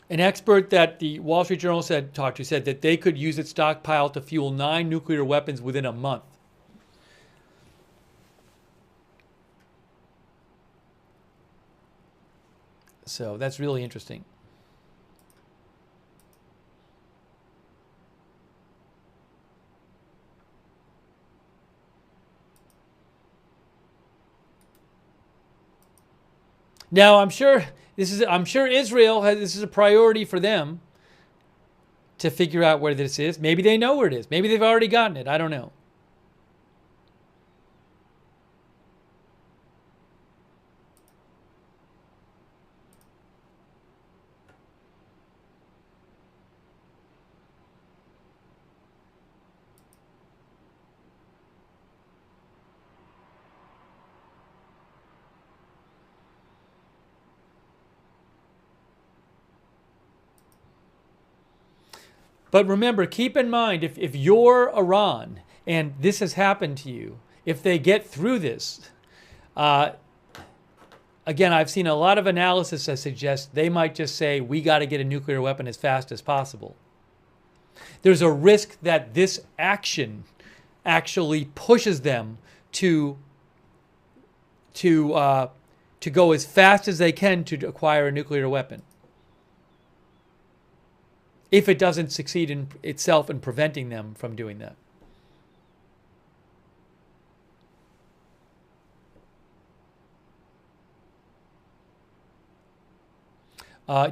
An expert that the Wall Street Journal talked to said that they could use its stockpile to fuel 9 nuclear weapons within a month. So that's really interesting. Now, I'm sure Israel this is a priority for them to figure out where this is. Maybe they know where it is. Maybe they've already gotten it. I don't know. But remember, keep in mind, if you're Iran and this has happened to you, if they get through this, again, I've seen a lot of analysis that suggests they might just say, we got to get a nuclear weapon as fast as possible. There's a risk that this action actually pushes them to go as fast as they can to acquire a nuclear weapon, if it doesn't succeed in itself in preventing them from doing that.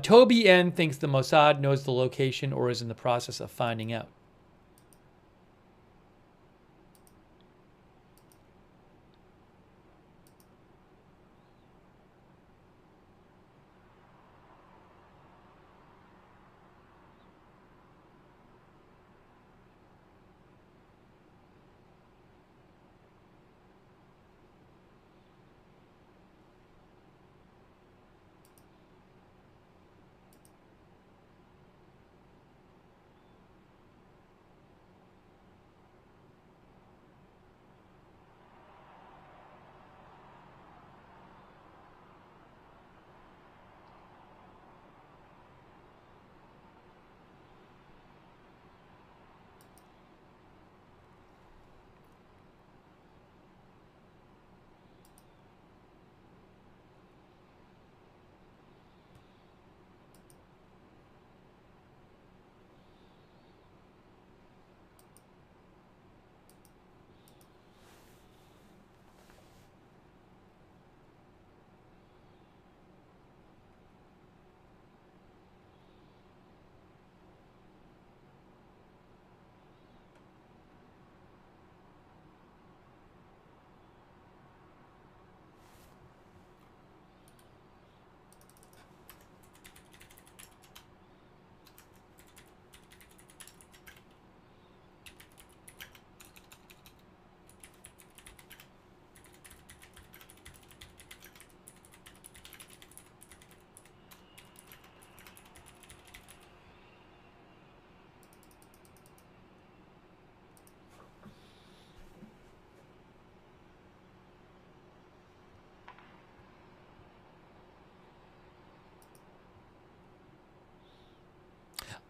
Toby N. thinks the Mossad knows the location or is in the process of finding out.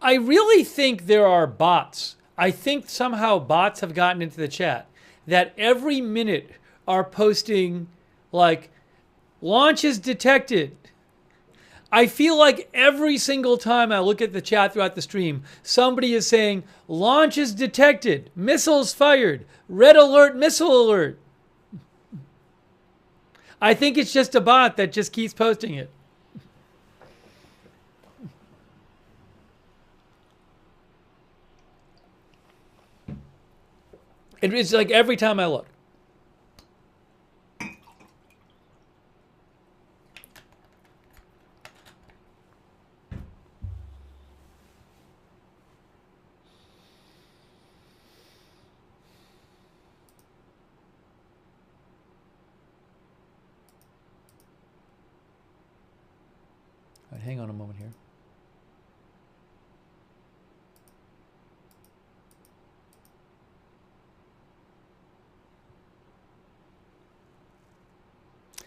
I really think there are bots. I think somehow bots have gotten into the chat that every minute are posting like, launches detected. I feel like every single time I look at the chat throughout the stream, somebody is saying, launches detected, missiles fired, red alert, missile alert. I think it's just a bot that just keeps posting it. It's like every time I look. hang on a moment here.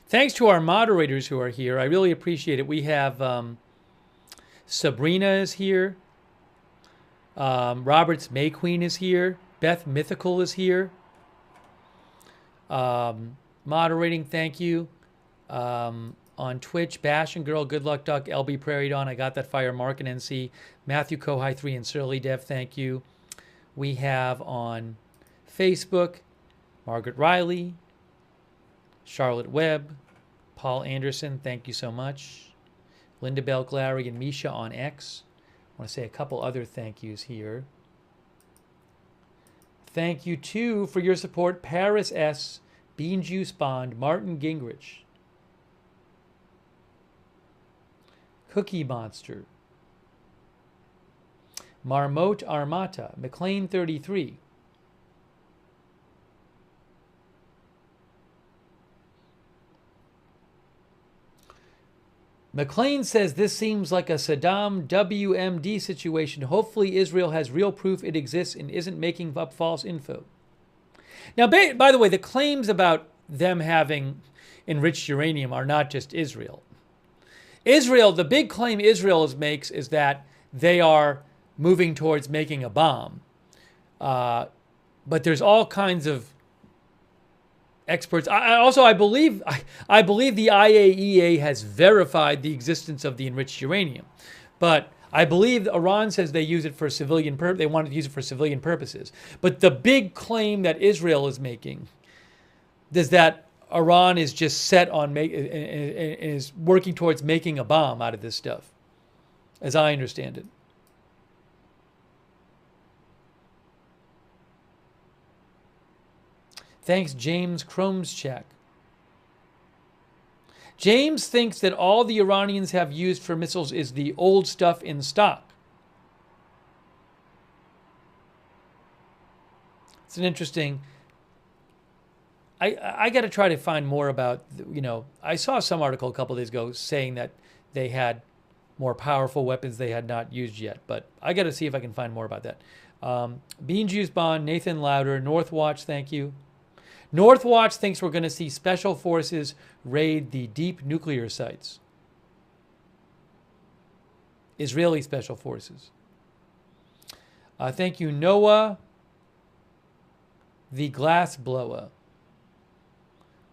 Thanks to our moderators who are here. I really appreciate it. We have Sabrina is here. Roberts May Queen is here. Beth Mythical is here. Moderating, thank you. On Twitch, Bash and Girl, Good Luck Duck, LB Prairie Dawn, I Got That Fire, Mark and NC, Matthew Kohai 3 and Surly Dev, thank you. We have on Facebook, Margaret Riley, Charlotte Webb, Paul Anderson, thank you so much. Linda Bell Glary and Misha on X. I want to say a couple other thank yous here. Thank you too for your support, Paris S., Bean Juice Bond, Martin Gingrich, Cookie Monster, Marmote Armata, McLean 33, McLean says this seems like a Saddam WMD situation. Hopefully Israel has real proof it exists and isn't making up false info. Now, by the way, the claims about them having enriched uranium are not just Israel. Israel, the big claim Israel makes is that they are moving towards making a bomb. But there's all kinds of experts. I believe the IAEA has verified the existence of the enriched uranium, but I believe Iran says they use it for civilian they wanted to use it for civilian purposes. But the big claim that Israel is making is that Iran is just set on is working towards making a bomb out of this stuff, as I understand it. Thanks, James Kromschak. James thinks that all the Iranians have used for missiles is the old stuff in stock. It's an interesting... I got to try to find more about, I saw some article a couple days ago saying that they had more powerful weapons they had not used yet, but I got to see if I can find more about that. Bean Juice Bond, Nathan Louder, Northwatch, thank you. Northwatch thinks we're going to see special forces raid the deep nuclear sites. Israeli special forces. Thank you, Noah, the glass blower,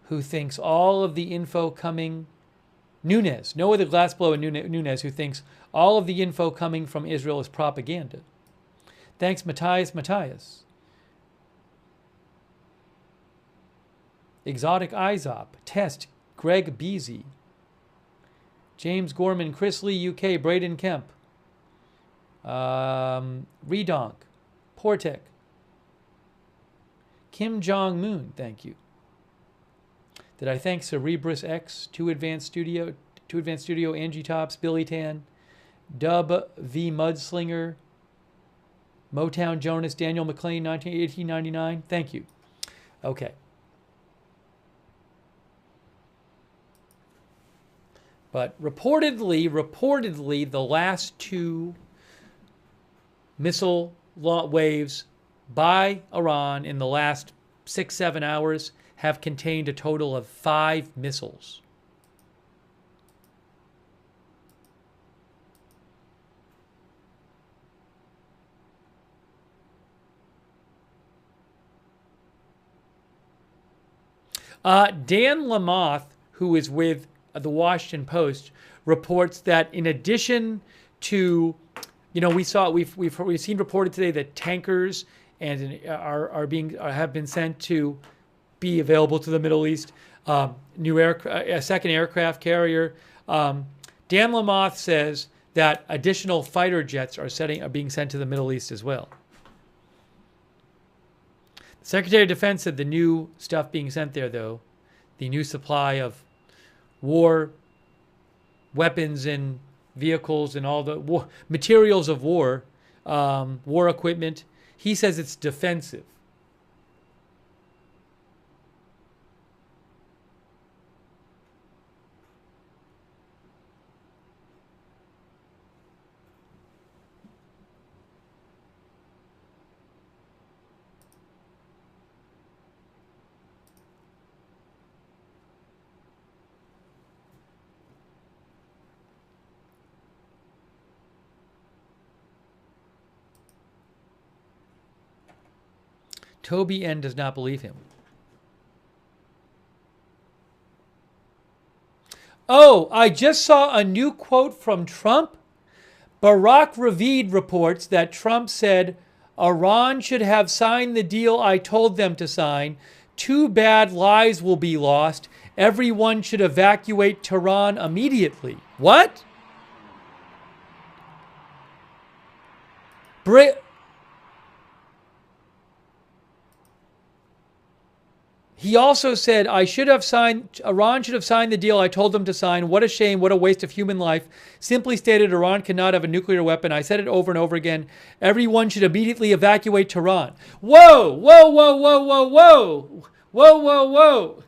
who thinks all of the info coming... Nunes, Noah the glass blower Nunes, who thinks all of the info coming from Israel is propaganda. Thanks, Matthias. Exotic Izop, Test, Greg Beasy, James Gorman, Chris Lee, UK, Braden Kemp, Redonk, Portek, Kim Jong-moon, thank you. Did I thank Cerebrus X, 2 Advanced Studio, Angie Tops, Billy Tan, Dub V Mudslinger, Motown Jonas, Daniel McLean, 1899, thank you. Okay. But reportedly, the last 2 missile waves by Iran in the last 6-7 hours have contained a total of 5 missiles. Dan Lamoth, who is with the Washington Post, reports that in addition to, we've seen reported today that tankers have been sent to be available to the Middle East. A second aircraft carrier. Dan Lamoth says that additional fighter jets are being sent to the Middle East as well. The Secretary of Defense said the new stuff being sent there, though, the new supply of war weapons and vehicles and all the materials of war, war equipment, he says it's defensive. Toby N. does not believe him. Oh, I just saw a new quote from Trump. Barack Ravid reports that Trump said, Iran should have signed the deal I told them to sign. Too bad lives will be lost. Everyone should evacuate Tehran immediately. What? He also said, Iran should have signed the deal I told them to sign. What a shame. What a waste of human life. Simply stated, Iran cannot have a nuclear weapon. I said it over and over again. Everyone should immediately evacuate Tehran. Whoa, whoa, whoa, whoa, whoa, whoa. Whoa, whoa, whoa.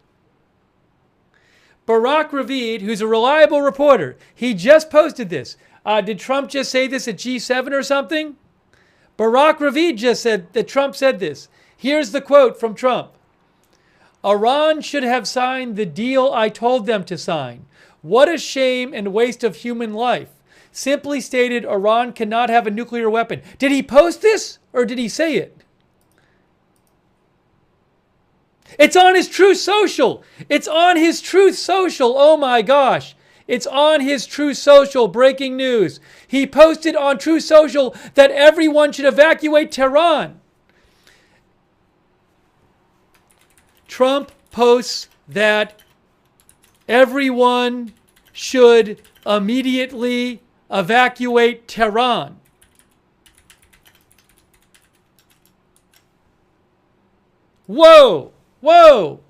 Barack Ravid, who's a reliable reporter, he just posted this. Did Trump just say this at G7 or something? Barack Ravid just said that Trump said this. Here's the quote from Trump. Iran should have signed the deal I told them to sign. What a shame and waste of human life. Simply stated, Iran cannot have a nuclear weapon. Did he post this or did he say it? It's on his Truth Social. It's on his Truth Social. Oh my gosh. It's on his Truth Social. Breaking news. He posted on Truth Social that everyone should evacuate Tehran. Trump posts that everyone should immediately evacuate Tehran. Whoa! Whoa!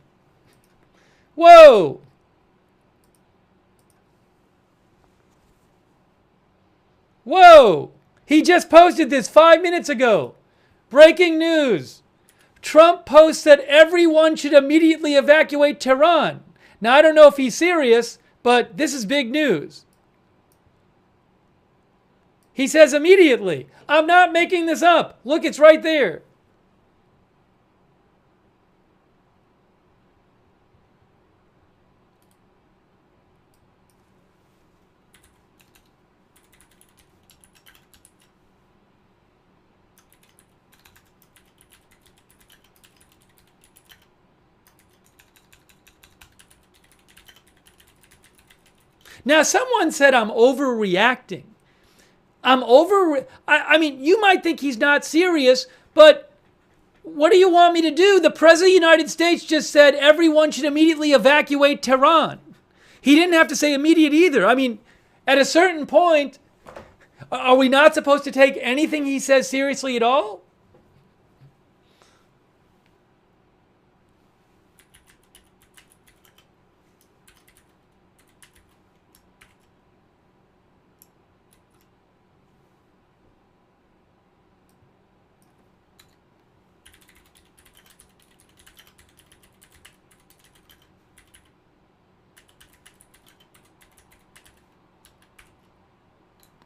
Whoa! Whoa! He just posted this 5 minutes ago. Breaking news. Trump posts that everyone should immediately evacuate Tehran. Now, I don't know if he's serious, but this is big news. He says immediately. I'm not making this up. Look, it's right there. Now, someone said I'm overreacting. I mean, you might think he's not serious, but what do you want me to do? The President of the United States just said everyone should immediately evacuate Tehran. He didn't have to say immediate either. I mean, at a certain point, are we not supposed to take anything he says seriously at all?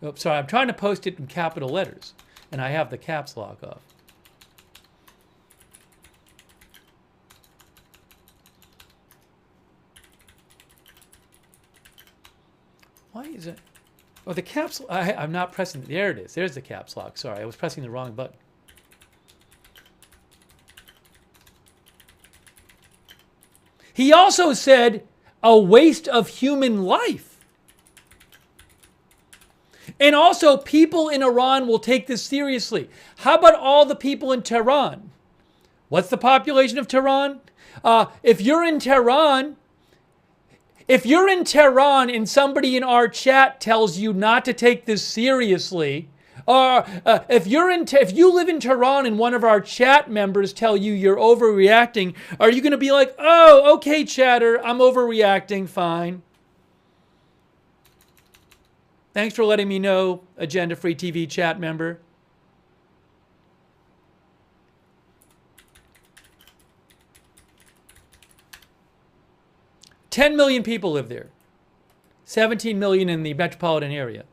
Oh, sorry, I'm trying to post it in capital letters, and I have the caps lock off. Why is it? Oh, the caps. I'm not pressing. There it is. There's the caps lock. Sorry, I was pressing the wrong button. He also said a waste of human life. And also, people in Iran will take this seriously. How about all the people in Tehran? What's the population of Tehran? If you're in Tehran and somebody in our chat tells you not to take this seriously, or if you live in Tehran and one of our chat members tell you you're overreacting, are you going to be like, oh, okay, chatter, I'm overreacting, fine. Thanks for letting me know, Agenda Free TV chat member. $10 million people live there. 17 million in the metropolitan area.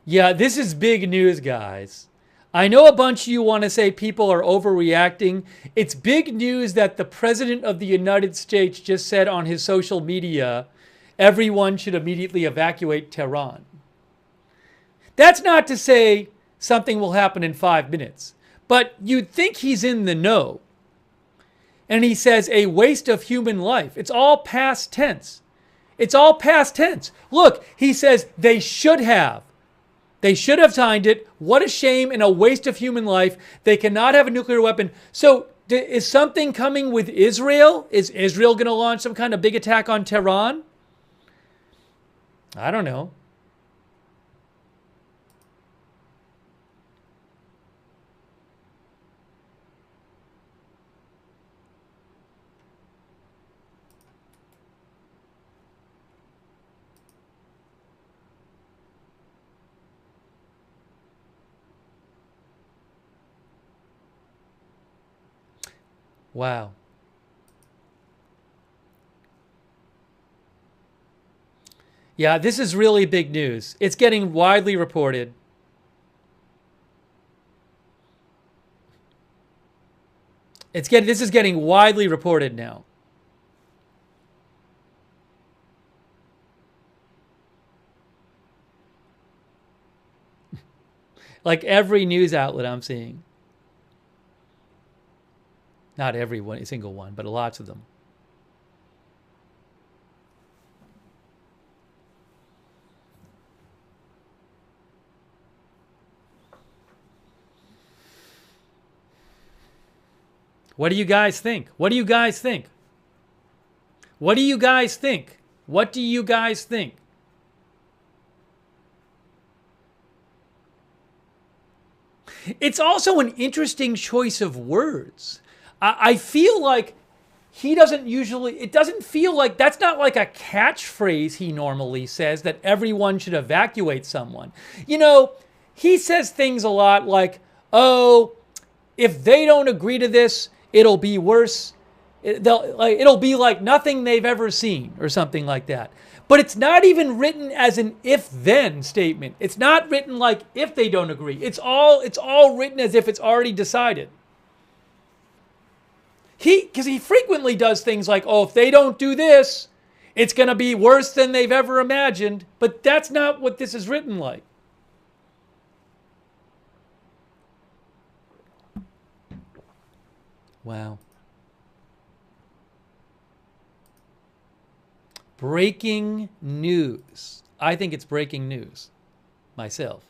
Yeah, this is big news, guys. I know a bunch of you want to say people are overreacting. It's big news that the President of the United States just said on his social media, everyone should immediately evacuate Tehran. That's not to say something will happen in 5 minutes, but you'd think he's in the know. And he says a waste of human life. It's all past tense. It's all past tense. Look, he says they should have. They should have signed it. What a shame and a waste of human life. They cannot have a nuclear weapon. So is something coming with Israel? Is Israel going to launch some kind of big attack on Tehran? I don't know. Wow. Yeah, this is really big news. It's getting widely reported. This is getting widely reported now. Like every news outlet I'm seeing. Not every one, single one, but lots of them. What do you guys think? What do you guys think? What do you guys think? What do you guys think? It's also an interesting choice of words. I feel like he doesn't usually, it doesn't feel like, that's not like a catchphrase he normally says, that everyone should evacuate someone. You know, he says things a lot like, oh, if they don't agree to this, it'll be worse. It'll be like nothing they've ever seen or something like that. But it's not even written as an if-then statement. It's not written like if they don't agree. It's all written as if it's already decided. Because he frequently does things like, oh, if they don't do this, it's going to be worse than they've ever imagined. But that's not what this is written like. Wow. Breaking news. I think it's breaking news myself.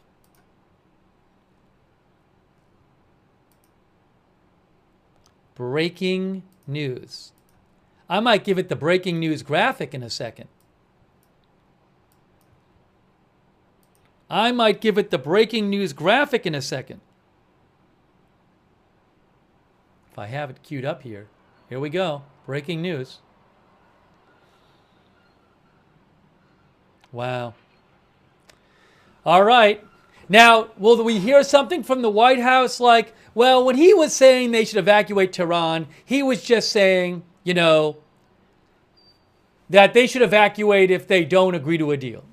Breaking news. I might give it the breaking news graphic in a second. I might give it the breaking news graphic in a second. If I have it queued up here. Here we go. Breaking news. Wow. All right. Now, will we hear something from the White House like, well, when he was saying they should evacuate Tehran, he was just saying, you know, that they should evacuate if they don't agree to a deal.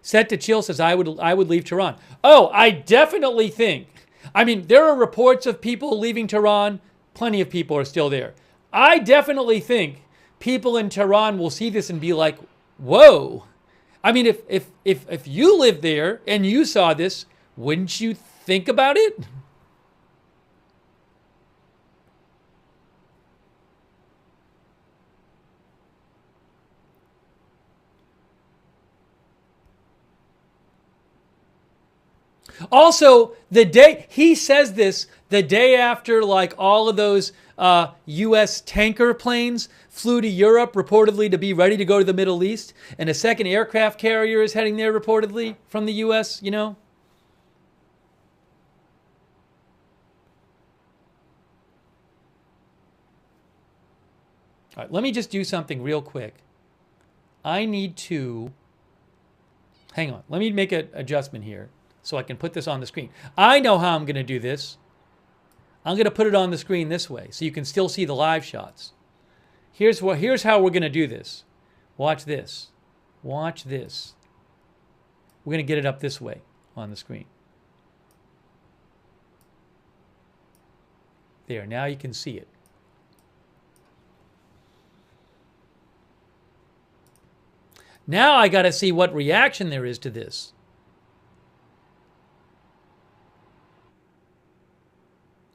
Set to Chill says, I would leave Tehran. Oh, I definitely think. I mean, there are reports of people leaving Tehran. Plenty of people are still there. I definitely think people in Tehran will see this and be like, whoa. I mean, if you lived there and you saw this, wouldn't you think about it? Also, he says this the day after, like, all of those U.S. tanker planes flew to Europe reportedly to be ready to go to the Middle East, and a second aircraft carrier is heading there reportedly from the U.S., you know? All right, let me just do something real quick. I need to... Hang on. Let me make an adjustment here so I can put this on the screen. I know how I'm going to do this. I'm going to put it on the screen this way so you can still see the live shots. Here's how we're going to do this. Watch this. Watch this. We're going to get it up this way on the screen. There, now you can see it. Now I got to see what reaction there is to this.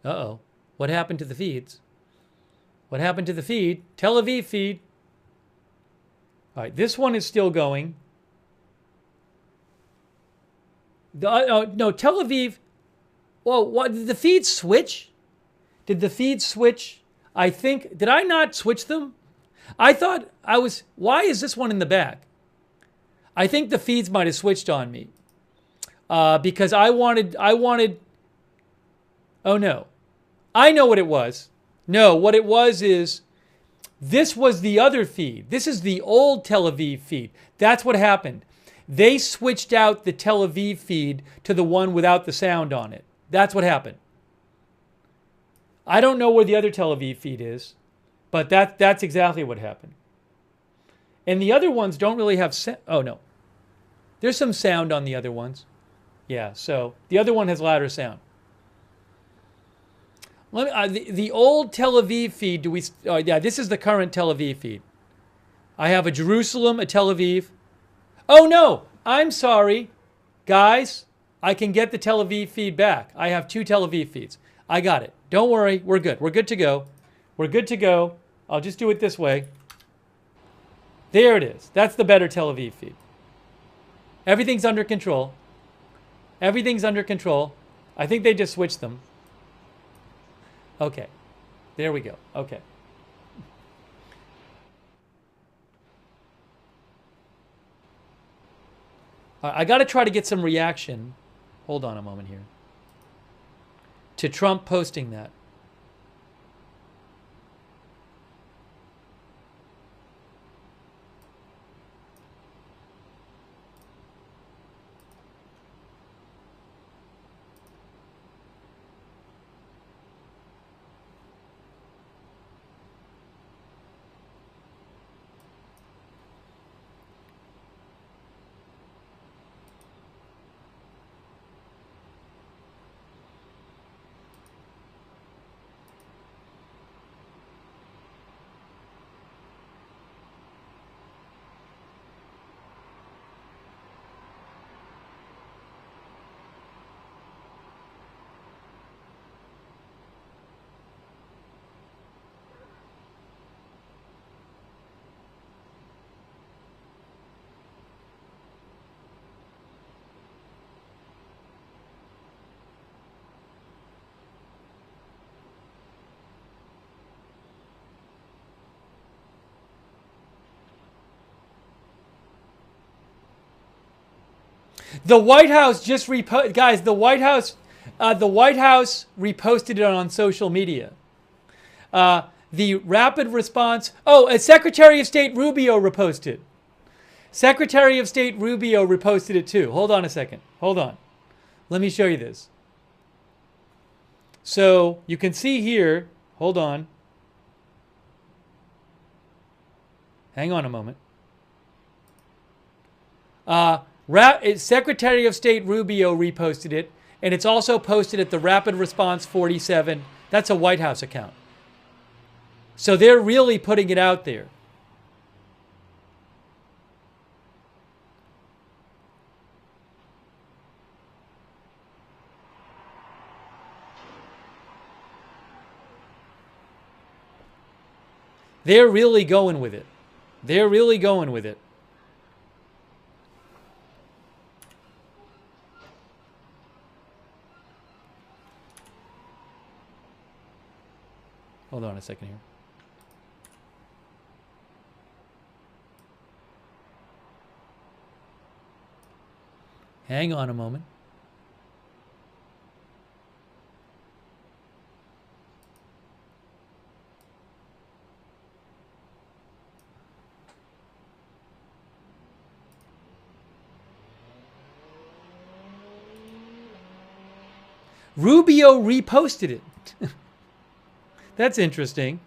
Uh-oh. What happened to the feeds? What happened to the feed? Tel Aviv feed. All right, this one is still going. No, Tel Aviv. Whoa, what, did the feeds switch? Did the feeds switch? I think, did I not switch them? I thought I was, why is this one in the back? I think the feeds might have switched on me. Because I wanted, oh no. I know what it was. No, what it was is, this was the other feed. This is the old Tel Aviv feed. That's what happened. They switched out the Tel Aviv feed to the one without the sound on it. That's what happened. I don't know where the other Tel Aviv feed is, but that's exactly what happened. And the other ones don't really have oh no. There's some sound on the other ones. Yeah, so the other one has louder sound. Let me, the old Tel Aviv feed, yeah, this is the current Tel Aviv feed. I have a Jerusalem, a Tel Aviv. Oh no, I'm sorry. Guys, I can get the Tel Aviv feed back. I have 2 Tel Aviv feeds. I got it. Don't worry, we're good. We're good to go. We're good to go. I'll just do it this way. There it is. That's the better Tel Aviv feed. Everything's under control. Everything's under control. I think they just switched them. Okay. There we go. Okay. I got to try to get some reaction. Hold on a moment here. To Trump posting that. The White House just guys, the White House reposted it on social media. The rapid response. Oh, Secretary of State Rubio reposted. Secretary of State Rubio reposted it too. Hold on a second. Hold on. Let me show you this. So you can see here. Hold on. Hang on a moment. Secretary of State Rubio reposted it, and it's also posted at the Rapid Response 47. That's a White House account. So they're really putting it out there. They're really going with it. They're really going with it. Hold on a second here. Hang on a moment. Rubio reposted it. That's interesting.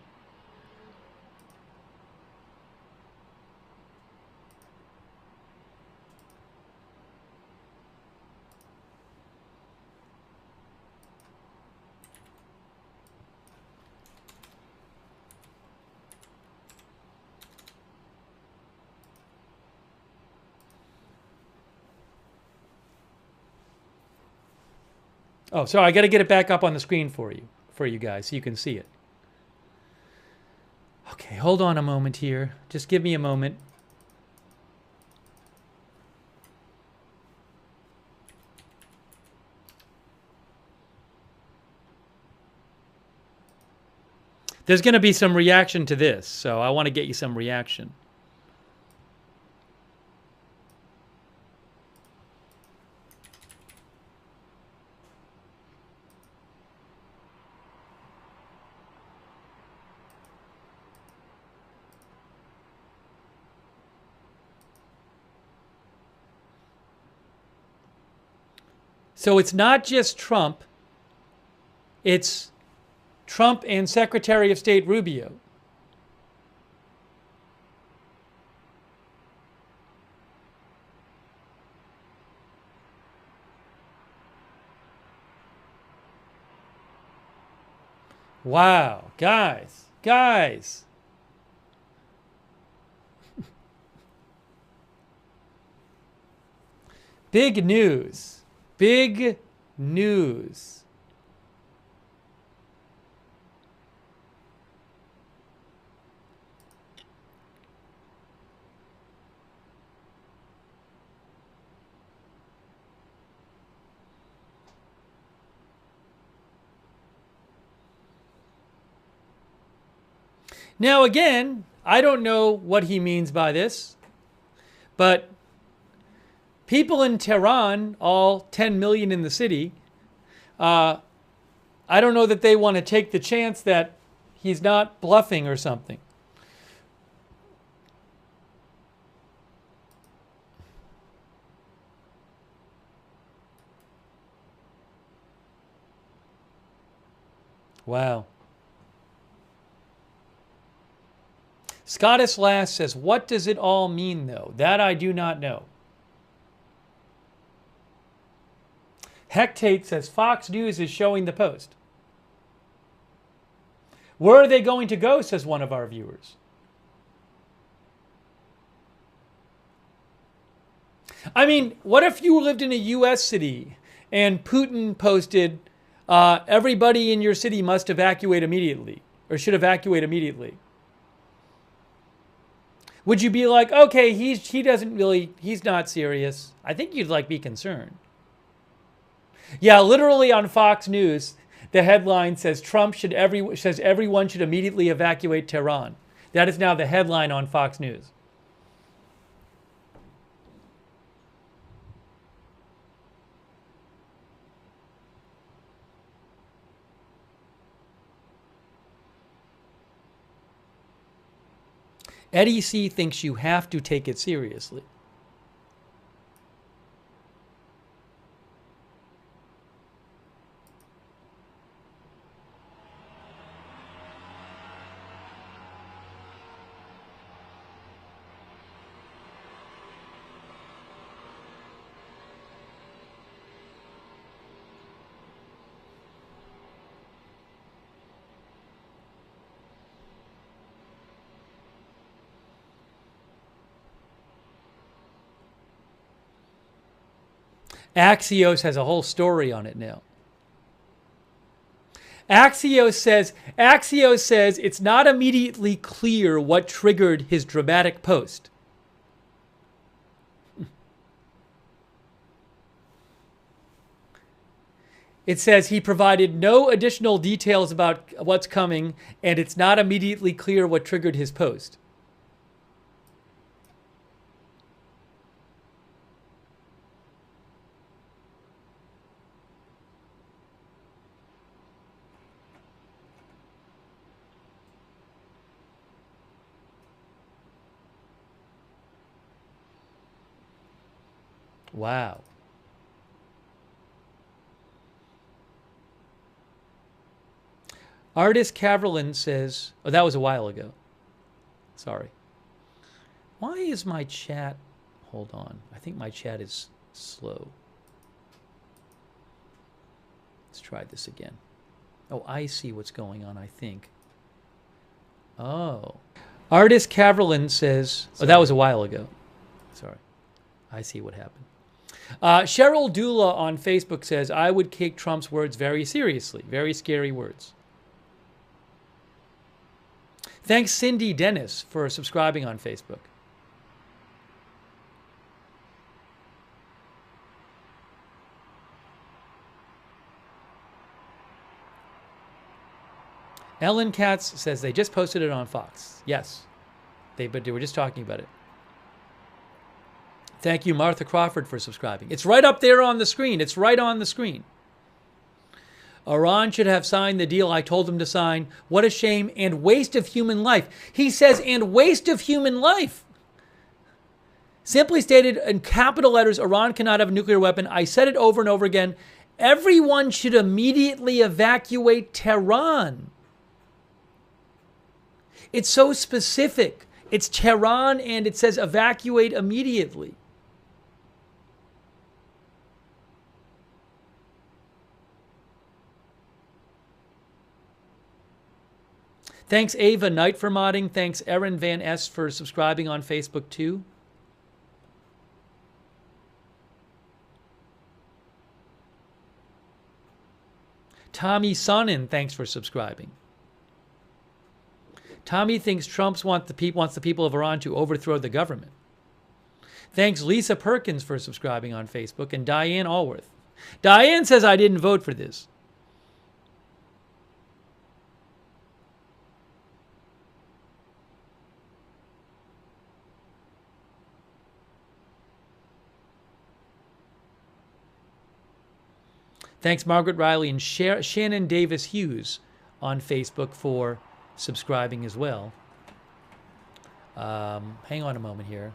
Oh, sorry, I got to get it back up on the screen for you guys, so you can see it. Okay, hold on a moment here. Just give me a moment. There's going to be some reaction to this, so I want to get you some reaction. So it's not just Trump, it's Trump and Secretary of State Rubio. Wow, guys. Big news. Big news. Now again, I don't know what he means by this, but people in Tehran, all 10 million in the city, I don't know that they want to take the chance that he's not bluffing or something. Wow. Scottus Last says, what does it all mean, though? That I do not know. Hectate says, Fox News is showing the post. Where are they going to go, says one of our viewers. I mean, what if you lived in a U.S. city and Putin posted, everybody in your city must evacuate immediately, or should evacuate immediately? Would you be like, okay, he's not serious? I think you'd be concerned. Yeah, literally on Fox News, the headline says says everyone should immediately evacuate Tehran. That is now the headline on Fox News. Eddie C. thinks you have to take it seriously. Axios has a whole story on it now. Axios says it's not immediately clear what triggered his dramatic post. It says he provided no additional details about what's coming, and it's not immediately clear what triggered his post. Wow. Artist Caverlin says, oh, that was a while ago. Sorry. Why is my chat, hold on. I think my chat is slow. Let's try this again. Oh, I see what's going on, I think. Oh. Artist Caverlin says, oh, that was a while ago. Sorry. I see what happened. Cheryl Dula on Facebook says, I would take Trump's words very seriously. Very scary words. Thanks, Cindy Dennis, for subscribing on Facebook. Ellen Katz says they just posted it on Fox. Yes, but they were just talking about it. Thank you, Martha Crawford, for subscribing. It's right up there on the screen. It's right on the screen. Iran should have signed the deal I told them to sign. What a shame and waste of human life. He says, and waste of human life. Simply stated in capital letters, Iran cannot have a nuclear weapon. I said it over and over again. Everyone should immediately evacuate Tehran. It's so specific. It's Tehran and it says evacuate immediately. Thanks, Ava Knight, for modding. Thanks, Erin Van S, for subscribing on Facebook, too. Tommy Sonnen, thanks for subscribing. Tommy thinks Trump wants the people of Iran to overthrow the government. Thanks, Lisa Perkins, for subscribing on Facebook, and Diane Allworth. Diane says I didn't vote for this. Thanks, Margaret Riley and Shannon Davis Hughes on Facebook for subscribing as well. Hang on a moment here.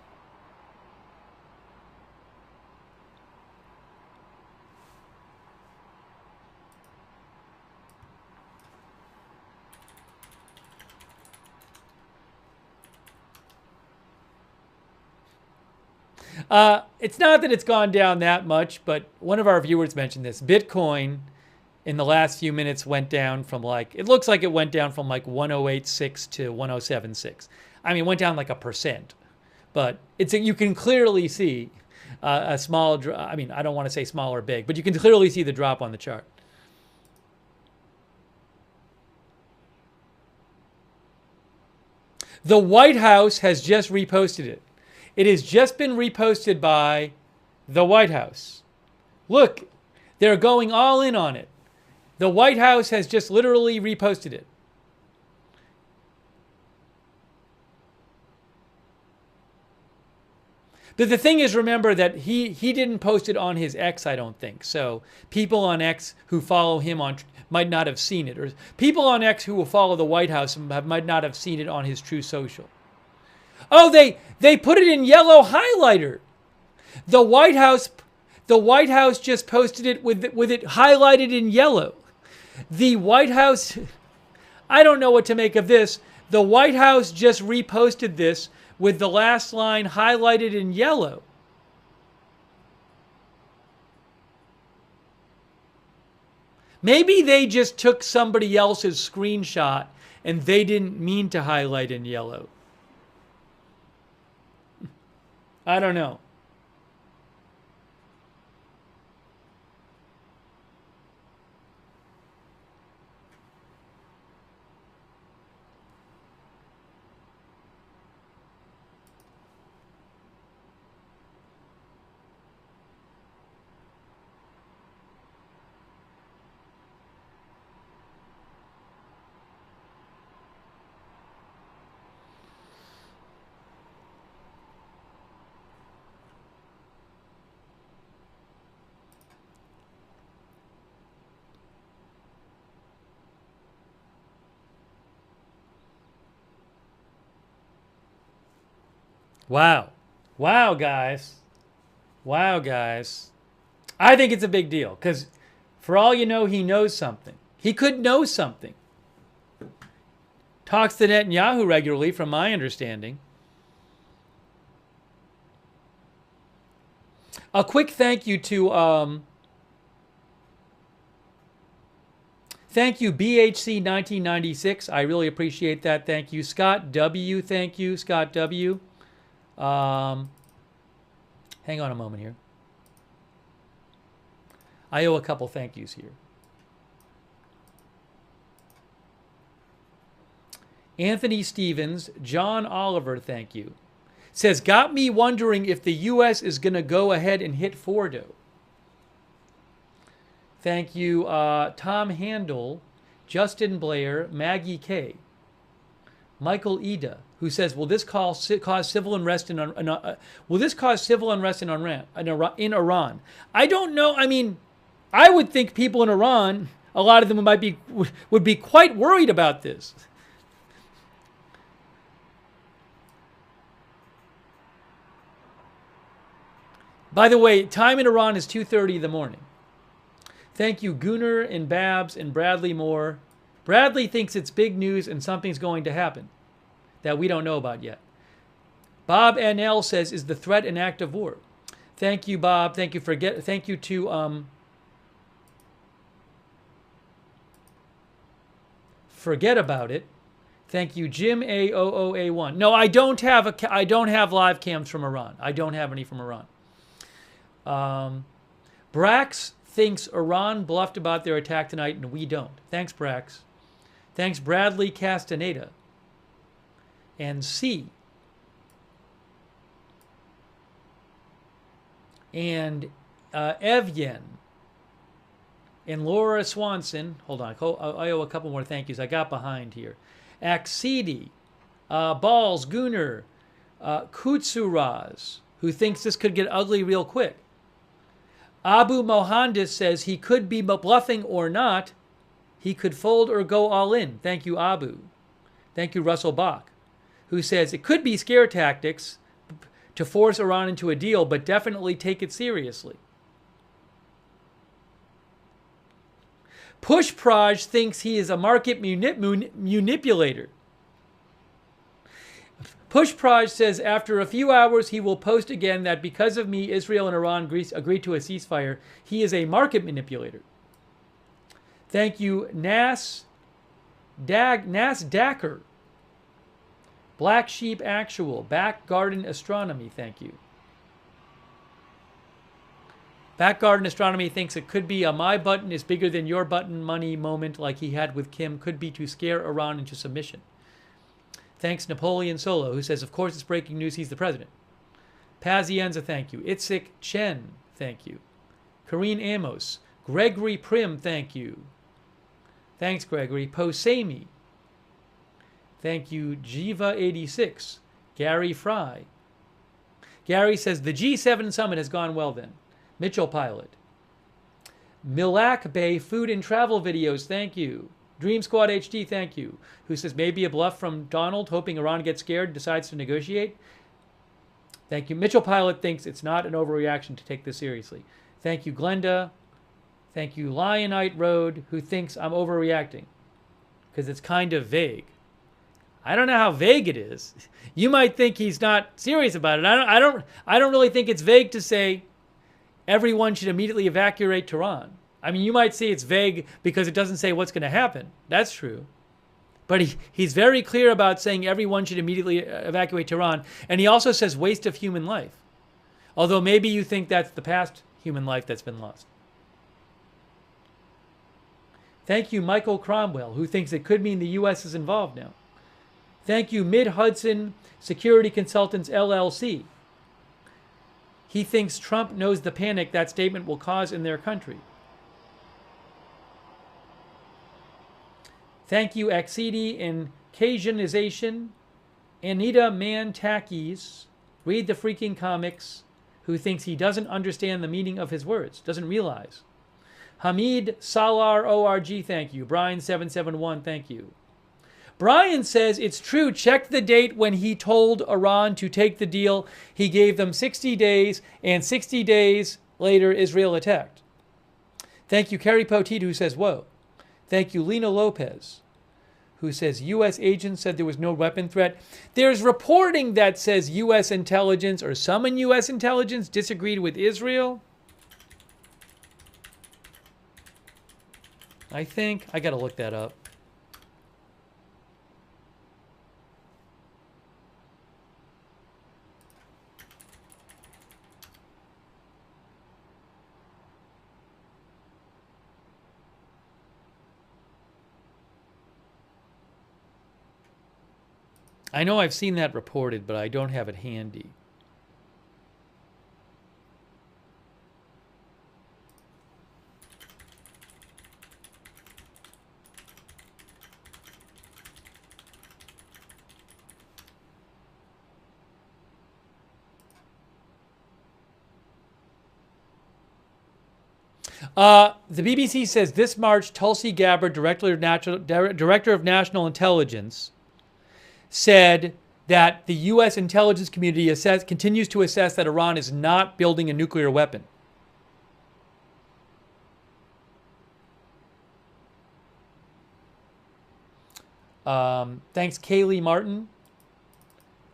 It's not that it's gone down that much, but one of our viewers mentioned this. Bitcoin in the last few minutes went down from it looks like it went down from 1086 to 1076. I mean, it went down like 1%, but you can clearly see a small drop. I mean, I don't want to say small or big, but you can clearly see the drop on the chart. The White House has just reposted it. It has just been reposted by the White House. Look, they're going all in on it. The White House has just literally reposted it. But the thing is, remember that he didn't post it on his X, I don't think. So people on X who follow him might not have seen it. Or people on X who will follow the White House might not have seen it on his True Social. Oh, they put it in yellow highlighter. The White House just posted it with it highlighted in yellow. The White House, I don't know what to make of this. The White House just reposted this with the last line highlighted in yellow. Maybe they just took somebody else's screenshot and they didn't mean to highlight in yellow. I don't know. Wow. Wow, guys. Wow, guys. I think it's a big deal because for all you know, he knows something. He could know something. Talks to Netanyahu regularly, from my understanding. A quick thank you to thank you, BHC 1996. I really appreciate that. Thank you, Scott W. Thank you, Scott W. Hang on a moment here. I owe a couple thank yous here. Anthony Stevens, John Oliver, thank you. Says, got me wondering if the U.S. is going to go ahead and hit Fordo. Thank you, Tom Handel, Justin Blair, Maggie K. Michael Ida, who says, will this cause civil unrest in Iran? I don't know. I mean, I would think people in Iran, a lot of them would be quite worried about this. By the way, time in Iran is 2:30 in the morning. Thank you, Gunnar and Babs and Bradley Moore. Bradley thinks it's big news and something's going to happen that we don't know about yet. Bob NL says, is the threat an act of war? Thank you, Bob. Thank you to Forget About It. Thank you, Jim A00A1. No, I don't have live cams from Iran. I don't have any from Iran. Brax thinks Iran bluffed about their attack tonight, and we don't. Thanks, Brax. Thanks, Bradley Castaneda. And C. And Evyen. And Laura Swanson. Hold on. I owe a couple more thank yous. I got behind here. Aksidi. Balls, Gunnar. Kutsuraz, who thinks this could get ugly real quick. Abu Mohandis says he could be bluffing or not. He could fold or go all in. Thank you, Abu. Thank you, Russell Bach, who says it could be scare tactics to force Iran into a deal, but definitely take it seriously. Push Praj thinks he is a market manipulator. Push Praj says after a few hours he will post again that because of me, Israel and Iran agreed to a ceasefire. He is a market manipulator. Thank you, Nas Dacker. Black Sheep Actual. Back Garden Astronomy, thank you. Back Garden Astronomy thinks it could be a my button is bigger than your button money moment like he had with Kim. Could be to scare Iran into submission. Thanks, Napoleon Solo, who says, of course it's breaking news, he's the president. Pazienza, thank you. Itzik Chen, thank you. Karine Amos. Gregory Prim, thank you. Thanks, Gregory. Posemi. Thank you, Jiva86. Gary Fry. Gary says, the G7 summit has gone well then. Mitchell Pilot. Milak Bay Food and Travel Videos, thank you. Dream Squad HD, thank you. Who says maybe a bluff from Donald, hoping Iran gets scared, decides to negotiate. Thank you. Mitchell Pilot thinks it's not an overreaction to take this seriously. Thank you, Glenda. Thank you, Lionite Road, who thinks I'm overreacting because it's kind of vague. I don't know how vague it is. You might think he's not serious about it. I don't really think it's vague to say everyone should immediately evacuate Tehran. I mean, you might say it's vague because it doesn't say what's going to happen. That's true. But he's very clear about saying everyone should immediately evacuate Tehran. And he also says waste of human life. Although maybe you think that's the past human life that's been lost. Thank you, Michael Cromwell, who thinks it could mean the U.S. is involved now. Thank you, Mid-Hudson Security Consultants, LLC. He thinks Trump knows the panic that statement will cause in their country. Thank you, Accedi and Cajunization. Anita Mantakis, read the freaking comics, who thinks he doesn't understand the meaning of his words, doesn't realize. Hamid Salar ORG, thank you. Brian771, thank you. Brian says it's true. Check the date when he told Iran to take the deal. He gave them 60 days, and 60 days later, Israel attacked. Thank you, Kerry Poteet, who says, whoa. Thank you, Lena Lopez, who says U.S. agents said there was no weapon threat. There's reporting that says U.S. intelligence or some in U.S. intelligence disagreed with Israel. I think. I got to look that up. I know I've seen that reported, but I don't have it handy. The BBC says this March, Tulsi Gabbard, Director of National Intelligence, said that the U.S. intelligence community continues to assess that Iran is not building a nuclear weapon. Thanks, Kaylee Martin.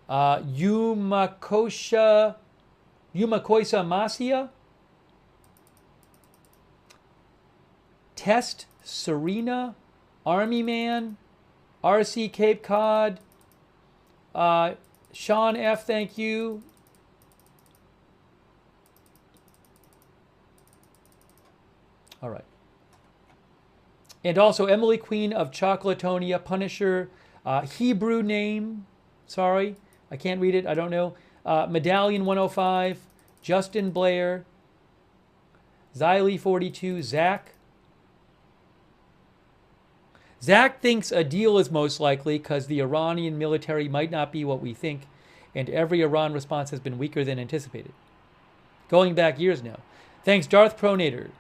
Yumakoisa Masia. Test Serena, Army Man, RC Cape Cod, Sean F, thank you. All right. And also Emily Queen of Chocolatonia, Punisher, Hebrew name, sorry, I can't read it, I don't know. Medallion 105, Justin Blair, Xylee 42, Zach. Zach thinks a deal is most likely because the Iranian military might not be what we think, and every Iran response has been weaker than anticipated. Going back years now. Thanks, Darth Pronator.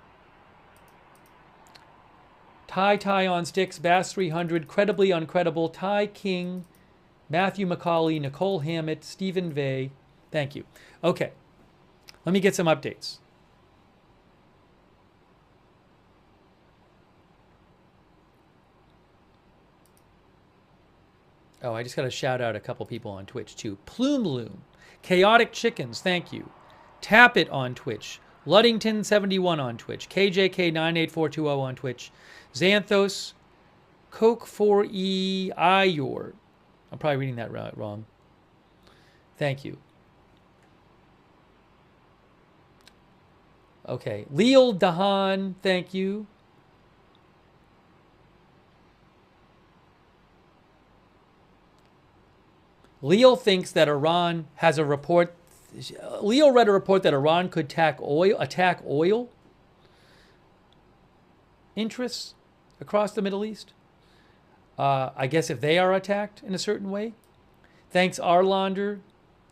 Ty on Sticks, Bass 300, Credibly Uncredible, Ty King, Matthew McCauley, Nicole Hammett, Stephen Vey. Thank you. Okay, let me get some updates. Oh, I just got to shout out a couple people on Twitch too. Plume Loom, Chaotic Chickens, thank you. Tap It on Twitch. Luddington71 on Twitch. KJK98420 on Twitch. Xanthos, Coke4E Iyor. I'm probably reading that wrong. Thank you. Okay. Leal Dahan, thank you. Leal thinks that Iran has a report. Leal read a report that Iran could attack oil interests across the Middle East. I guess if they are attacked in a certain way. Thanks, Arlander.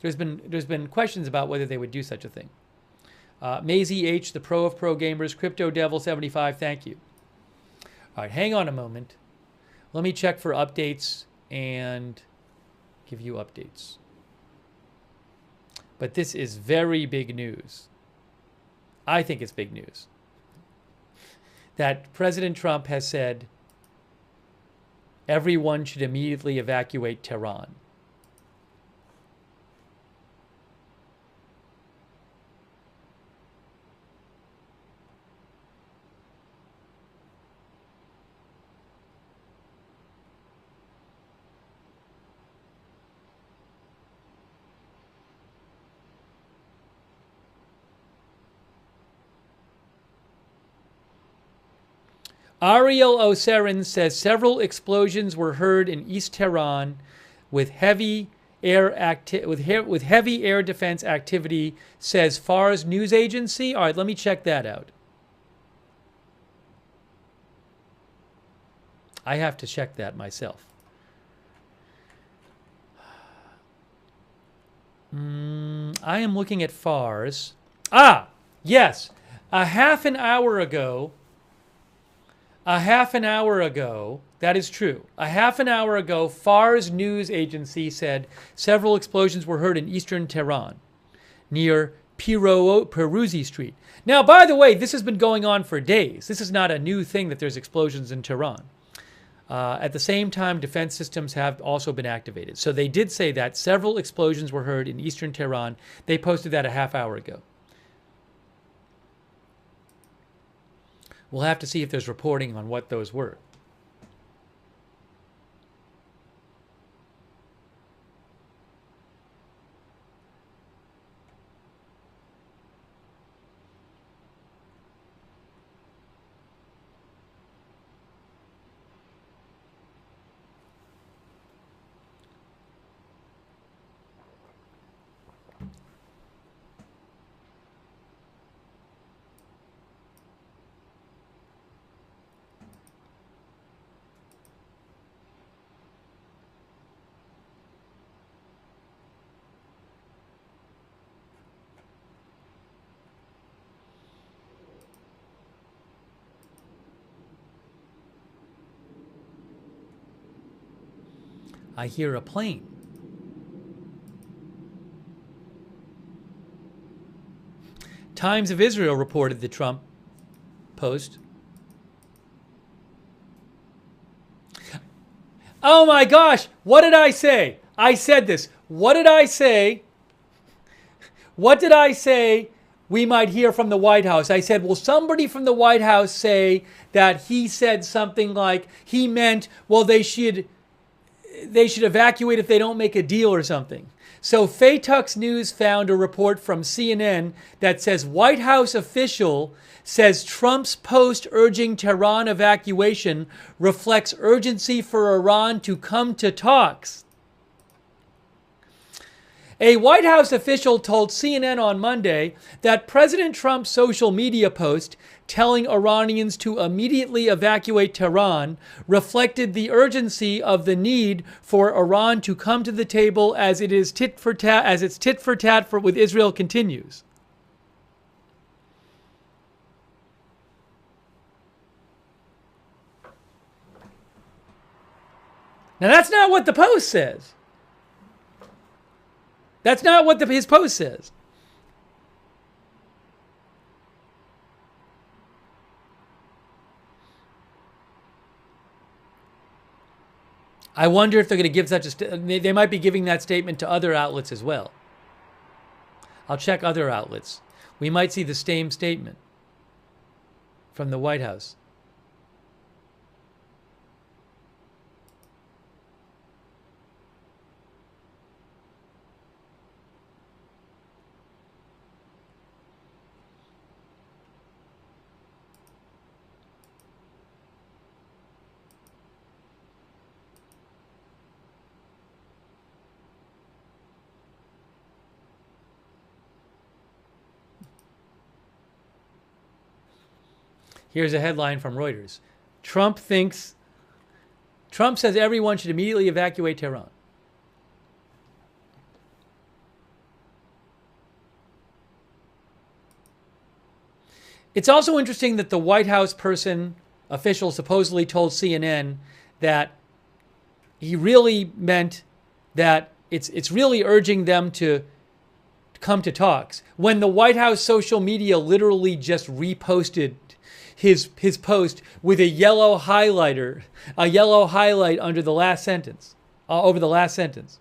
There's been questions about whether they would do such a thing. Maisie H, the pro of pro gamers, Crypto Devil 75. Thank you. All right, hang on a moment. Let me check for updates and give you updates. But this is very big news. I think it's big news. That President Trump has said everyone should immediately evacuate Tehran. Ariel Oserin says several explosions were heard in East Tehran with heavy air defense activity, says Fars news agency. All right, let me check that out. I have to check that myself. I am looking at Fars. Ah, yes. A half an hour ago, that is true. A half an hour ago, Fars news agency said several explosions were heard in eastern Tehran, near Peruzzi Street. Now, by the way, this has been going on for days. This is not a new thing that there's explosions in Tehran. At the same time, defense systems have also been activated. So they did say that several explosions were heard in eastern Tehran. They posted that a half hour ago. We'll have to see if there's reporting on what those were. I hear a plane. Times of Israel reported the Trump post. Oh my gosh, what did I say? I said this. What did I say? What did I say we might hear from the White House? I said, will somebody from the White House say that he said something like he meant, well, they should evacuate if they don't make a deal or something. So Faytux News found a report from CNN that says White House official says Trump's post urging Tehran evacuation reflects urgency for Iran to come to talks. A White House official told CNN on Monday that President Trump's social media post telling Iranians to immediately evacuate Tehran reflected the urgency of the need for Iran to come to the table as its tit for tat with Israel continues. Now that's not what the post says. That's not what his post says. I wonder if they're going to give such a they might be giving that statement to other outlets as well. I'll check other outlets. We might see the same statement from the White House. Here's a headline from Reuters. Trump says everyone should immediately evacuate Tehran. It's also interesting that the White House official supposedly told CNN that he really meant that it's really urging them to come to talks, when the White House social media literally just reposted his post with a yellow highlight under the last sentence, over the last sentence.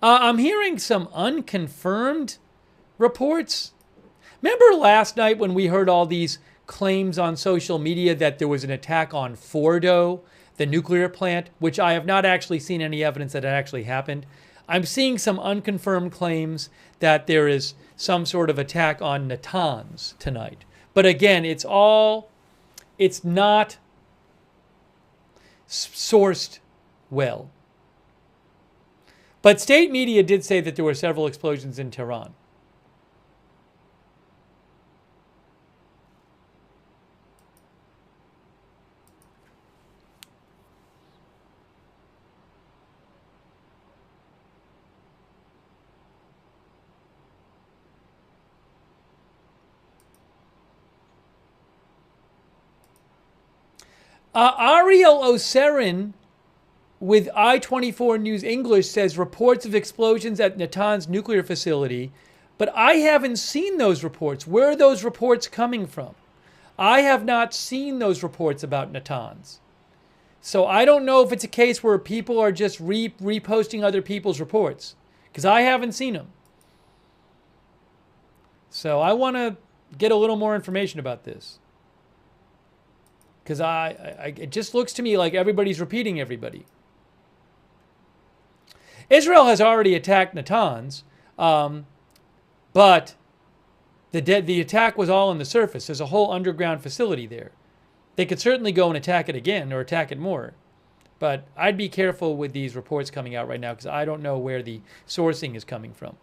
I'm hearing some unconfirmed reports. Remember last night when we heard all these claims on social media that there was an attack on Fordo, the nuclear plant, which I have not actually seen any evidence that it actually happened. I'm seeing some unconfirmed claims that there is some sort of attack on Natanz tonight. But again, it's not sourced well. But state media did say that there were several explosions in Tehran. Ariel Oserin with I-24 News English says reports of explosions at Natanz nuclear facility, but I haven't seen those reports. Where are those reports coming from? I have not seen those reports about Natanz. So I don't know if it's a case where people are just reposting other people's reports, because I haven't seen them. So I want to get a little more information about this. Because it just looks to me like everybody's repeating everybody. Israel has already attacked Natanz, but the attack was all on the surface. There's a whole underground facility there. They could certainly go and attack it again or attack it more. But I'd be careful with these reports coming out right now because I don't know where the sourcing is coming from.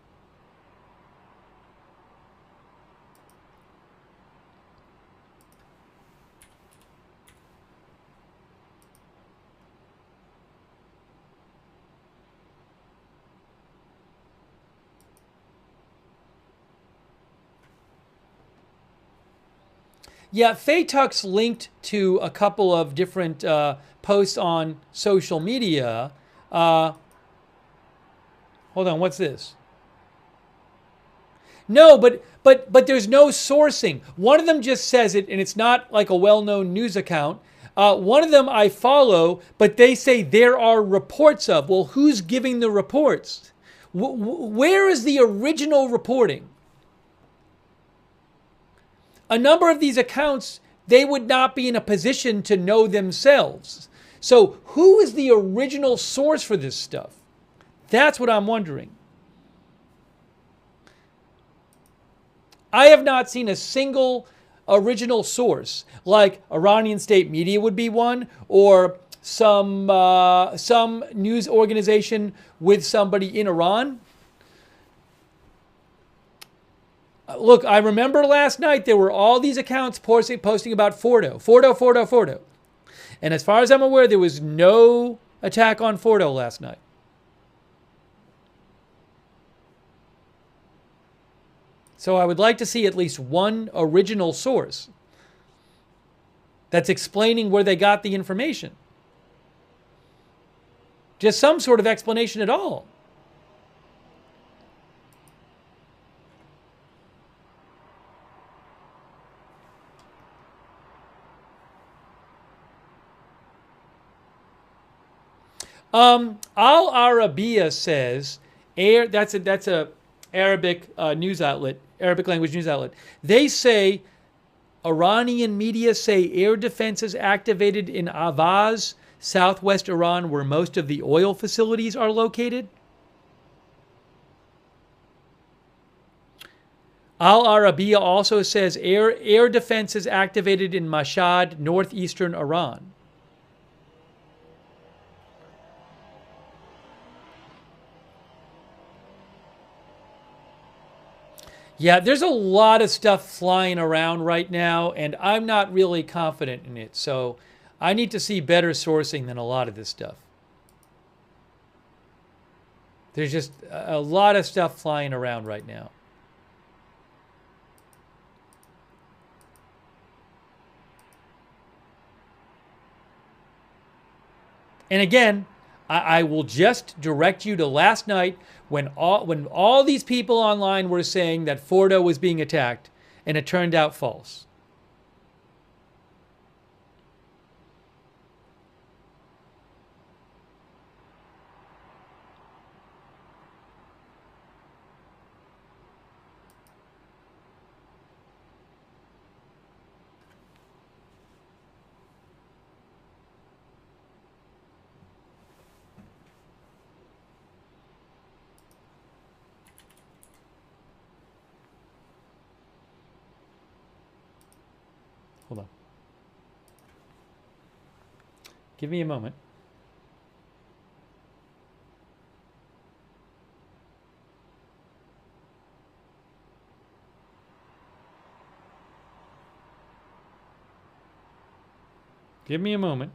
Yeah, Faytuck's linked to a couple of different posts on social media. Hold on, what's this? No, but there's no sourcing. One of them just says it, and it's not like a well-known news account. One of them I follow, but they say there are reports of. Well, who's giving the reports? Where is the original reporting? A number of these accounts, they would not be in a position to know themselves. So who is the original source for this stuff? That's what I'm wondering. I have not seen a single original source, like Iranian state media would be one, or some news organization with somebody in Iran. Look, I remember last night there were all these accounts posting about Fordo. And as far as I'm aware, there was no attack on Fordo last night. So I would like to see at least one original source that's explaining where they got the information. Just some sort of explanation at all. Al Arabiya says, that's a Arabic news outlet, Arabic language news outlet. They say, Iranian media say air defenses activated in Avaz, southwest Iran, where most of the oil facilities are located. Al Arabiya also says air defenses activated in Mashhad, northeastern Iran. Yeah, there's a lot of stuff flying around right now, and I'm not really confident in it. So I need to see better sourcing than a lot of this stuff. There's just a lot of stuff flying around right now. And again, I will just direct you to last night when all these people online were saying that Fordo was being attacked, and it turned out false. Hold on. Give me a moment. Give me a moment.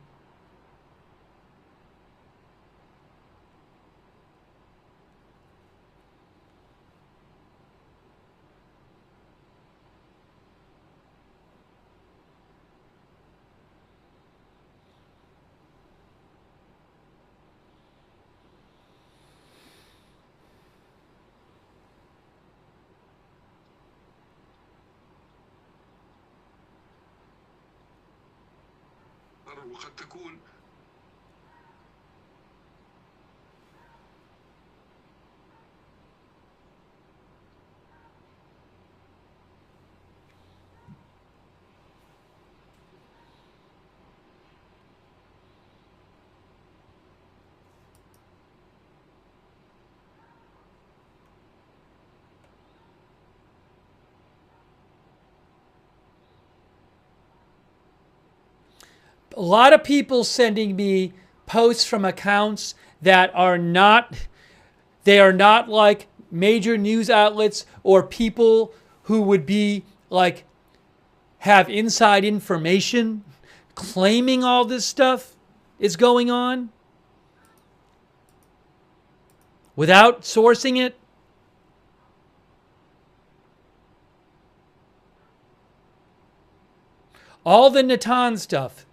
وقد تكون A lot of people sending me posts from accounts that are not like major news outlets or people who would be like have inside information claiming all this stuff is going on without sourcing it. All the Natanz stuff,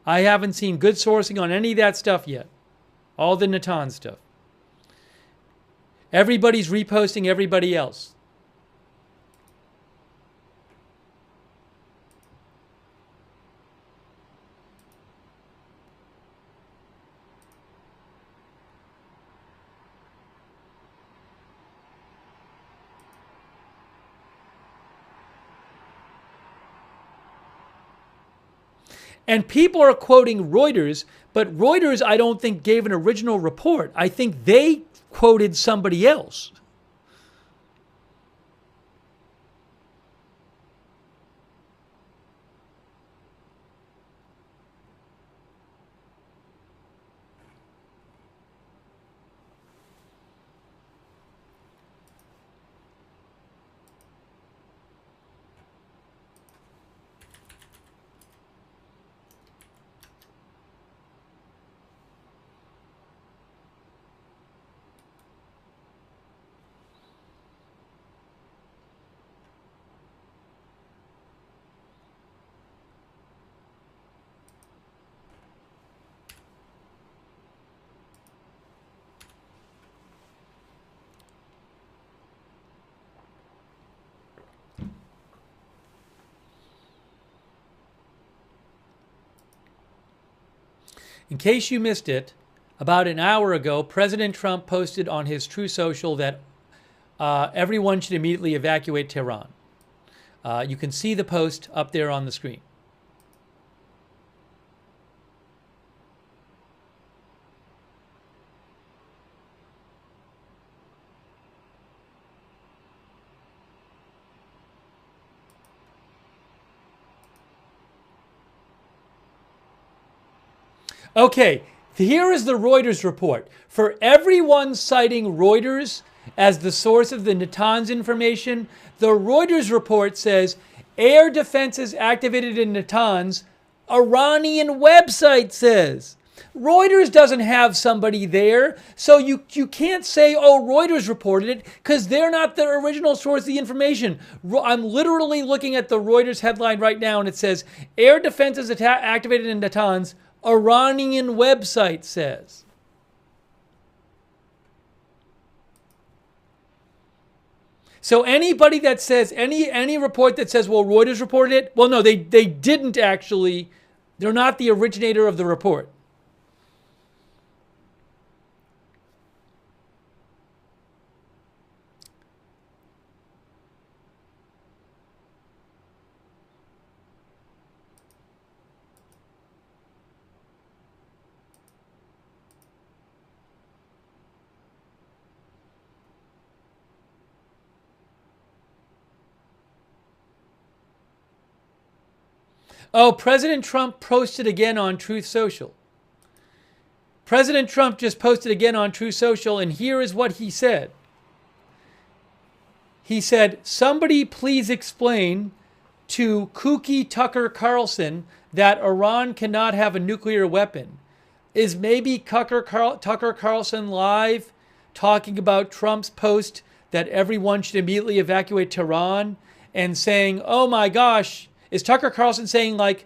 I haven't seen good sourcing on any of that stuff yet. All the Natanz stuff. Everybody's reposting everybody else. And people are quoting Reuters, but Reuters, I don't think, gave an original report. I think they quoted somebody else. In case you missed it, about an hour ago, President Trump posted on his True Social that everyone should immediately evacuate Tehran. You can see the post up there on the screen. Okay, here is the Reuters report. For everyone citing Reuters as the source of the Natanz information, the Reuters report says air defenses activated in Natanz, Iranian website says. Reuters doesn't have somebody there, so you can't say, oh, Reuters reported it, because they're not the original source of the information. I'm literally looking at the Reuters headline right now, and it says, air defenses activated in Natanz, Iranian website says. So anybody that says, any report that says, well, Reuters reported it, well, no, they didn't actually. They're not the originator of the report. Oh, President Trump posted again on Truth Social. President Trump just posted again on Truth Social, and here is what he said. He said, somebody please explain to kooky Tucker Carlson that Iran cannot have a nuclear weapon. Is maybe Tucker Carlson live talking about Trump's post that everyone should immediately evacuate Tehran and saying, oh my gosh, is Tucker Carlson saying, like,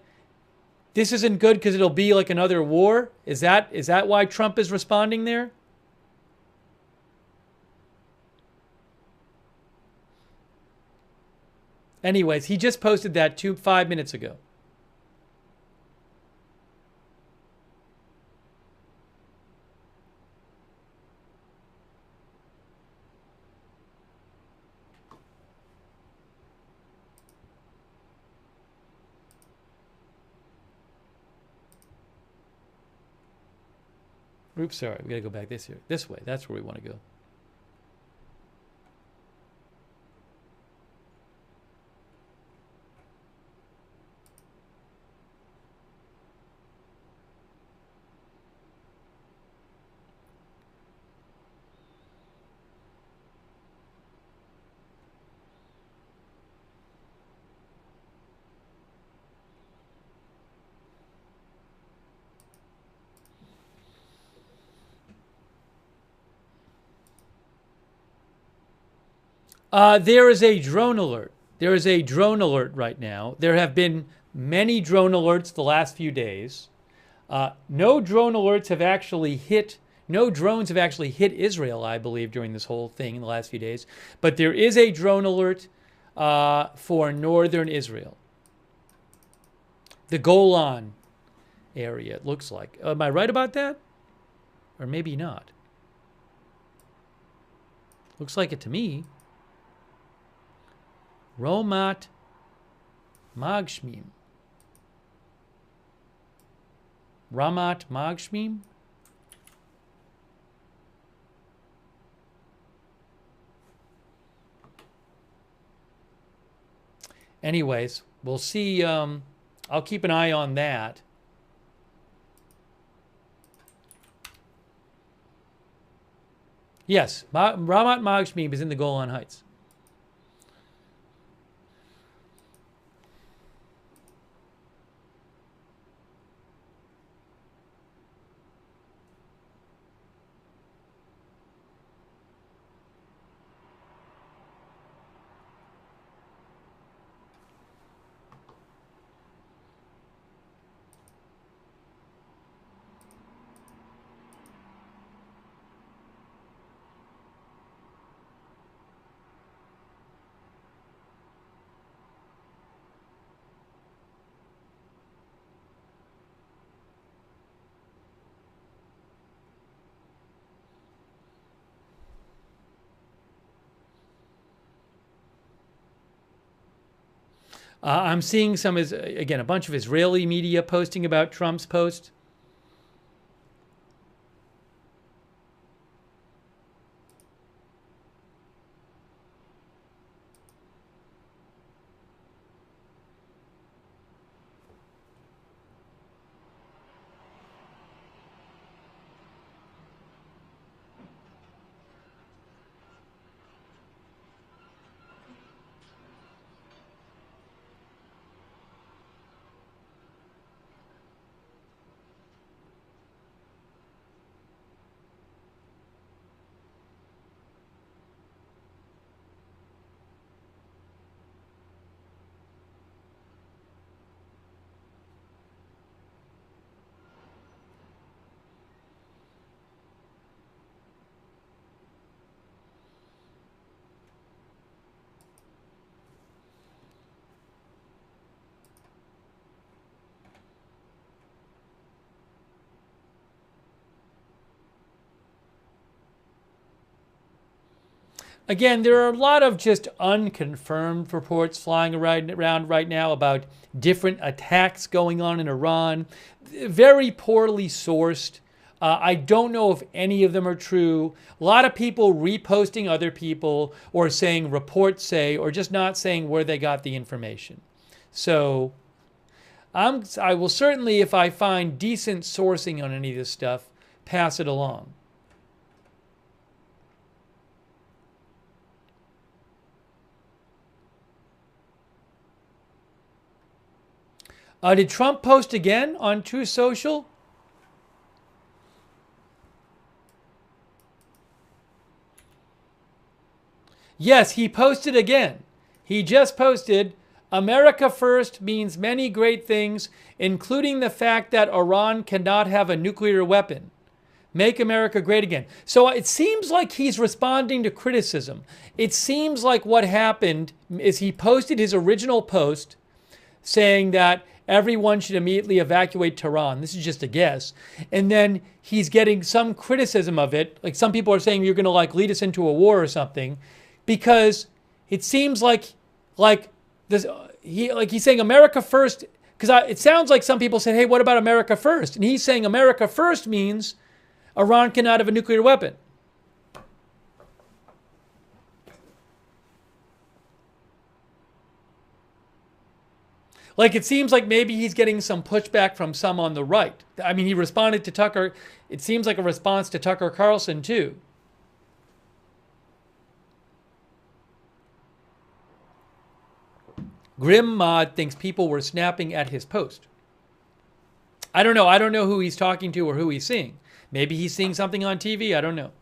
this isn't good because it'll be like another war? Is that why Trump is responding there? Anyways, he just posted that 5 minutes ago. Oops, sorry. We got to go back this way. That's where we want to go. There is a drone alert. There is a drone alert right now. There have been many drone alerts the last few days. No drone alerts have actually hit, no drones have actually hit Israel, I believe, during this whole thing in the last few days. But there is a drone alert for northern Israel. The Golan area, it looks like. Am I right about that? Or maybe not. Looks like it to me. Ramat Magshmim. Ramat Magshmim? Anyways, we'll see. I'll keep an eye on that. Yes, Ramat Magshmim is in the Golan Heights. I'm seeing some, again, a bunch of Israeli media posting about Trump's post. Again, there are a lot of just unconfirmed reports flying around right now about different attacks going on in Iran. Very poorly sourced. I don't know if any of them are true. A lot of people reposting other people or saying reports say, or just not saying where they got the information. So I will certainly, if I find decent sourcing on any of this stuff, pass it along. Did Trump post again on Truth Social? Yes, he posted again. He just posted, America first means many great things, including the fact that Iran cannot have a nuclear weapon. Make America great again. So it seems like he's responding to criticism. It seems like what happened is he posted his original post saying that everyone should immediately evacuate Tehran. This is just a guess. And then he's getting some criticism of it. Like some people are saying you're going to like lead us into a war or something, because it seems like this he's saying America first, because it sounds like some people said, hey, what about America first? And he's saying America first means Iran cannot have a nuclear weapon. Like, it seems like maybe he's getting some pushback from some on the right. I mean, he responded to Tucker. It seems like a response to Tucker Carlson, too. Grim Mod thinks people were snapping at his post. I don't know. I don't know who he's talking to or who he's seeing. Maybe he's seeing something on TV. I don't know.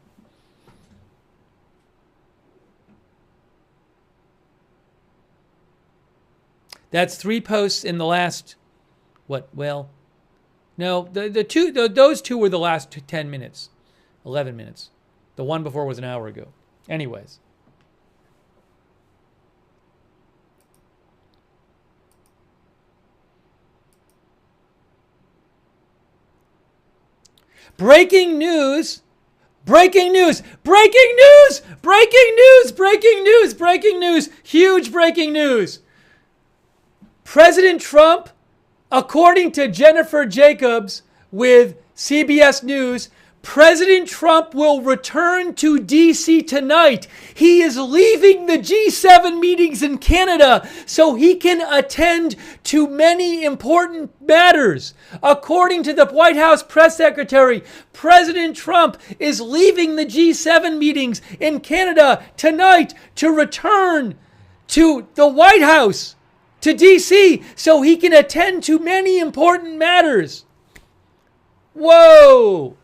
That's 3 posts in the last, what, well, no, those 2 were the last 10 minutes, 11 minutes. The one before was an hour ago. Anyways. Breaking news. Breaking news. Breaking news. Breaking news. Breaking news. Breaking news. Huge breaking news. President Trump, according to Jennifer Jacobs with CBS News, President Trump will return to D.C. tonight. He is leaving the G7 meetings in Canada so he can attend to many important matters. According to the White House press secretary, President Trump is leaving the G7 meetings in Canada tonight to return to the White House, to D.C., so he can attend to many important matters. Whoa!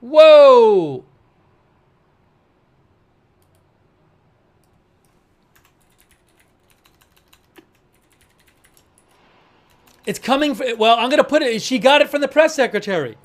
Whoa! It's coming from, well, I'm going to put it, she got it from the press secretary.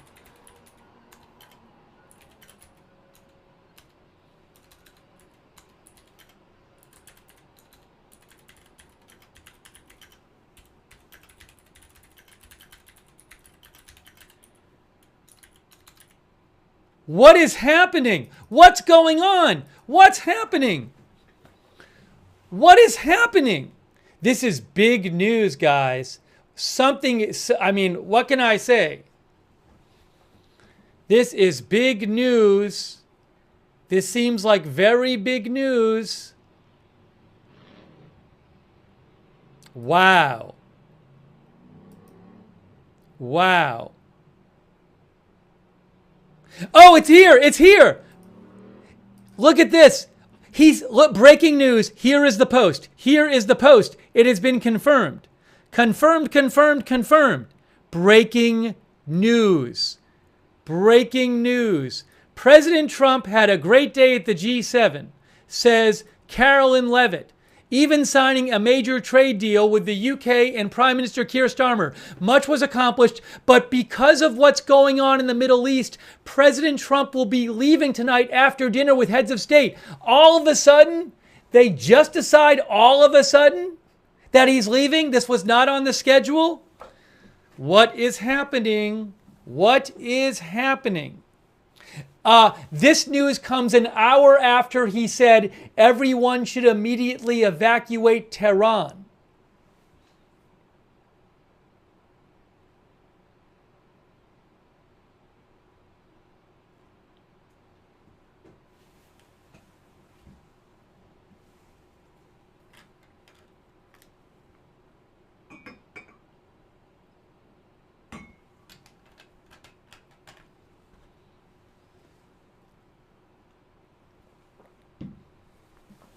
What is happening? What's going on? What's happening? What is happening? This is big news, guys. Something, I mean, what can I say? This is big news. This seems like very big news. Wow. Wow. Oh, it's here. It's here. Look at this. Look, breaking news. Here is the post. Here is the post. It has been confirmed. Confirmed, confirmed, confirmed. Breaking news. Breaking news. President Trump had a great day at the G7, says Carolyn Levitt, even signing a major trade deal with the UK and Prime Minister Keir Starmer. Much was accomplished, but because of what's going on in the Middle East, President Trump will be leaving tonight after dinner with heads of state. All of a sudden, they just decide all of a sudden that he's leaving? This was not on the schedule? What is happening? What is happening? This news comes an hour after he said everyone should immediately evacuate Tehran.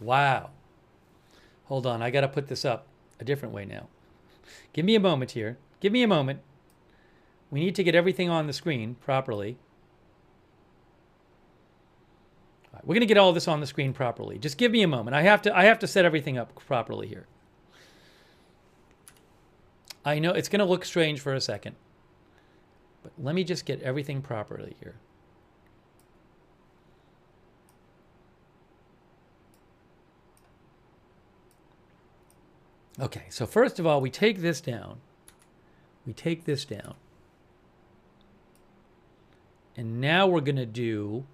Wow. Hold on, I got to put this up a different way now. Give me a moment here. Give me a moment. We need to get everything on the screen properly. All right, we're going to get all this on the screen properly. Just give me a moment. I have to set everything up properly here. I know it's going to look strange for a second, but let me just get everything properly here. Okay, so first of all, we take this down. We take this down. And now we're going to do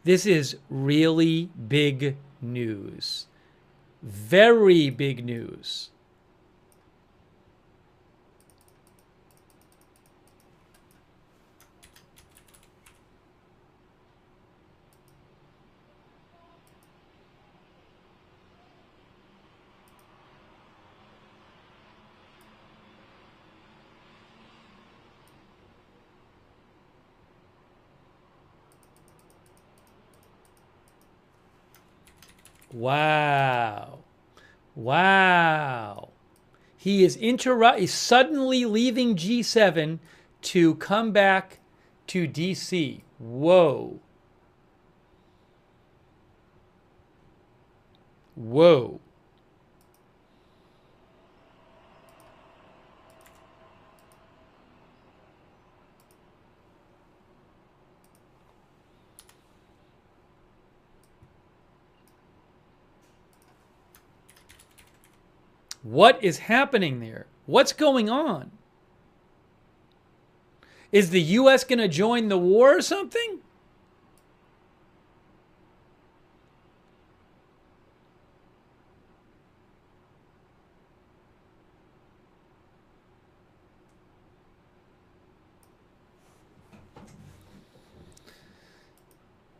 this is really big news. Very big news. Wow. Wow. He is suddenly leaving G7 to come back to D.C. Whoa. Whoa. What is happening there? What's going on? Is the U.S. going to join the war or something?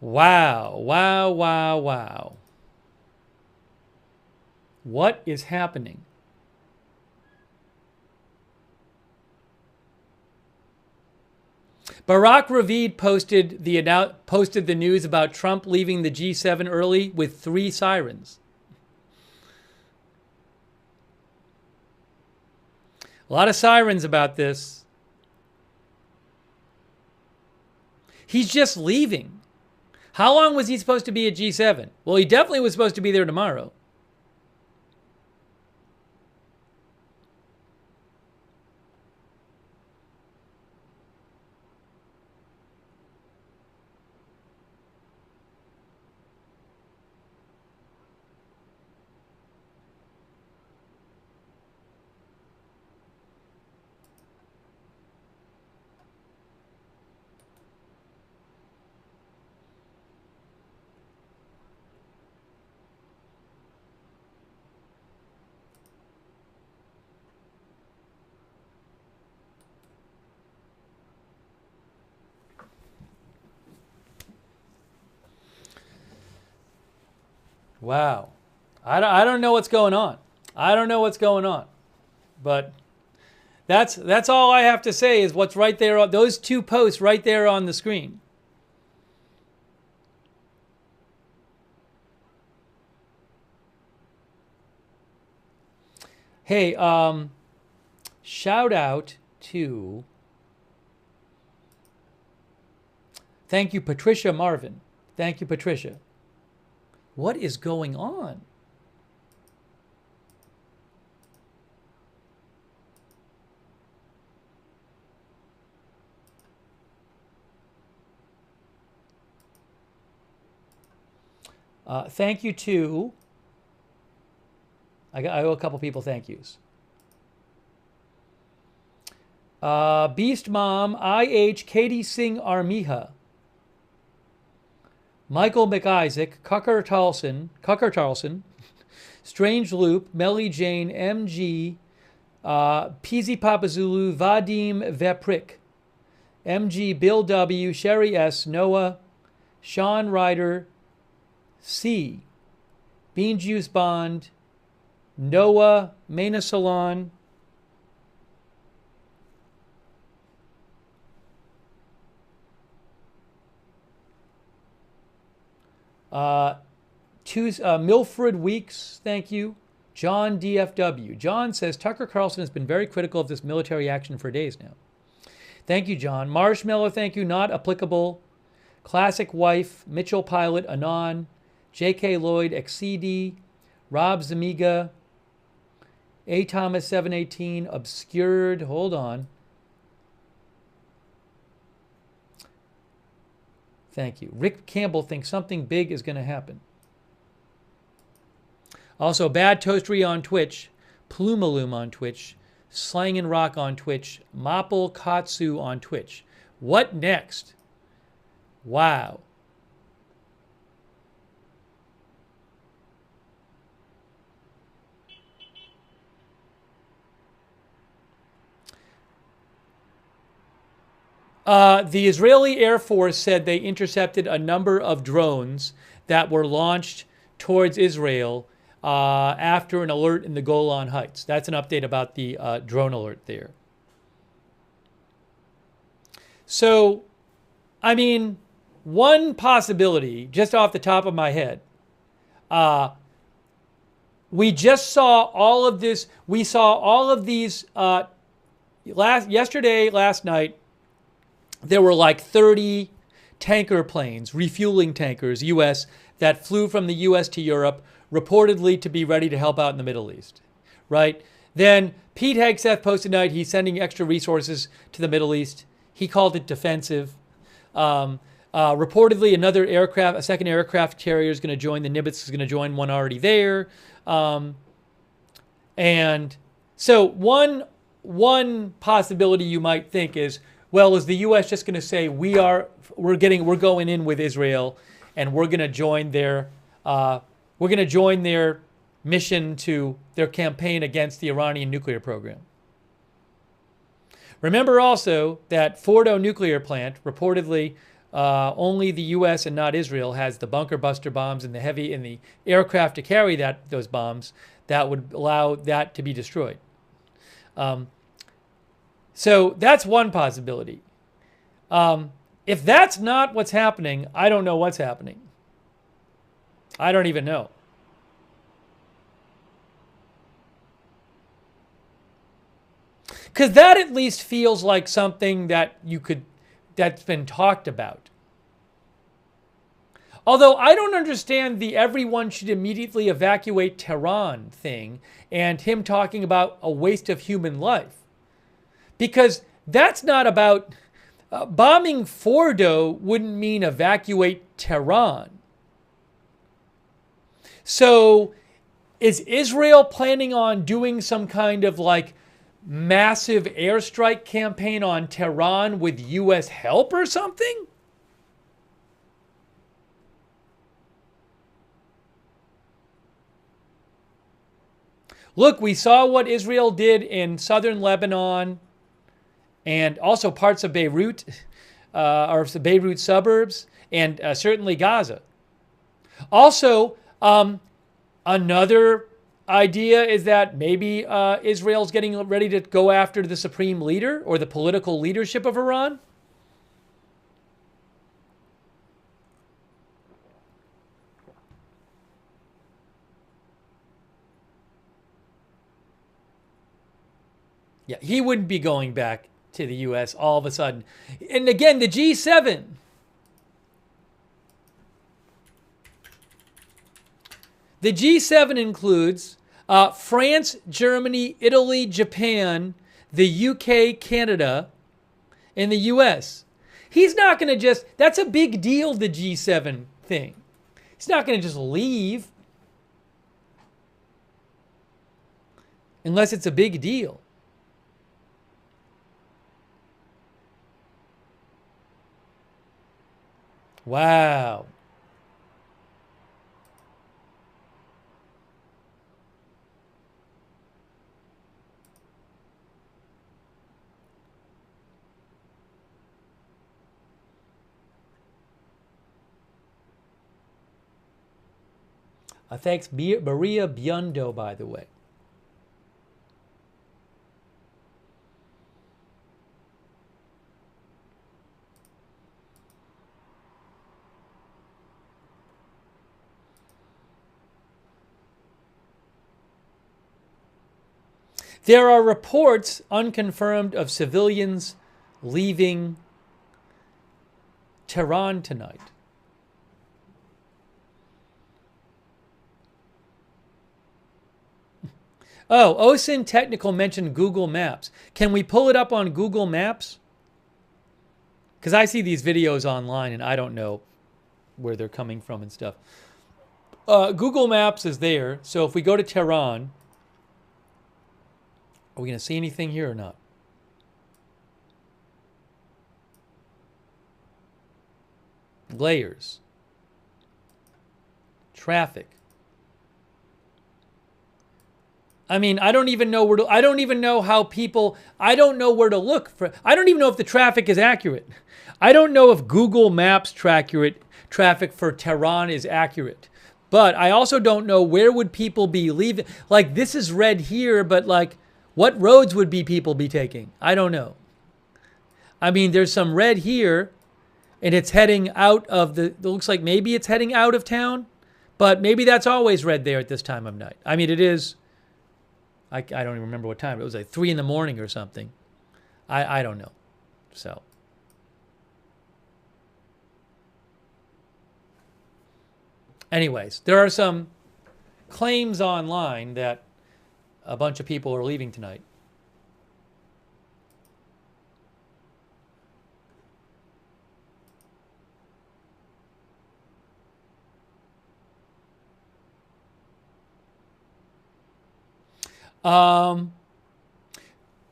Wow, wow, wow, wow. What is happening? Barack Ravid posted the news about Trump leaving the G7 early with 3 sirens. A lot of sirens about this. He's just leaving. How long was he supposed to be at G7? Well, he definitely was supposed to be there tomorrow. Wow. I don't know what's going on. I don't know what's going on. But that's all I have to say is what's right there. Those 2 posts right there on the screen. Hey, shout out to, thank you, Patricia Marvin. Thank you, Patricia. What is going on? Thank you to, I owe a couple people thank yous. Beast Mom, IH, Katie Singh Armiha, Michael McIsaac, Cucker Tarlson, Strange Loop, Melly Jane, MG, PZ Papa Zulu, Vadim Veprik, MG, Bill W, Sherry S, Noah, Sean Ryder, C, Bean Juice Bond, Noah, Mena Salon, Milfred Weeks, thank you. John DFW. John says, Tucker Carlson has been very critical of this military action for days now. Thank you, John. Marshmallow, thank you. Not applicable. Classic Wife, Mitchell Pilot, Anon, J.K. Lloyd, XCD, Rob Zamiga, A. Thomas 718, Obscured, hold on. Thank you. Rick Campbell thinks something big is going to happen. Also, Bad Toastery on Twitch, Plumaloom on Twitch, Slang and Rock on Twitch, Maple Katsu on Twitch. What next? Wow. The Israeli Air Force said they intercepted a number of drones that were launched towards Israel after an alert in the Golan Heights. That's an update about the drone alert there. So, I mean, one possibility, just off the top of my head, we just saw all of this. We saw all of these last night. there were like 30 tanker planes, refueling tankers, U.S., that flew from the U.S. to Europe, reportedly to be ready to help out in the Middle East, right? Then Pete Hegseth posted tonight he's sending extra resources to the Middle East. He called it defensive. Reportedly, a second aircraft carrier is going to join. The Nimitz is going to join one already there. And so one possibility you might think is, well, is the U.S. just going to say we're going in with Israel, and we're going to join their mission to their campaign against the Iranian nuclear program? Remember also that Fordo nuclear plant, reportedly only the U.S. and not Israel has the bunker buster bombs and the aircraft to carry those bombs that would allow that to be destroyed. So that's one possibility. If that's not what's happening, I don't know what's happening. I don't even know. Because that at least feels like something that's been talked about. Although I don't understand the everyone should immediately evacuate Tehran thing and him talking about a waste of human life. Because that's not about... bombing Fordo wouldn't mean evacuate Tehran. So is Israel planning on doing some kind of like massive airstrike campaign on Tehran with U.S. help or something? Look, we saw what Israel did in southern Lebanon and also parts of Beirut, or the Beirut suburbs, and certainly Gaza. Also, another idea is that maybe Israel's getting ready to go after the supreme leader or the political leadership of Iran. Yeah, he wouldn't be going back to the U.S. all of a sudden. And again, the G7. The G7 includes France, Germany, Italy, Japan, the UK, Canada, and the US. He's not going to just... That's a big deal, the G7 thing. He's not going to just leave. Unless it's a big deal. Wow. Thanks, Maria Biondo, by the way. There are reports, unconfirmed, of civilians leaving Tehran tonight. Oh, OSIN Technical mentioned Google Maps. Can we pull it up on Google Maps? Because I see these videos online and I don't know where they're coming from and stuff. Google Maps is there. So if we go to Tehran, are we going to see anything here or not? Layers. Traffic. I mean, I don't even know where to, I don't even know how people, I don't know where to look for, I don't even know if the traffic is accurate. I don't know if Google Maps traffic for Tehran is accurate. But I also don't know where would people be leaving. Like, this is red here, but like, what roads would people be taking? I don't know. I mean, there's some red here, and it's heading out of it looks like maybe it's heading out of town, but maybe that's always red there at this time of night. I mean, it is, I don't even remember what time. It was like 3 a.m. or something. I don't know. So, Anyways, there are some claims online that a bunch of people are leaving tonight.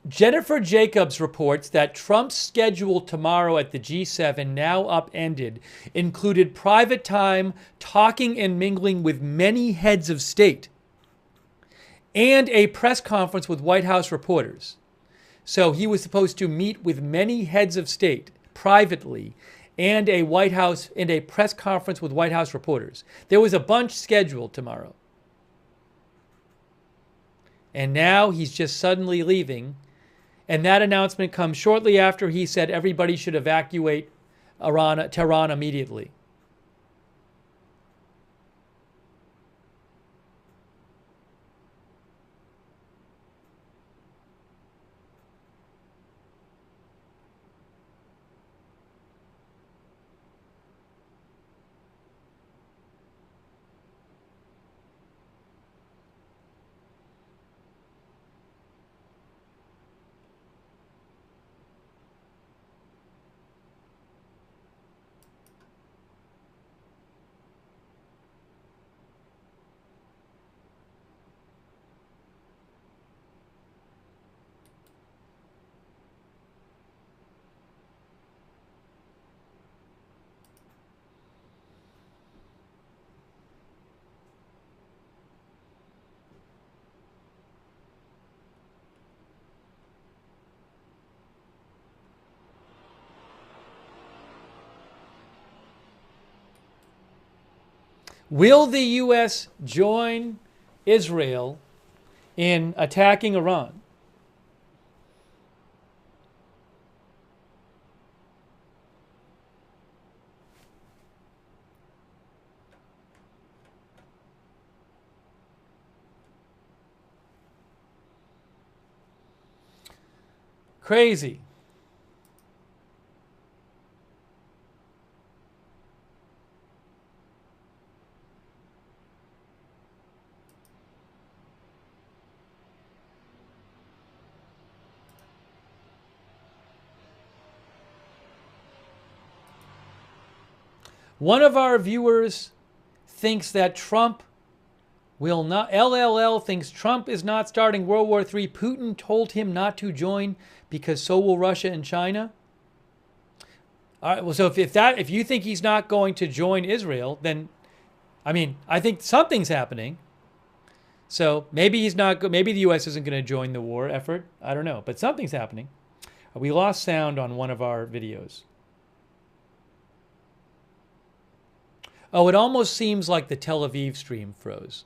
Jennifer Jacobs reports that Trump's schedule tomorrow at the G7, now upended, included private time talking and mingling with many heads of state and a press conference with White House reporters. So he was supposed to meet with many heads of state privately and a press conference with White House reporters. There was a bunch scheduled tomorrow. And now he's just suddenly leaving. And that announcement comes shortly after he said everybody should evacuate Tehran immediately. Will the U.S. join Israel in attacking Iran? Crazy. One of our viewers thinks that Trump will not, LLL thinks Trump is not starting World War III. Putin told him not to join because so will Russia and China. All right, well, so if you think he's not going to join Israel, then, I mean, I think something's happening. So maybe he's not, maybe the U.S. isn't going to join the war effort. I don't know, but something's happening. We lost sound on one of our videos. Oh, it almost seems like the Tel Aviv stream froze.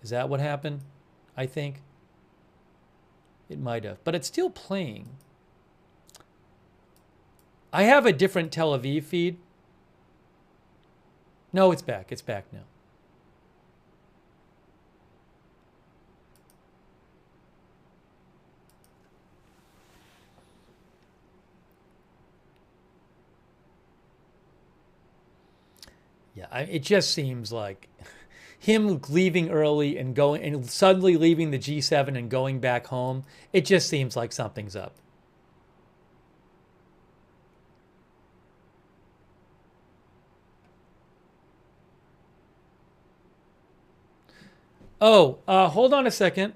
Is that what happened? I think. It might have. But it's still playing. I have a different Tel Aviv feed. No, it's back. It's back now. Yeah, it just seems like him leaving early and going and suddenly leaving the G7 and going back home. It just seems like something's up. Oh, hold on a second.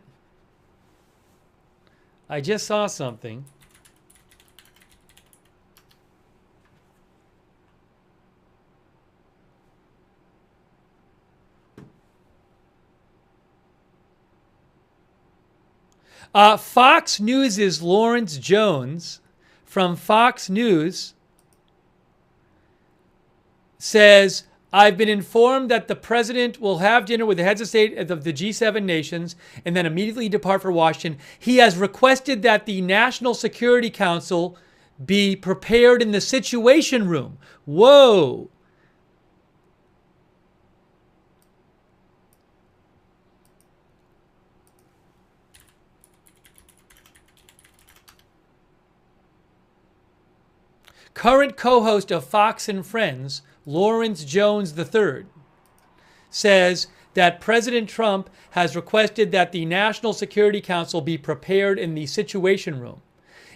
I just saw something. Fox News' Lawrence Jones from Fox News says, I've been informed that the president will have dinner with the heads of state of the G7 nations and then immediately depart for Washington. He has requested that the National Security Council be prepared in the Situation Room. Whoa. Current co-host of Fox and Friends, Lawrence Jones III, says that President Trump has requested that the National Security Council be prepared in the Situation Room.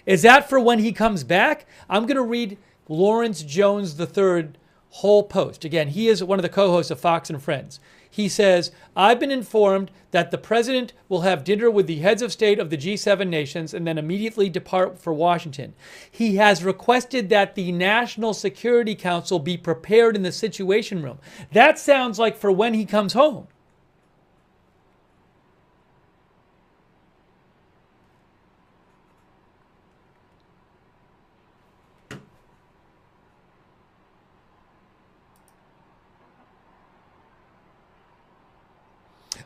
Is that for when he comes back? I'm going to read Lawrence Jones III whole post. Again, he is one of the co-hosts of Fox and Friends. He says, I've been informed that the president will have dinner with the heads of state of the G7 nations and then immediately depart for Washington. He has requested that the National Security Council be prepared in the Situation Room. That sounds like for when he comes home.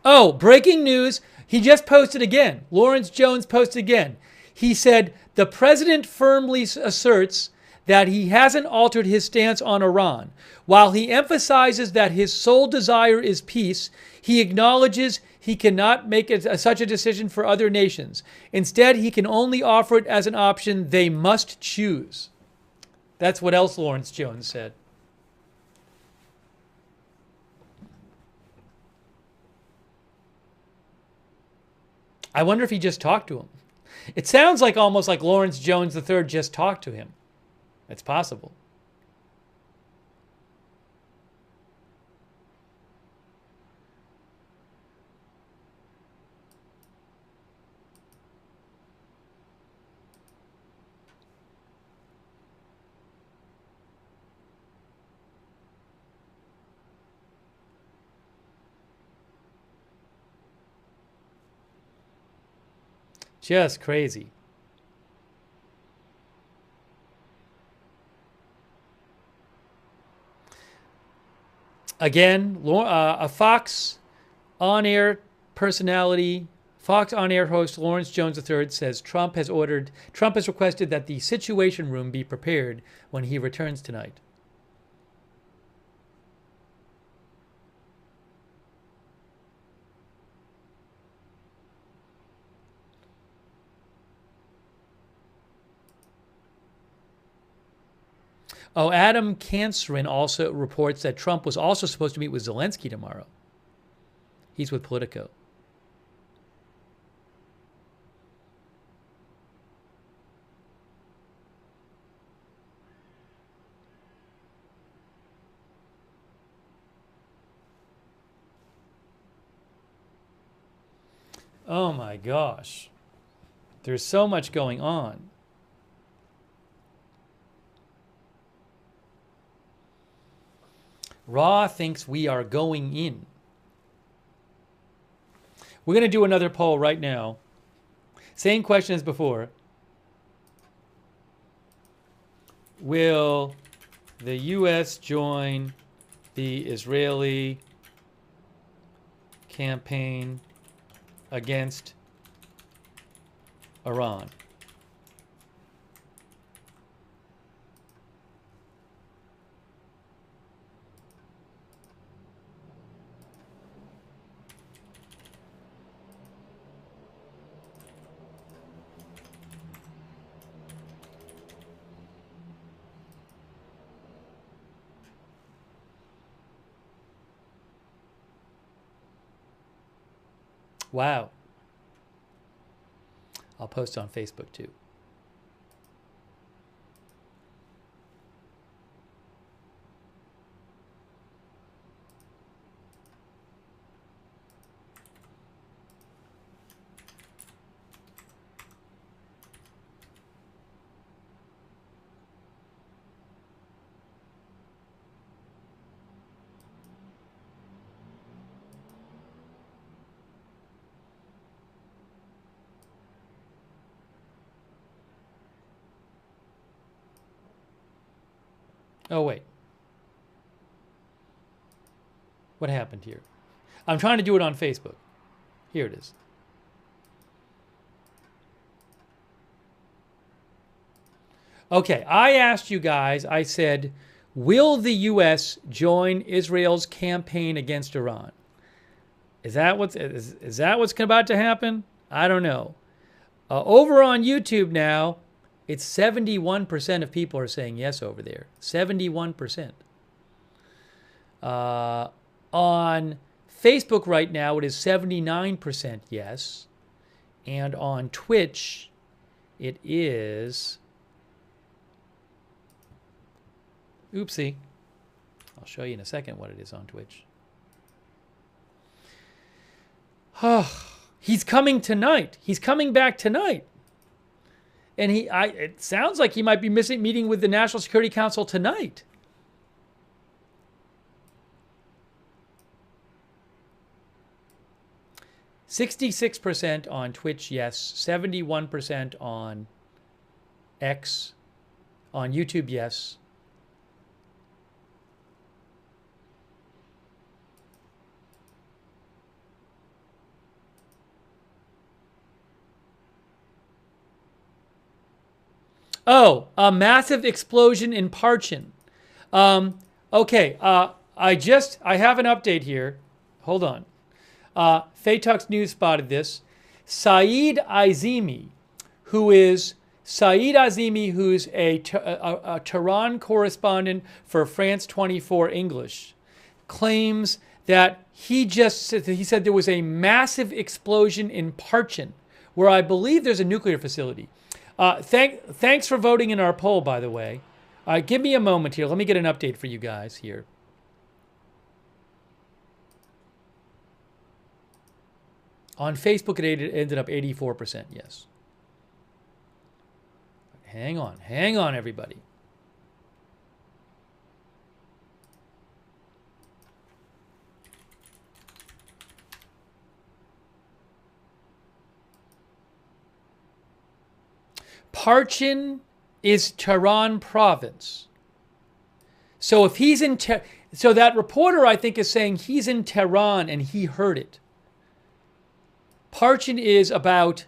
Oh, breaking news. He just posted again. Lawrence Jones posted again. He said, the president firmly asserts that he hasn't altered his stance on Iran. While he emphasizes that his sole desire is peace, he acknowledges he cannot make such a decision for other nations. Instead, he can only offer it as an option they must choose. That's what else Lawrence Jones said. I wonder if he just talked to him. It sounds like almost like Lawrence Jones III just talked to him. It's possible. Just crazy. Again, a Fox on-air personality, Fox on-air host Lawrence Jones III says Trump has requested that the Situation Room be prepared when he returns tonight. Oh, Adam Kansarin also reports that Trump was also supposed to meet with Zelensky tomorrow. He's with Politico. Oh my gosh. There's so much going on. Raw thinks we are going in. We're going to do another poll right now. Same question as before. Will the U.S. join the Israeli campaign against Iran? Wow. I'll post on Facebook too. Oh, wait. What happened here? I'm trying to do it on Facebook. Here it is. Okay, I asked you guys, I said, will the U.S. join Israel's campaign against Iran? Is that what's about to happen? I don't know. Over on YouTube now, it's 71% of people are saying yes over there. 71%. On Facebook right now, it is 79% yes. And on Twitch, it is... Oopsie. I'll show you in a second what it is on Twitch. He's coming tonight. He's coming back tonight. And it sounds like he might be meeting with the National Security Council tonight. %66% on Twitch, yes. 71% on X. On YouTube, yes. Oh, a massive explosion in Parchin. Okay, I have an update here. Hold on. Faytux News spotted this. Saeed Azimi, who's a Tehran correspondent for France 24 English, claims that he said there was a massive explosion in Parchin, where I believe there's a nuclear facility. Thanks for voting in our poll, by the way. Give me a moment here. Let me get an update for you guys here. On Facebook, it ended up 84% yes. Hang on, everybody. Parchin is Tehran province. So if he's in so that reporter, I think, is saying he's in Tehran and he heard it. Parchin is about,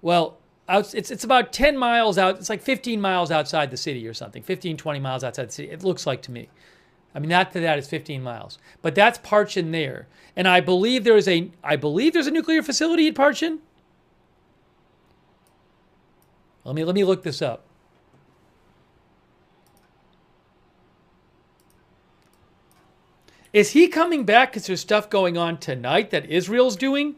well, it's about 10 miles out. It's like 15 miles outside the city or something. 15, 20 miles outside the city. It looks like to me. I mean, not that it's 15 miles, but that's Parchin there. And I believe there's a nuclear facility at Parchin. Let me look this up. Is he coming back because there's stuff going on tonight that Israel's doing?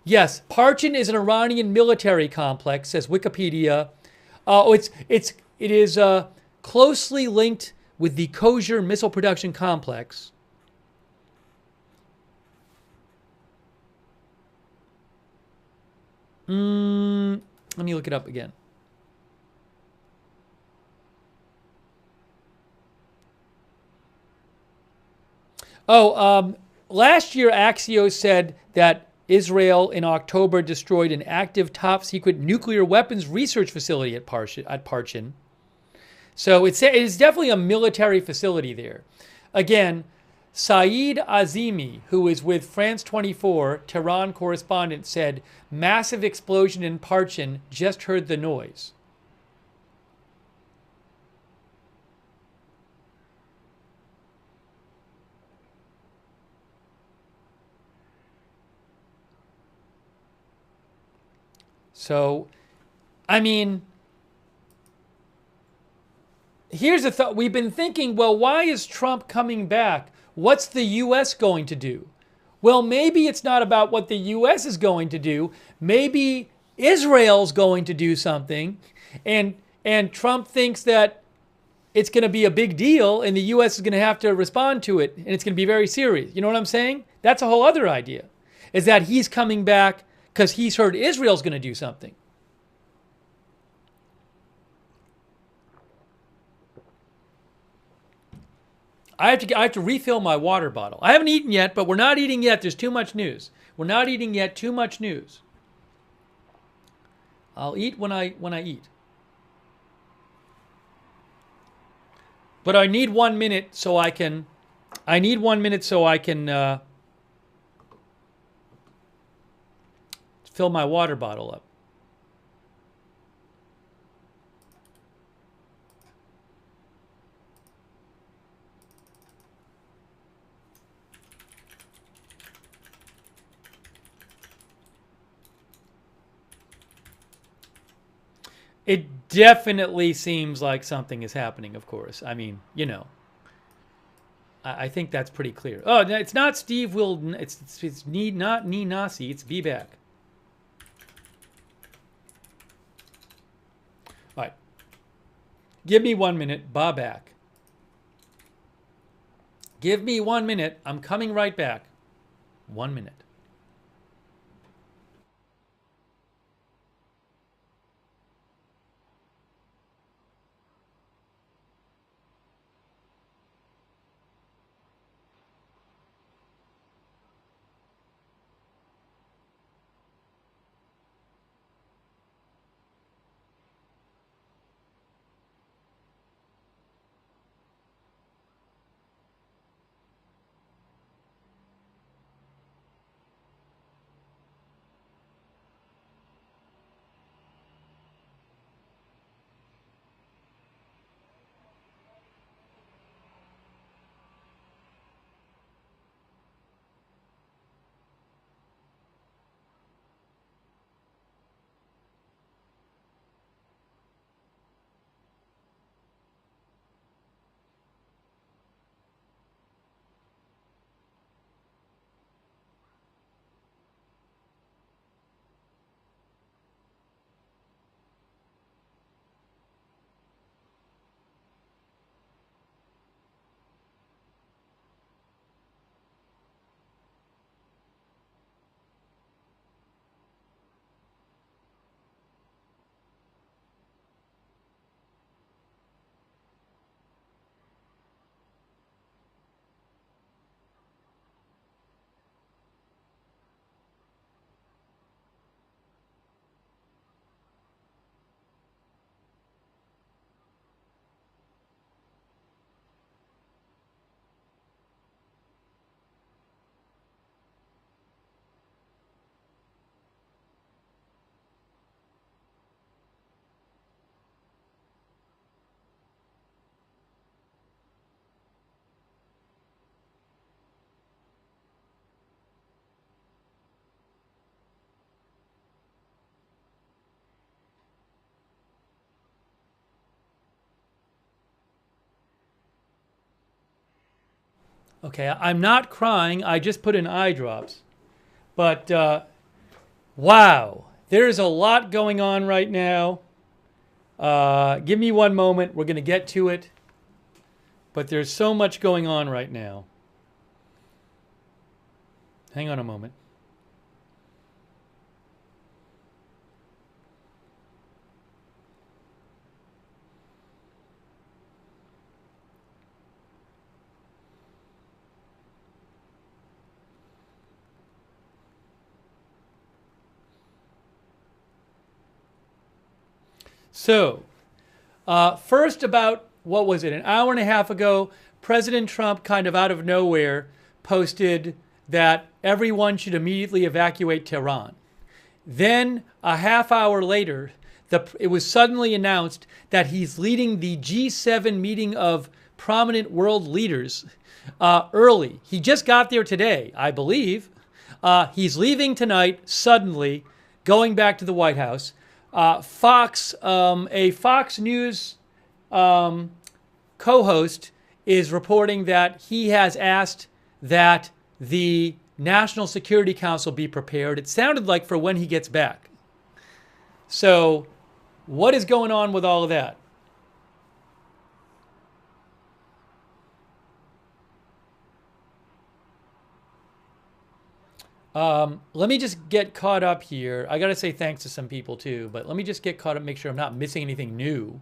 Yes, Parchin is an Iranian military complex, says Wikipedia. It is closely linked with the Kosher missile production complex. Let me look it up again. Last year Axios said that Israel in October destroyed an active top-secret nuclear weapons research facility at Parchin. So it is definitely a military facility there. Again, Saeed Azimi, who is with France 24, Tehran correspondent, said, massive explosion in Parchin, just heard the noise. So, I mean, here's a thought. We've been thinking, well, why is Trump coming back? What's the U.S. going to do? Well, maybe it's not about what the U.S. is going to do. Maybe Israel's going to do something, and Trump thinks that it's going to be a big deal, and the U.S. is going to have to respond to it, and it's going to be very serious. You know what I'm saying? That's a whole other idea, is that he's coming back because he's heard Israel's going to do something. I have to refill my water bottle. I haven't eaten yet, but we're not eating yet. There's too much news. We're not eating yet. Too much news. I'll eat when I eat. But I need 1 minute so I can. Fill my water bottle up. It definitely seems like something is happening, of course. I mean, you know. I think that's pretty clear. Oh, no, it's not Steve will. It's not Ni Nasi. It's be back. All right. Give me 1 minute. Ba back. Give me 1 minute. I'm coming right back. 1 minute. Okay, I'm not crying. I just put in eye drops. But, wow. There's a lot going on right now. Give me 1 moment. We're going to get to it. But there's so much going on right now. Hang on a moment. So, first about, what was it, an hour and a half ago, President Trump kind of out of nowhere posted that everyone should immediately evacuate Tehran. Then, a half hour later, it was suddenly announced that he's leading the G7 meeting of prominent world leaders early. He just got there today, I believe. He's leaving tonight, suddenly, going back to the White House. A Fox News co-host is reporting that he has asked that the National Security Council be prepared. It sounded like for when he gets back. So, what is going on with all of that? Let me just get caught up here. I got to say thanks to some people too, but let me just get caught up, make sure I'm not missing anything new.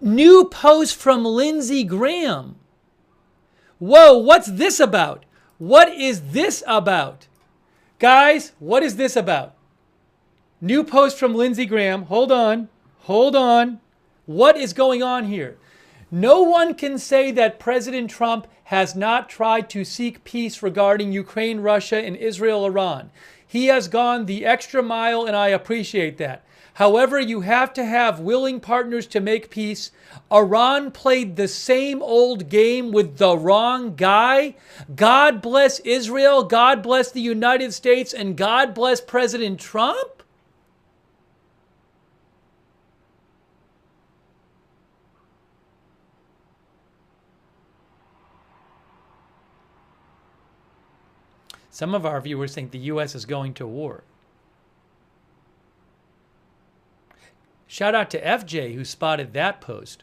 New post from Lindsey Graham. Whoa, what's this about? What is this about? Guys, what is this about? New post from Lindsey Graham. Hold on. What is going on here? No one can say that President Trump has not tried to seek peace regarding Ukraine, Russia, and Israel, Iran. He has gone the extra mile, and I appreciate that. However, you have to have willing partners to make peace. Iran played the same old game with the wrong guy. God bless Israel, God bless the United States, and God bless President Trump? Some of our viewers think the U.S. is going to war. Shout out to FJ who spotted that post.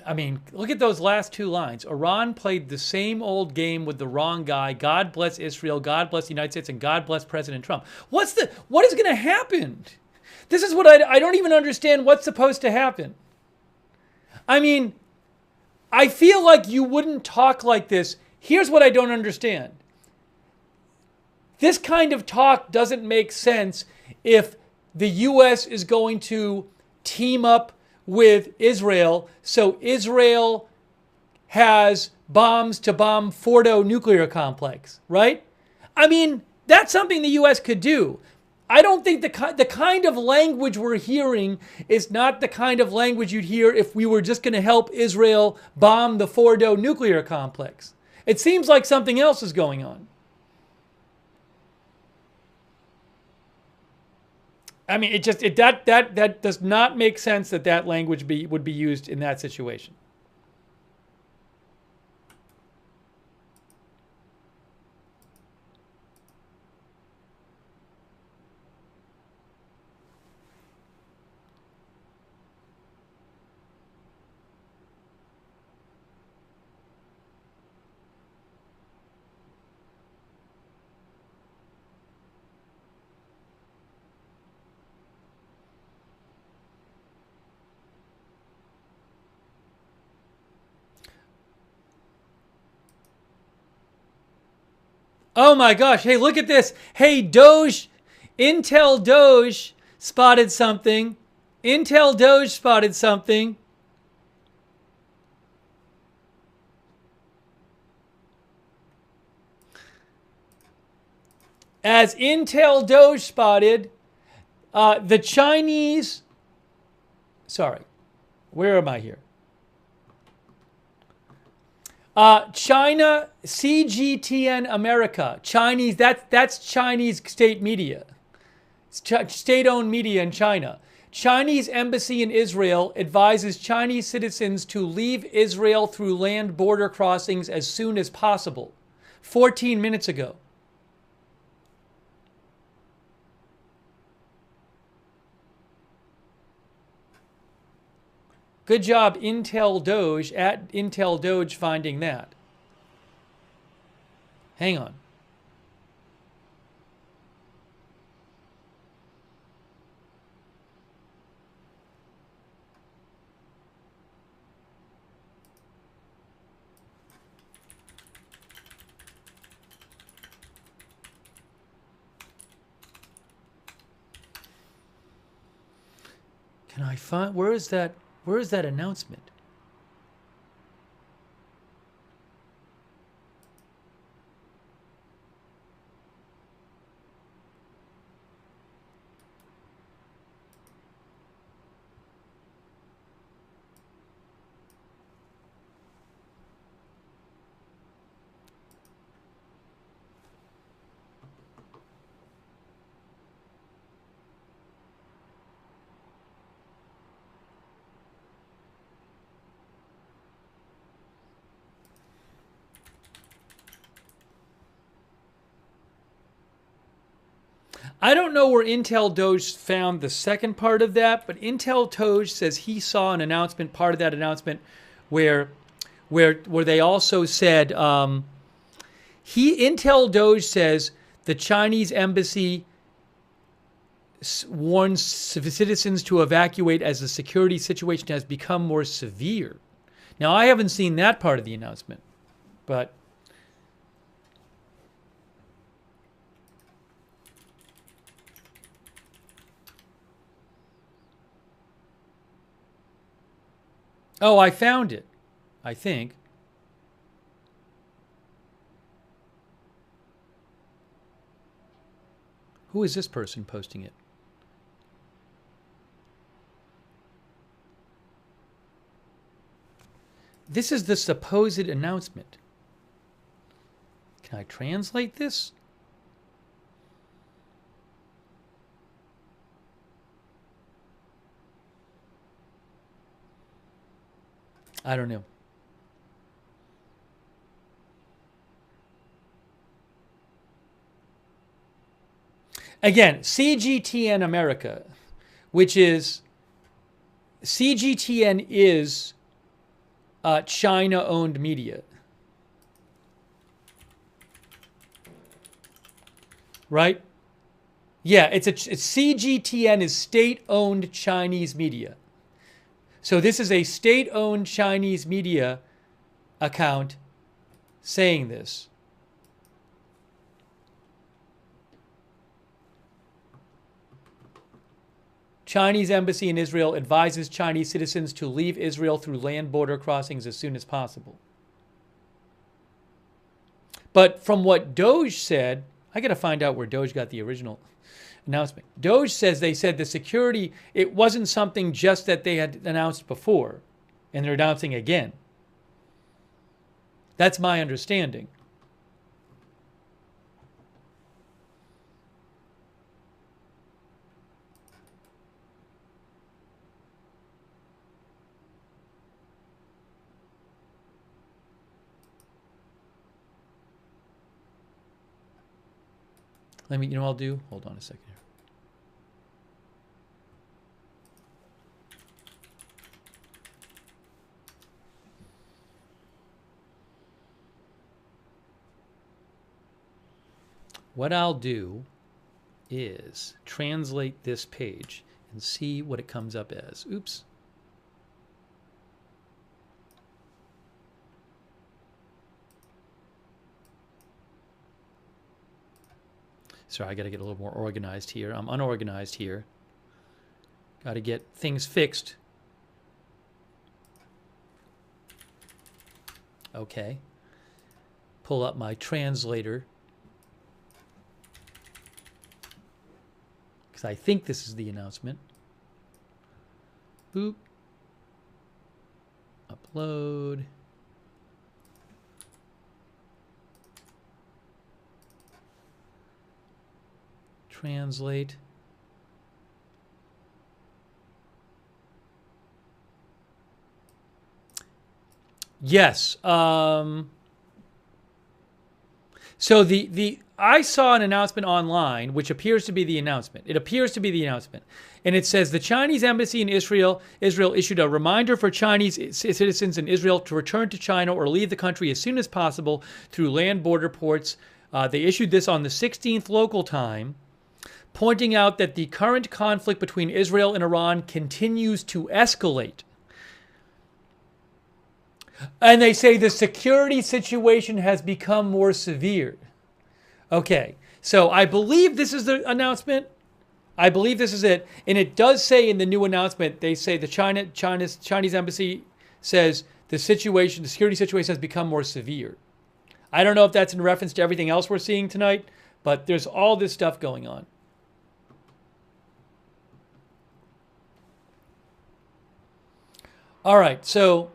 I mean, look at those last two lines. Iran played the same old game with the wrong guy. God bless Israel, God bless the United States, and God bless President Trump. What is going to happen? This is what I don't even understand what's supposed to happen. I mean, I feel like you wouldn't talk like this. Here's what I don't understand. This kind of talk doesn't make sense if the U.S. is going to team up with Israel, so Israel has bombs to bomb Fordo nuclear complex, right? I mean, that's something the U.S. could do. I don't think the kind of language we're hearing is not the kind of language you'd hear if we were just going to help Israel bomb the Fordo nuclear complex. It seems like something else is going on. I mean, that does not make sense that language would be used in that situation. Oh my gosh, hey, look at this. Hey, Doge, Intel Doge spotted something. Intel Doge spotted something. As Intel Doge spotted, the Chinese, sorry, where am I here? China, CGTN America, Chinese, that's Chinese state media. It's state-owned media in China. Chinese embassy in Israel advises Chinese citizens to leave Israel through land border crossings as soon as possible. 14 minutes ago. Good job, Intel Doge, at Intel Doge finding that. Hang on. Can I find, where is that announcement? I don't know where Intel Doge found the second part of that, but Intel Doge says he saw an announcement, part of that announcement, where they also said Intel Doge says the Chinese embassy warns citizens to evacuate as the security situation has become more severe. Now, I haven't seen that part of the announcement, but oh, I found it, I think. Who is this person posting it? This is the supposed announcement. Can I translate this? I don't know. Again, CGTN America, which is, CGTN is China-owned media. Right? Yeah, it's CGTN is state-owned Chinese media. So this is a state-owned Chinese media account saying this. Chinese embassy in Israel advises Chinese citizens to leave Israel through land border crossings as soon as possible. But from what Doge said, I got to find out where Doge got the original announcement. Doge says they said the security, it wasn't something just that they had announced before, and they're announcing again. That's my understanding. Let me, you know what I'll do? Hold on a second here. What I'll do is translate this page and see what it comes up as. Oops. Sorry, I got to get a little more organized here. I'm unorganized here. Got to get things fixed. Okay. Pull up my translator. Because I think this is the announcement. Boop. Upload. Translate. Yes. So I saw an announcement online, which appears to be the announcement. It appears to be the announcement. And it says the Chinese embassy in Israel issued a reminder for Chinese citizens in Israel to return to China or leave the country as soon as possible through land border ports. They issued this on the 16th local time, pointing out that the current conflict between Israel and Iran continues to escalate. And they say the security situation has become more severe. Okay, so I believe this is the announcement. I believe this is it. And it does say in the new announcement, they say the Chinese embassy says the security situation has become more severe. I don't know if that's in reference to everything else we're seeing tonight, but there's all this stuff going on. All right, so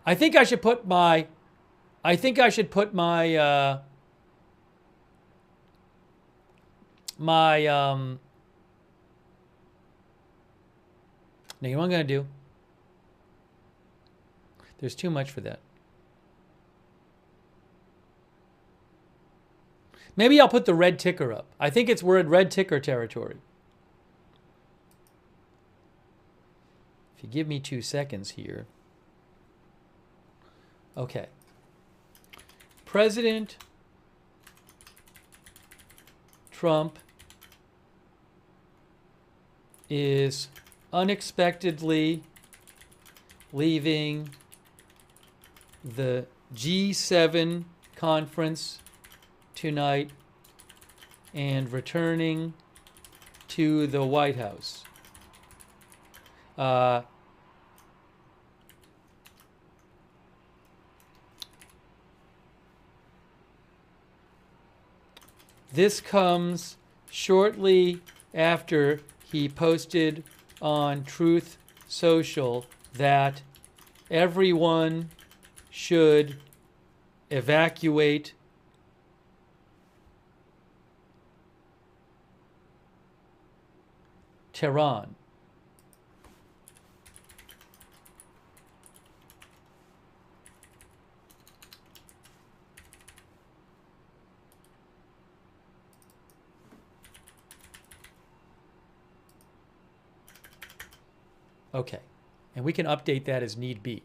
I think I should put my now you know what I'm going to do? There's too much for that. Maybe I'll put the red ticker up. I think we're in red ticker territory. If you give me 2 seconds here. Okay. President Trump is unexpectedly leaving the G7 conference tonight and returning to the White House. This comes shortly after he posted on Truth Social that everyone should evacuate Tehran. Okay. And we can update that as need be.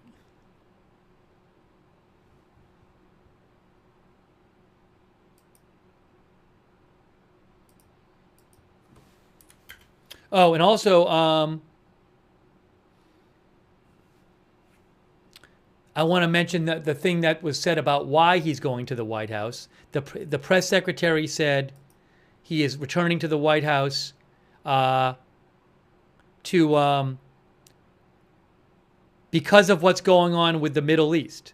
Oh, and also, I want to mention the thing that was said about why he's going to the White House. The press secretary said he is returning to the White House because of what's going on with the Middle East.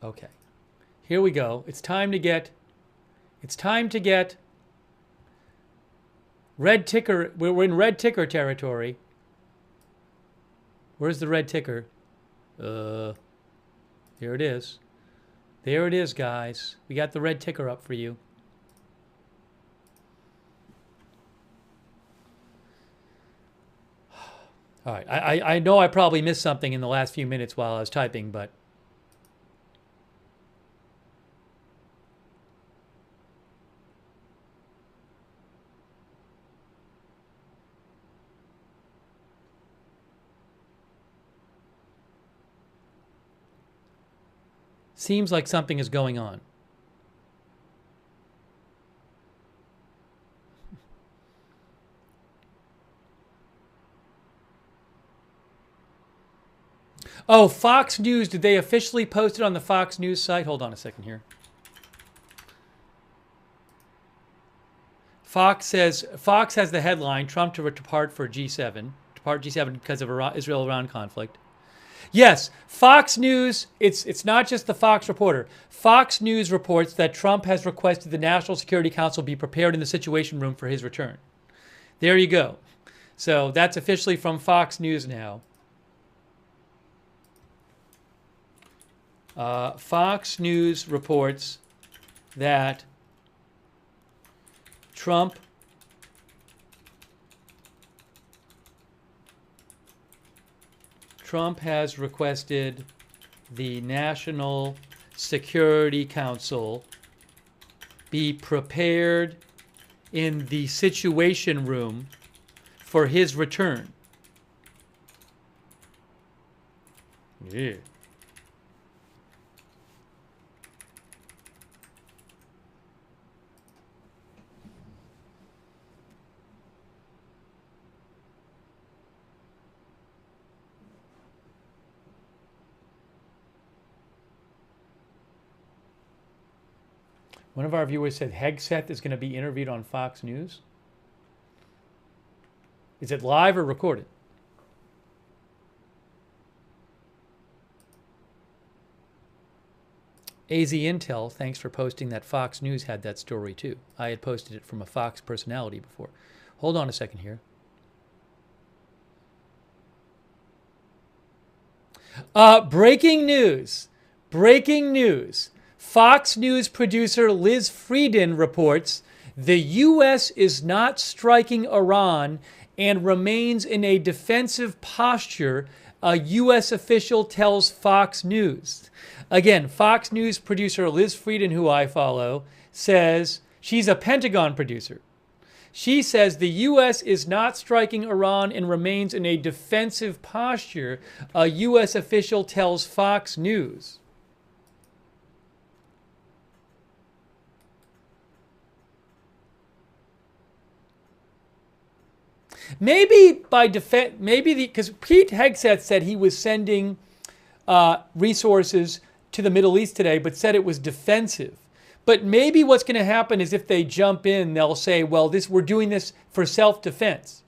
Okay, here we go. It's time to get red ticker. We're in red ticker territory. Where's the red ticker? Here it is. There it is, guys. We got the red ticker up for you. All right, I know I probably missed something in the last few minutes while I was typing, but seems like something is going on. Oh, Fox News, did they officially post it on the Fox News site? Hold on a second here. Fox has the headline, Trump to depart G7 because of Israel-Iran conflict. Yes, Fox News, it's not just the Fox reporter. Fox News reports that Trump has requested the National Security Council be prepared in the Situation Room for his return. There you go. So that's officially from Fox News now. Fox News reports that Trump has requested the National Security Council be prepared in the Situation Room for his return. Yeah. One of our viewers said Hegseth is going to be interviewed on Fox News. Is it live or recorded? AZ Intel, thanks for posting that Fox News had that story too. I had posted it from a Fox personality before. Hold on a second here. Breaking news. Breaking news. Fox News producer Liz Frieden reports the U.S. is not striking Iran and remains in a defensive posture, a U.S. official tells Fox News. Again, Fox News producer Liz Frieden, who I follow, says she's a Pentagon producer. She says the U.S. is not striking Iran and remains in a defensive posture, a U.S. official tells Fox News. Maybe by defense, because Pete Hegseth said he was sending resources to the Middle East today, but said it was defensive. But maybe what's going to happen is if they jump in, they'll say, well, we're doing this for self-defense.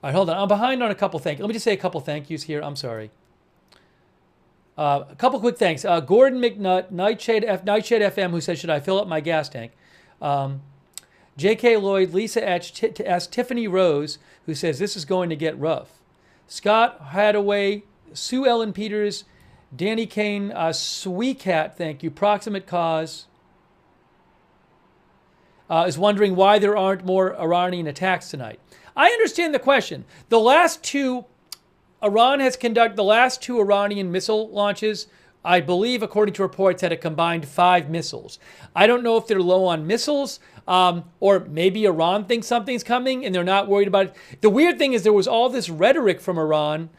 All right, hold on. I'm behind on a couple thank yous. Let me just say a couple thank yous here. I'm sorry. A couple quick thanks. Gordon McNutt, Nightshade FM, who said, should I fill up my gas tank? J.K. Lloyd, Lisa asked Tiffany Rose, who says this is going to get rough. Scott Hadaway, Sue Ellen Peters, Danny Kane, Sweecat, thank you, Proximate Cause, is wondering why there aren't more Iranian attacks tonight. I understand the question. Iran has conducted the last two Iranian missile launches, I believe, according to reports, had a combined 5 missiles. I don't know if they're low on missiles, or maybe Iran thinks something's coming and they're not worried about it. The weird thing is there was all this rhetoric from Iran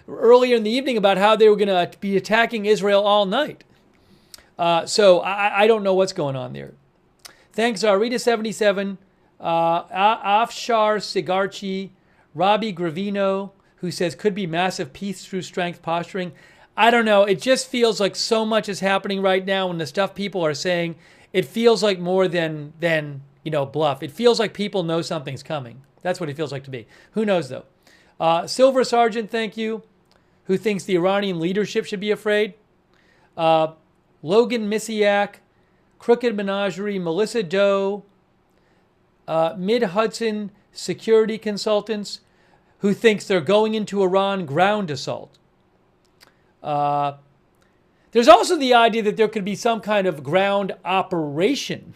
earlier in the evening about how they were going to be attacking Israel all night. So I don't know what's going on there. Thanks, Rita77, Afshar Sigarchi, Robbie Gravino, who says could be massive peace through strength posturing. I don't know. It just feels like so much is happening right now, and the stuff people are saying, it feels like more than bluff. It feels like people know something's coming. That's what it feels like to me. Who knows, though? Silver Sergeant, thank you, who thinks the Iranian leadership should be afraid. Logan Misiak, Crooked Menagerie, Melissa Doe, Mid-Hudson Security Consultants, who thinks they're going into Iran ground assault. There's also the idea that there could be some kind of ground operation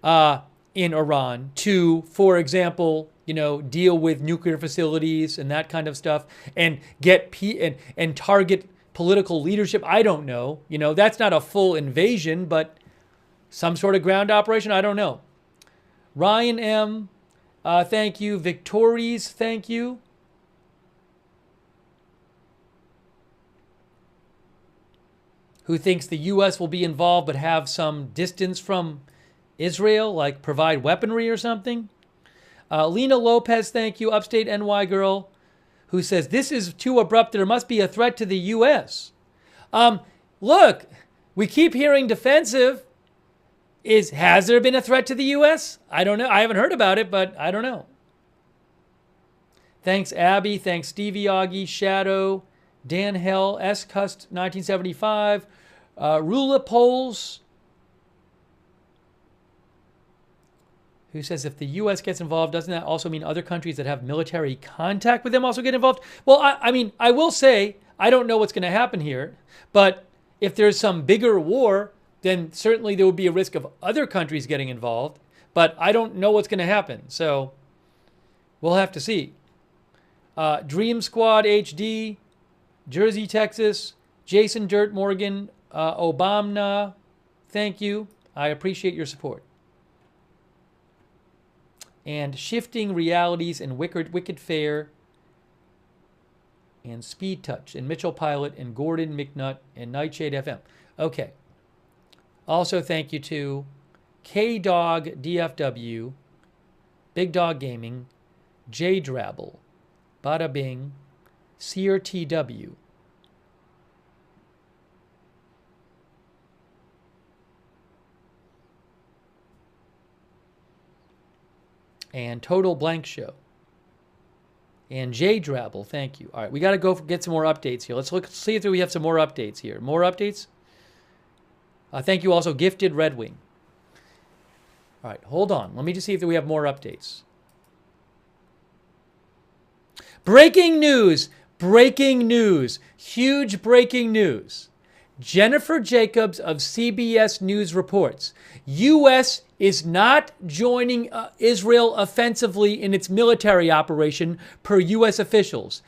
in Iran to, for example, deal with nuclear facilities and that kind of stuff, and and target political leadership. I don't know. That's not a full invasion, but some sort of ground operation. I don't know. Ryan M, thank you. Victories, thank you. Who thinks the U.S. will be involved but have some distance from Israel, like provide weaponry or something. Lena Lopez, thank you, upstate NY girl, who says, this is too abrupt. There must be a threat to the U.S. Look, we keep hearing defensive. Has there been a threat to the U.S.? I don't know. I haven't heard about it, but I don't know. Thanks, Abby. Thanks, Stevie Augie, Shadow, Dan Hell, S. Cust 1975, Rula Poles, who says if the U.S. gets involved, doesn't that also mean other countries that have military contact with them also get involved? Well, I will say, I don't know what's going to happen here, but if there's some bigger war, then certainly there would be a risk of other countries getting involved, but I don't know what's going to happen, so we'll have to see. Dream Squad HD, Jersey, Texas, Jason Dirt Morgan, Obama, thank you. I appreciate your support. And Shifting Realities and Wicked Fair, and Speed Touch, and Mitchell Pilot, and Gordon McNutt, and Nightshade FM. Okay. Also thank you to K-Dog DFW, Big Dog Gaming, J Drabble, Bada Bing, Sear TW, and Total Blank Show, and J Drabble, thank you. All right, we got to go get some more updates here. Let's see if we have some more updates here. More updates? Thank you also, Gifted Red Wing. All right, hold on. Let me just see if we have more updates. Breaking news. Breaking news. Huge breaking news. Jennifer Jacobs of CBS News reports, U.S. is not joining Israel offensively in its military operation, per U.S. officials.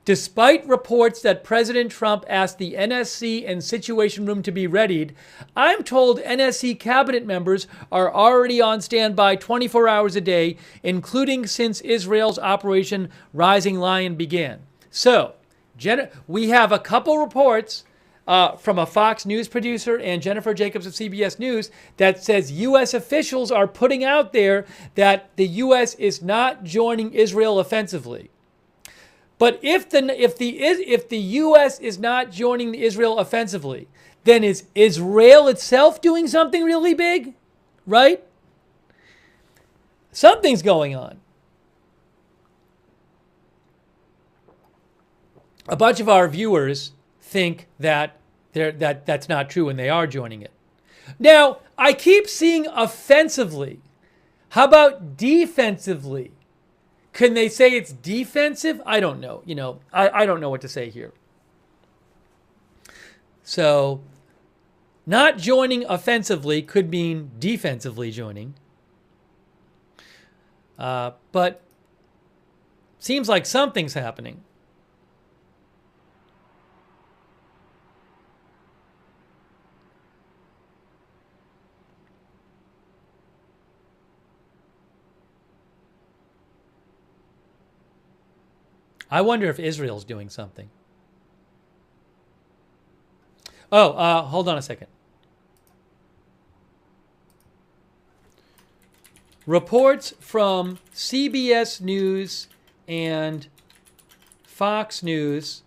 Despite reports that President Trump asked the NSC and Situation Room to be readied, I'm told NSC cabinet members are already on standby 24 hours a day, including since Israel's Operation Rising Lion began. So, we have a couple reports from a Fox News producer and Jennifer Jacobs of CBS News that says U.S. officials are putting out there that the U.S. is not joining Israel offensively. But if the U.S. is not joining Israel offensively, then is Israel itself doing something really big, right? Something's going on. A bunch of our viewers think that that's not true and they are joining it. Now, I keep seeing offensively. How about defensively? Can they say it's defensive? I don't know. I don't know what to say here. So, not joining offensively could mean defensively joining. But seems like something's happening. I wonder if Israel's doing something. Oh, hold on a second. Reports from CBS News and Fox News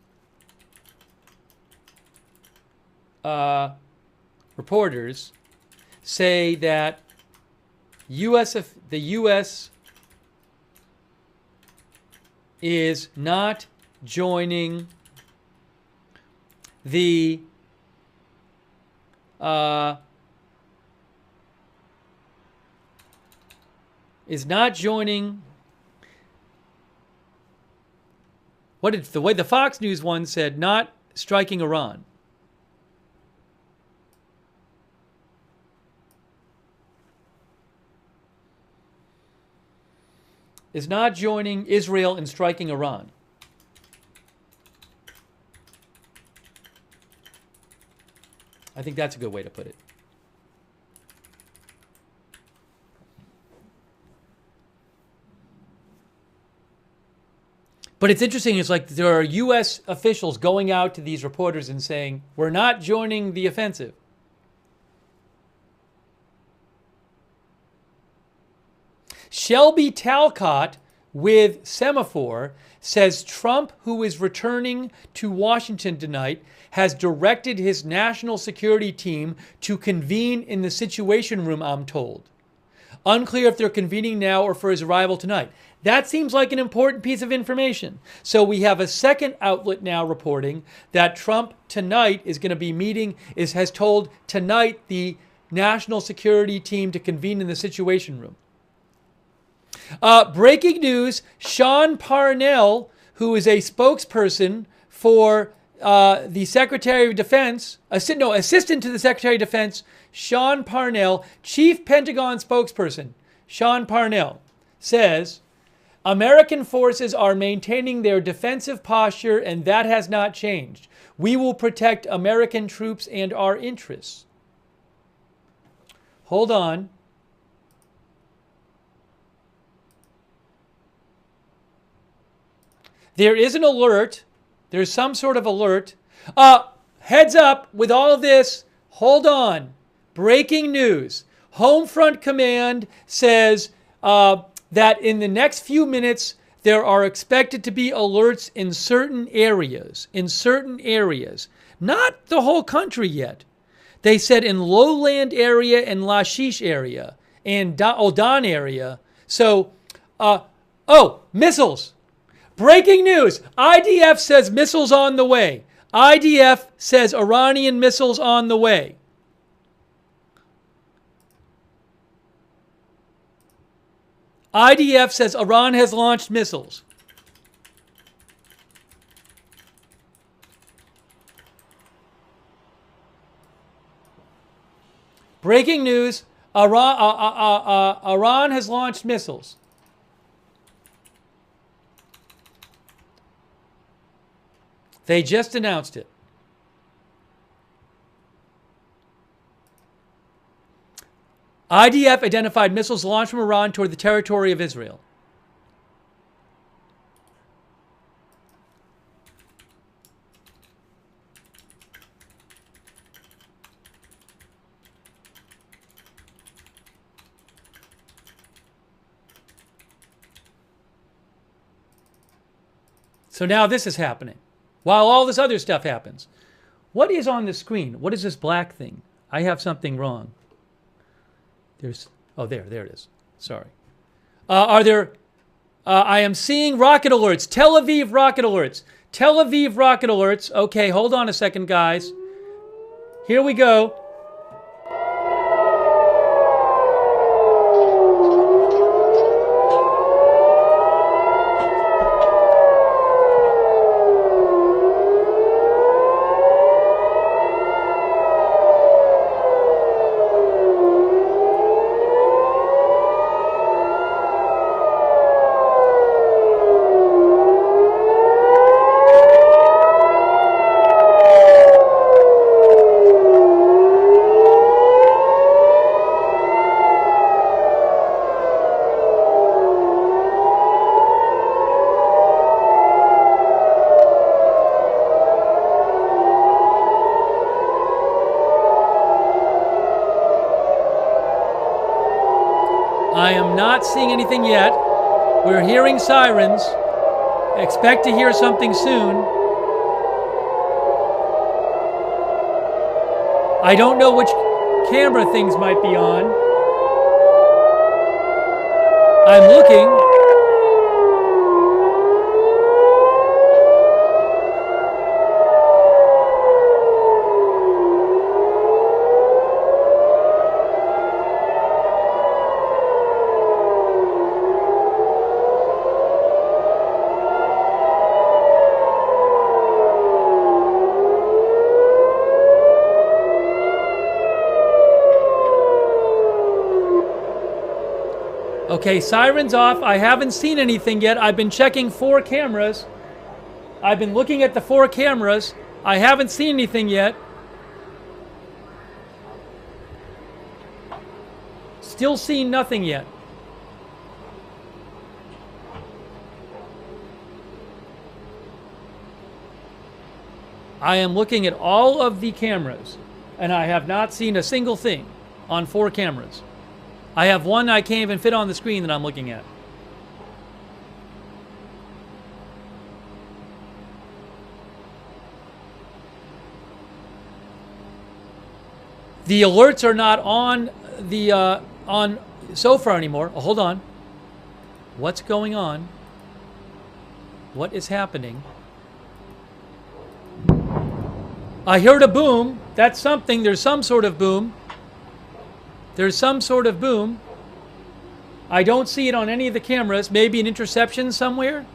reporters say that the U.S. is not joining the the way the Fox News one said, not striking Iran. Is not joining Israel in striking Iran. I think that's a good way to put it. But it's interesting, it's like there are U.S. officials going out to these reporters and saying, we're not joining the offensive. Shelby Talcott with Semaphore says Trump, who is returning to Washington tonight, has directed his national security team to convene in the Situation Room, I'm told. Unclear if they're convening now or for his arrival tonight. That seems like an important piece of information. So we have a second outlet now reporting that Trump tonight is going to be meeting, has told tonight the national security team to convene in the Situation Room. Breaking news, Sean Parnell, who is a spokesperson for the Secretary of Defense, assistant to the Secretary of Defense, Sean Parnell, Chief Pentagon spokesperson, Sean Parnell, says, American forces are maintaining their defensive posture and that has not changed. We will protect American troops and our interests. Hold on. There is an alert. There's some sort of alert. Heads up with all of this. Hold on. Breaking news. Homefront Command says that in the next few minutes, there are expected to be alerts in certain areas. Not the whole country yet. They said in lowland area and Lashish area and Odan area. So, missiles. Breaking news. IDF says missiles on the way. IDF says Iranian missiles on the way. IDF says Iran has launched missiles. Breaking news. Iran has launched missiles. They just announced it. IDF identified missiles launched from Iran toward the territory of Israel. So now this is happening. While all this other stuff happens. What is on the screen? What is this black thing? I have something wrong. There it is. Sorry. I am seeing rocket alerts. Tel Aviv rocket alerts. Tel Aviv rocket alerts. Okay, hold on a second, guys. Here we go. I am not seeing anything yet. We're hearing sirens. Expect to hear something soon. I don't know which camera things might be on. I'm looking. Okay, sirens off. I haven't seen anything yet. I've been checking 4 cameras. I've been looking at the 4 cameras. I haven't seen anything yet. Still seeing nothing yet. I am looking at all of the cameras, and I have not seen a single thing on 4 cameras. I have one I can't even fit on the screen that I'm looking at. The alerts are not on the on SOFR anymore. Oh, hold on. What's going on? What is happening? I heard a boom. That's something. There's some sort of boom. There's some sort of boom. I don't see it on any of the cameras. Maybe an interception somewhere?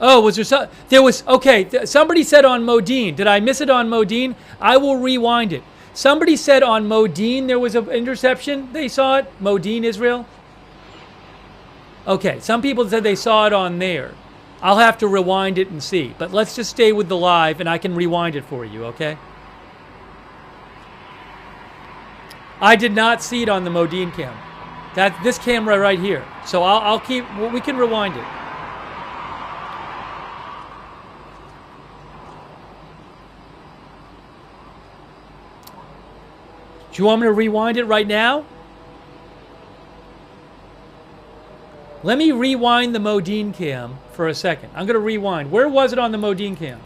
Oh, was there some? There was, okay, somebody said on Modine. Did I miss it on Modine? I will rewind it. Somebody said on Modine there was an interception. They saw it. Modine, Israel. Okay, some people said they saw it on there. I'll have to rewind it and see. But let's just stay with the live, and I can rewind it for you, okay? I did not see it on the Modine cam. This camera right here. So I'll keep, well, we can rewind it. Do you want me to rewind it right now? Let me rewind the Modine cam for a second. I'm going to rewind. Where was it on the Modine cam?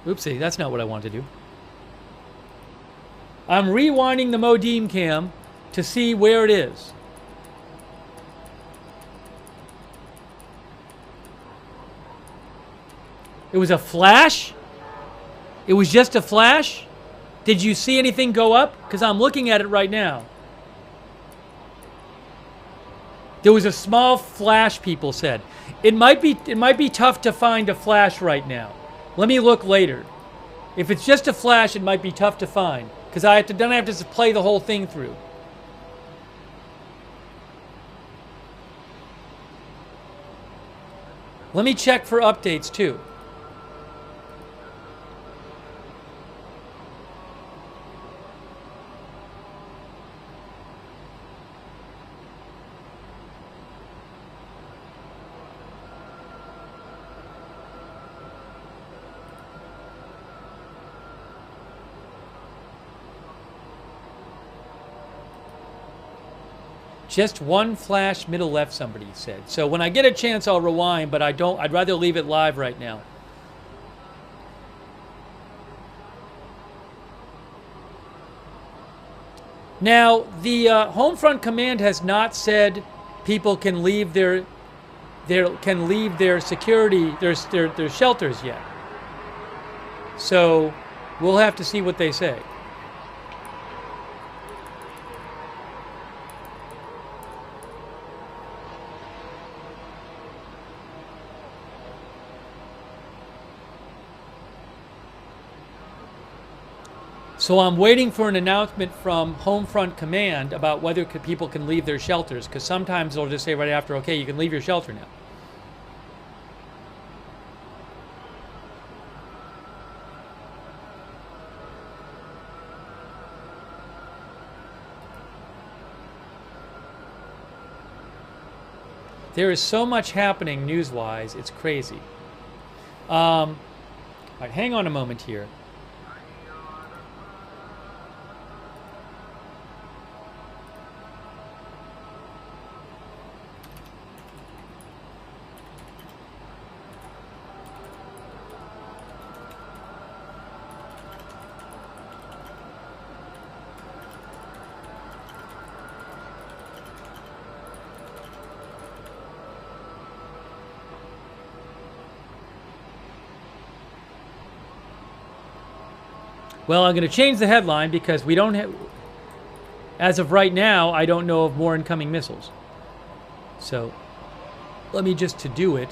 Oopsie, that's not what I want to do. I'm rewinding the Modine cam to see where it is. It was a flash? It was just a flash? Did you see anything go up? Because I'm looking at it right now. There was a small flash, people said. It might be tough to find a flash right now. Let me look later. If it's just a flash, it might be tough to find. Because then I have to play the whole thing through. Let me check for updates too. Just one flash middle left, somebody said. So when I get a chance, I'll rewind, but I'd rather leave it live right now. Now, the Home Front Command has not said people can leave their security, their shelters yet. So we'll have to see what they say. So I'm waiting for an announcement from Home Front Command about whether people can leave their shelters, because sometimes they'll just say right after, okay, you can leave your shelter now. There is so much happening news-wise, it's crazy. All right, hang on a moment here. Well, I'm going to change the headline because we don't have, as of right now, I don't know of more incoming missiles. So let me just to do it.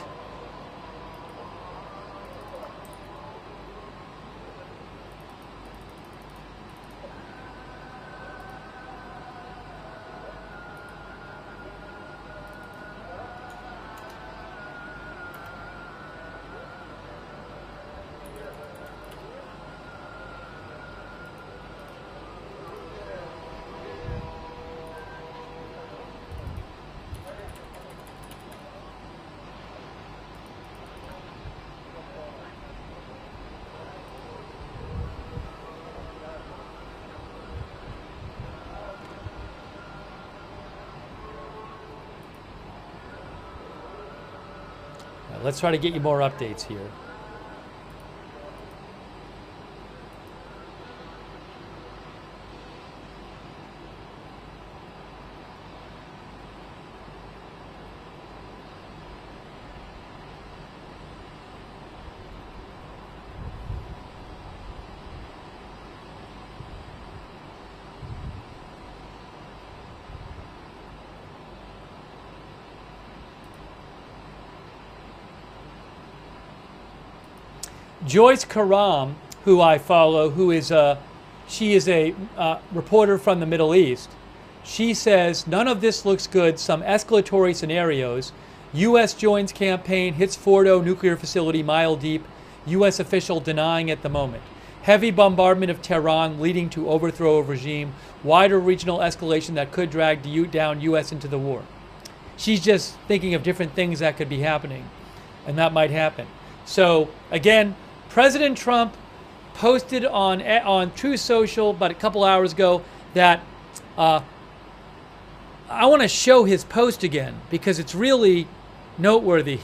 Let's try to get you more updates here. Joyce Karam, who I follow, she is a reporter from the Middle East. She says, none of this looks good. Some escalatory scenarios. U.S. joins campaign, hits Fordo nuclear facility mile deep. U.S. official denying at the moment. Heavy bombardment of Tehran leading to overthrow of regime. Wider regional escalation that could drag down U.S. into the war. She's just thinking of different things that could be happening, and that might happen. So, again, President Trump posted on Truth Social about a couple hours ago that I want to show his post again because it's really noteworthy.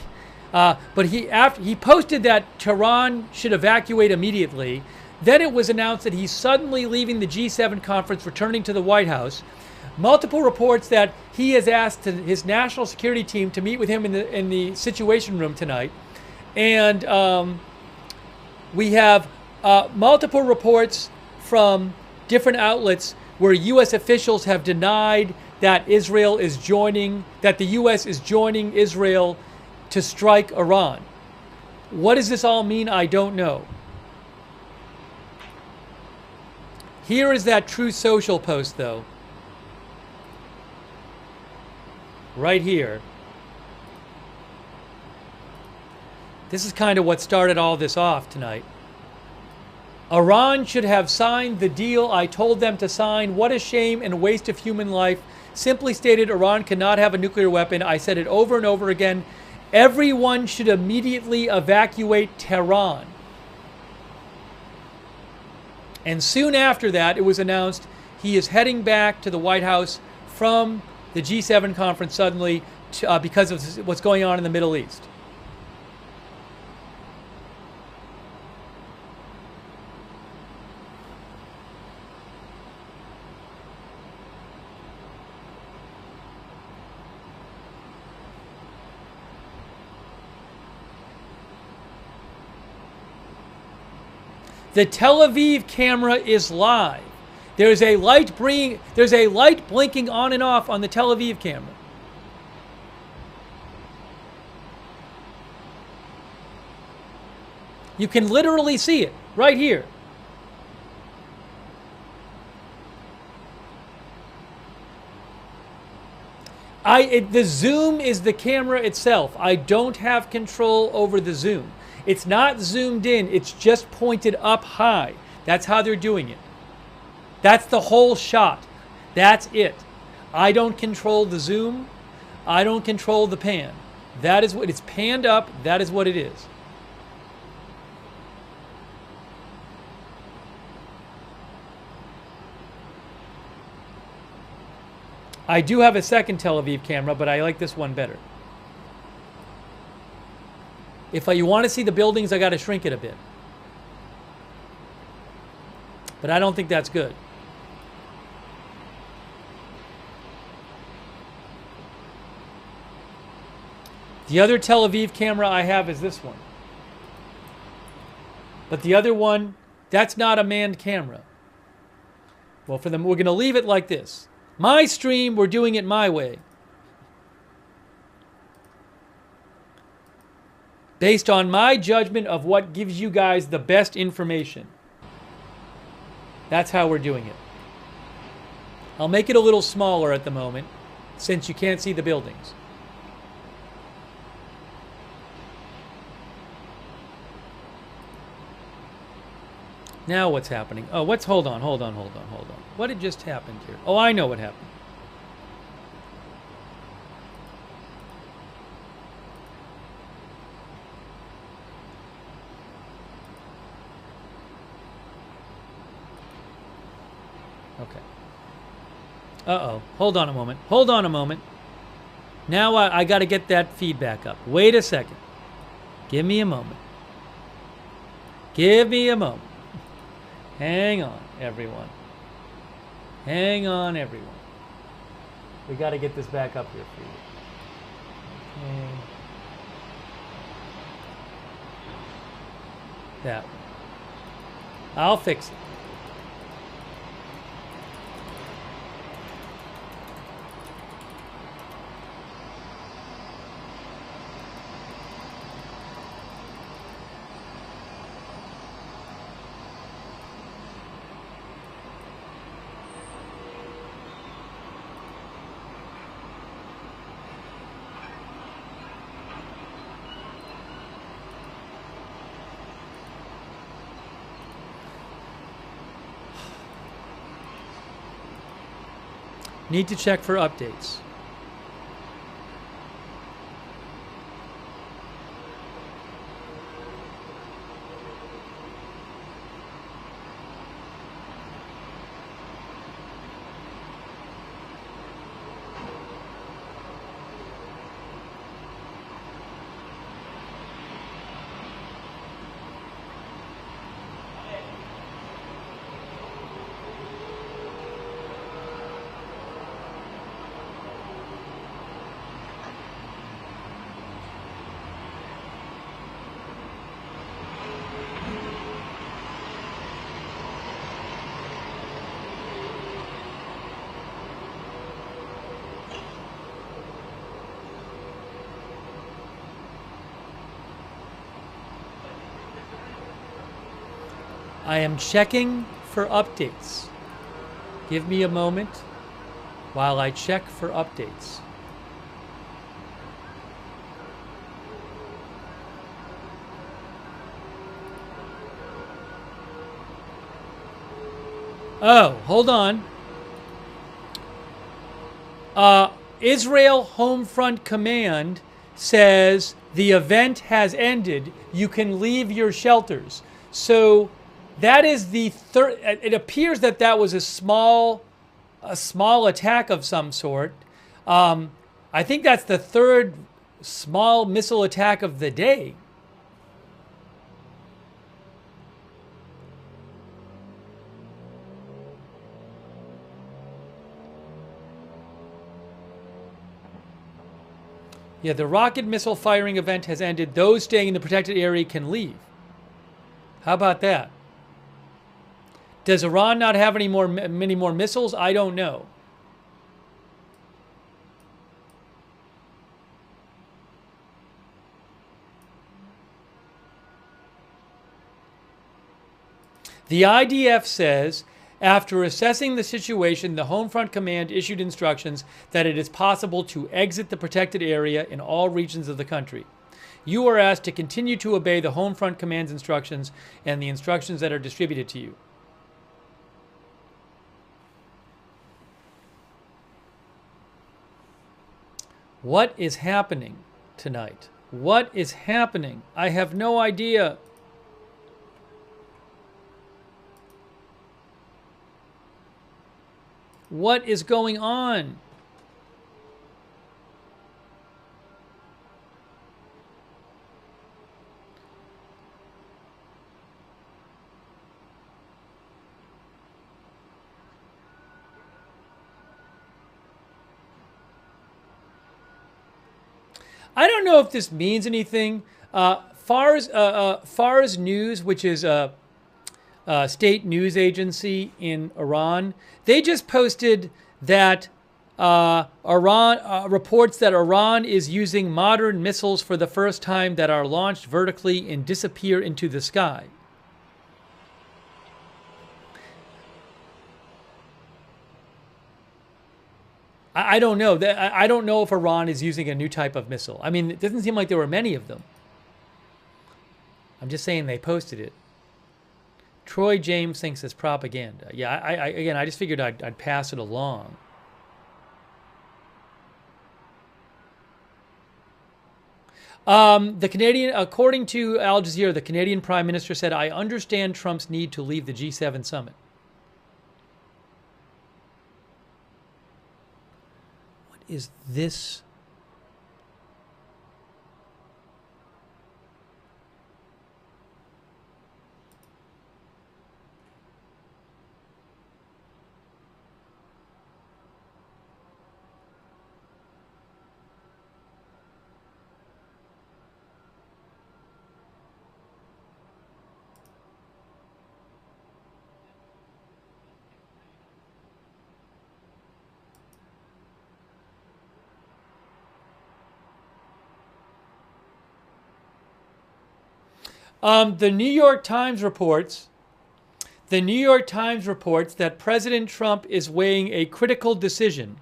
But he posted that Tehran should evacuate immediately. Then it was announced that he's suddenly leaving the G7 conference, returning to the White House. Multiple reports that he has asked his national security team to meet with him in the Situation Room tonight, and we have multiple reports from different outlets where U.S. officials have denied that the U.S. is joining Israel to strike Iran. What does this all mean? I don't know. Here is that Truth Social post, though. Right here. This is kind of what started all this off tonight. Iran should have signed the deal I told them to sign. What a shame and a waste of human life. Simply stated, Iran cannot have a nuclear weapon. I said it over and over again. Everyone should immediately evacuate Tehran. And soon after that, it was announced he is heading back to the White House from the G7 conference suddenly because of what's going on in the Middle East. The Tel Aviv camera is live. There's a light blinking on and off on the Tel Aviv camera. You can literally see it right here. The zoom is the camera itself. I don't have control over the zoom. It's not zoomed in, it's just pointed up high. That's how they're doing it. That's the whole shot. That's it. I don't control the zoom. I don't control the pan. That is what it's panned up. That is what it is. I do have a second Tel Aviv camera, but I like this one better. If you want to see the buildings, I got to shrink it a bit. But I don't think that's good. The other Tel Aviv camera I have is this one. But the other one That's not a manned camera. Well, for them, we're going to leave it like this. My stream, we're doing it my way. Based on my judgment of what gives you guys the best information. That's how we're doing it. I'll make it a little smaller at the moment, since you can't see the buildings. Now what's happening? Oh, hold on. What had just happened here? Oh, I know what happened. Okay. Uh-oh. Hold on a moment. Now I got to get that feedback up. Wait a second. Give me a moment. Hang on, everyone. We got to get this back up here for you. Okay. That one. I'll fix it. Need to check for updates. I am checking for updates. Give me a moment while I check for updates. Oh, hold on. Israel Home Front Command says the event has ended. You can leave your shelters. So that is the third. It appears that that was a small attack of some sort. I think that's the third small missile attack of the day. Yeah, the rocket missile firing event has ended. Those staying in the protected area can leave. How about that? Does Iran not have many more missiles? I don't know. The IDF says, after assessing the situation, the Home Front Command issued instructions that it is possible to exit the protected area in all regions of the country. You are asked to continue to obey the Home Front Command's instructions and the instructions that are distributed to you. What is happening tonight? What is happening? I have no idea. What is going on? I don't know if this means anything. Fars News, which is state news agency in Iran. They just posted that Iran reports that Iran is using modern missiles for the first time that are launched vertically and disappear into the sky. I don't know. I don't know if Iran is using a new type of missile. I mean, it doesn't seem like there were many of them. I'm just saying they posted it. Troy James thinks it's propaganda. Yeah, I just figured I'd pass it along. The Canadian, according to Al Jazeera, the Canadian Prime Minister said, "I understand Trump's need to leave the G7 summit." What is this? The New York Times reports that President Trump is weighing a critical decision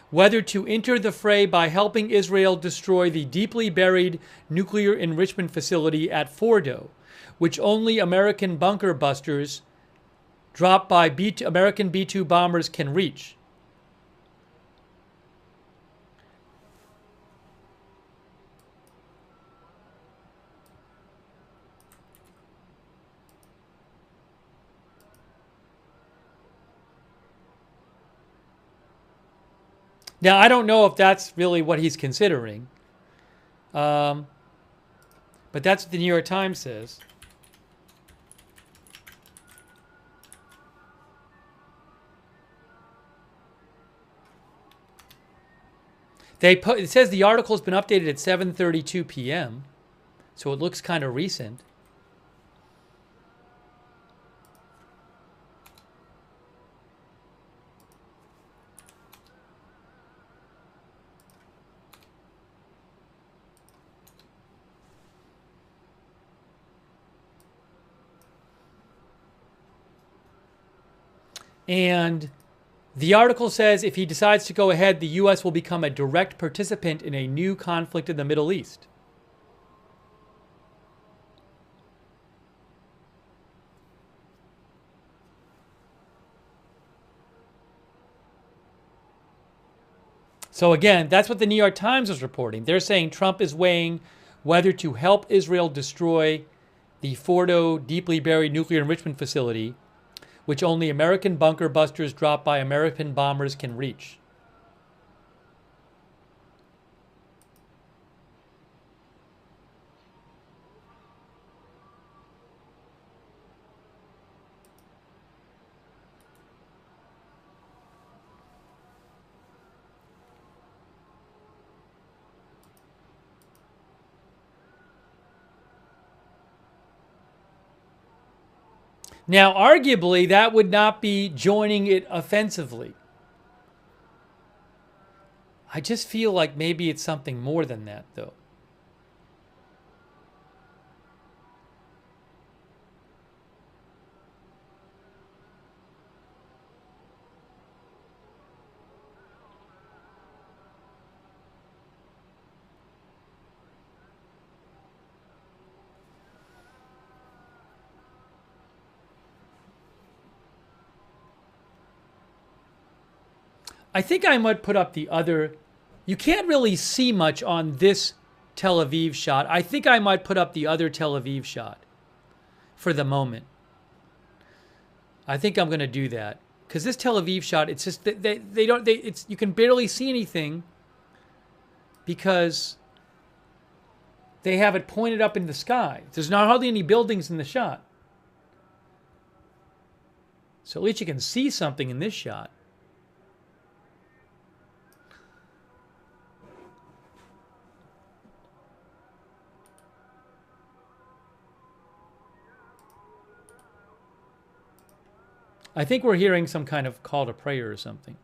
whether to enter the fray by helping Israel destroy the deeply buried nuclear enrichment facility at Fordo, which only American bunker busters dropped by American B-2 bombers can reach. Now, I don't know if that's really what he's considering, but that's what the New York Times says. It says the article has been updated at 7:32 p.m., so it looks kind of recent. And the article says if he decides to go ahead, the U.S. will become a direct participant in a new conflict in the Middle East. So again, that's what the New York Times is reporting. They're saying Trump is weighing whether to help Israel destroy the Fordo deeply buried nuclear enrichment facility, which only American bunker busters dropped by American bombers can reach. Now, arguably, that would not be joining it offensively. I just feel like maybe it's something more than that, though. I think I might put up the other. You can't really see much on this Tel Aviv shot. I think I might put up the other Tel Aviv shot for the moment. I think I'm going to do that because this Tel Aviv shot, it's just you can barely see anything because they have it pointed up in the sky. There's not hardly any buildings in the shot. So at least you can see something in this shot. I think we're hearing some kind of call to prayer or something.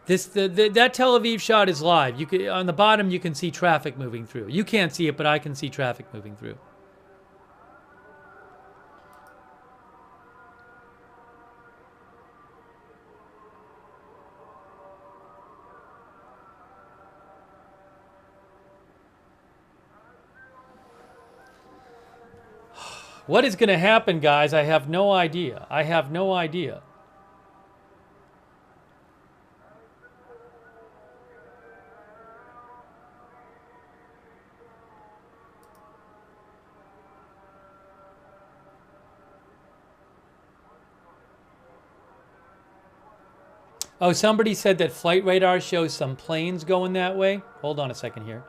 That Tel Aviv shot is live. You can, on the bottom, you can see traffic moving through. You can't see it, but I can see traffic moving through. What is going to happen, guys? I have no idea. I have no idea. Oh, somebody said that flight radar shows some planes going that way. Hold on a second here.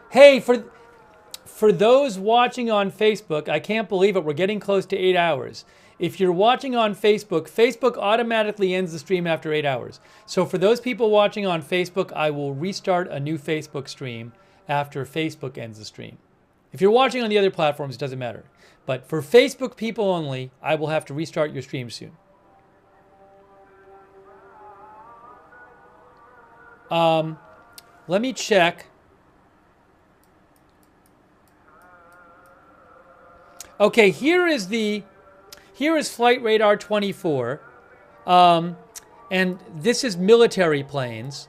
Hey, for those watching on Facebook, I can't believe it. We're getting close to 8 hours. If you're watching on Facebook, Facebook automatically ends the stream after 8 hours. So for those people watching on Facebook, I will restart a new Facebook stream after Facebook ends the stream. If you're watching on the other platforms, it doesn't matter. But for Facebook people only, I will have to restart your stream soon. Let me check. Okay, here is Flight Radar 24, and this is military planes.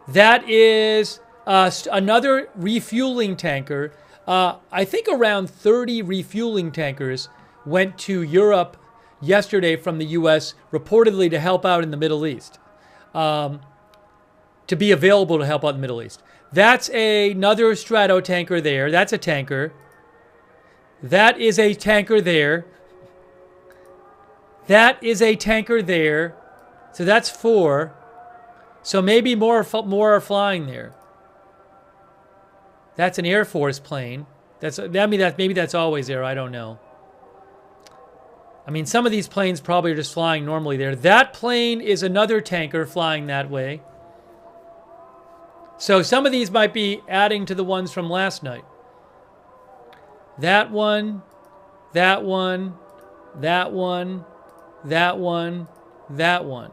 That is another refueling tanker. I think around 30 refueling tankers went to Europe yesterday from the U.S. reportedly to help out in the Middle East, to be available to help out in the Middle East. That's another strato tanker there. That's a tanker. That is a tanker there. That is a tanker there. So that's 4. So maybe more are flying there. That's an Air Force plane. Maybe that's always there. I don't know. I mean, some of these planes probably are just flying normally there. That plane is another tanker flying that way. So some of these might be adding to the ones from last night. That one, that one, that one, that one, that one.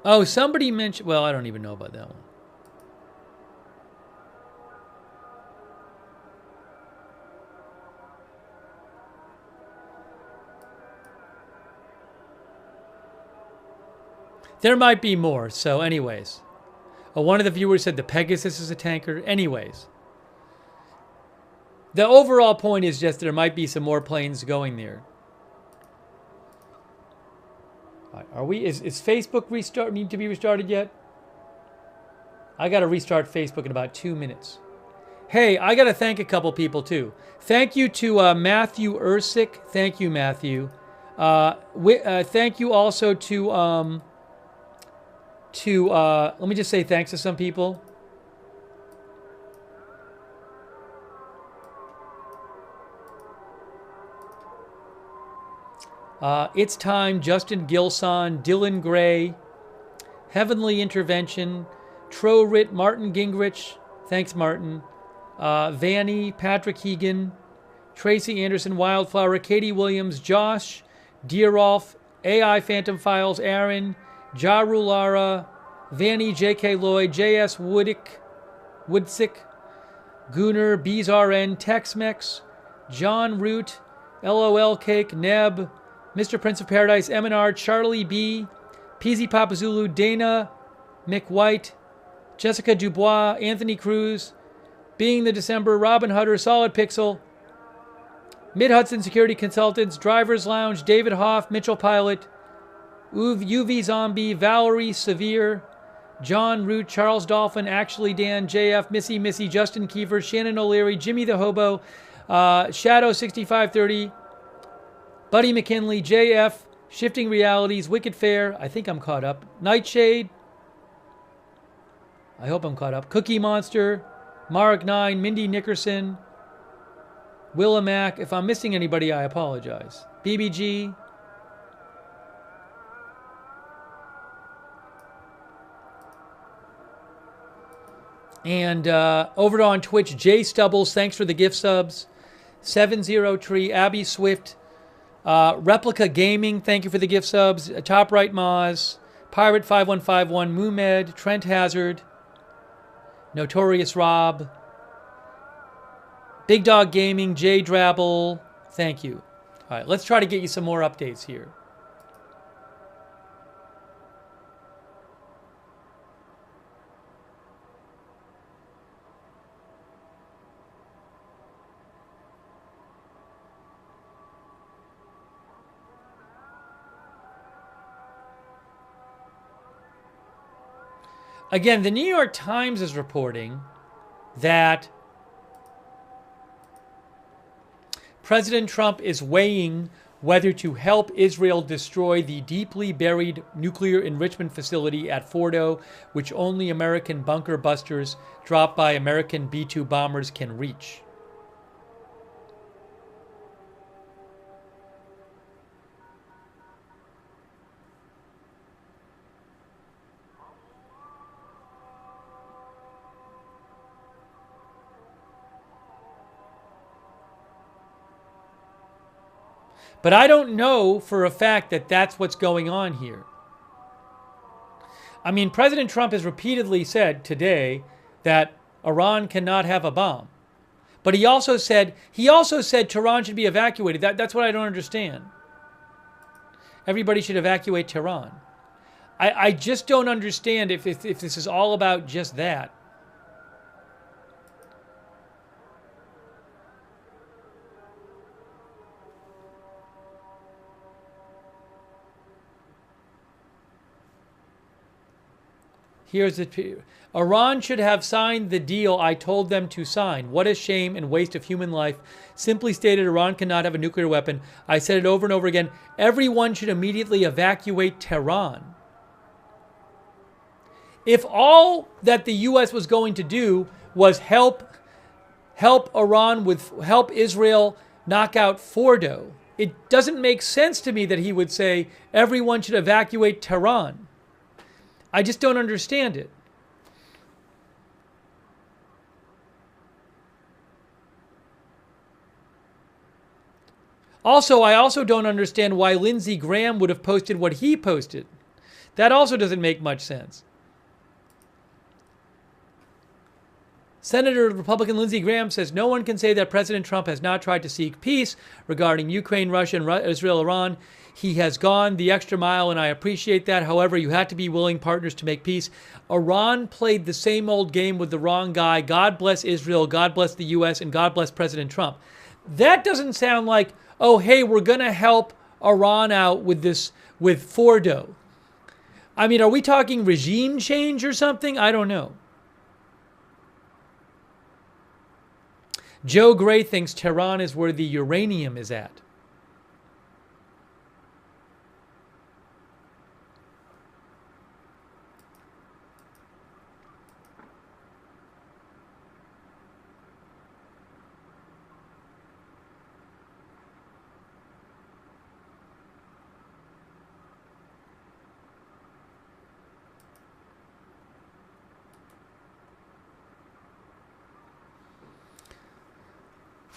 Oh, somebody mentioned, well, I don't even know about that one. There might be more, so anyways. One of the viewers said the Pegasus is a tanker. Anyways. The overall point is just there might be some more planes going there. Is Facebook need to be restarted yet? I got to restart Facebook in about 2 minutes. Hey, I got to thank a couple people too. Thank you to Matthew Ersick. Thank you, Matthew. Thank you also to let me just say thanks to some people. It's Time, Justin Gilson, Dylan Gray, Heavenly Intervention, Trorit, Martin Gingrich, thanks Martin, Vanny, Patrick Hegan, Tracy Anderson, Wildflower, Katie Williams, Josh, Deerolf, AI Phantom Files, Aaron, Jaru Lara, Vanny, J.K. Lloyd, J.S. Woodsick, Gunnar, Bees RN, Tex-Mex, John Root, LOL Cake, Neb, Mr. Prince of Paradise, M&R, Charlie B, PZ Papazulu, Dana, Mick White, Jessica Dubois, Anthony Cruz, Being the December, Robin Hutter, Solid Pixel, Mid-Hudson Security Consultants, Driver's Lounge, David Hoff, Mitchell Pilot, UV Zombie, Valerie Severe, John Root, Charles Dolphin, Actually Dan, JF, Missy, Justin Kiefer, Shannon O'Leary, Jimmy the Hobo, Shadow 6530, Buddy McKinley, JF, Shifting Realities, Wicked Fair, I think I'm caught up, Nightshade, I hope I'm caught up, Cookie Monster, Mark 9, Mindy Nickerson, Willa Mac. If I'm missing anybody, I apologize. BBG. And over on Twitch, Jay Stubbles, thanks for the gift subs. 703, Abby Swift. Replica Gaming, thank you for the gift subs. Top Right Moz. Pirate 5151, Moomed, Trent Hazard. Notorious Rob. Big Dog Gaming, Jay Drabble, thank you. All right, let's try to get you some more updates here. Again, the New York Times is reporting that President Trump is weighing whether to help Israel destroy the deeply buried nuclear enrichment facility at Fordo, which only American bunker busters dropped by American B-2 bombers can reach. But I don't know for a fact that that's what's going on here. I mean, President Trump has repeatedly said today that Iran cannot have a bomb. But he also said Tehran should be evacuated. That's what I don't understand. Everybody should evacuate Tehran. I just don't understand if this is all about just that. Here's it. Iran should have signed the deal I told them to sign. What a shame and waste of human life. Simply stated, Iran cannot have a nuclear weapon. I said it over and over again. Everyone should immediately evacuate Tehran. If all that the U.S. was going to do was help Israel knock out Fordo, it doesn't make sense to me that he would say everyone should evacuate Tehran. I just don't understand it. Also, I also don't understand why Lindsey Graham would have posted what he posted. That also doesn't make much sense. Senator Republican Lindsey Graham says no one can say that President Trump has not tried to seek peace regarding Ukraine, Russia, and Israel, Iran. He has gone the extra mile, and I appreciate that. However, you had to be willing partners to make peace. Iran played the same old game with the wrong guy. God bless Israel, God bless the U.S., and God bless President Trump. That doesn't sound like, oh, hey, we're going to help Iran out with Fordo. I mean, are we talking regime change or something? I don't know. Joe Gray thinks Tehran is where the uranium is at.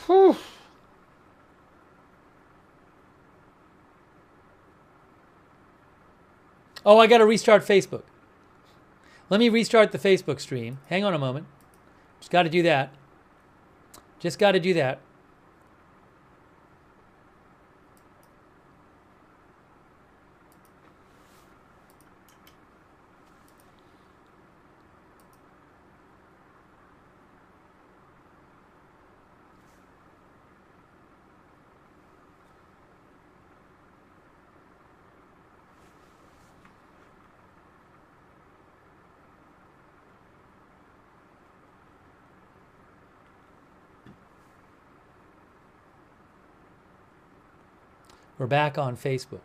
Whew. Oh, I got to restart Facebook. Let me restart the Facebook stream. Hang on a moment. Just got to do that. Just got to do that. We're back on Facebook.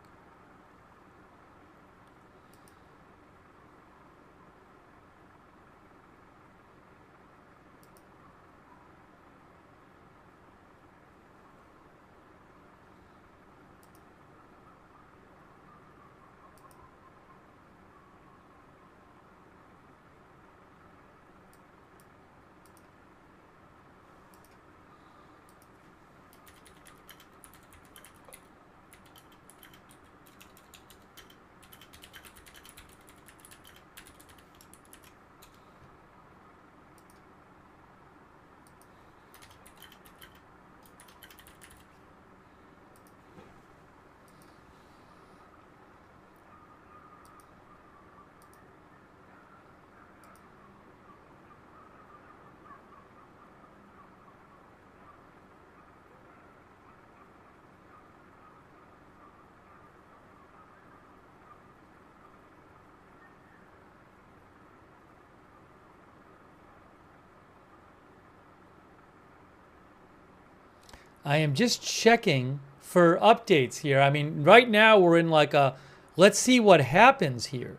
I am just checking for updates here. I mean, right now we're in like a, let's see what happens here.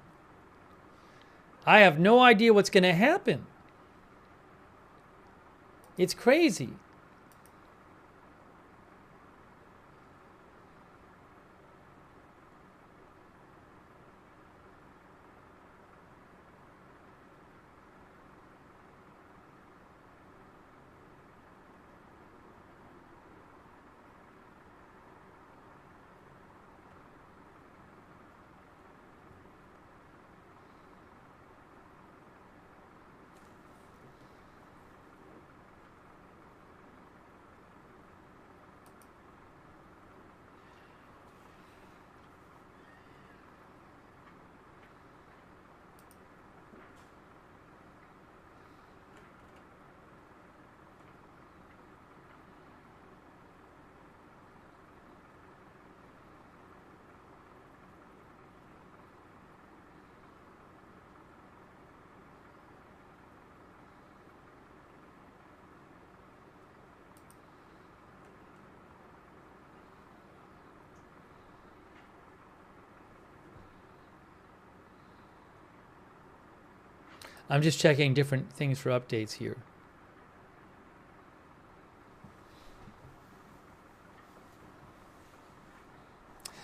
I have no idea what's going to happen. It's crazy. I'm just checking different things for updates here.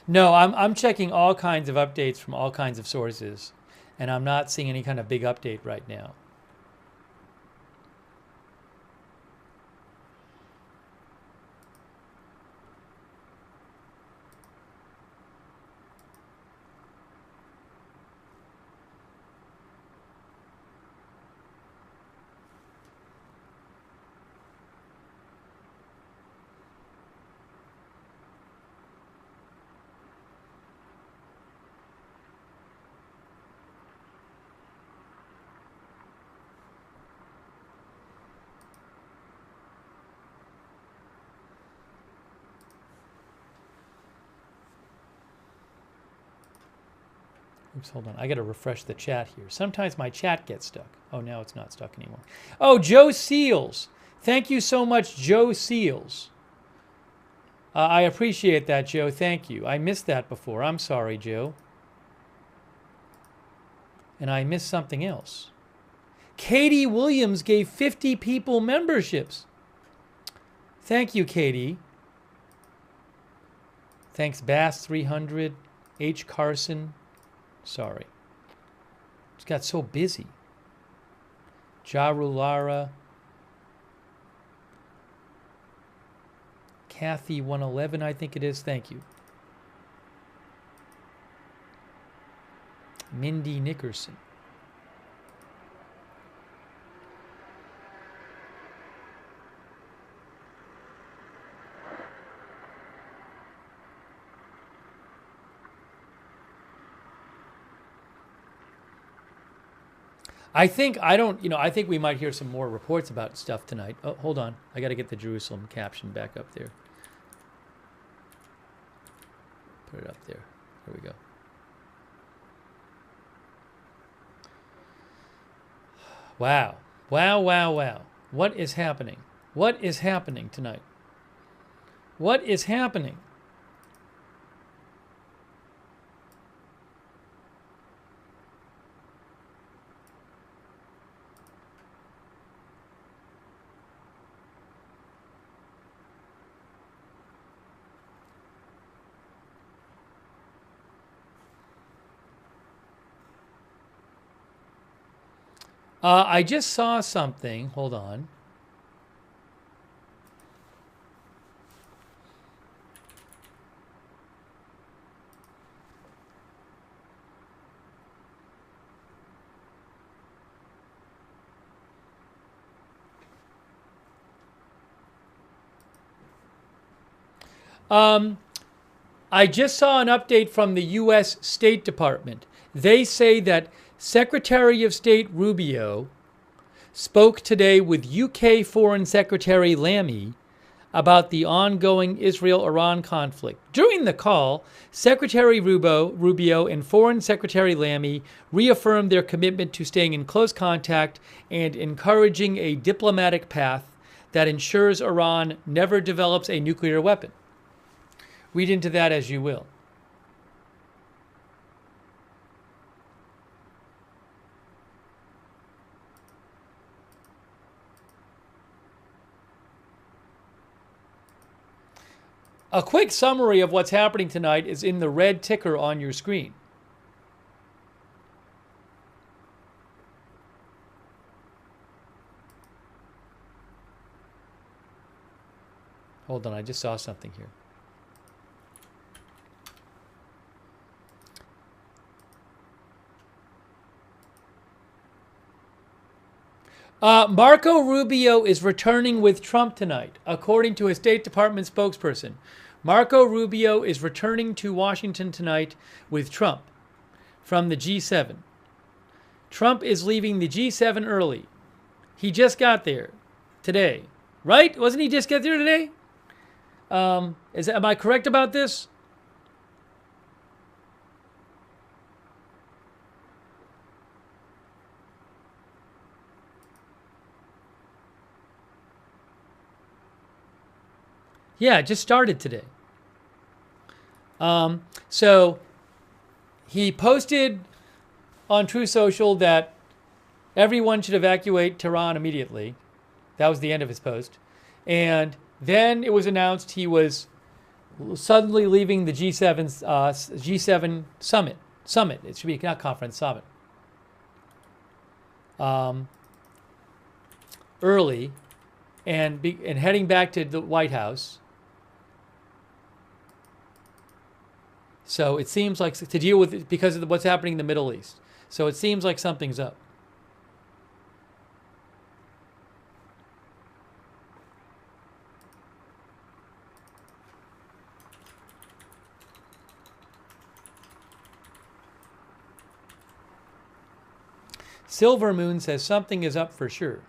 No, I'm checking all kinds of updates from all kinds of sources, and I'm not seeing any kind of big update right now. Oops, hold on. I got to refresh the chat here. Sometimes my chat gets stuck. Oh, now it's not stuck anymore. Oh, Joe Seals. Thank you so much, Joe Seals. I appreciate that, Joe. Thank you. I missed that before. I'm sorry, Joe. And I missed something else. Katie Williams gave 50 people memberships. Thank you, Katie. Thanks, Bass 300, H. Carson. Sorry. Just got so busy. Jarulara. Kathy 111, I think it is. Thank you. Mindy Nickerson. I think we might hear some more reports about stuff tonight. Oh, hold on. I got to get the Jerusalem caption back up there. Put it up there. There we go. Wow. Wow, wow, wow. What is happening? What is happening tonight? What is happening? I just saw something. Hold on. I just saw an update from the U.S. State Department. They say that Secretary of State Rubio spoke today with UK Foreign Secretary Lamy about the ongoing Israel-Iran conflict. During the call, Secretary Rubio and Foreign Secretary Lamy reaffirmed their commitment to staying in close contact and encouraging a diplomatic path that ensures Iran never develops a nuclear weapon. Read into that as you will. A quick summary of what's happening tonight is in the red ticker on your screen. Hold on, I just saw something here. Marco Rubio is returning with Trump tonight, according to a State Department spokesperson. Marco Rubio is returning to Washington tonight with Trump from the G7. Trump is leaving the G7 early. He just got there today, right? Wasn't he just get there today? Am I correct about this? Yeah, it just started today. So he posted on True Social that everyone should evacuate Tehran immediately. That was the end of his post. And then it was announced he was suddenly leaving the G7 summit. Summit. It should be not conference, summit. Early and heading back to the White House. So it seems like to deal with it because of what's happening in the Middle East. So it seems like something's up. Silver Moon says something is up for sure.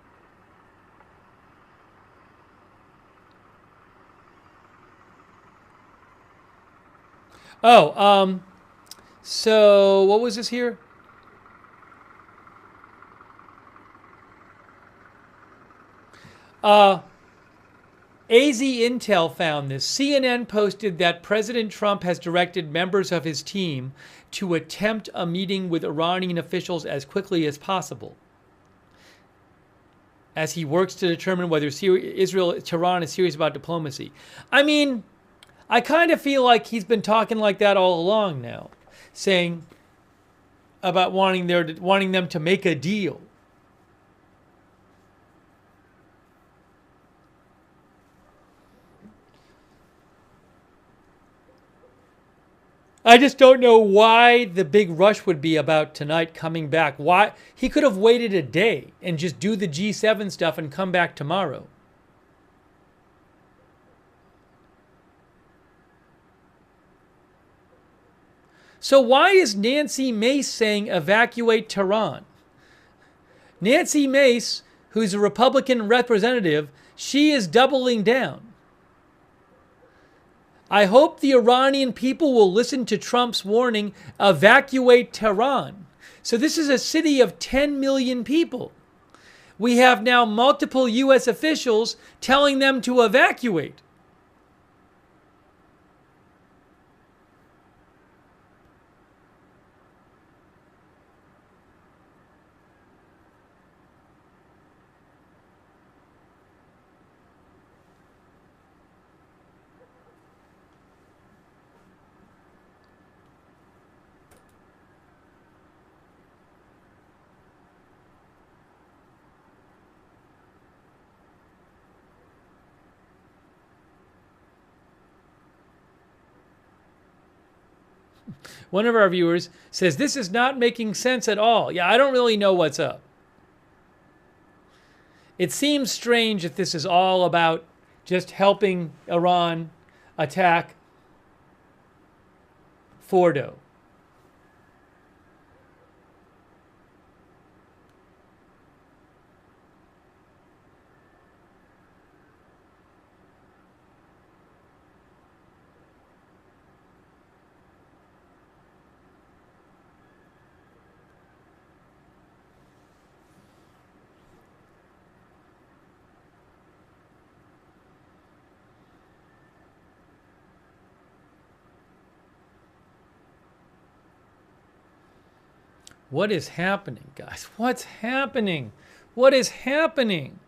Oh, so what was this here? AZ Intel found this. CNN posted that President Trump has directed members of his team to attempt a meeting with Iranian officials as quickly as possible, as he works to determine whether Tehran is serious about diplomacy. I mean, I kind of feel like he's been talking like that all along now, saying about wanting them to make a deal. I just don't know why the big rush would be about tonight coming back. Why he could have waited a day and just do the G7 stuff and come back tomorrow. So why is Nancy Mace saying evacuate Tehran? Nancy Mace, who's a Republican representative, she is doubling down. I hope the Iranian people will listen to Trump's warning, evacuate Tehran. So this is a city of 10 million people. We have now multiple U.S. officials telling them to evacuate. One of our viewers says, this is not making sense at all. Yeah, I don't really know what's up. It seems strange if this is all about just helping Iran attack Fordo. What is happening, guys? What's happening? What is happening?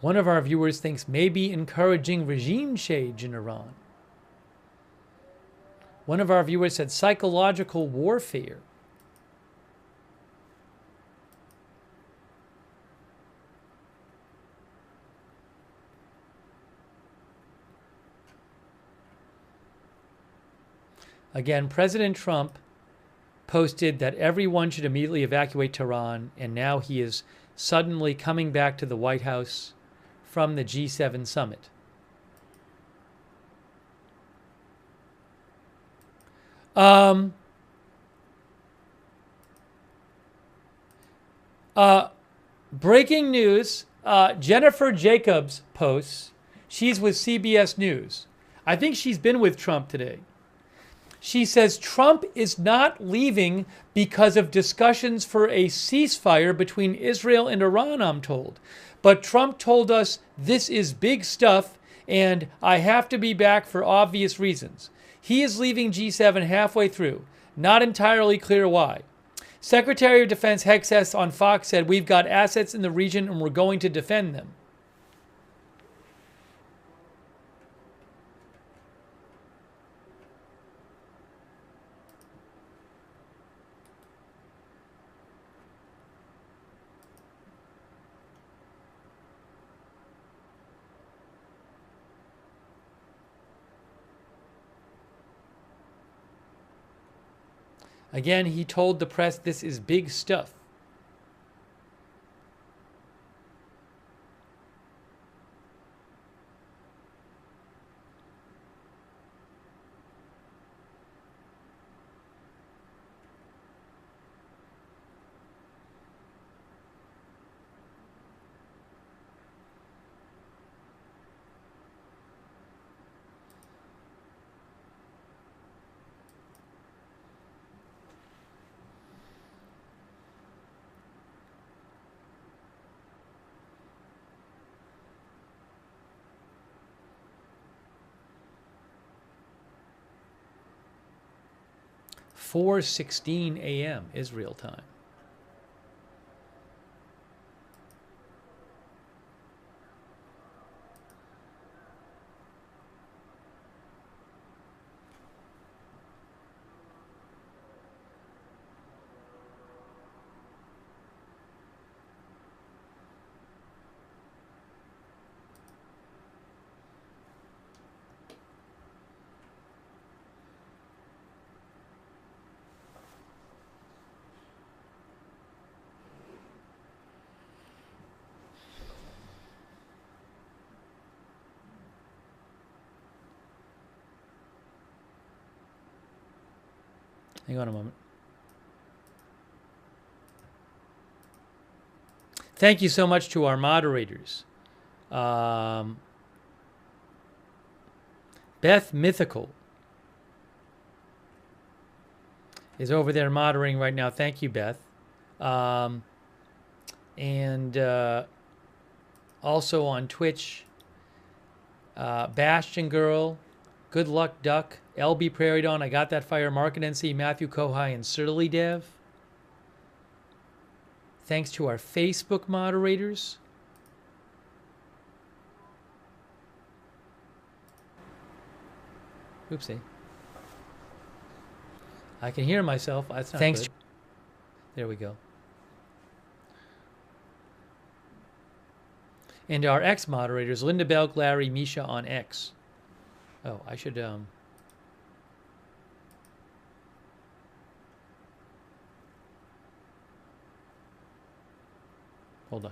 One of our viewers thinks maybe encouraging regime change in Iran. One of our viewers said psychological warfare. Again, President Trump posted that everyone should immediately evacuate Tehran, and now he is suddenly coming back to the White House from the G7 summit. Breaking news, Jennifer Jacobs posts, she's with CBS News. I think she's been with Trump today. She says Trump is not leaving because of discussions for a ceasefire between Israel and Iran, I'm told. But Trump told us this is big stuff and I have to be back for obvious reasons. He is leaving G7 halfway through. Not entirely clear why. Secretary of Defense Hexes on Fox said, we've got assets in the region and we're going to defend them. Again, he told the press this is big stuff. (4:16 a.m. Israel time). Hang on a moment. Thank you so much to our moderators. Beth Mythical is over there moderating right now. Thank you, Beth. And also on Twitch, Bastion Girl, Good Luck Duck, LB Prairie Dawn, I Got That Fire, Market NC, Matthew Kohai, and Surly Dev. Thanks to our Facebook moderators. Oopsie. I can hear myself. That's not Thanks. good. There we go. And our X moderators, Linda Belk, Larry, Misha on X. Oh, I should hold on.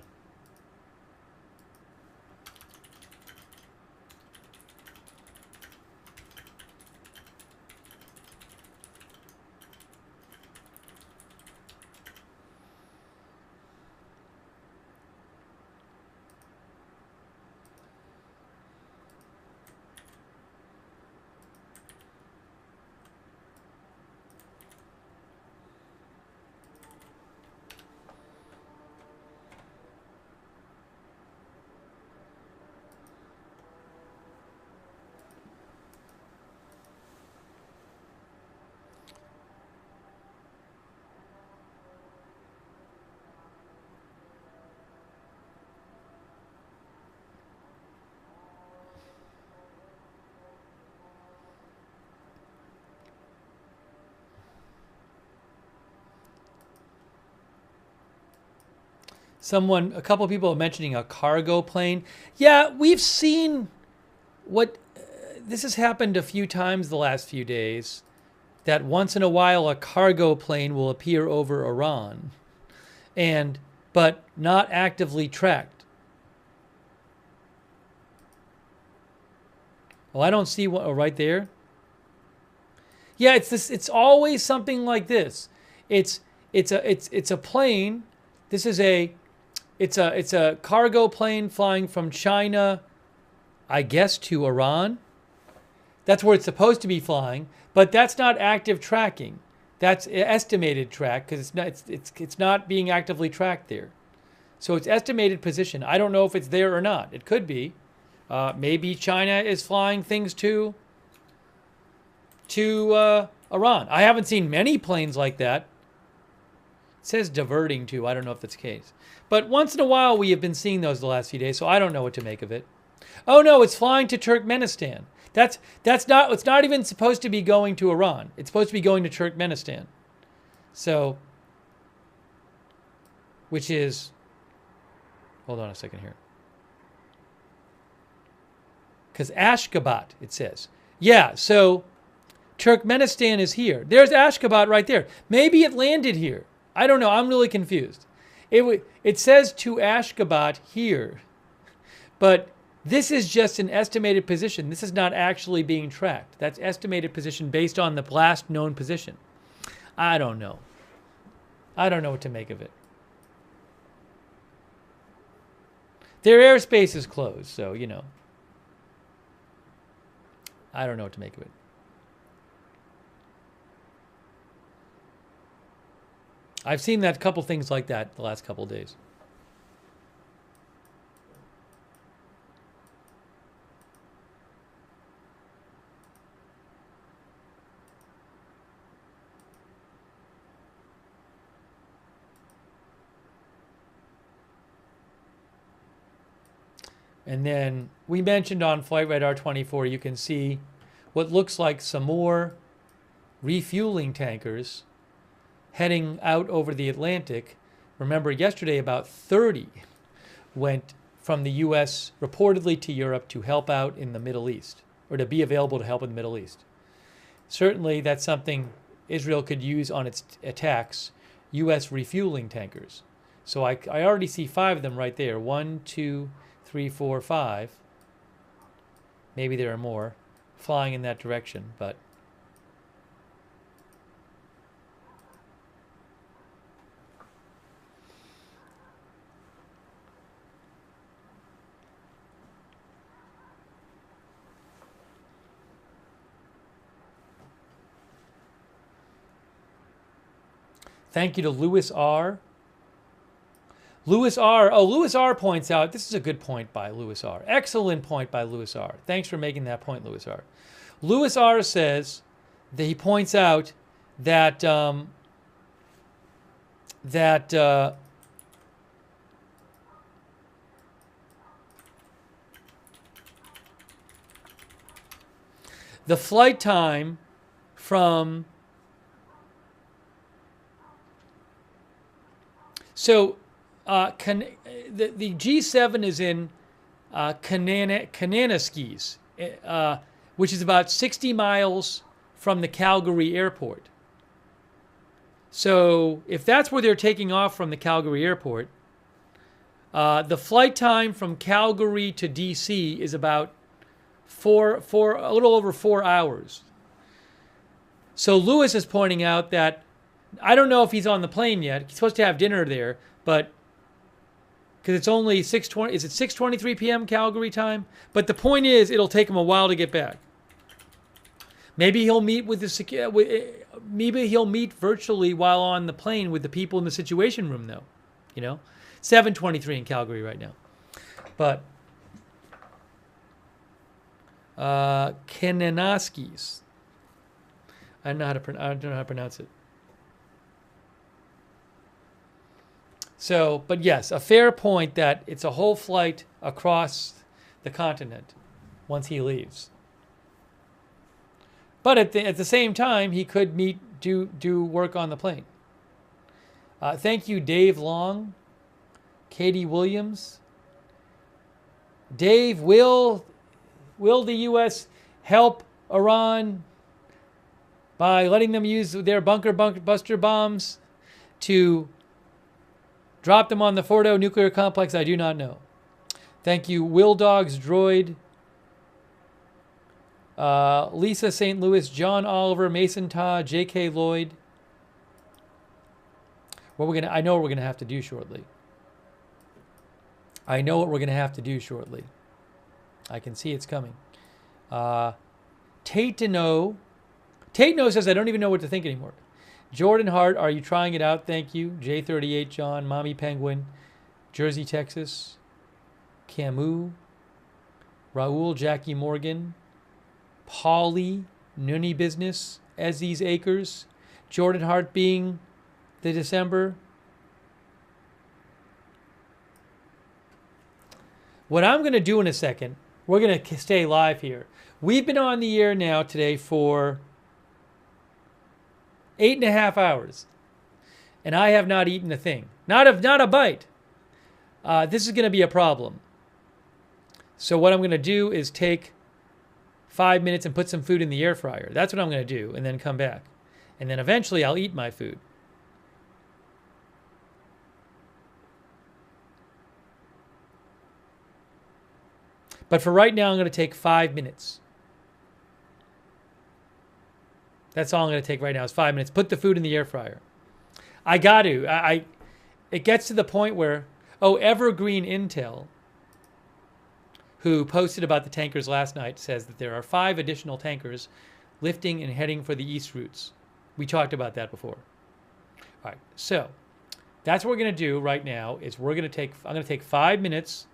A couple of people are mentioning a cargo plane. Yeah, we've seen this has happened a few times the last few days, that once in a while a cargo plane will appear over Iran, but not actively tracked. Oh, I don't see one. Oh, right there. Yeah, it's always something like this. It's a plane. This is it's a cargo plane flying from China, I guess, to Iran. That's where it's supposed to be flying, but that's not active tracking. That's estimated track, because it's not being actively tracked there. So it's estimated position. I don't know if it's there or not. It could be. Maybe China is flying things to Iran. I haven't seen many planes like that. It says diverting to. I don't know if that's the case. But once in a while we have been seeing those the last few days, so I don't know what to make of it. Oh no, it's flying to Turkmenistan. It's not even supposed to be going to Iran. It's supposed to be going to Turkmenistan. So, which is, hold on a second here. Because Ashgabat, it says. Yeah, so Turkmenistan is here. There's Ashgabat right there. Maybe it landed here. I don't know. I'm really confused. It says to Ashgabat here, but this is just an estimated position. This is not actually being tracked. That's estimated position based on the last known position. I don't know. I don't know what to make of it. Their airspace is closed, so, you know. I don't know what to make of it. I've seen that couple things like that the last couple of days. And then we mentioned on Flight Radar 24, you can see what looks like some more refueling tankers heading out over the Atlantic. Remember, yesterday about 30 went from the U.S. reportedly to Europe to help out in the Middle East, or to be available to help in the Middle East. Certainly that's something Israel could use on its attacks, U.S. refueling tankers. So I already see 5 of them right there. 1, 2, 3, 4, 5. Maybe there are more flying in that direction, but Thank you to Louis R. Louis R points out, this is a good point by Louis R. Excellent point by Louis R. Thanks for making that point, Louis R. Louis R says that he points out that the flight time from the G7 is in Kananaskis, which is about 60 miles from the Calgary airport. So if that's where they're taking off from, the Calgary airport, the flight time from Calgary to DC is about a little over 4 hours. So Lewis is pointing out that I don't know if he's on the plane yet. He's supposed to have dinner there, but because it's only 6:20, is it 6:23 p.m. Calgary time? But the point is, it'll take him a while to get back. Maybe he'll meet with maybe he'll meet virtually while on the plane with the people in the Situation Room, though. 7:23 in Calgary right now. But Kananaskis. I don't know how to pronounce it. So, but yes, a fair point that it's a whole flight across the continent once he leaves. But at the same time, he could do work on the plane. Thank you, Dave Long, Katie Williams. Dave, will the U.S. help Iran by letting them use their bunker buster bombs to drop them on the Fordo nuclear complex? I do not know. Thank you, Will Dogs Droid, Lisa St. Louis, John Oliver, Mason Todd, J.K. Lloyd. I know what we're gonna have to do shortly. I can see it's coming. Tate No says, I don't even know what to think anymore. Jordan Hart, are you trying it out? Thank you. J38 John, Mommy Penguin, Jersey, Texas, Camus, Raul, Jackie Morgan, Polly, Noonie Business, Ezzy's Acres, Jordan Hart being the December. What I'm going to do in a second, we're going to stay live here. We've been on the air now today for 8.5 hours, and I have not eaten a thing. Not a bite. This is going to be a problem. So what I'm going to do is take 5 minutes and put some food in the air fryer. That's what I'm going to do, and then come back. And then eventually I'll eat my food. But for right now, I'm going to take 5 minutes. That's all I'm going to take right now is 5 minutes. Put the food in the air fryer. I got to. It gets to the point where, Evergreen Intel, who posted about the tankers last night, says that there are 5 additional tankers lifting and heading for the east routes. We talked about that before. All right, so that's what we're going to do right now is I'm going to take 5 minutes,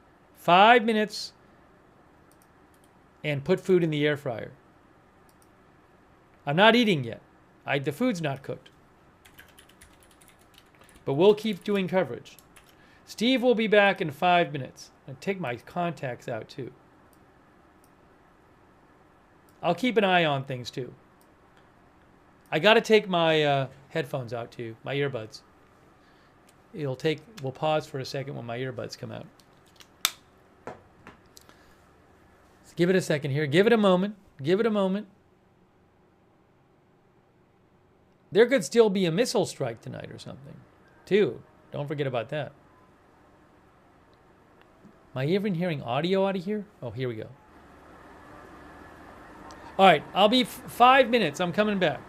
and put food in the air fryer. I'm not eating yet. The food's not cooked. But we'll keep doing coverage. Steve will be back in 5 minutes. I'll take my contacts out too. I'll keep an eye on things too. I got to take my headphones out too, my earbuds. We'll pause for a second when my earbuds come out. Let's give it a second here. Give it a moment. There could still be a missile strike tonight or something, too. Don't forget about that. Am I even hearing audio out of here? Oh, here we go. All right, I'll be 5 minutes. I'm coming back.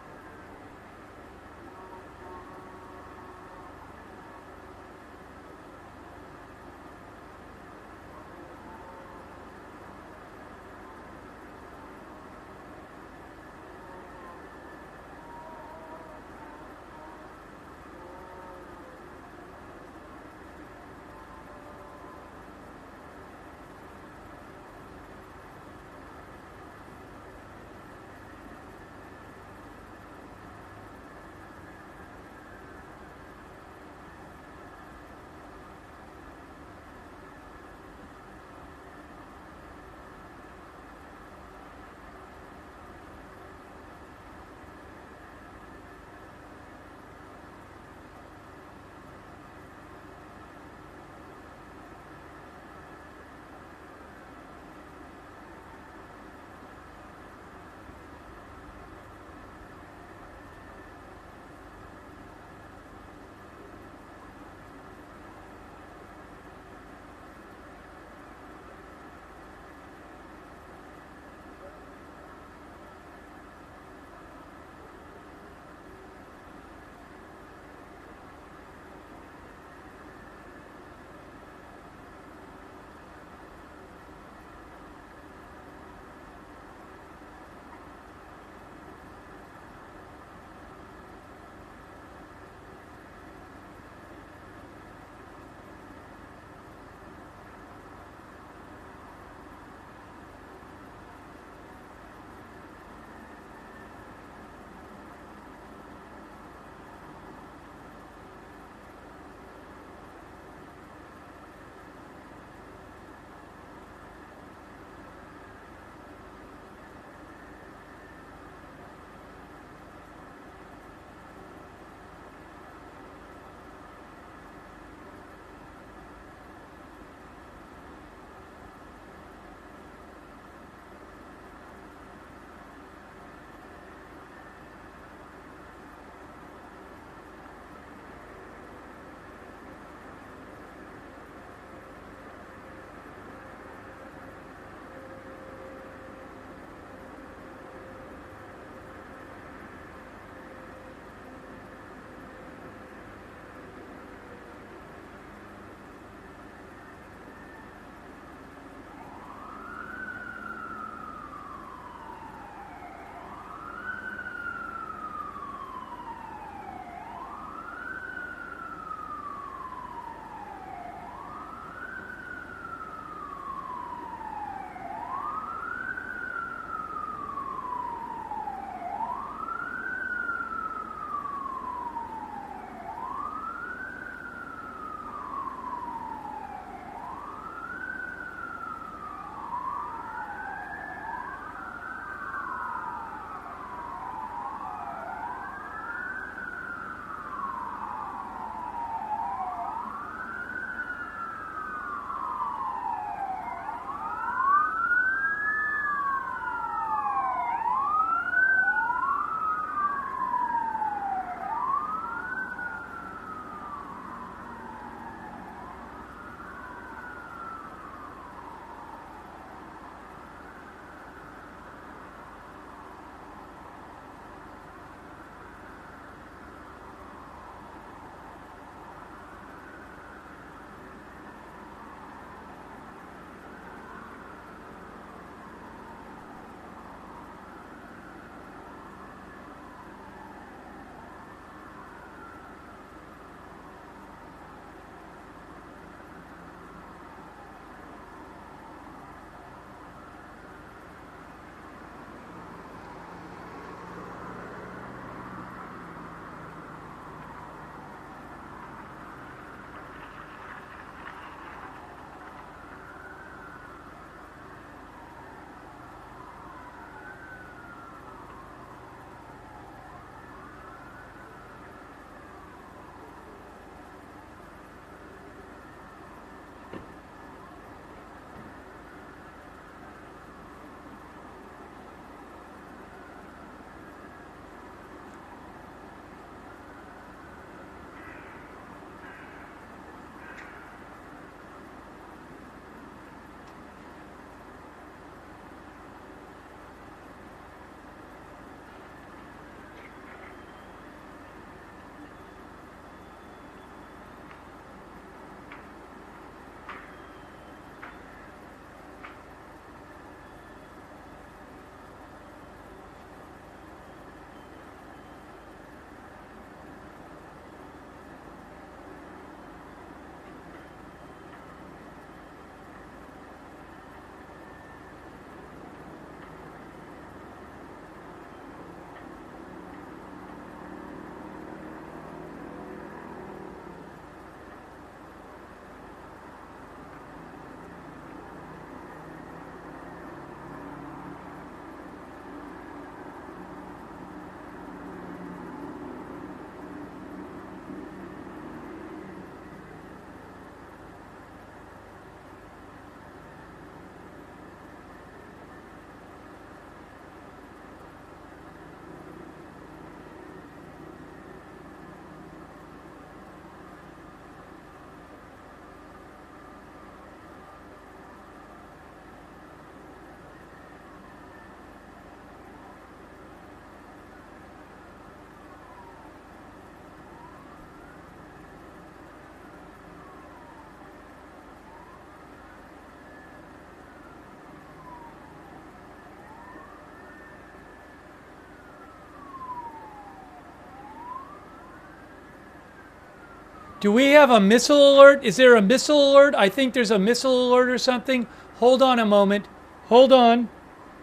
Do we have a missile alert? Is there a missile alert? I think there's a missile alert or something. Hold on a moment. Hold on.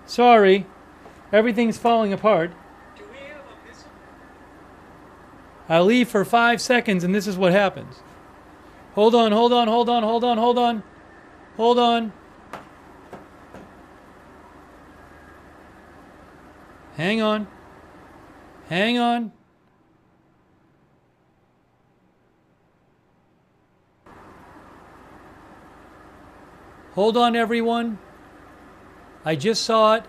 Sorry. Everything's falling apart. Do we have a missile? I leave for 5 seconds and this is what happens. Hold on, hold on, hold on, hold on, hold on. Hold on. Hang on. Hang on. Hold on, everyone. I just saw it.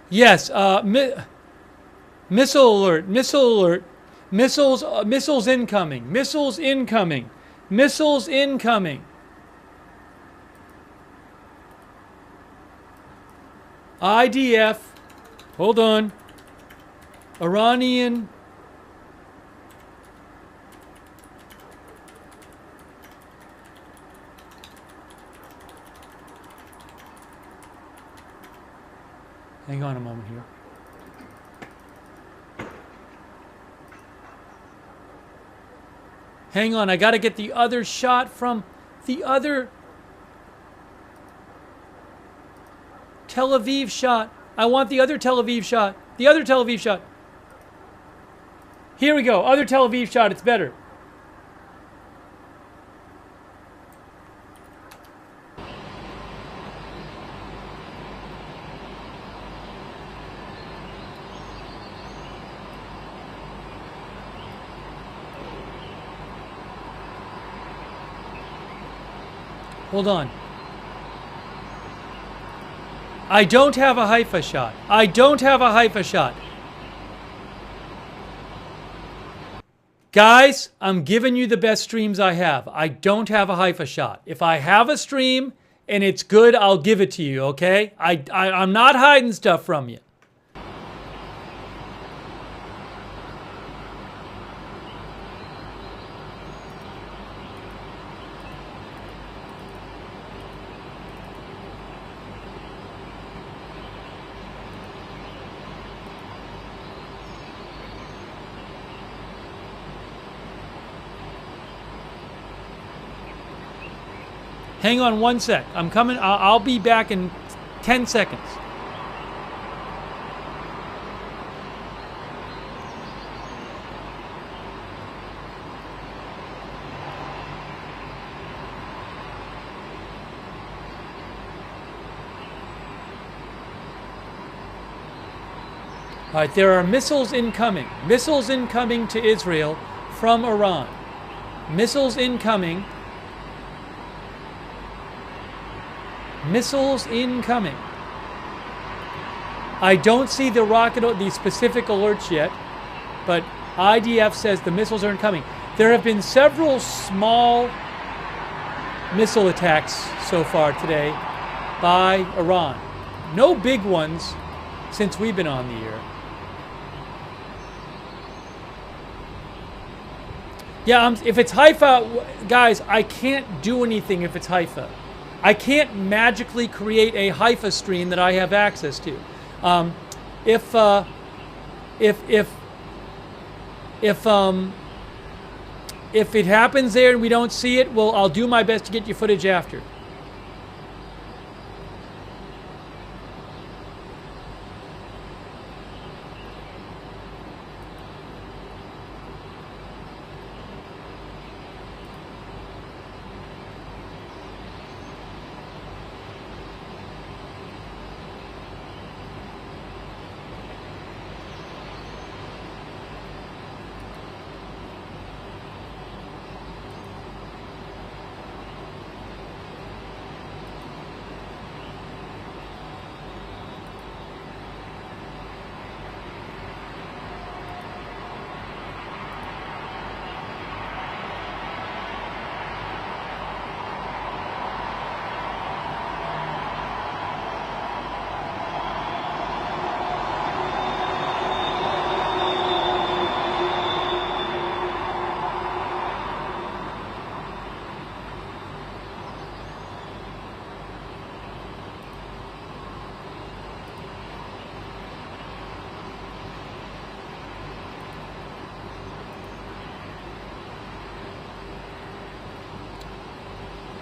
Yes, missile alert, missile alert. Missiles incoming, missiles incoming, missiles incoming. IDF, hold on. Iranian. Hang on a moment here. Hang on, I got to get the other shot from the other Tel Aviv shot. I want the other Tel Aviv shot. The other Tel Aviv shot. Here we go. Other Tel Aviv shot. It's better. Hold on. I don't have a Haifa shot. I don't have a Haifa shot. Guys, I'm giving you the best streams I have. I don't have a Haifa shot. If I have a stream and it's good, I'll give it to you, okay? I'm not hiding stuff from you. Hang on 1 sec. I'm coming. I'll be back in 10 seconds. All right, there are missiles incoming. Missiles incoming to Israel from Iran. Missiles incoming. Missiles incoming. I don't see the specific alerts yet, but IDF says the missiles are incoming. There have been several small missile attacks so far today by Iran. No big ones since we've been on the air. Yeah, if it's Haifa, guys, I can't do anything if it's Haifa. I can't magically create a Haifa stream that I have access to. If it happens there and we don't see it, well, I'll do my best to get you footage after.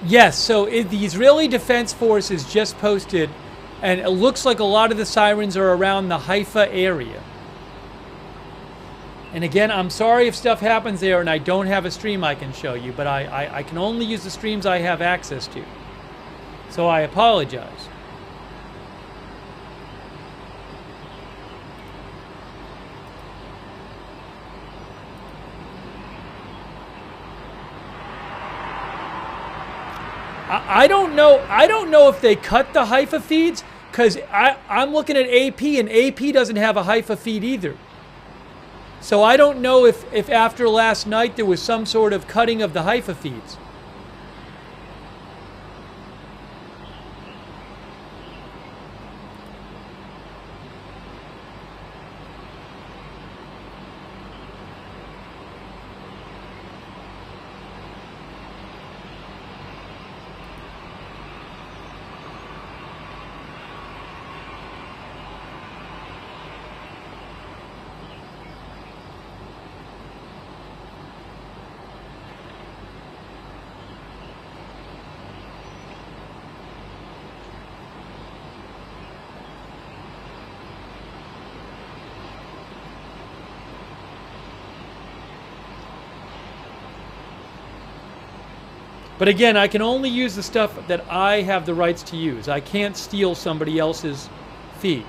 Yes, so the Israeli Defense Forces just posted, and it looks like a lot of the sirens are around the Haifa area. And again, I'm sorry if stuff happens there and I don't have a stream I can show you, but I can only use the streams I have access to. So I apologize. I don't know if they cut the Haifa feeds, because I'm looking at AP and AP doesn't have a Haifa feed either. So I don't know if after last night there was some sort of cutting of the Haifa feeds. But again, I can only use the stuff that I have the rights to use. I can't steal somebody else's feed.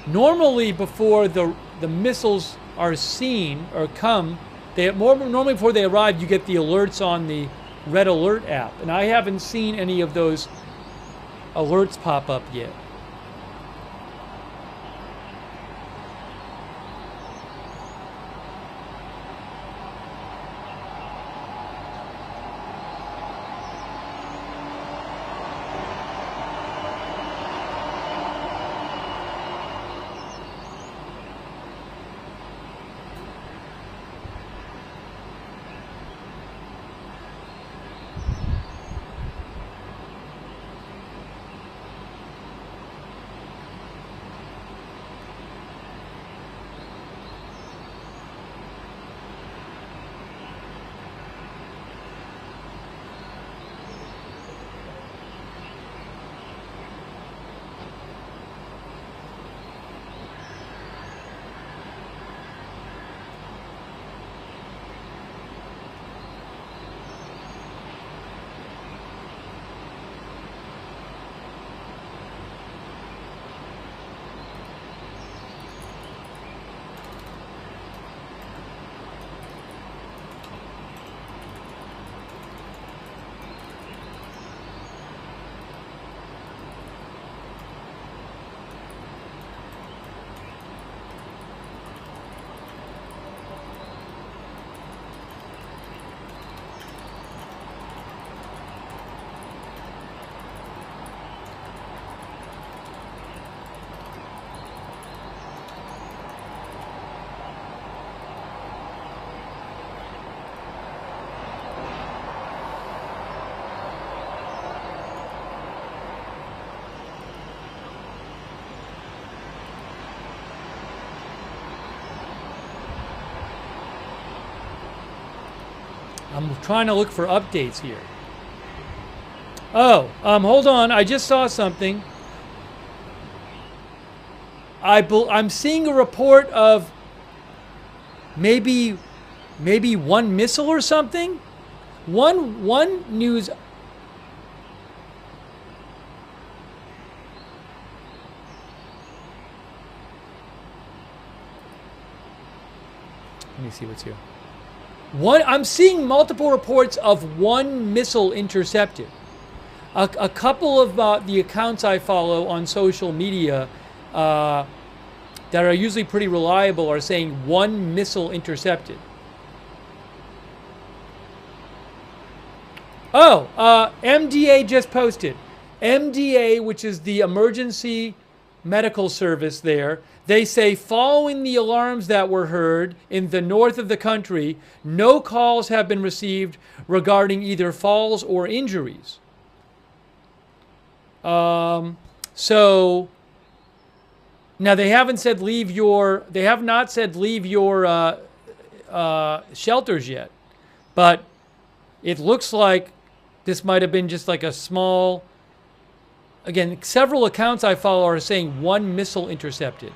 Normally, before the missiles are seen or come, normally before they arrive, you get the alerts on the Red Alert app, and I haven't seen any of those alerts pop up yet. I'm trying to look for updates here. Oh, hold on. I just saw something. I'm seeing a report of maybe one missile or something. One news. Let me see what's here. I'm seeing multiple reports of one missile intercepted. A couple of the accounts I follow on social media that are usually pretty reliable are saying 1 missile intercepted. Oh, MDA just posted. MDA, which is the emergency medical service there, they say following the alarms that were heard in the north of the country, no calls have been received regarding either falls or injuries. So now they haven't said they have not said leave your shelters yet, but it looks like this might have been just like a small, again, several accounts I follow are saying 1 missile intercepted.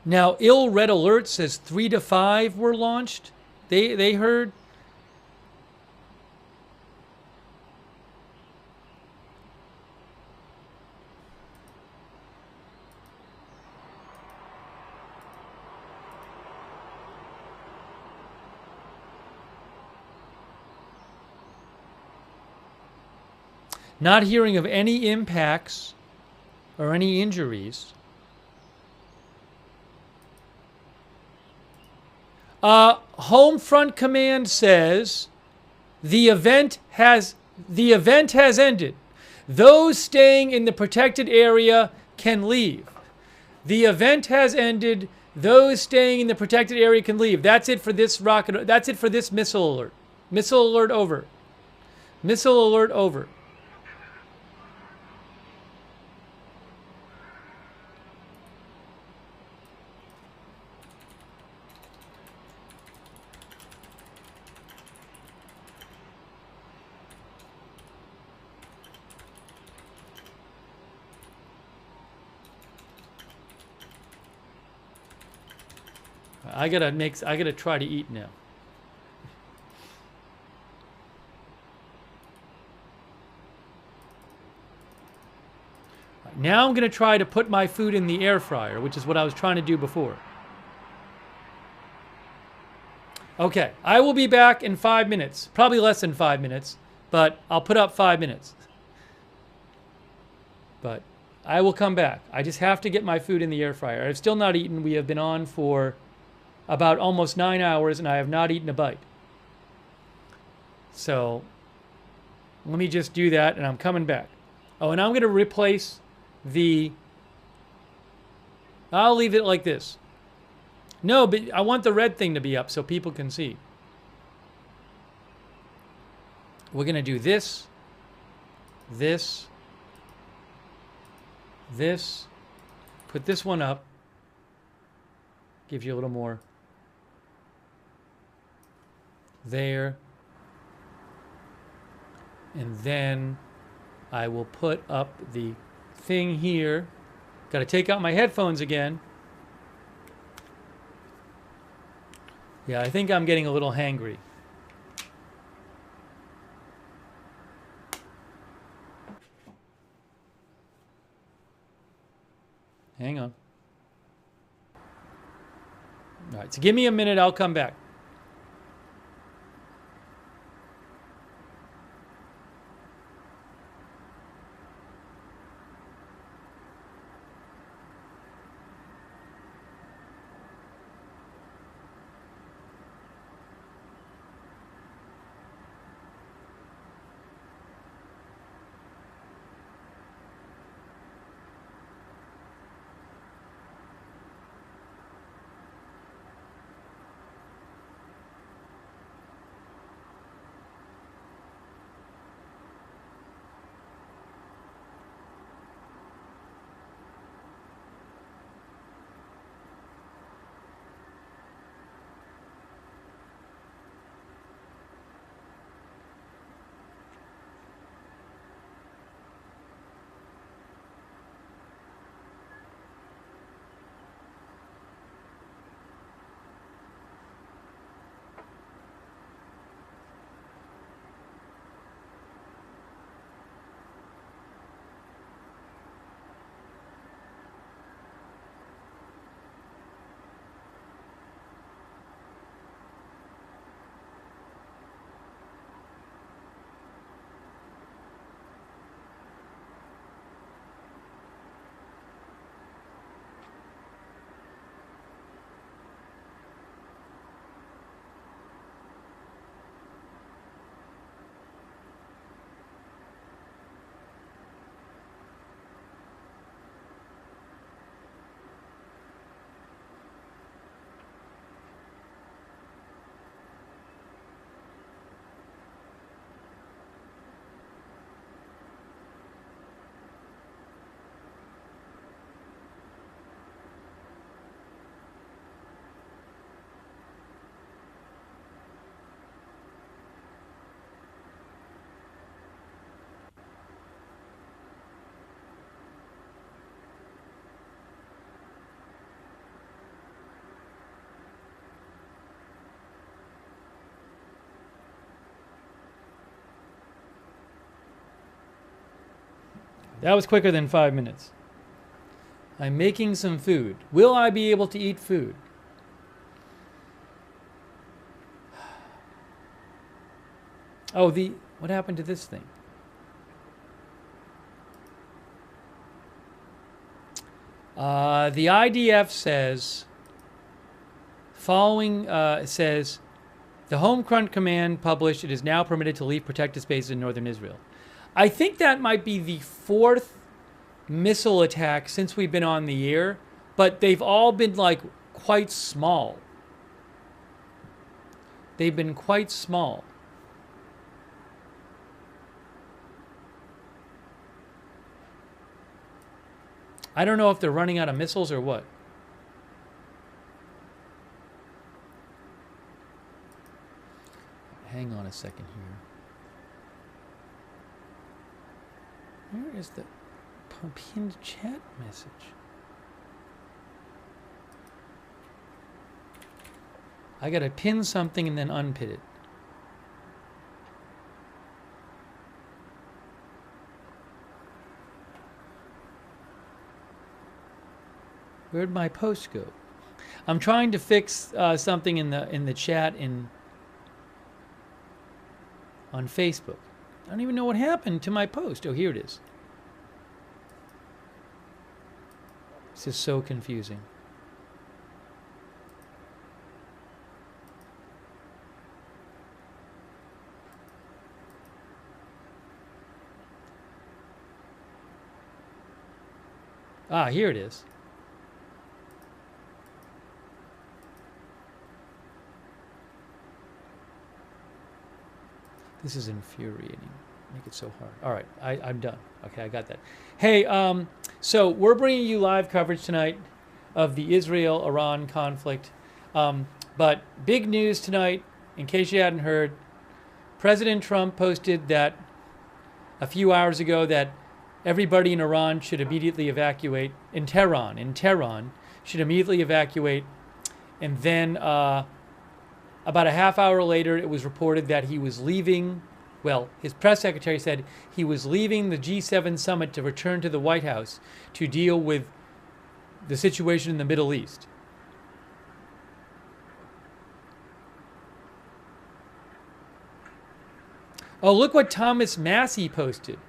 Now, ill red alert says 3 to 5 were launched. They heard. Not hearing of any impacts or any injuries. Home Front Command says the event has ended. Those staying in the protected area can leave. The event has ended. Those staying in the protected area can leave. That's it for this rocket. That's it for this missile alert. Missile alert over. Missile alert over. I gotta try to eat now. Now I'm gonna try to put my food in the air fryer, which is what I was trying to do before. Okay, I will be back in 5 minutes. Probably less than 5 minutes, but I'll put up 5 minutes. But I will come back. I just have to get my food in the air fryer. I've still not eaten. We have been on for about almost 9 hours, and I have not eaten a bite. So let me just do that, and I'm coming back. Oh, and I'm going to replace I'll leave it like this. No, but I want the red thing to be up so people can see. We're going to do this, this, this, put this one up, give you a little more there, and then I will put up the thing here. Got to take out my headphones again. Yeah, I think I'm getting a little hangry. Hang on. All right, so give me a minute, I'll come back. That was quicker than 5 minutes. I'm making some food. Will I be able to eat food? Oh, what happened to this thing? The IDF says, says, the Home Front Command published it is now permitted to leave protected spaces in northern Israel. I think that might be the 4th missile attack since we've been on the air, but they've all been like quite small. They've been quite small. I don't know if they're running out of missiles or what. Hang on a second here. Where is the pinned chat message? I gotta pin something and then unpin it. Where'd my post go? I'm trying to fix something in the chat on Facebook. I don't even know what happened to my post. Oh, here it is. This is so confusing. Ah, here it is. This is infuriating. Make it so hard. All right, I'm done. Okay, I got that. Hey, so we're bringing you live coverage tonight of the Israel-Iran conflict. But big news tonight, in case you hadn't heard, President Trump posted that a few hours ago that everybody in Iran should immediately evacuate. In Tehran, should immediately evacuate. And then about a half hour later, it was reported that he was leaving. Well, his press secretary said he was leaving the G7 summit to return to the White House to deal with the situation in the Middle East. Oh, look what Thomas Massie posted.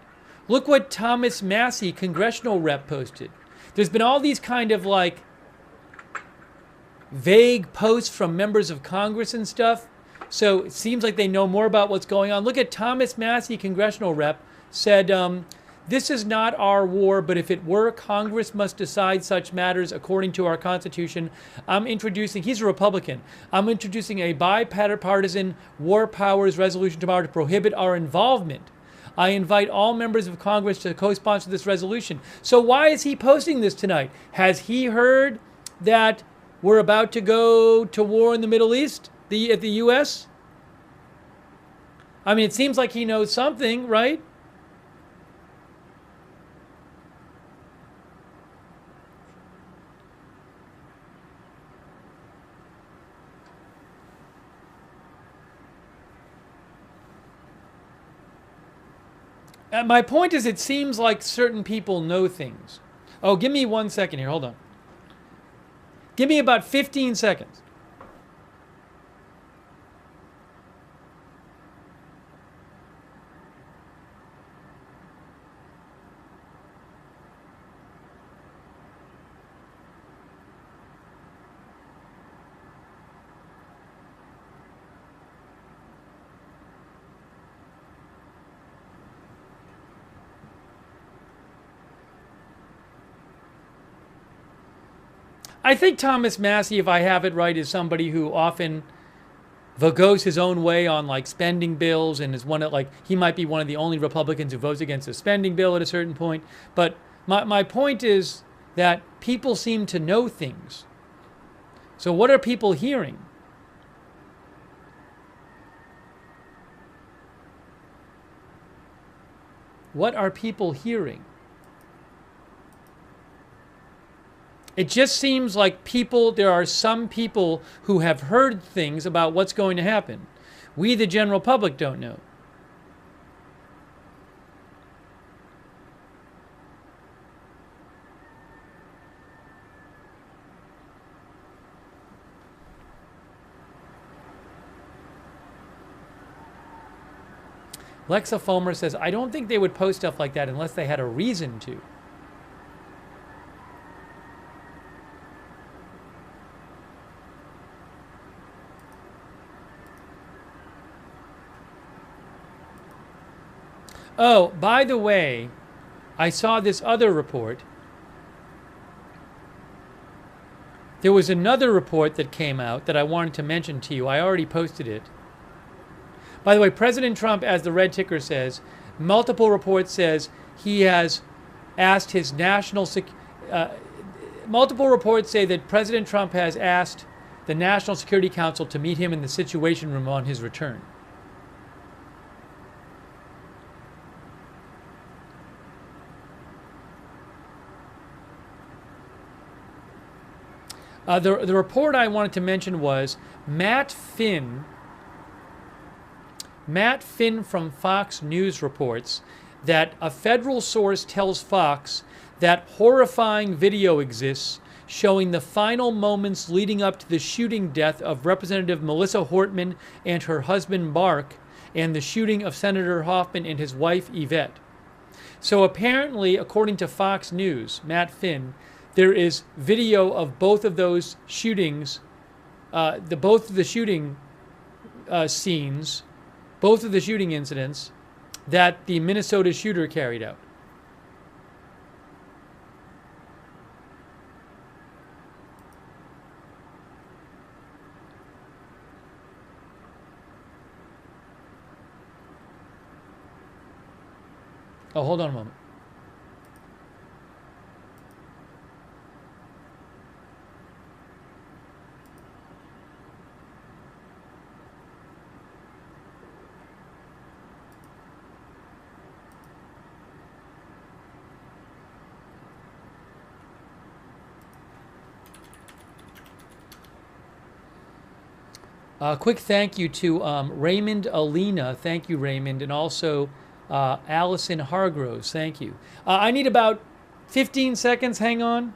Look what Thomas Massie, congressional rep, posted. There's been all these kind of like vague posts from members of Congress and stuff. So it seems like they know more about what's going on. Look at Thomas Massie, congressional rep, said, this is not our war, but if it were, Congress must decide such matters according to our Constitution. He's a Republican, I'm introducing a bipartisan war powers resolution tomorrow to prohibit our involvement. I invite all members of Congress to co-sponsor this resolution. So why is he posting this tonight? Has he heard that we're about to go to war in the Middle East, at the U.S.? I mean, it seems like he knows something, right? My point is, it seems like certain people know things. Oh, give me 1 second here. Hold on. Give me about 15 seconds. I think Thomas Massie, if I have it right, is somebody who often goes his own way on like spending bills and is one of he might be one of the only Republicans who votes against a spending bill at a certain point. But my point is that people seem to know things. So what are people hearing? What are people hearing? It just seems like there are some people who have heard things about what's going to happen. We, the general public, don't know. Lexa Fulmer says, I don't think they would post stuff like that unless they had a reason to. Oh, by the way, I saw this other report. There was another report that came out that I wanted to mention to you. I already posted it. By the way, President Trump, as the red ticker says, multiple reports says he has asked his multiple reports say that President Trump has asked the National Security Council to meet him in the Situation Room on his return. The report I wanted to mention was Matt Finn from Fox News reports that a federal source tells Fox that horrifying video exists showing the final moments leading up to the shooting death of Representative Melissa Hortman and her husband Mark, and the shooting of Senator Hoffman and his wife Yvette. So apparently, according to Fox News, Matt Finn, there is video of both of those shootings, both of the shooting scenes, both of the shooting incidents that the Minnesota shooter carried out. Oh, hold on a moment. Quick thank you to Raymond Alina. Thank you, Raymond. And also Allison Hargroves. Thank you. I need about 15 seconds. Hang on.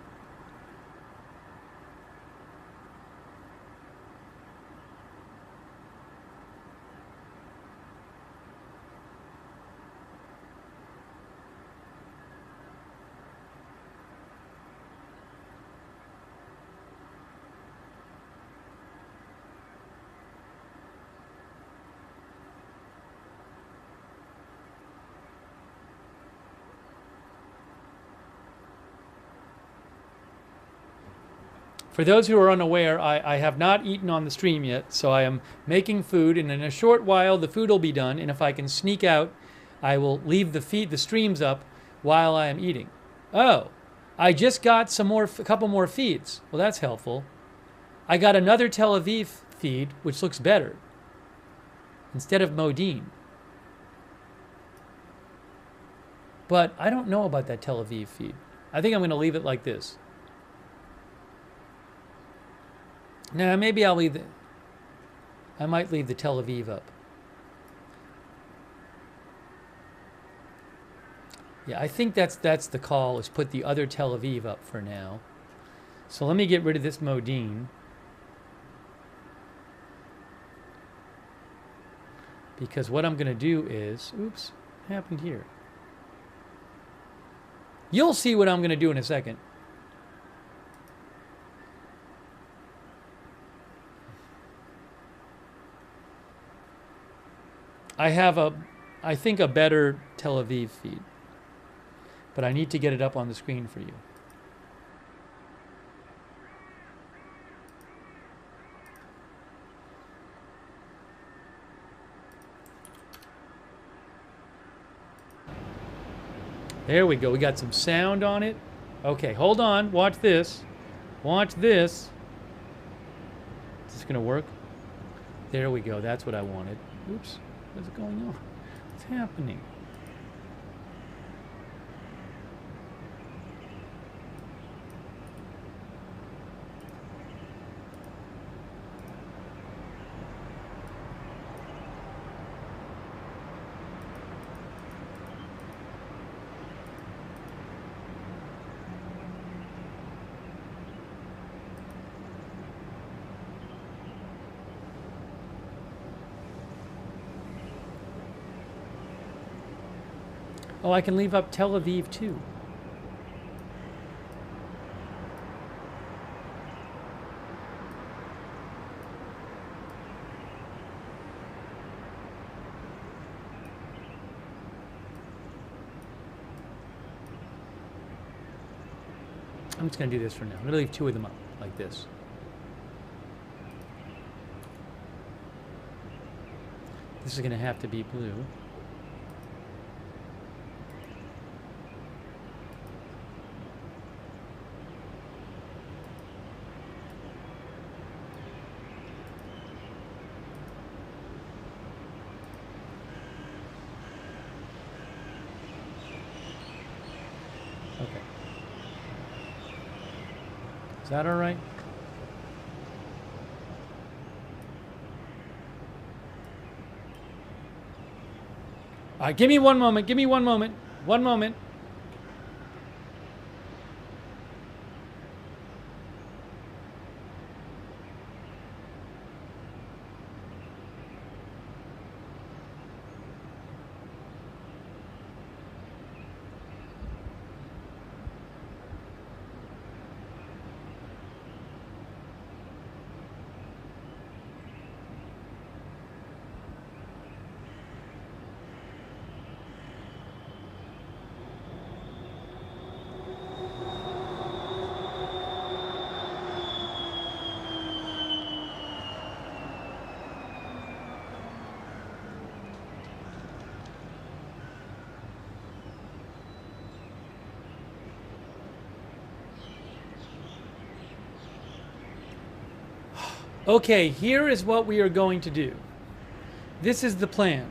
For those who are unaware, I have not eaten on the stream yet, so I am making food, and in a short while the food will be done, and if I can sneak out, I will leave the streams up while I am eating. Oh, I just got a couple more feeds. Well, that's helpful. I got another Tel Aviv feed, which looks better, instead of Modine. But I don't know about that Tel Aviv feed. I think I'm going to leave it like this. Now, maybe I might leave the Tel Aviv up. Yeah, I think that's the call, is put the other Tel Aviv up for now. So let me get rid of this Modine. Because what I'm going to do is, oops, what happened here? You'll see what I'm going to do in a second. I have I think a better Tel Aviv feed, but I need to get it up on the screen for you. There we go. We got some sound on it. Okay, hold on. Watch this. Watch this. Is this going to work? There we go. That's what I wanted. Oops. What's going on? What's happening? Oh, I can leave up Tel Aviv too. I'm just going to do this for now. I'm going to leave 2 of them up like this. This is going to have to be blue. Okay. Is that all right? All right, give me one moment. Give me one moment. One moment. Okay, here is what we are going to do. This is the plan.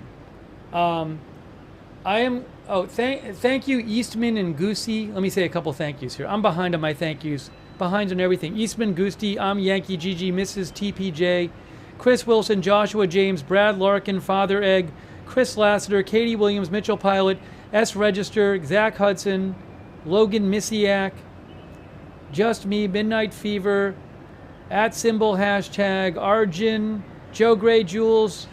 Thank you, Eastman and Goosey. Let me say a couple thank yous here. I'm behind on my thank yous. Behind on everything. Eastman, Goosey, I'm Yankee Gigi, Mrs. TPJ, Chris Wilson, Joshua James, Brad Larkin, Father Egg, Chris Lassiter, Katie Williams, Mitchell Pilot, S. Register, Zach Hudson, Logan Misiak, Just Me, Midnight Fever, @ hashtag Arjun, Joe Gray Jules.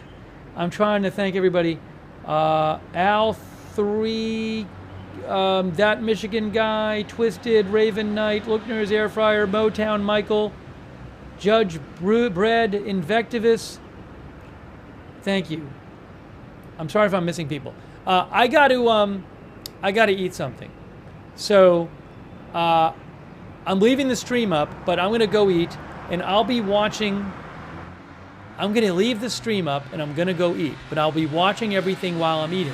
I'm trying to thank everybody. Al3, That Michigan Guy, Twisted, Raven Knight, Lookner's Air Fryer, Motown Michael, Judge Bread, Invectivus. Thank you. I'm sorry if I'm missing people. I got to eat something. So I'm leaving the stream up, but I'm going to go eat. And I'll be watching. I'm going to leave the stream up and I'm going to go eat. But I'll be watching everything while I'm eating.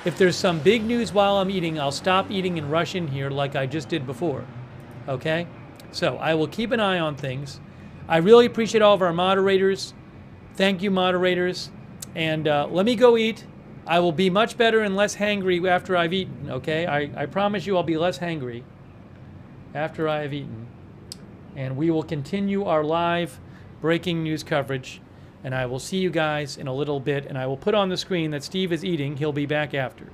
If there's some big news while I'm eating, I'll stop eating and rush in here like I just did before. Okay? So I will keep an eye on things. I really appreciate all of our moderators. Thank you, moderators. And let me go eat. I will be much better and less hangry after I've eaten. Okay? I promise you I'll be less hangry after I have eaten. And we will continue our live breaking news coverage. And I will see you guys in a little bit. And I will put on the screen that Steve is eating. He'll be back after.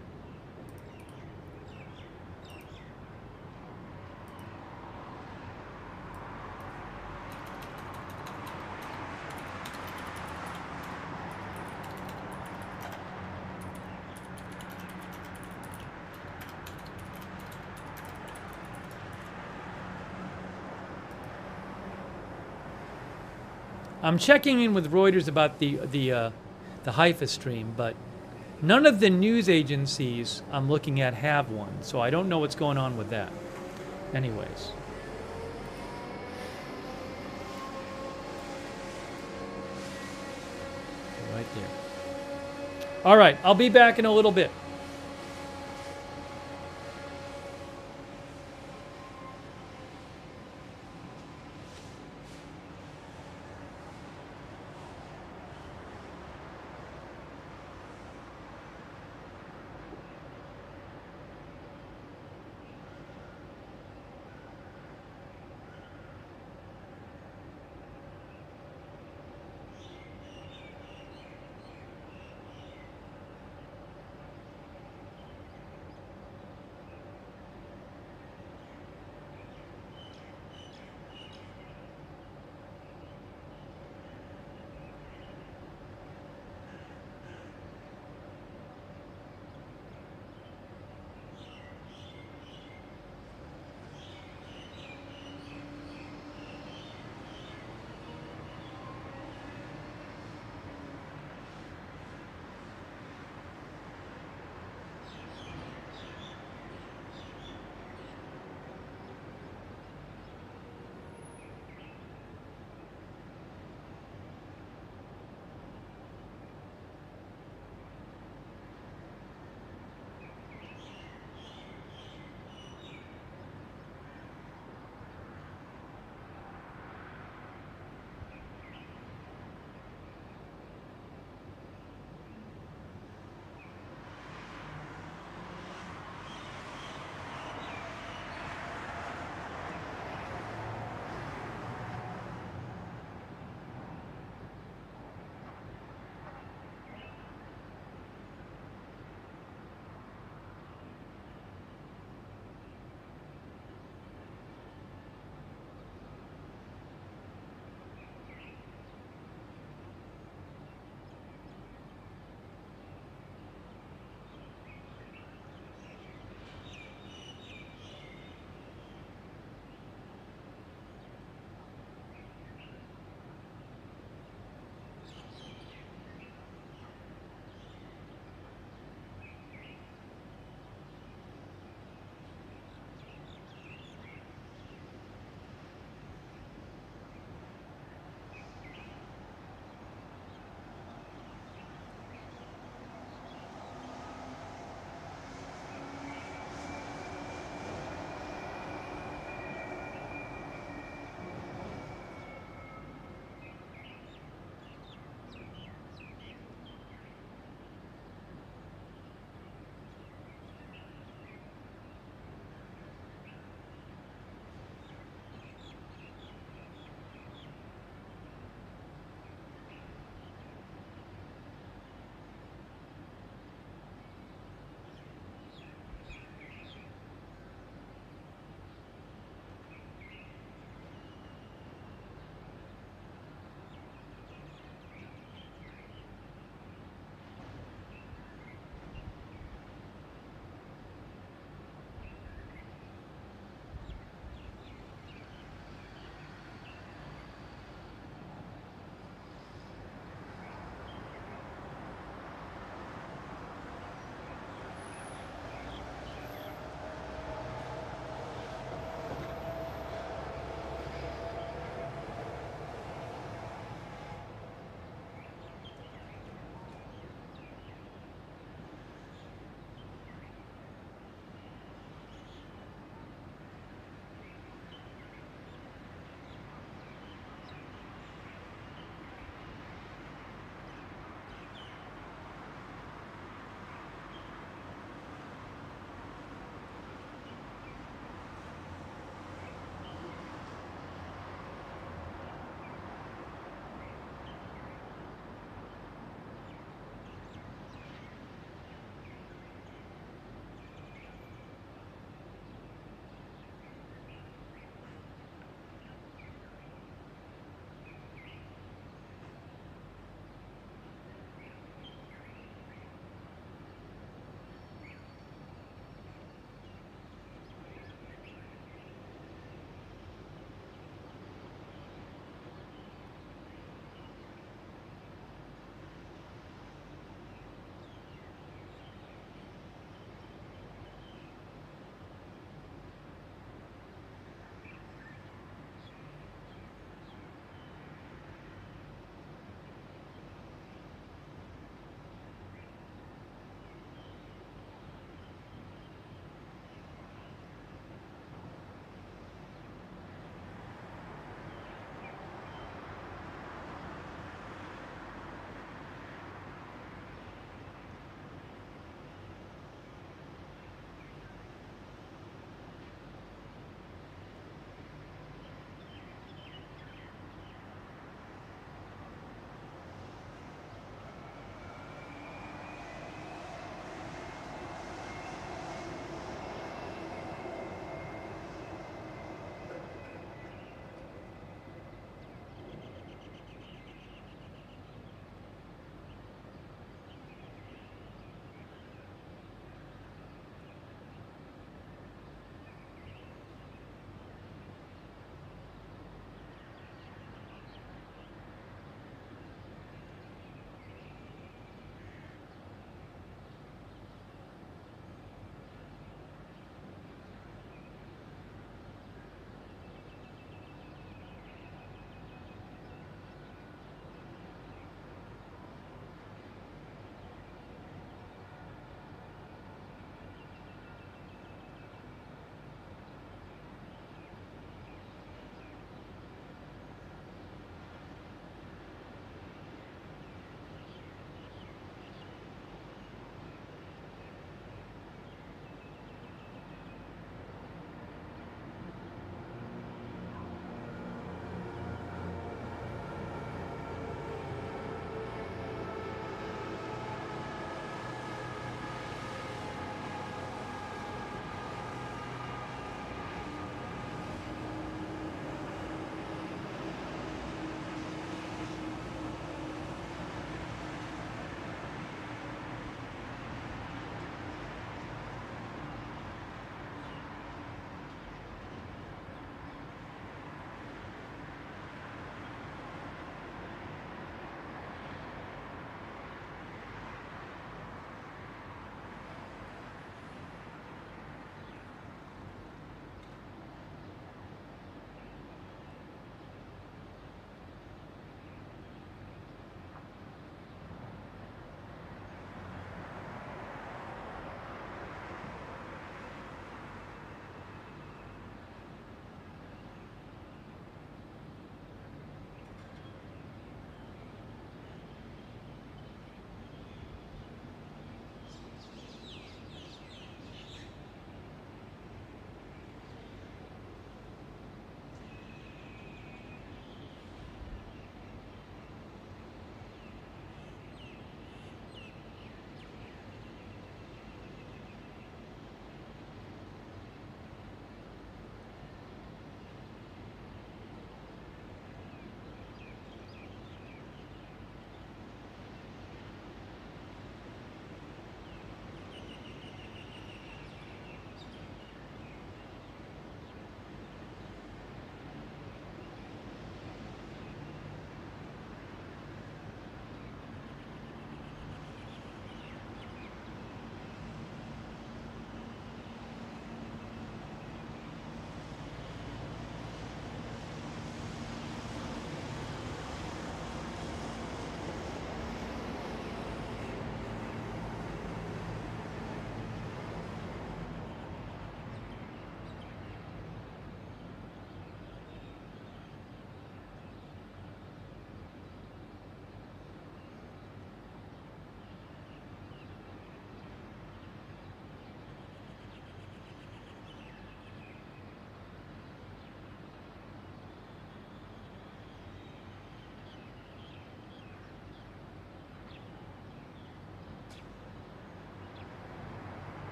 I'm checking in with Reuters about the Haifa stream, but none of the news agencies I'm looking at have one, so I don't know what's going on with that. Anyways. Right there. All right, I'll be back in a little bit.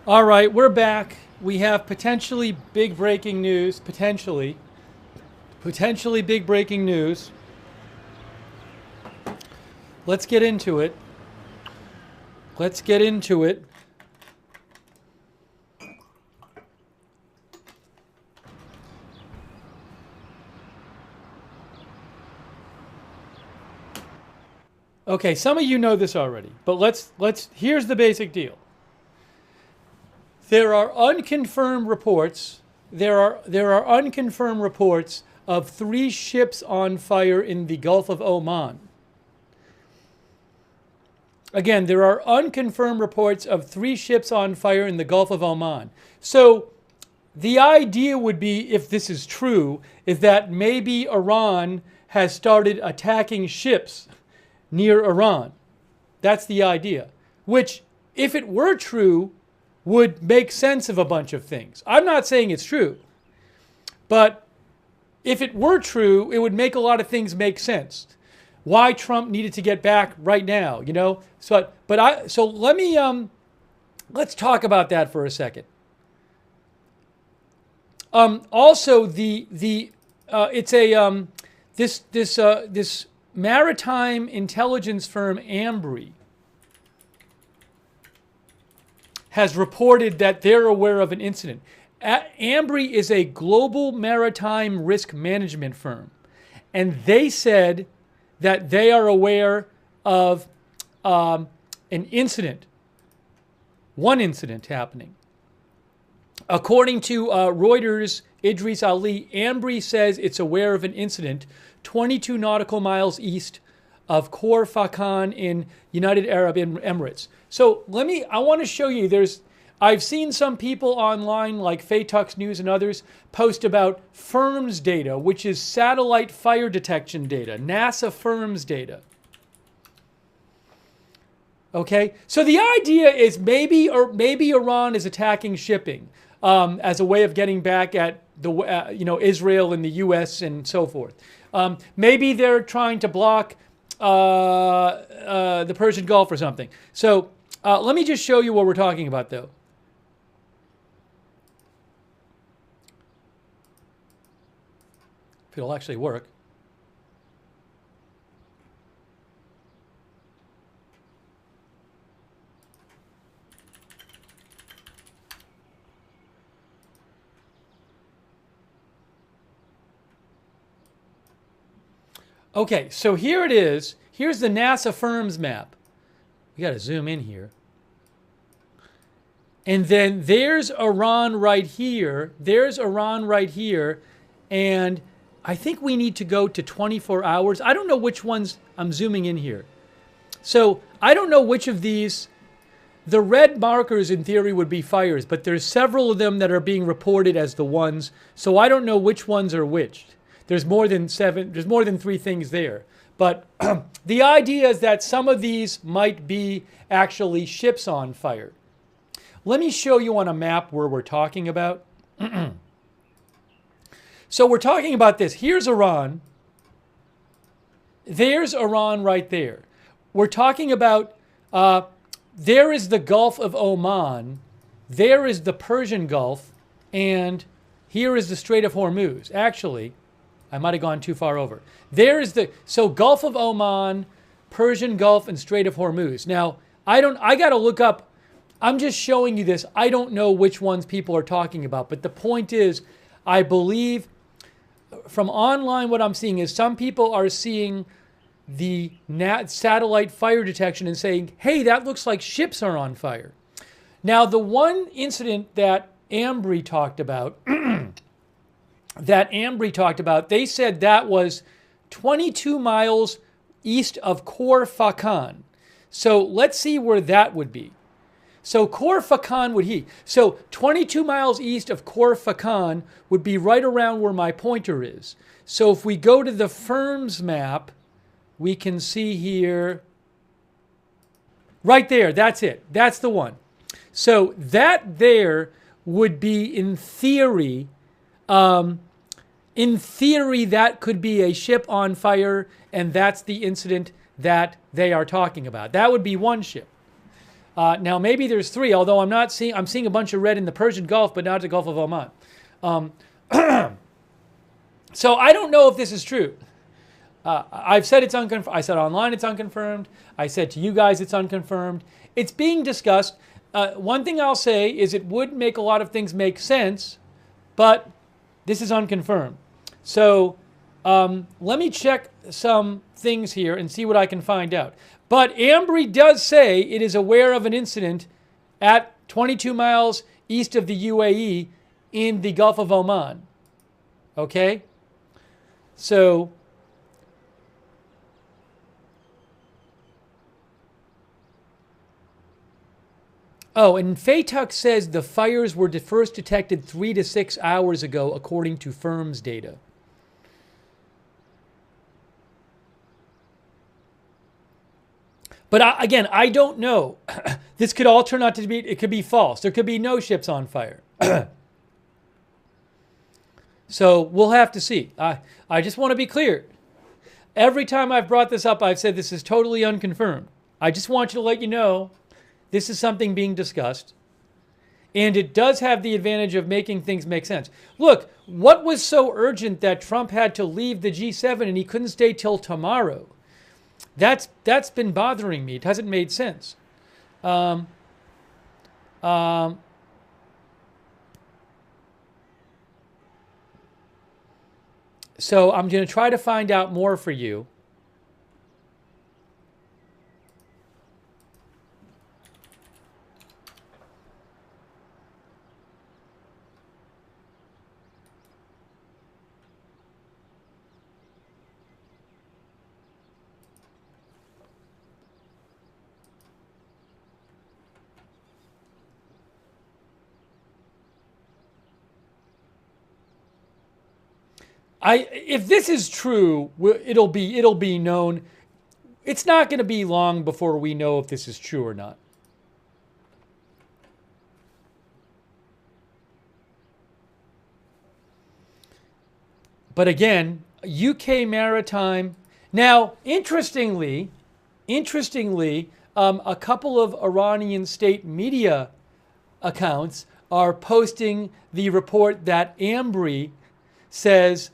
All right, we're back. We have potentially big breaking news. Potentially big breaking news. Let's get into it. Okay, some of you know this already, but here's the basic deal. There are unconfirmed reports. There are unconfirmed reports of 3 ships on fire in the Gulf of Oman. Again, there are unconfirmed reports of 3 ships on fire in the Gulf of Oman. So the idea would be, if this is true, is that maybe Iran has started attacking ships near Iran. That's the idea. Which, if it were true, would make sense of a bunch of things. I'm not saying it's true. But if it were true, it would make a lot of things make sense. Why Trump needed to get back right now, you know? So let me let's talk about that for a second. Also, this maritime intelligence firm Ambry has reported that they're aware of an incident. Ambry is a global maritime risk management firm, and they said that they are aware of an incident, one incident happening. According to Reuters' Idris Ali, Ambry says it's aware of an incident 22 nautical miles east of Khor Fakkan in United Arab Emirates. So I want to show you, I've seen some people online like Faytux News and others post about FIRMS data, which is satellite fire detection data, NASA FIRMS data. Okay, so the idea is maybe Iran is attacking shipping as a way of getting back at Israel and the U.S. and so forth. Maybe they're trying to block the Persian Gulf or something. So let me just show you what we're talking about, though. If it'll actually work. Okay, so here it is. Here's the NASA FIRMS map. We got to zoom in here. And then there's Iran right here. There's Iran right here. And I think we need to go to 24 hours. I don't know which ones I'm zooming in here. So I don't know which of these. The red markers in theory would be fires, but there's several of them that are being reported as the ones. So I don't know which ones are which. There's more than 3 things there. But the idea is that some of these might be actually ships on fire. Let me show you on a map where we're talking about. So we're talking about this. Here's Iran. There's Iran right there. We're talking about, there is the Gulf of Oman. There is the Persian Gulf. And here is the Strait of Hormuz. Actually, I might have gone too far over. So Gulf of Oman, Persian Gulf, and Strait of Hormuz. Now, I got to look up. I'm just showing you this. I don't know which ones people are talking about. But the point is, I believe from online what I'm seeing is some people are seeing the satellite fire detection and saying, hey, that looks like ships are on fire. Now, the one incident that Ambry talked about, they said that was 22 miles east of Khor Fakkan. So let's see where that would be. So Khor Fakkan so 22 miles east of Khor Fakkan would be right around where my pointer is. So if we go to the FIRMS map, we can see here, right there, that's it. That's the one. So that there would be, in theory, that could be a ship on fire, and that's the incident that they are talking about. That would be one ship. Now maybe there's 3, although I'm seeing a bunch of red in the Persian Gulf, but not the Gulf of Oman. So I don't know if this is true. I've said it's unconfirmed. I said online it's unconfirmed. I said to you guys it's unconfirmed. It's being discussed. One thing I'll say is it would make a lot of things make sense, but this is unconfirmed. So let me check some things here and see what I can find out. But AMBRI does say it is aware of an incident at 22 miles east of the UAE in the Gulf of Oman. Okay? So oh, and Faytuk says the fires were first detected 3 to 6 hours ago, according to firm's data. But again, I don't know. This could all turn out to be, it could be false. There could be no ships on fire. So we'll have to see. I just want to be clear. Every time I've brought this up, I've said this is totally unconfirmed. I just want you to let you know this is something being discussed. And it does have the advantage of making things make sense. Look, what was so urgent that Trump had to leave the G7 and he couldn't stay till tomorrow? That's been bothering me. It hasn't made sense. So I'm going to try to find out more for you. If this is true, it'll be known. It's not going to be long before we know if this is true or not. But again, UK maritime. Now, interestingly, a couple of Iranian state media accounts are posting the report that AMBRI says.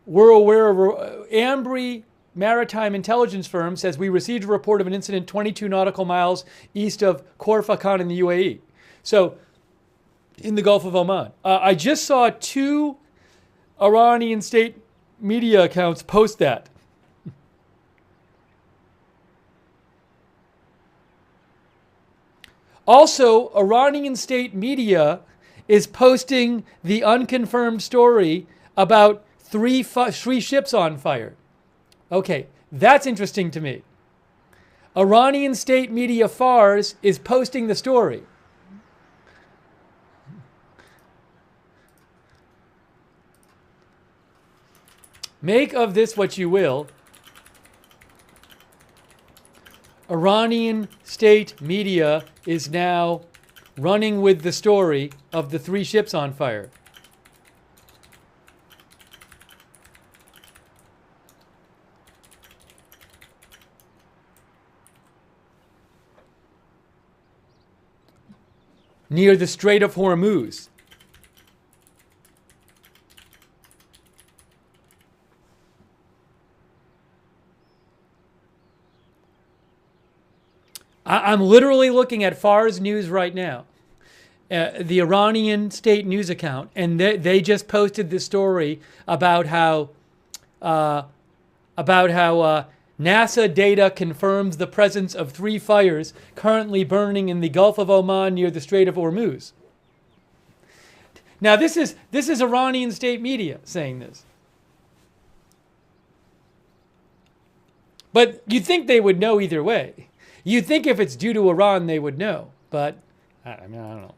We're aware of AMBRI maritime intelligence firm says we received a report of an incident 22 nautical miles east of Khor Fakkan in the UAE. So in the Gulf of Oman. I just saw 2 Iranian state media accounts post that. Also, Iranian state media is posting the unconfirmed story about 3 ships on fire. Okay, that's interesting to me. Iranian state media Fars is posting the story. Make of this what you will. Iranian state media is now running with the story of the 3 ships on fire. Near the Strait of Hormuz. I'm literally looking at Fars News right now, the Iranian state news account, and they just posted this story about how NASA data confirms the presence of 3 fires currently burning in the Gulf of Oman near the Strait of Hormuz. Now this is Iranian state media saying this. But you'd think they would know either way. You'd think if it's due to Iran, they would know. But, I don't know.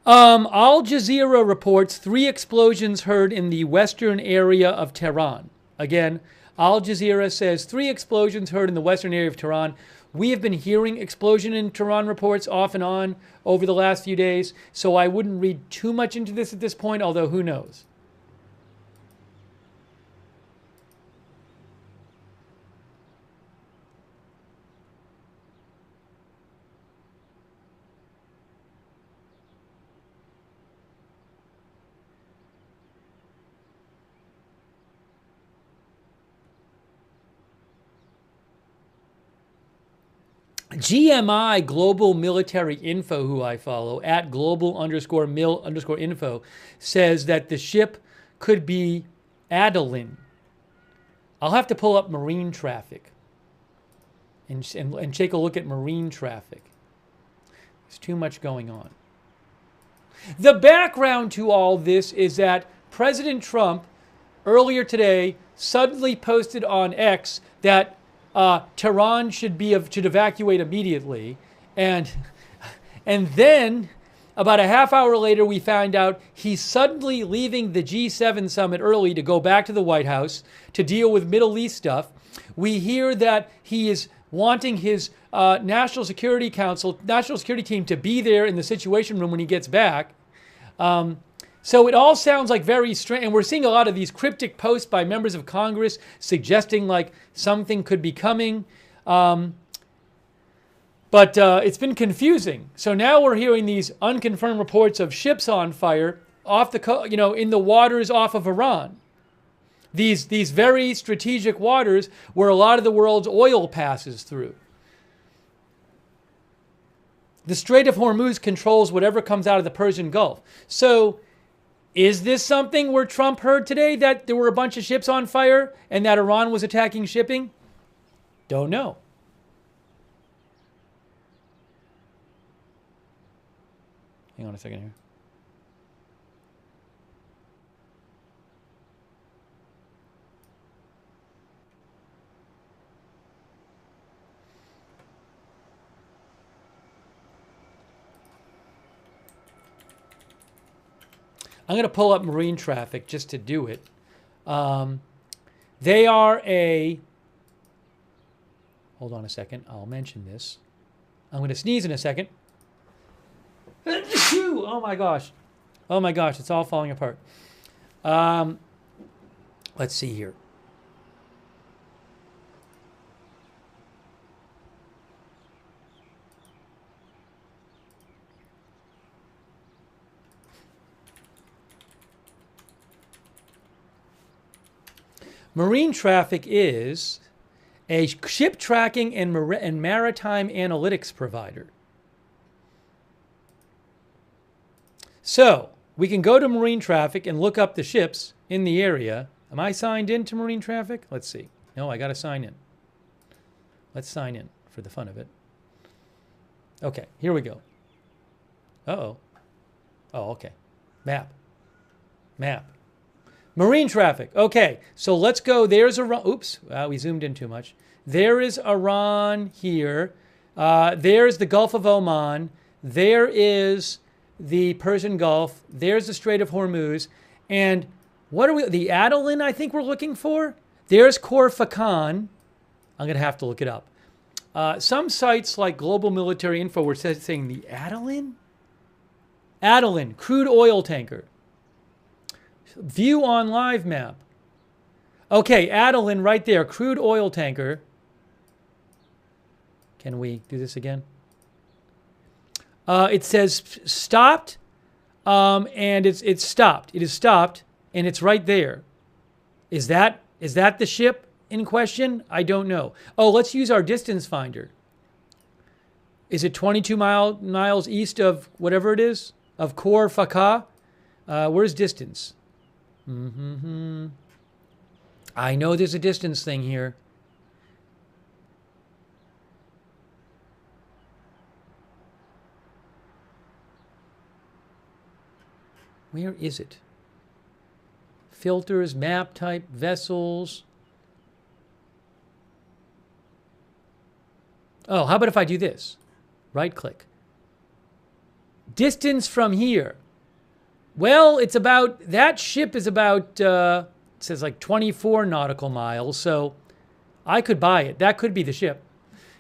Al Jazeera reports 3 explosions heard in the western area of Tehran. Again, Al Jazeera says 3 explosions heard in the western area of Tehran. We have been hearing explosion in Tehran reports off and on over the last few days, so I wouldn't read too much into this at this point, although who knows. GMI, Global Military Info, who I follow, at global_mil_info, says that the ship could be Adeline. I'll have to pull up marine traffic and take a look at marine traffic. There's too much going on. The background to all this is that President Trump, earlier today, suddenly posted on X that Tehran should evacuate immediately, and then about a half hour later we found out he's suddenly leaving the G7 summit early to go back to the White House to deal with Middle East stuff. We hear that he is wanting his National Security team to be there in the Situation Room when he gets back. So it all sounds like very strange, and we're seeing a lot of these cryptic posts by members of Congress suggesting like something could be coming. But it's been confusing. So now we're hearing these unconfirmed reports of ships on fire off the in the waters off of Iran. These very strategic waters where a lot of the world's oil passes through. The Strait of Hormuz controls whatever comes out of the Persian Gulf. So is this something where Trump heard today that there were a bunch of ships on fire and that Iran was attacking shipping? Don't know. Hang on a second here. I'm going to pull up marine traffic just to do it. They are hold on a second, I'll mention this. I'm going to sneeze in a second. Oh my gosh. Oh my gosh, it's all falling apart. Let's see here. Marine traffic is a ship tracking and maritime analytics provider. So we can go to marine traffic and look up the ships in the area. Am I signed in to marine traffic? Let's see. No, I got to sign in. Let's sign in for the fun of it. Okay, here we go. Uh-oh. Oh, okay. Map. Marine traffic. Okay, so let's go. There's Iran. Oops, we zoomed in too much. There is Iran here. There's the Gulf of Oman. There is the Persian Gulf. There's the Strait of Hormuz. And what are we? The Adeline, I think we're looking for. There's Khor Fakkan. I'm going to have to look it up. Some sites like Global Military Info were saying the Adeline? Adeline, crude oil tanker. View on live map. Okay, Adeline right there, crude oil tanker. Can we do this again? It says stopped, and it's stopped. It is stopped, and it's right there. Is that the ship in question? I don't know. Oh, let's use our distance finder. Is it 22 miles east of whatever it is? Of Khor Fakkan? Where's distance? I know there's a distance thing here. Where is it? Filters, map type, vessels. Oh, how about if I do this? Right click. Distance from here. Well, it's about, that ship is about, it says like 24 nautical miles, so I could buy it. That could be the ship.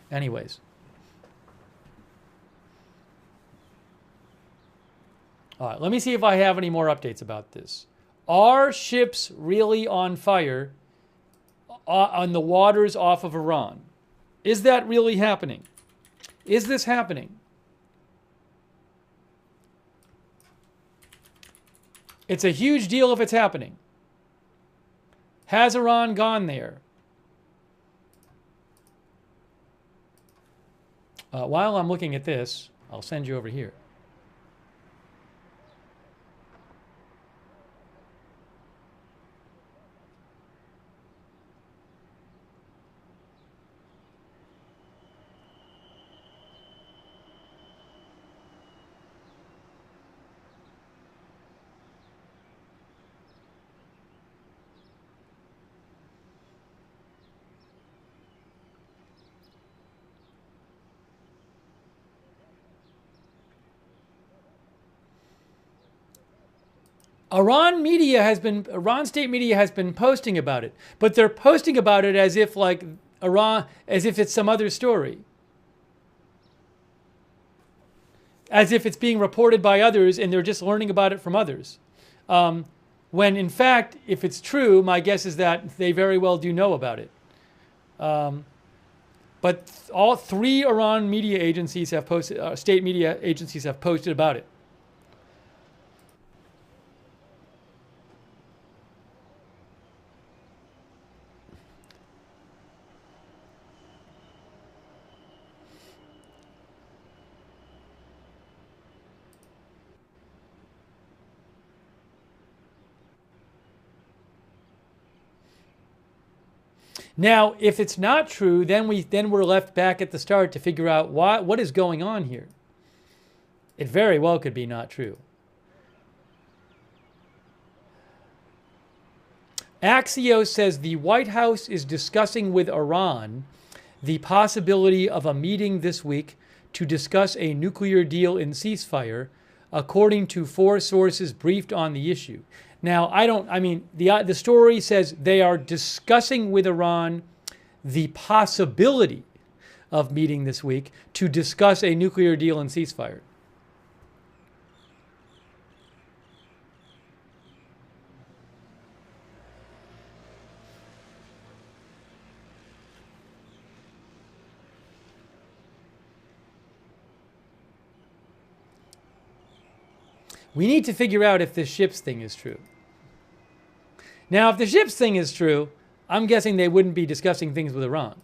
Anyways. All right, let me see if I have any more updates about this. Are ships really on fire on the waters off of Iran? Is that really happening? Is this happening? It's a huge deal if it's happening. Has Iran gone there? While I'm looking at this, I'll send you over here. Iran state media has been posting about it, but they're posting about it as if as if it's some other story. As if it's being reported by others and they're just learning about it from others. When in fact, if it's true, my guess is that they very well do know about it. But all three Iran media agencies have posted, state media agencies have posted about it. Now, if it's not true, then we're left back at the start to figure out what is going on here. It very well could be not true. Axios says the White House is discussing with Iran the possibility of a meeting this week to discuss a nuclear deal in ceasefire, according to 4 sources briefed on the issue. Now, the story says they are discussing with Iran the possibility of meeting this week to discuss a nuclear deal and ceasefire. We need to figure out if this ships thing is true. Now, if the ships thing is true, I'm guessing they wouldn't be discussing things with Iran.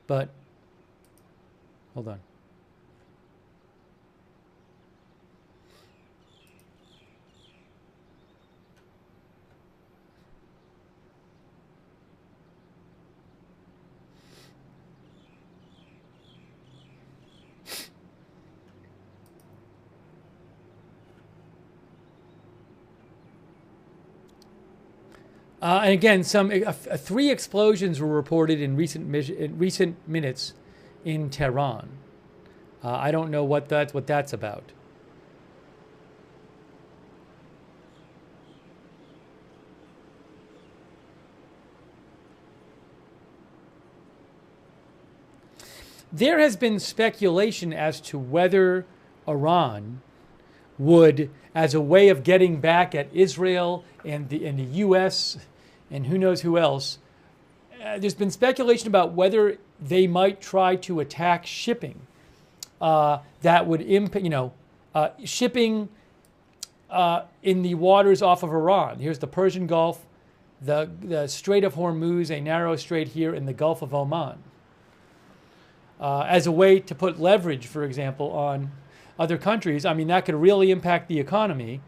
But, hold on. And again, 3 explosions were reported in recent minutes in Tehran. I don't know what that's about. There has been speculation as to whether Iran would, as a way of getting back at Israel and the U.S. and who knows who else, there's been speculation about whether they might try to attack shipping that would impact, shipping in the waters off of Iran. Here's the Persian Gulf, the Strait of Hormuz, a narrow strait here in the Gulf of Oman, as a way to put leverage, for example, on other countries. I mean, that could really impact the economy.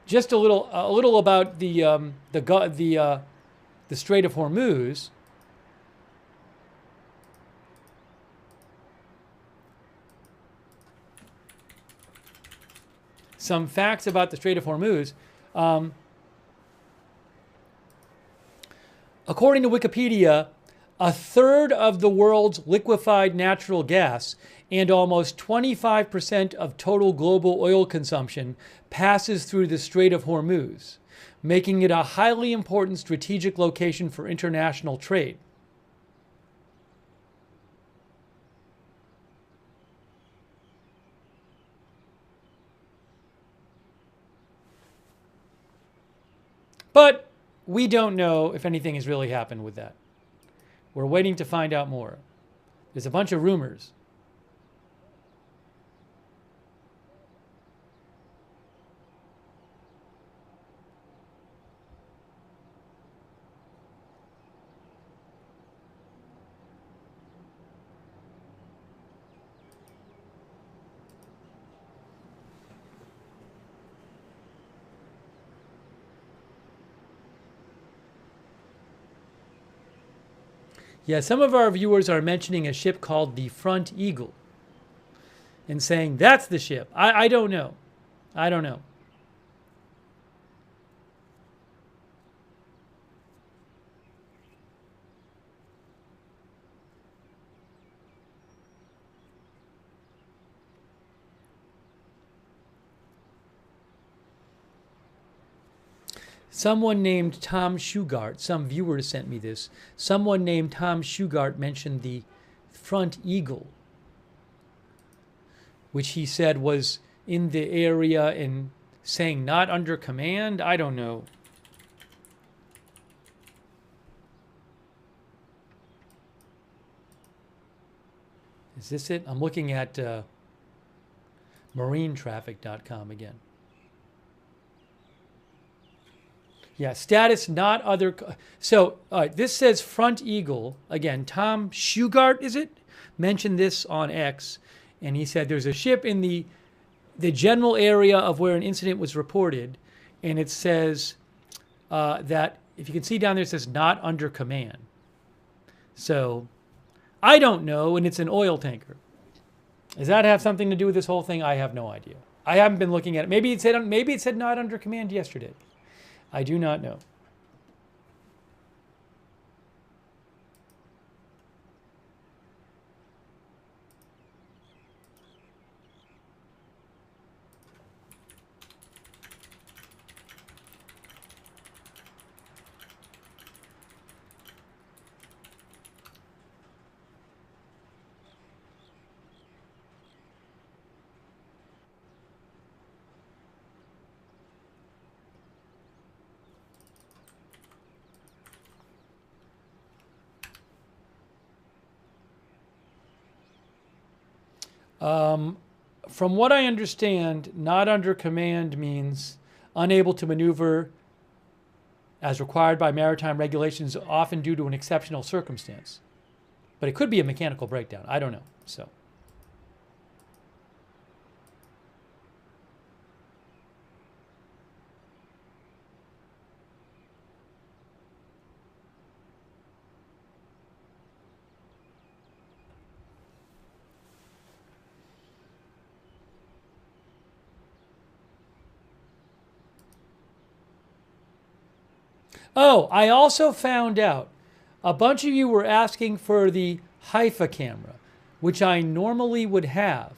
Just a little about the Strait of Hormuz. Some facts about the Strait of Hormuz. According to Wikipedia, 1/3 of the world's liquefied natural gas and almost 25% of total global oil consumption passes through the Strait of Hormuz, making it a highly important strategic location for international trade. But we don't know if anything has really happened with that. We're waiting to find out more. There's a bunch of rumors. Yeah, some of our viewers are mentioning a ship called the Front Eagle and saying that's the ship. I don't know. I don't know. Someone named Tom Shugart, some viewer sent me this. Someone named Tom Shugart mentioned the Front Eagle, which he said was in the area and saying not under command. I don't know. Is this it? I'm looking at marinetraffic.com again. Yeah, status not other. So this says Front Eagle. Again, Tom Shugart, is it? Mentioned this on X. And he said there's a ship in the general area of where an incident was reported. And it says that, if you can see down there, it says not under command. So I don't know, and it's an oil tanker. Does that have something to do with this whole thing? I have no idea. I haven't been looking at it. Maybe it said not under command yesterday. I do not know. From what I understand, not under command means unable to maneuver as required by maritime regulations, often due to an exceptional circumstance. But it could be a mechanical breakdown. I don't know. So. Oh, I also found out a bunch of you were asking for the Haifa camera, which I normally would have.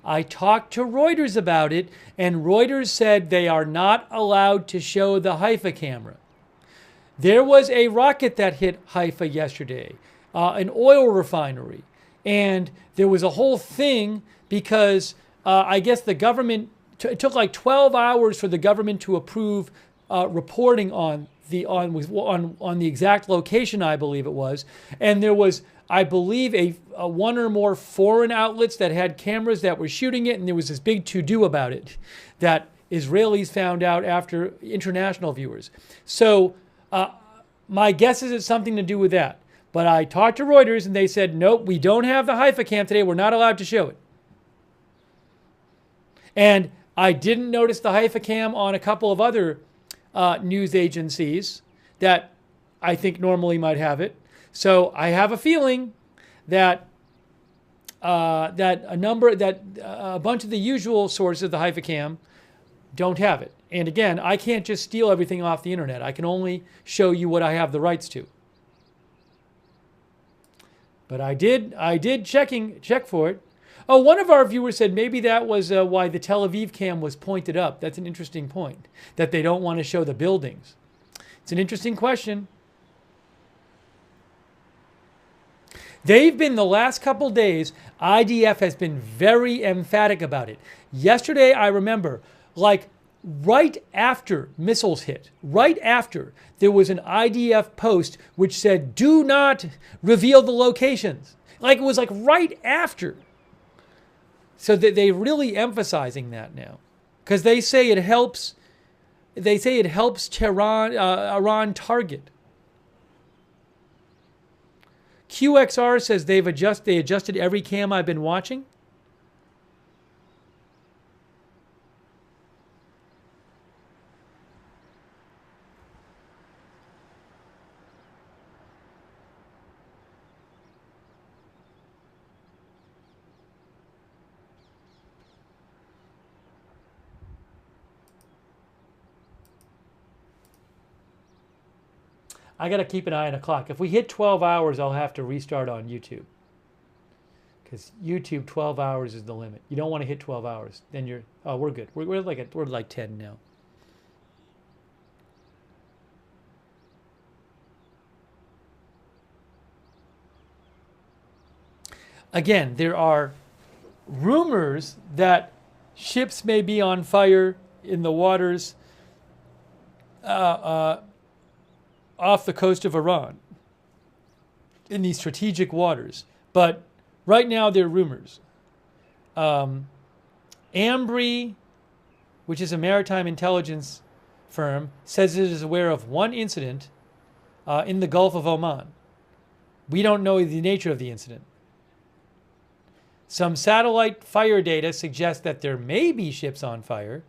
I talked to Reuters about it, and Reuters said they are not allowed to show the Haifa camera. There was a rocket that hit Haifa yesterday, an oil refinery, and there was a whole thing because I guess the government, it took like 12 hours for the government to approve reporting on the exact location, I believe it was. And there was, I believe, a one or more foreign outlets that had cameras that were shooting it, and there was this big to-do about it that Israelis found out after international viewers. So my guess is it's something to do with that. But I talked to Reuters, and they said, nope, we don't have the Haifa cam today. We're not allowed to show it. And I didn't notice the Haifa cam on a couple of other news agencies that I think normally might have it. So I have a feeling that a bunch of the usual sources of the Haifa cam don't have it. And again, I can't just steal everything off the internet. I can only show you what I have the rights to. But I did check for it. Oh, one of our viewers said maybe that was why the Tel Aviv cam was pointed up. That's an interesting point, that they don't want to show the buildings. It's an interesting question. They've been, the last couple days, IDF has been very emphatic about it. Yesterday, I remember, like right after missiles hit, right after, there was an IDF post which said, do not reveal the locations. Like it was like right after. So that they're really emphasizing that now, because they say it helps. They say it helps Iran target. QXR says they adjusted every cam I've been watching. I got to keep an eye on the clock. If we hit 12 hours, I'll have to restart on YouTube. Because YouTube, 12 hours is the limit. You don't want to hit 12 hours. Then you're, oh, we're good. We're like 10 now. Again, there are rumors that ships may be on fire in the waters off the coast of Iran, in these strategic waters. But right now, they're rumors. Ambry, which is a maritime intelligence firm, says it is aware of one incident in the Gulf of Oman. We don't know the nature of the incident. Some satellite fire data suggests that there may be ships on fire.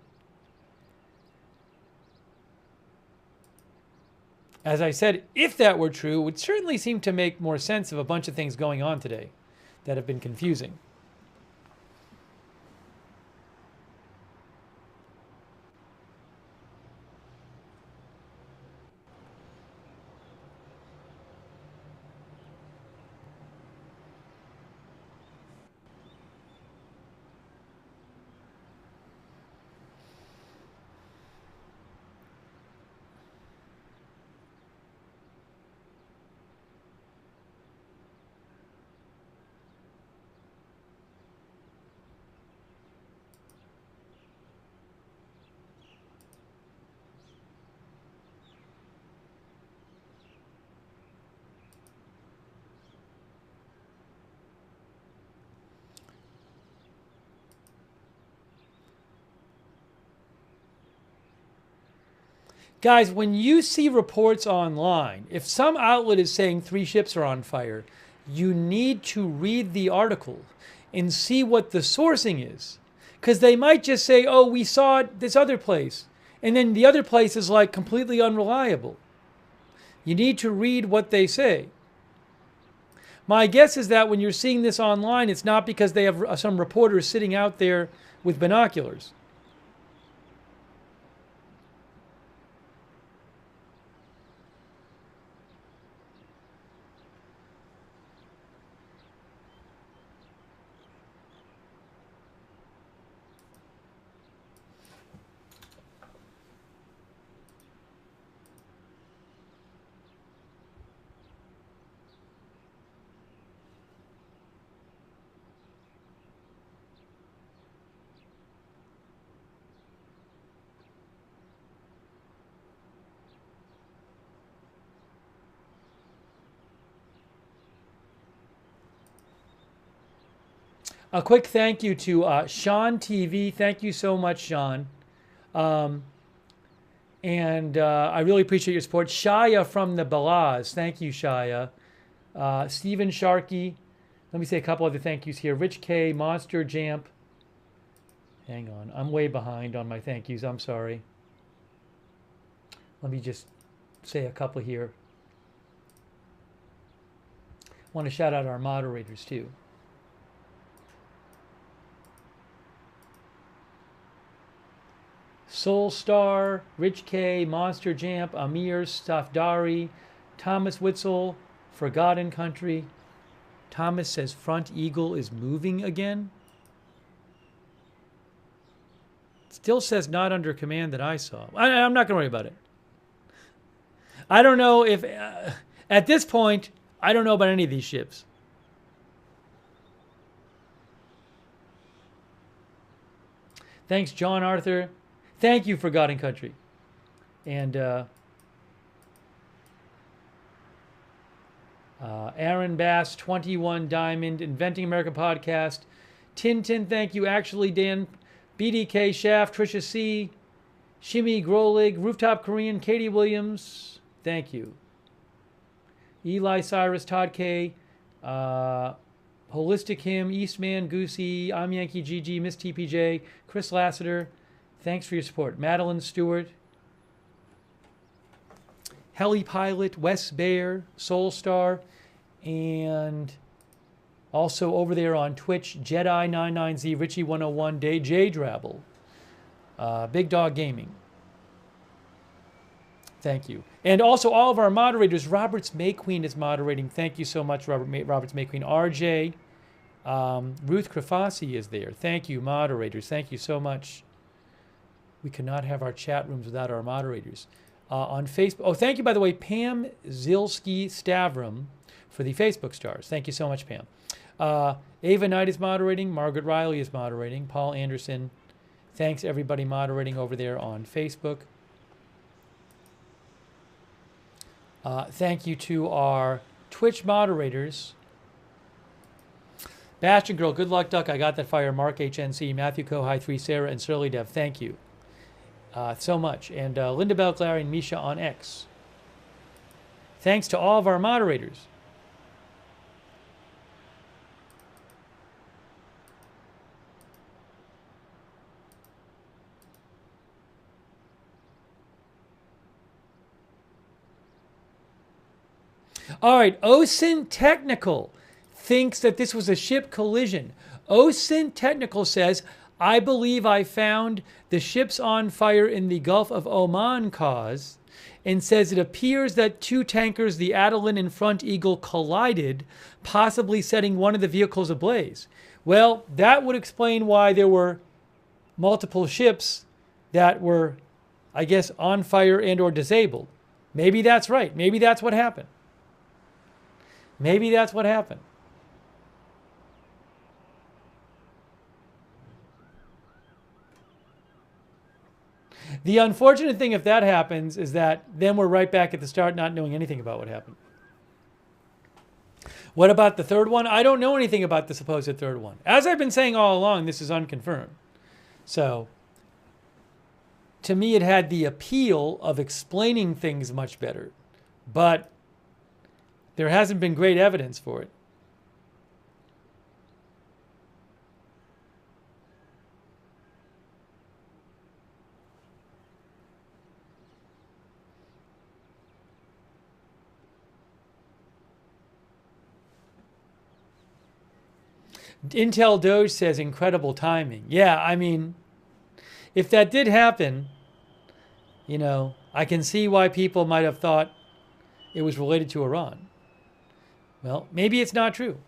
As I said, if that were true, it would certainly seem to make more sense of a bunch of things going on today that have been confusing. Guys, when you see reports online, if some outlet is saying 3 ships are on fire, you need to read the article and see what the sourcing is. Because they might just say, oh, we saw it this other place. And then the other place is like completely unreliable. You need to read what they say. My guess is that when you're seeing this online, it's not because they have some reporters sitting out there with binoculars. A quick thank you to Sean TV. Thank you so much, Sean. I really appreciate your support. Shaya from the Balaz. Thank you, Shaya. Stephen Sharkey. Let me say a couple other thank yous here. Rich K, Monster Jamp. Hang on. I'm way behind on my thank yous. I'm sorry. Let me just say a couple here. I want to shout out our moderators, too. Soulstar, Rich K, Monster Jamp, Amir, Safdari, Thomas Witzel, Forgotten Country. Thomas says Front Eagle is moving again. Still says not under command that I saw. I'm not going to worry about it. I don't know if, at this point, I don't know about any of these ships. Thanks, John Arthur. Thank you, Forgotten Country. And Aaron Bass, 21 Diamond, Inventing America Podcast. Tintin, thank you. Actually, Dan, BDK, Shaft, Trisha C, Shimmy, Grolig, Rooftop Korean, Katie Williams. Thank you. Eli Cyrus, Todd K, Holistic Him, Eastman, Goosey, I'm Yankee GG, Miss TPJ, Chris Lassiter. Thanks for your support. Madeline Stewart, Heli Pilot, Wes Bayer, Soulstar, and also over there on Twitch, Jedi99Z, Richie101, Day J Drabble, Big Dog Gaming. Thank you. And also all of our moderators. Roberts Mayqueen is moderating. Thank you so much, Roberts Mayqueen. RJ, Ruth Krafasi is there. Thank you, moderators. Thank you so much. We cannot have our chat rooms without our moderators. On Facebook. Oh, thank you, by the way, Pam Zilski Stavrum for the Facebook stars. Thank you so much, Pam. Ava Knight is moderating. Margaret Riley is moderating. Paul Anderson. Thanks, everybody moderating over there on Facebook. Thank you to our Twitch moderators. Bastion Girl, Good Luck Duck, I Got That Fire, Mark HNC, Matthew Kohai 3, Sarah, and Surly Dev. Thank you so much. And Linda Bell, Clary, and Misha on X. Thanks to all of our moderators. All right, OSINT Technical thinks that this was a ship collision. OSINT Technical says, I believe I found the ships on fire in the Gulf of Oman cause, and says it appears that two tankers, the Adeline and Front Eagle, collided, possibly setting one of the vehicles ablaze. Well, that would explain why there were multiple ships that were, I guess, on fire and or disabled. Maybe that's right. Maybe that's what happened. Maybe that's what happened. The unfortunate thing if that happens is that then we're right back at the start not knowing anything about what happened. What about the third one? I don't know anything about the supposed third one. As I've been saying all along, this is unconfirmed. So, to me, it had the appeal of explaining things much better. But there hasn't been great evidence for it. Intel Doge says incredible timing. Yeah, I mean, if that did happen, you know, I can see why people might have thought it was related to Iran. Well, maybe it's not true.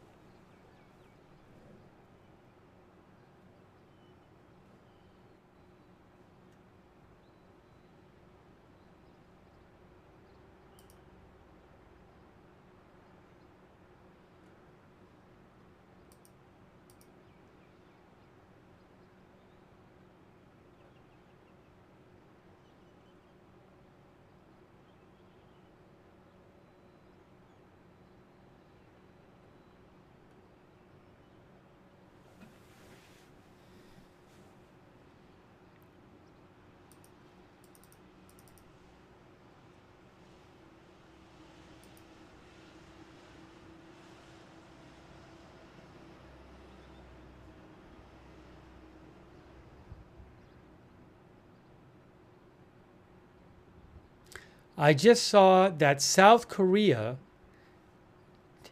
I just saw that South Korea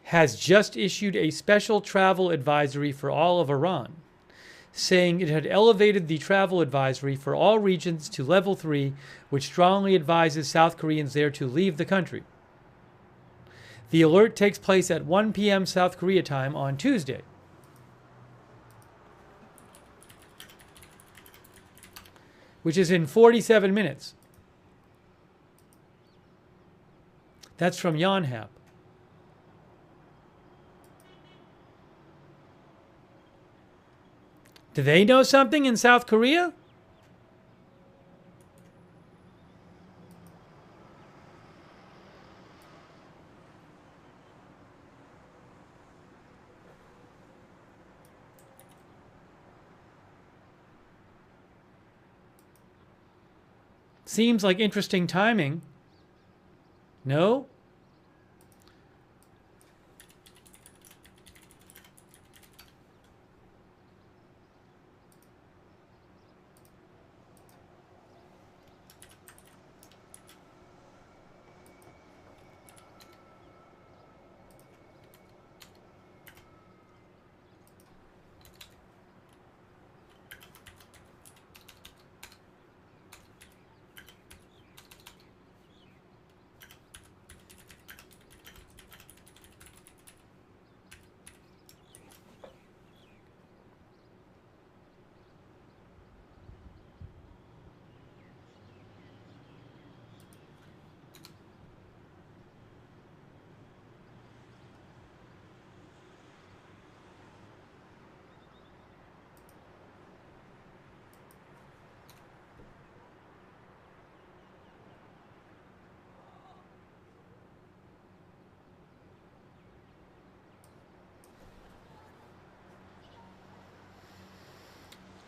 has just issued a special travel advisory for all of Iran, saying it had elevated the travel advisory for all regions to level 3, which strongly advises South Koreans there to leave the country. The alert takes place at 1 p.m. South Korea time on Tuesday. Which is in 47 minutes. That's from Yonhap. Do they know something in South Korea? Seems like interesting timing. No?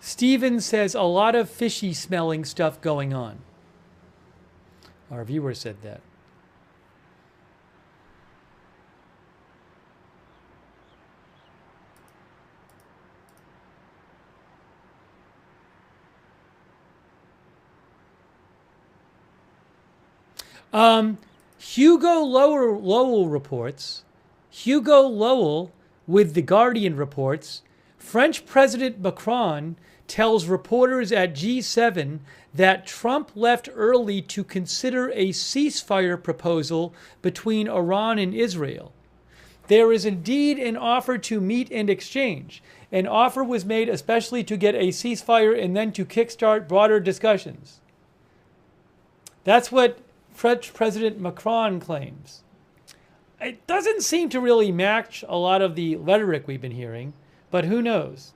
Steven says a lot of fishy smelling stuff going on. Our viewer said that. Hugo Lowell reports, Hugo Lowell with The Guardian reports, French President Macron tells reporters at G7 that Trump left early to consider a ceasefire proposal between Iran and Israel. There is indeed an offer to meet and exchange. An offer was made especially to get a ceasefire and then to kickstart broader discussions. That's what French President Macron claims. It doesn't seem to really match a lot of the rhetoric we've been hearing, but who knows?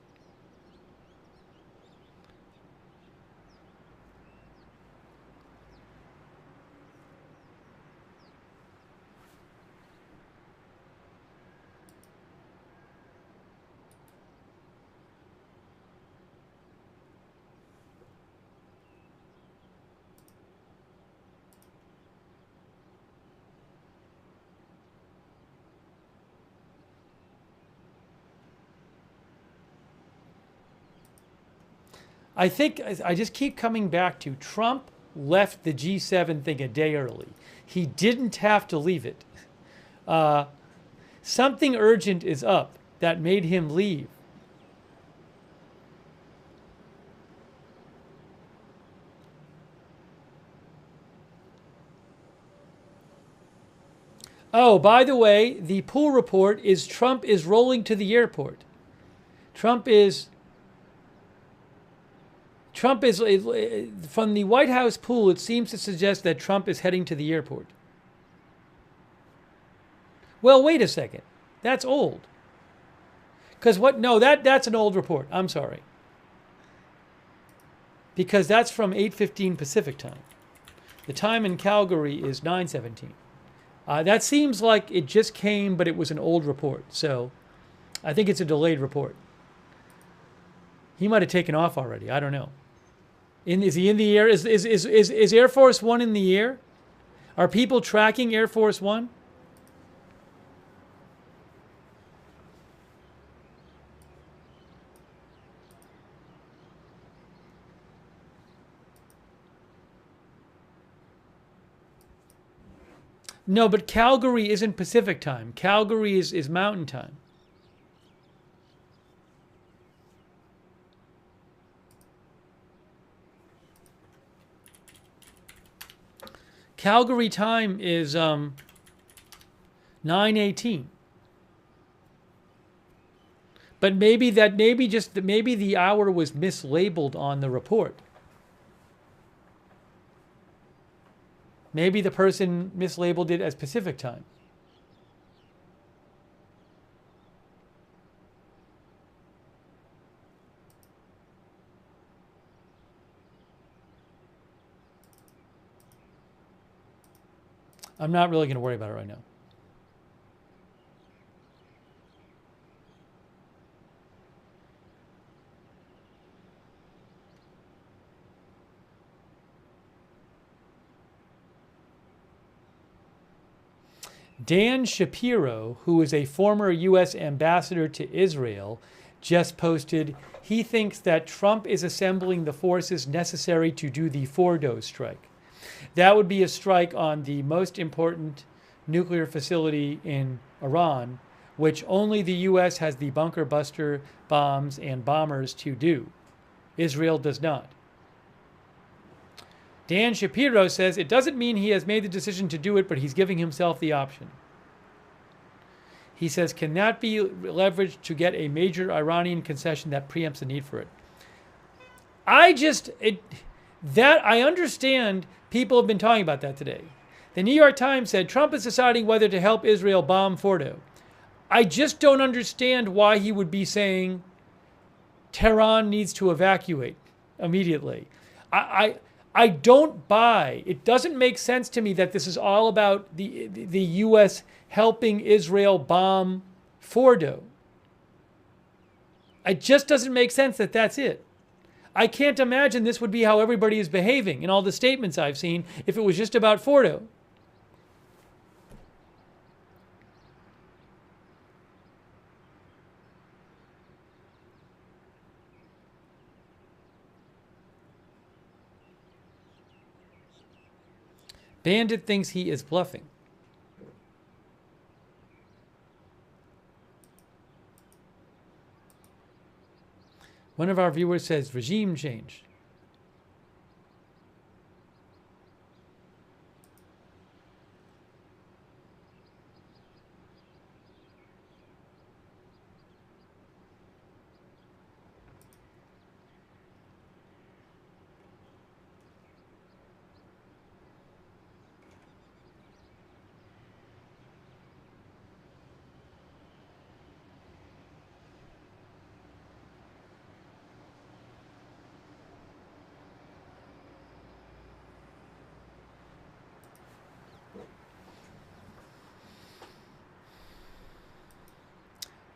I think I just keep coming back to Trump left the G7 thing a day early. He didn't have to leave it. Something urgent is up that made him leave. Oh, by the way, the pool report is Trump is rolling to the airport. Trump is from the White House pool, it seems to suggest that Trump is heading to the airport. Well, wait a second. That's old. Because what? No, that's an old report. I'm sorry. Because that's from 8:15 Pacific time. The time in Calgary is 9:17. That seems like it just came, but it was an old report. So I think it's a delayed report. He might have taken off already. I don't know. Is he in the air? Is Air Force One in the air? Are people tracking Air Force One? No, but Calgary isn't Pacific time. Calgary is Mountain time. Calgary time is 9:18. But maybe the hour was mislabeled on the report. Maybe the person mislabeled it as Pacific time. I'm not really going to worry about it right now. Dan Shapiro, who is a former U.S. ambassador to Israel, just posted, he thinks that Trump is assembling the forces necessary to do the Fordo strike. That would be a strike on the most important nuclear facility in Iran, which only the U.S. has the bunker buster bombs and bombers to do. Israel does not. Dan Shapiro says it doesn't mean he has made the decision to do it, but he's giving himself the option. He says, can that be leveraged to get a major Iranian concession that preempts the need for it? I understand people have been talking about that today. The New York Times said Trump is deciding whether to help Israel bomb Fordo. I just don't understand why he would be saying Tehran needs to evacuate immediately. I don't buy. It doesn't make sense to me that this is all about the U.S. helping Israel bomb Fordo. It just doesn't make sense that that's it. I can't imagine this would be how everybody is behaving in all the statements I've seen if it was just about Fordo. Bandit thinks he is bluffing. One of our viewers says regime change.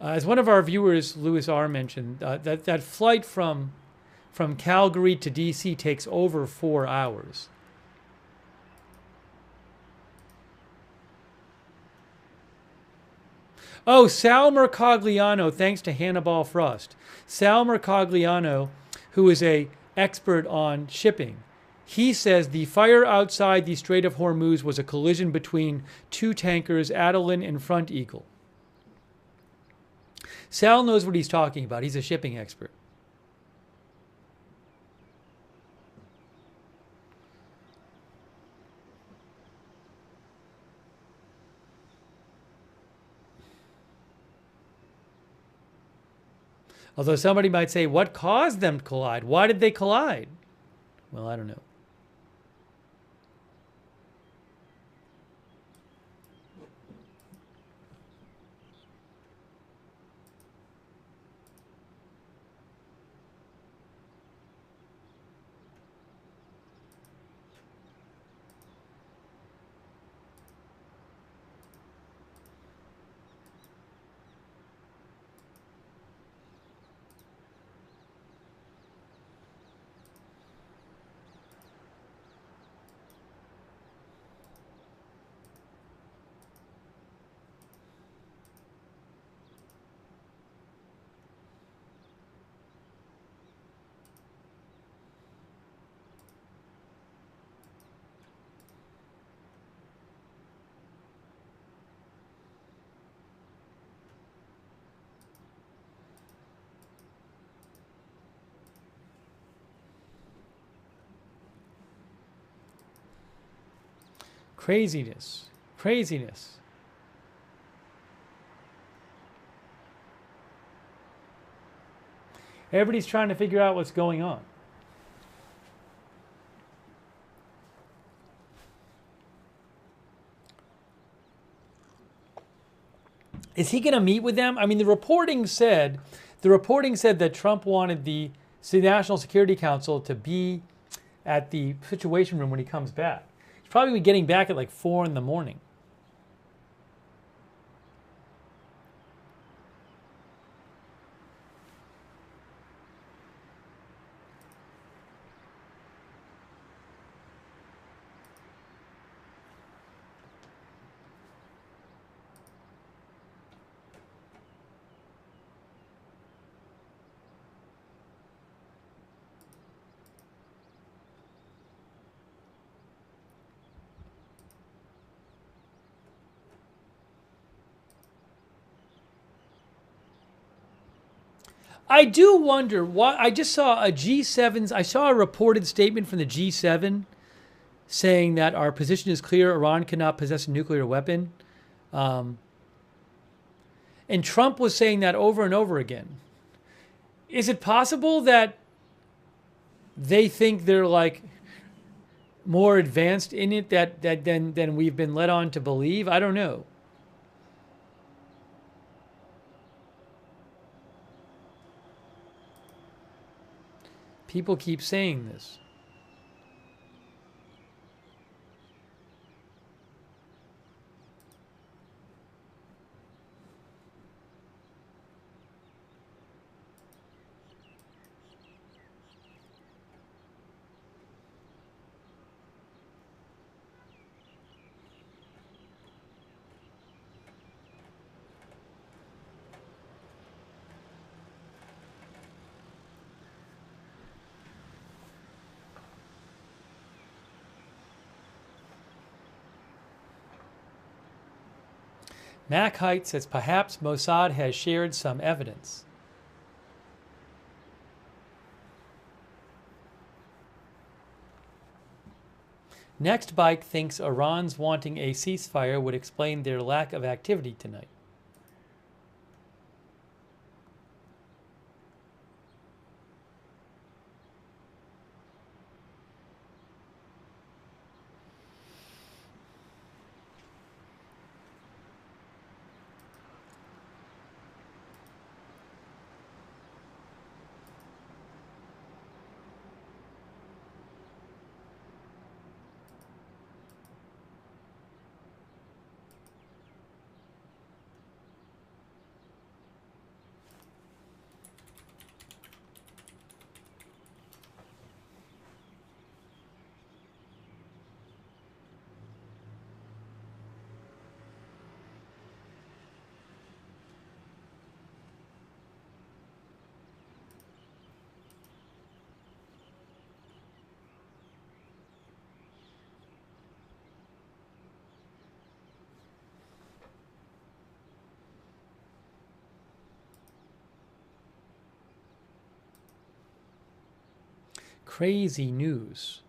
As one of our viewers, Louis R., mentioned, that flight from Calgary to D.C. takes over 4 hours. Oh, Sal Mercogliano, thanks to Hannibal Frost. Sal Mercogliano, who is an expert on shipping, he says the fire outside the Strait of Hormuz was a collision between 2 tankers, Adeline and Front Eagle. Sal knows what he's talking about. He's a shipping expert. Although somebody might say, what caused them to collide? Why did they collide? Well, I don't know. Craziness. Craziness. Everybody's trying to figure out what's going on. Is he going to meet with them? I mean, the reporting said that Trump wanted the National Security Council to be at the Situation Room when he comes back. He's probably getting back at like 4 in the morning. I do wonder why. I just saw a G7's. I saw a reported statement from the G7 saying that our position is clear. Iran cannot possess a nuclear weapon. And Trump was saying that over and over again. Is it possible that they think they're like more advanced in it than we've been led on to believe? I don't know. People keep saying this. Mac Height says perhaps Mossad has shared some evidence. Next Bike thinks Iran's wanting a ceasefire would explain their lack of activity tonight. Crazy news.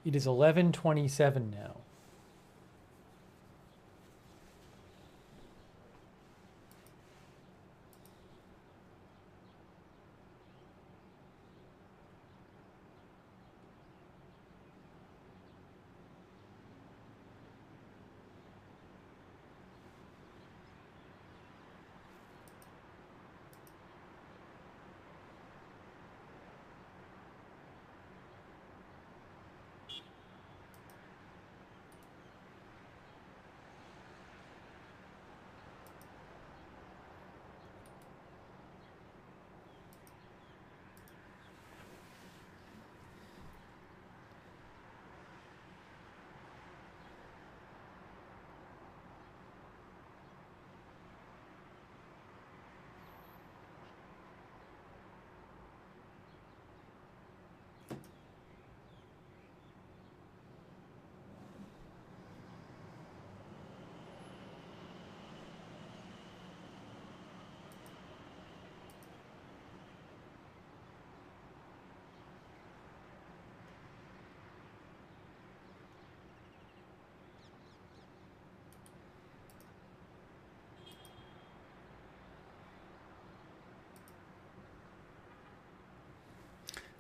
It is 11:27 now.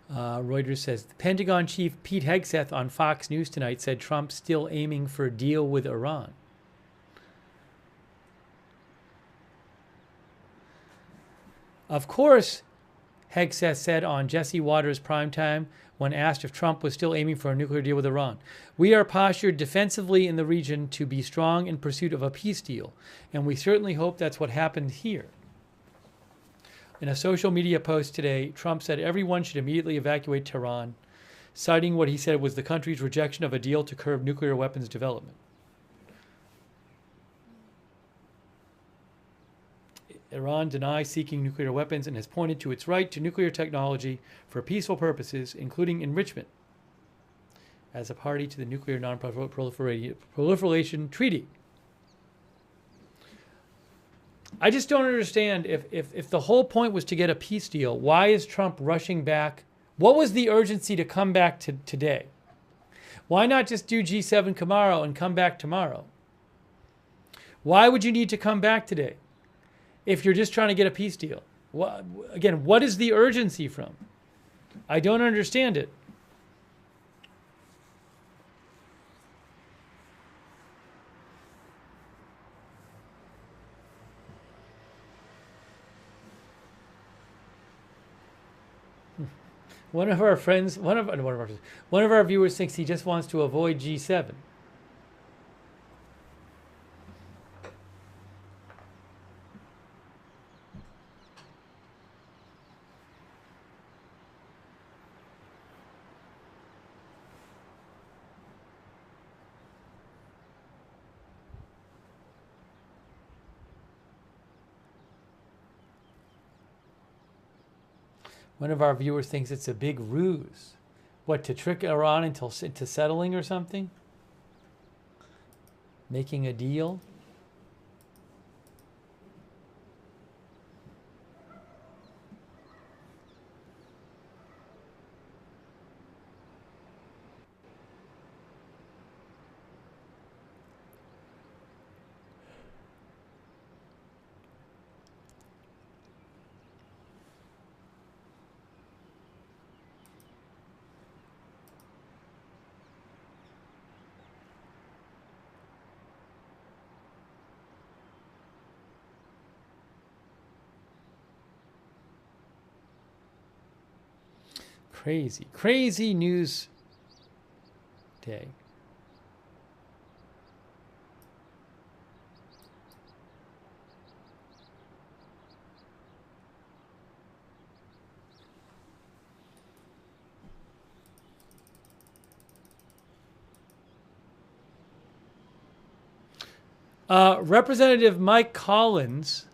Reuters says the Pentagon chief Pete Hegseth on Fox News tonight said Trump's still aiming for a deal with Iran. Of course, Hegseth said on Jesse Waters' primetime when asked if Trump was still aiming for a nuclear deal with Iran. We are postured defensively in the region to be strong in pursuit of a peace deal, and we certainly hope that's what happened here. In a social media post today, Trump said everyone should immediately evacuate Tehran, citing what he said was the country's rejection of a deal to curb nuclear weapons development. Iran denies seeking nuclear weapons and has pointed to its right to nuclear technology for peaceful purposes, including enrichment, as a party to the Nuclear Non-Proliferation Treaty. I just don't understand if the whole point was to get a peace deal, why is Trump rushing back? What was the urgency to come back to today? Why not just do G7 tomorrow and come back tomorrow? Why would you need to come back today if you're just trying to get a peace deal? Again, what is the urgency from? I don't understand it. One of our friends, one of our viewers thinks he just wants to avoid G7. One of our viewers thinks it's a big ruse. What, to trick Iran into settling or something? Making a deal? Crazy, crazy news day. Representative Mike Collins,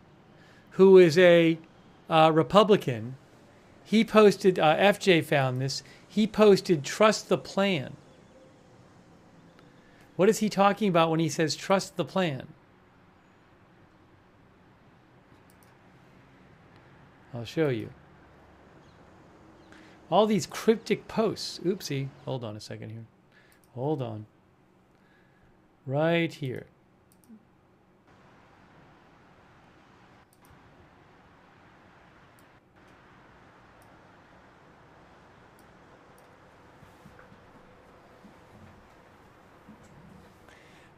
who is a Republican, he posted, FJ found this, he posted, trust the plan. What is he talking about when he says trust the plan? I'll show you. All these cryptic posts. Oopsie. Hold on a second here. Hold on. Right here.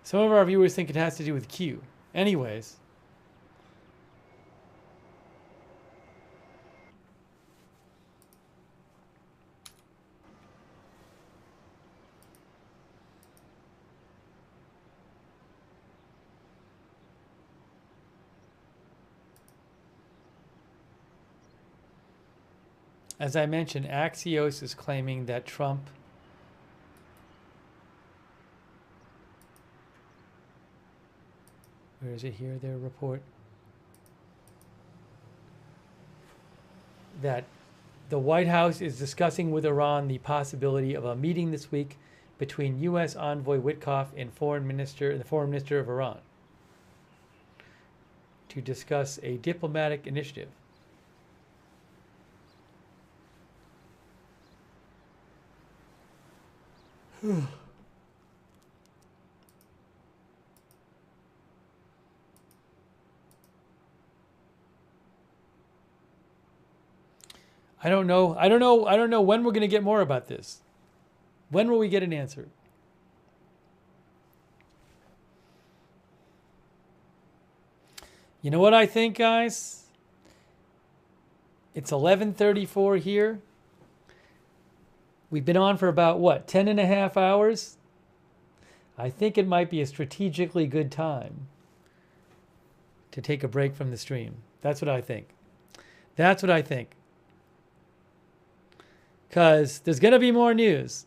Some of our viewers think it has to do with Q. Anyways. As I mentioned, Axios is claiming that Trump where is it here, their report? That the White House is discussing with Iran the possibility of a meeting this week between U.S. Envoy Witkoff and the Foreign Minister of Iran to discuss a diplomatic initiative. I don't know when we're going to get more about this. When will we get an answer? You know what I think, guys? It's 11:34 here. We've been on for about, what, 10 and a half hours? I think it might be a strategically good time to take a break from the stream. That's what I think. That's what I think. Because there's going to be more news.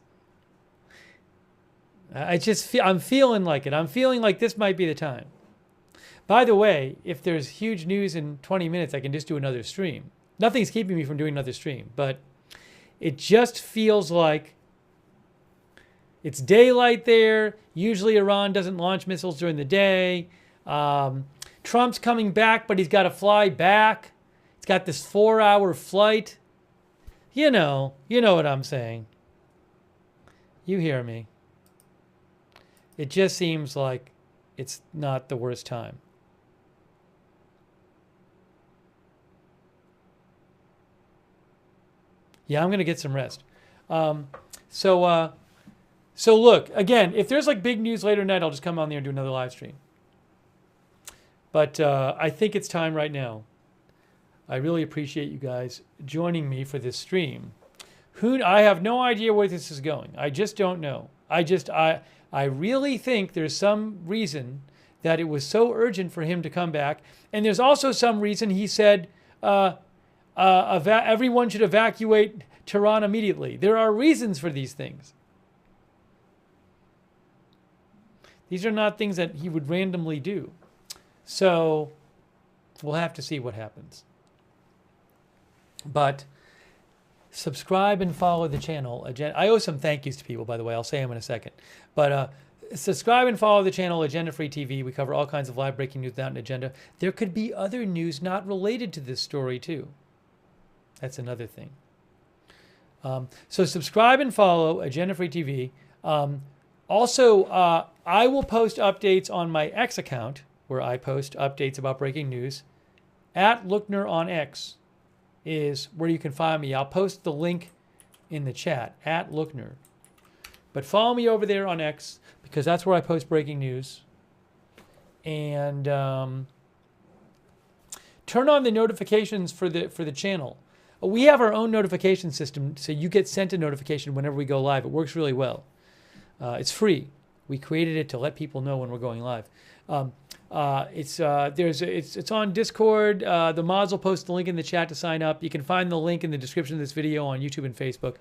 I'm feeling like it. I'm feeling like this might be the time. By the way, if there's huge news in 20 minutes, I can just do another stream. Nothing's keeping me from doing another stream, but it just feels like it's daylight there. Usually Iran doesn't launch missiles during the day. Trump's coming back, but he's got to fly back. He's got this 4-hour flight. You know what I'm saying. You hear me. It just seems like it's not the worst time. Yeah, I'm going to get some rest. So look, again, if there's like big news later tonight, I'll just come on there and do another live stream. But I think it's time right now. I really appreciate you guys joining me for this stream. I have no idea where this is going. I just don't know. I really think there's some reason that it was so urgent for him to come back. And there's also some reason he said everyone should evacuate Tehran immediately. There are reasons for these things. These are not things that he would randomly do. So we'll have to see what happens. But subscribe and follow the channel. I owe some thank yous to people, by the way. I'll say them in a second. But subscribe and follow the channel, Agenda Free TV. We cover all kinds of live breaking news without an agenda. There could be other news not related to this story, too. That's another thing. So subscribe and follow Agenda Free TV. Also, I will post updates on my X account, where I post updates about breaking news. @Lookner on X is where you can find me. I'll post the link in the chat, @Lookner. But follow me over there on X, because that's where I post breaking news. And turn on the notifications for the channel. We have our own notification system, so you get sent a notification whenever we go live. It works really well. It's free. We created it to let people know when we're going live. It's on Discord. The mods will post the link in the chat to sign up. You can find the link in the description of this video on YouTube and Facebook.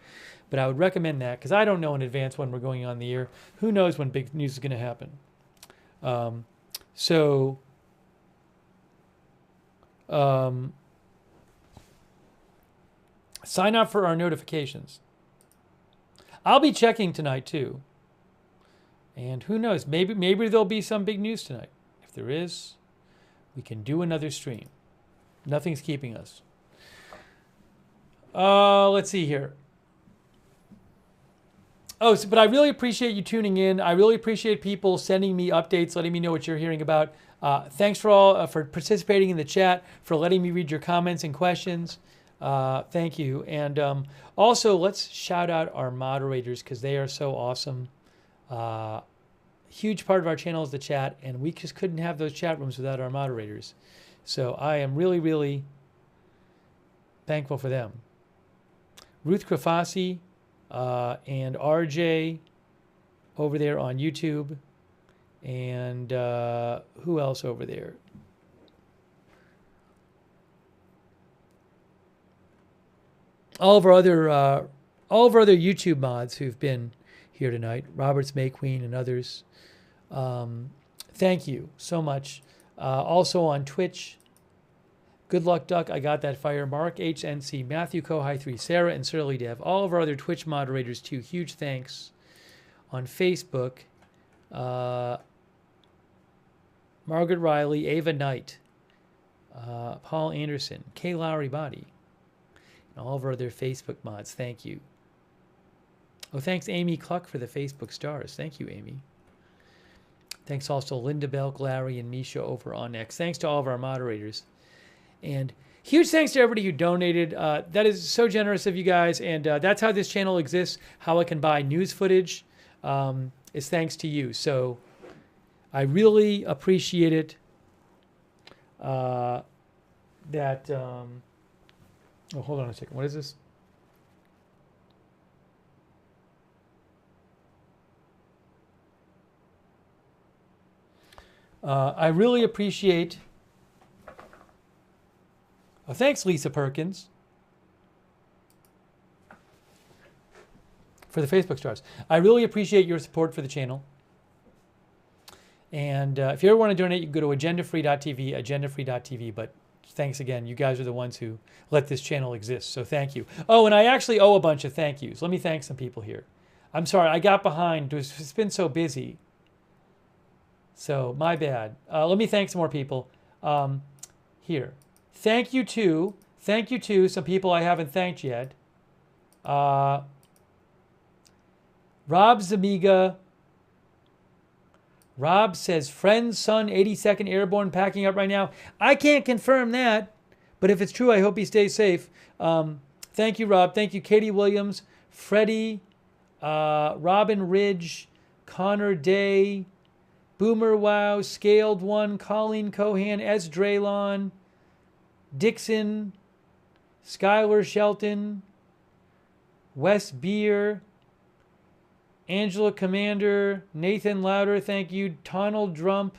But I would recommend that, because I don't know in advance when we're going on the air. Who knows when big news is going to happen? Sign up for our notifications. I'll be checking tonight too. And who knows, maybe there'll be some big news tonight. If there is, we can do another stream. Nothing's keeping us. Let's see here. But I really appreciate you tuning in. I really appreciate people sending me updates, letting me know what you're hearing about. Thanks for participating in the chat, for letting me read your comments and questions. Thank you. And also, let's shout out our moderators, because they are so awesome. Huge part of our channel is the chat, and we just couldn't have those chat rooms without our moderators. So I am really, really thankful for them. Ruth Krafasi and RJ over there on YouTube. And who else over there? All of our other YouTube mods who've been here tonight, Roberts May Queen and others. Thank you so much. Also on Twitch, Good Luck Duck, I Got That Fire, Mark HNC, Matthew Kohai 3, Sarah and Surly Dev, all of our other Twitch moderators too. Huge thanks. On Facebook, Margaret Riley, Ava Knight, Paul Anderson, Kay Lowry Body, and all of our other Facebook mods. Thank you. Oh, thanks Amy Cluck for the Facebook stars. Thank you, Amy. Thanks also Linda Belk, Larry, and Misha over on X. Thanks to all of our moderators. And huge thanks to everybody who donated. That is so generous of you guys. And that's how this channel exists. How I can buy news footage is thanks to you. So I really appreciate it. Oh, hold on a second. What is this? I really appreciate... Oh, thanks, Lisa Perkins, for the Facebook stars. I really appreciate your support for the channel. And if you ever want to donate, you can go to agendafree.tv, agendafree.tv. But thanks again. You guys are the ones who let this channel exist. So thank you. Oh, and I actually owe a bunch of thank yous. Let me thank some people here. I'm sorry, I got behind. It's been so busy. So my bad. Let me thank some more people. Here. Thank you to some people I haven't thanked yet. Rob Zamiga. Rob says, friend's son, 82nd Airborne, packing up right now. I can't confirm that, but if it's true, I hope he stays safe. Thank you, Rob. Thank you, Katie Williams, Freddie, Robin Ridge, Connor Day, Boomer Wow, Scaled One, Colleen Cohan, S. Draylon, Dixon, Skylar Shelton, Wes Beer, Angela Commander, Nathan Louder, thank you, Donald Drump,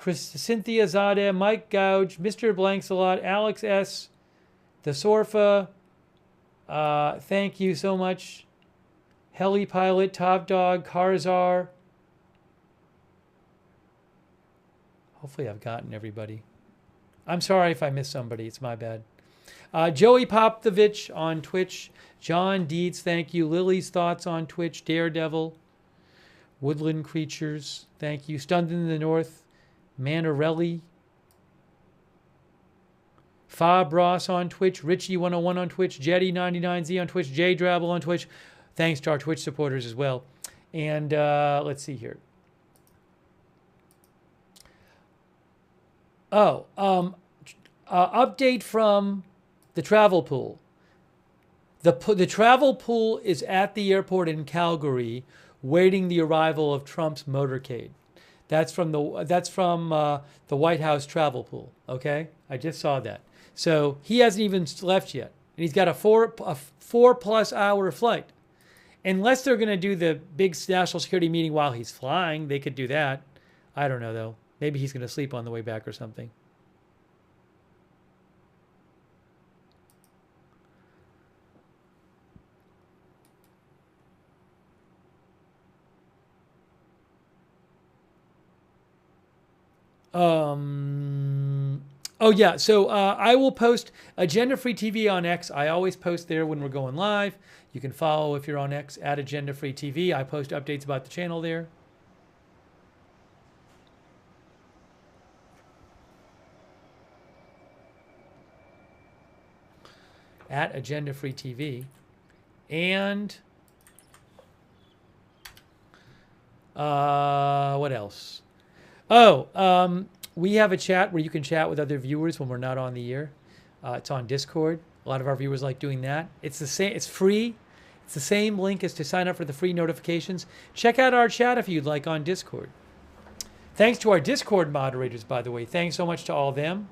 Cynthia Zadeh, Mike Gouge, Mr. Blanksalot, Alex S., The Sorfa, thank you so much, Heli Pilot, Top Dog, Karzar. Hopefully I've gotten everybody. I'm sorry if I missed somebody. It's my bad. Joey Popovich on Twitch. John Dietz, thank you. Lily's Thoughts on Twitch. Daredevil. Woodland Creatures, thank you. Stunned in the North. Manarelli. Fob Ross on Twitch. Richie101 on Twitch. Jetty99Z on Twitch. J Drabble on Twitch. Thanks to our Twitch supporters as well. And let's see here. Update from the travel pool. The travel pool is at the airport in Calgary, waiting the arrival of Trump's motorcade. That's from the White House travel pool. Okay, I just saw that. So he hasn't even left yet, and he's got a 4+ hour flight. Unless they're going to do the big national security meeting while he's flying, they could do that. I don't know though. Maybe he's going to sleep on the way back or something. Oh yeah, so I will post Agenda Free TV on X. I always post there when we're going live. You can follow if you're on X at Agenda Free TV. I post updates about the channel there. At Agenda Free TV. And what else? We have a chat where you can chat with other viewers when we're not on the air. It's on Discord. A lot of our viewers like doing that. It's the same. It's free. It's the same link as to sign up for the free notifications. Check out our chat if you'd like on Discord. Thanks to our Discord moderators, by the way. Thanks so much to all of them.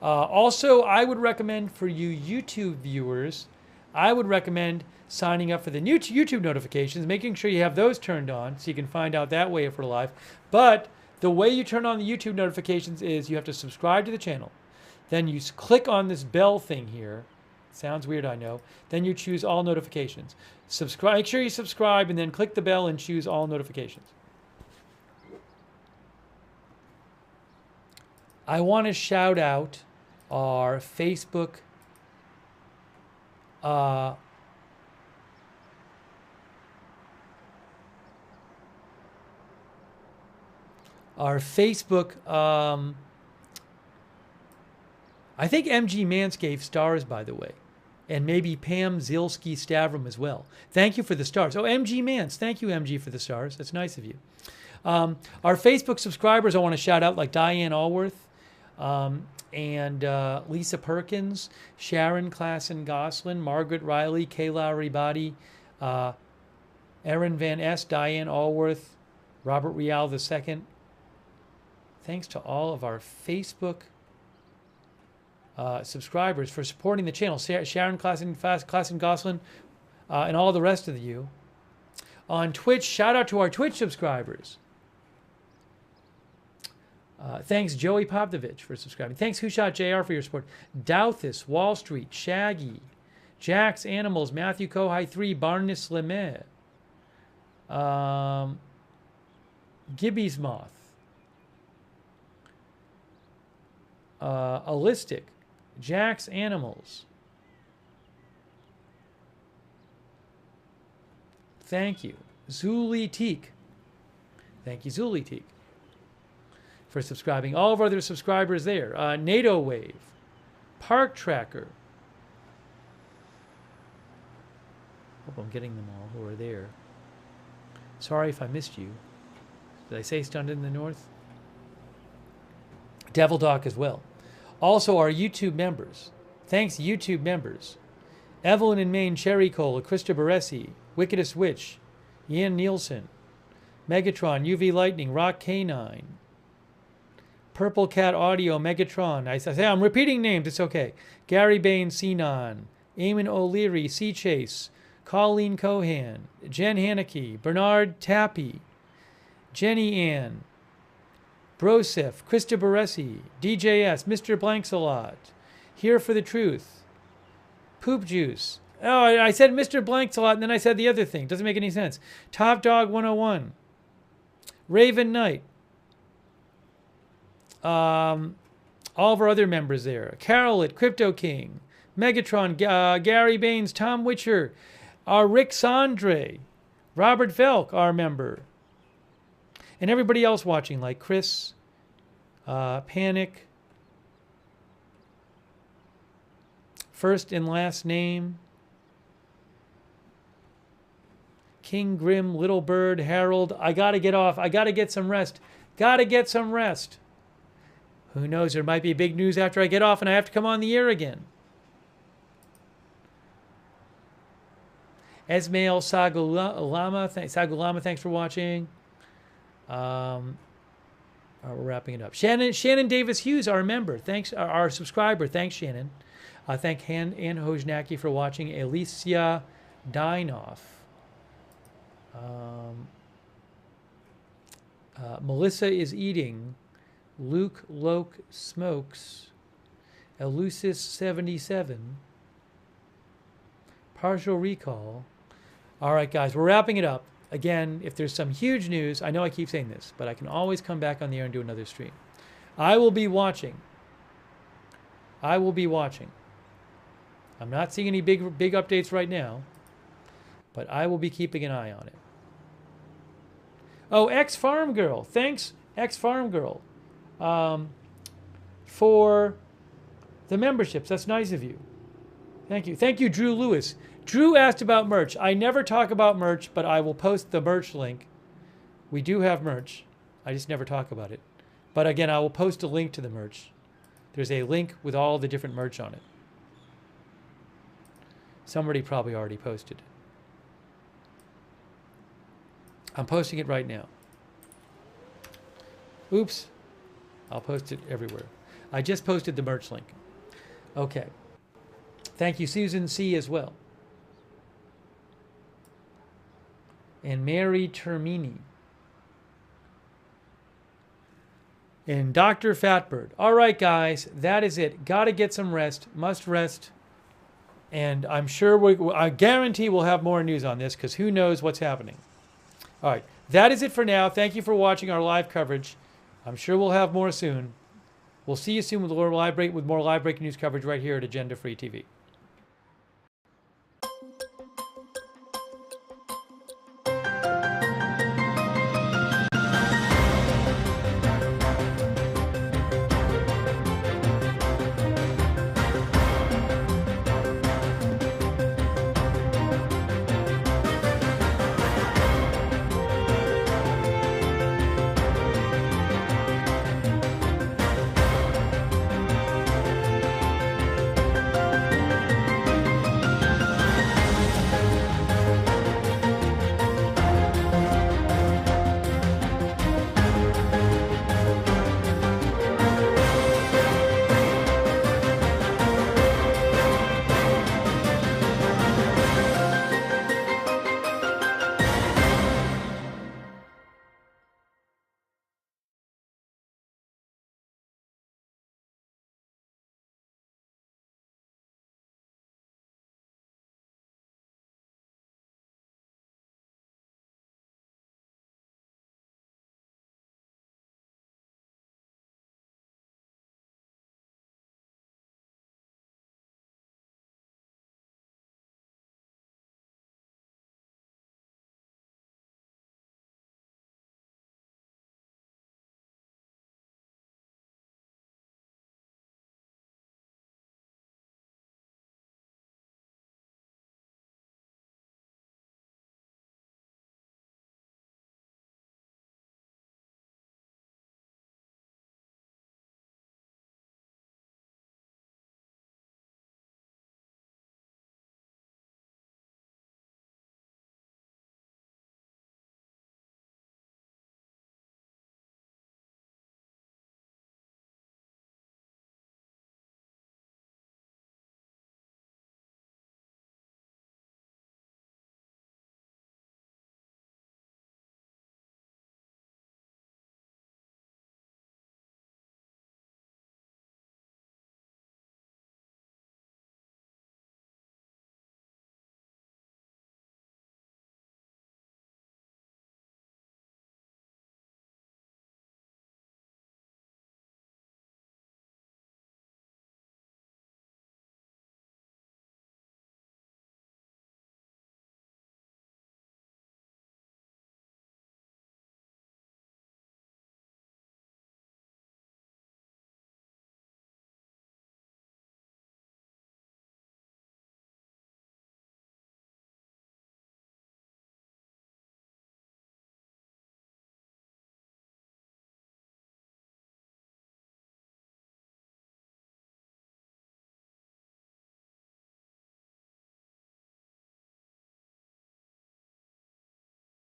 Also, I would recommend for you YouTube viewers, I would recommend signing up for the new YouTube notifications, making sure you have those turned on so you can find out that way if we're live. But the way you turn on the YouTube notifications is you have to subscribe to the channel. Then you click on this bell thing here. Sounds weird, I know. Then you choose all notifications. Subscribe. Make sure you subscribe and then click the bell and choose all notifications. I want to shout out our Facebook I think MG Mance gave stars, by the way, and maybe Pam Zilski Stavrum as well. Thank you for the stars. Oh, MG Mance, thank you, MG, for the stars. That's nice of you. Our Facebook subscribers I want to shout out, like Diane Allworth and Lisa Perkins, Sharon Klassen-Goslin, Margaret Riley, Kayla Ribadi, Erin Van S, Diane Allworth, Robert Rial II. Thanks to all of our Facebook subscribers for supporting the channel. Sharon Klassen-Goslin and all the rest of you. On Twitch, shout out to our Twitch subscribers. Thanks, Joey Popovich, for subscribing. Thanks, Hushot JR, for your support. Douthis, Wall Street, Shaggy, Jax Animals, Matthew Kohai 3, Barnes Lemay, Gibby's Moth, Allistic, Jax Animals. Thank you. Zuli Teak. Thank you, Zuli Teak, for subscribing. All of our other subscribers there. NATO Wave, Park Tracker. Hope I'm getting them all who are there. Sorry if I missed you. Did I say Stunned in the North? Devil Doc as well. Also, our YouTube members. Thanks, YouTube members. Evelyn in Maine, Cherry Cole, Krista Baresi, Wickedest Witch, Ian Nielsen, Megatron, UV Lightning, Rock K9, Purple Cat Audio, Megatron. I say I'm repeating names, it's okay. Gary Bain, Sinon, Eamon O'Leary, Sea Chase, Colleen Cohan, Jen Haneke, Bernard Tappy, Jenny Ann, Brosif, Krista Baresi, DJS, Mr. Blanksalot, Here for the Truth, Poop Juice. Oh, I said Mr. Blanksalot and then I said the other thing. Doesn't make any sense. Top Dog 101, Raven Knight, all of our other members there. Carol at Crypto King, Megatron, Gary Baines, Tom Witcher, Rick Sandre, Robert Velk, our member, and everybody else watching, like Chris, Panic, first and last name, King Grim, Little Bird, Harold. I got to get off. I got to get some rest. Got to get some rest. Who knows? There might be big news after I get off and I have to come on the air again. Esmail Sagulama, thanks for watching. We're wrapping it up. Shannon Davis Hughes, our member. Thanks, our subscriber. Thanks, Shannon. Thank Ann Hojnacki for watching. Alicia Dinoff. Melissa is eating. Luke Loke smokes. Elusis 77. Partial recall. All right, guys, we're wrapping it up. Again, if there's some huge news, I know I keep saying this, but I can always come back on the air and do another stream. I will be watching. I will be watching. I'm not seeing any big updates right now, but I will be keeping an eye on it. Oh, X-Farm Girl. Thanks, X-Farm Girl, for the memberships. That's nice of you. Thank you. Thank you, Drew Lewis. Drew asked about merch. I never talk about merch, but I will post the merch link. We do have merch. I just never talk about it. But again, I will post a link to the merch. There's a link with all the different merch on it. Somebody probably already posted it. I'm posting it right now. Oops. I'll post it everywhere. I just posted the merch link. Okay. Thank you, Susan C. as well. And Mary Termini. And Dr. Fatbird. All right, guys, that is it. Got to get some rest. Must rest. And I'm sure, I guarantee we'll have more news on this because who knows what's happening. All right, that is it for now. Thank you for watching our live coverage. I'm sure we'll have more soon. We'll see you soon with more live breaking news coverage right here at Agenda Free TV.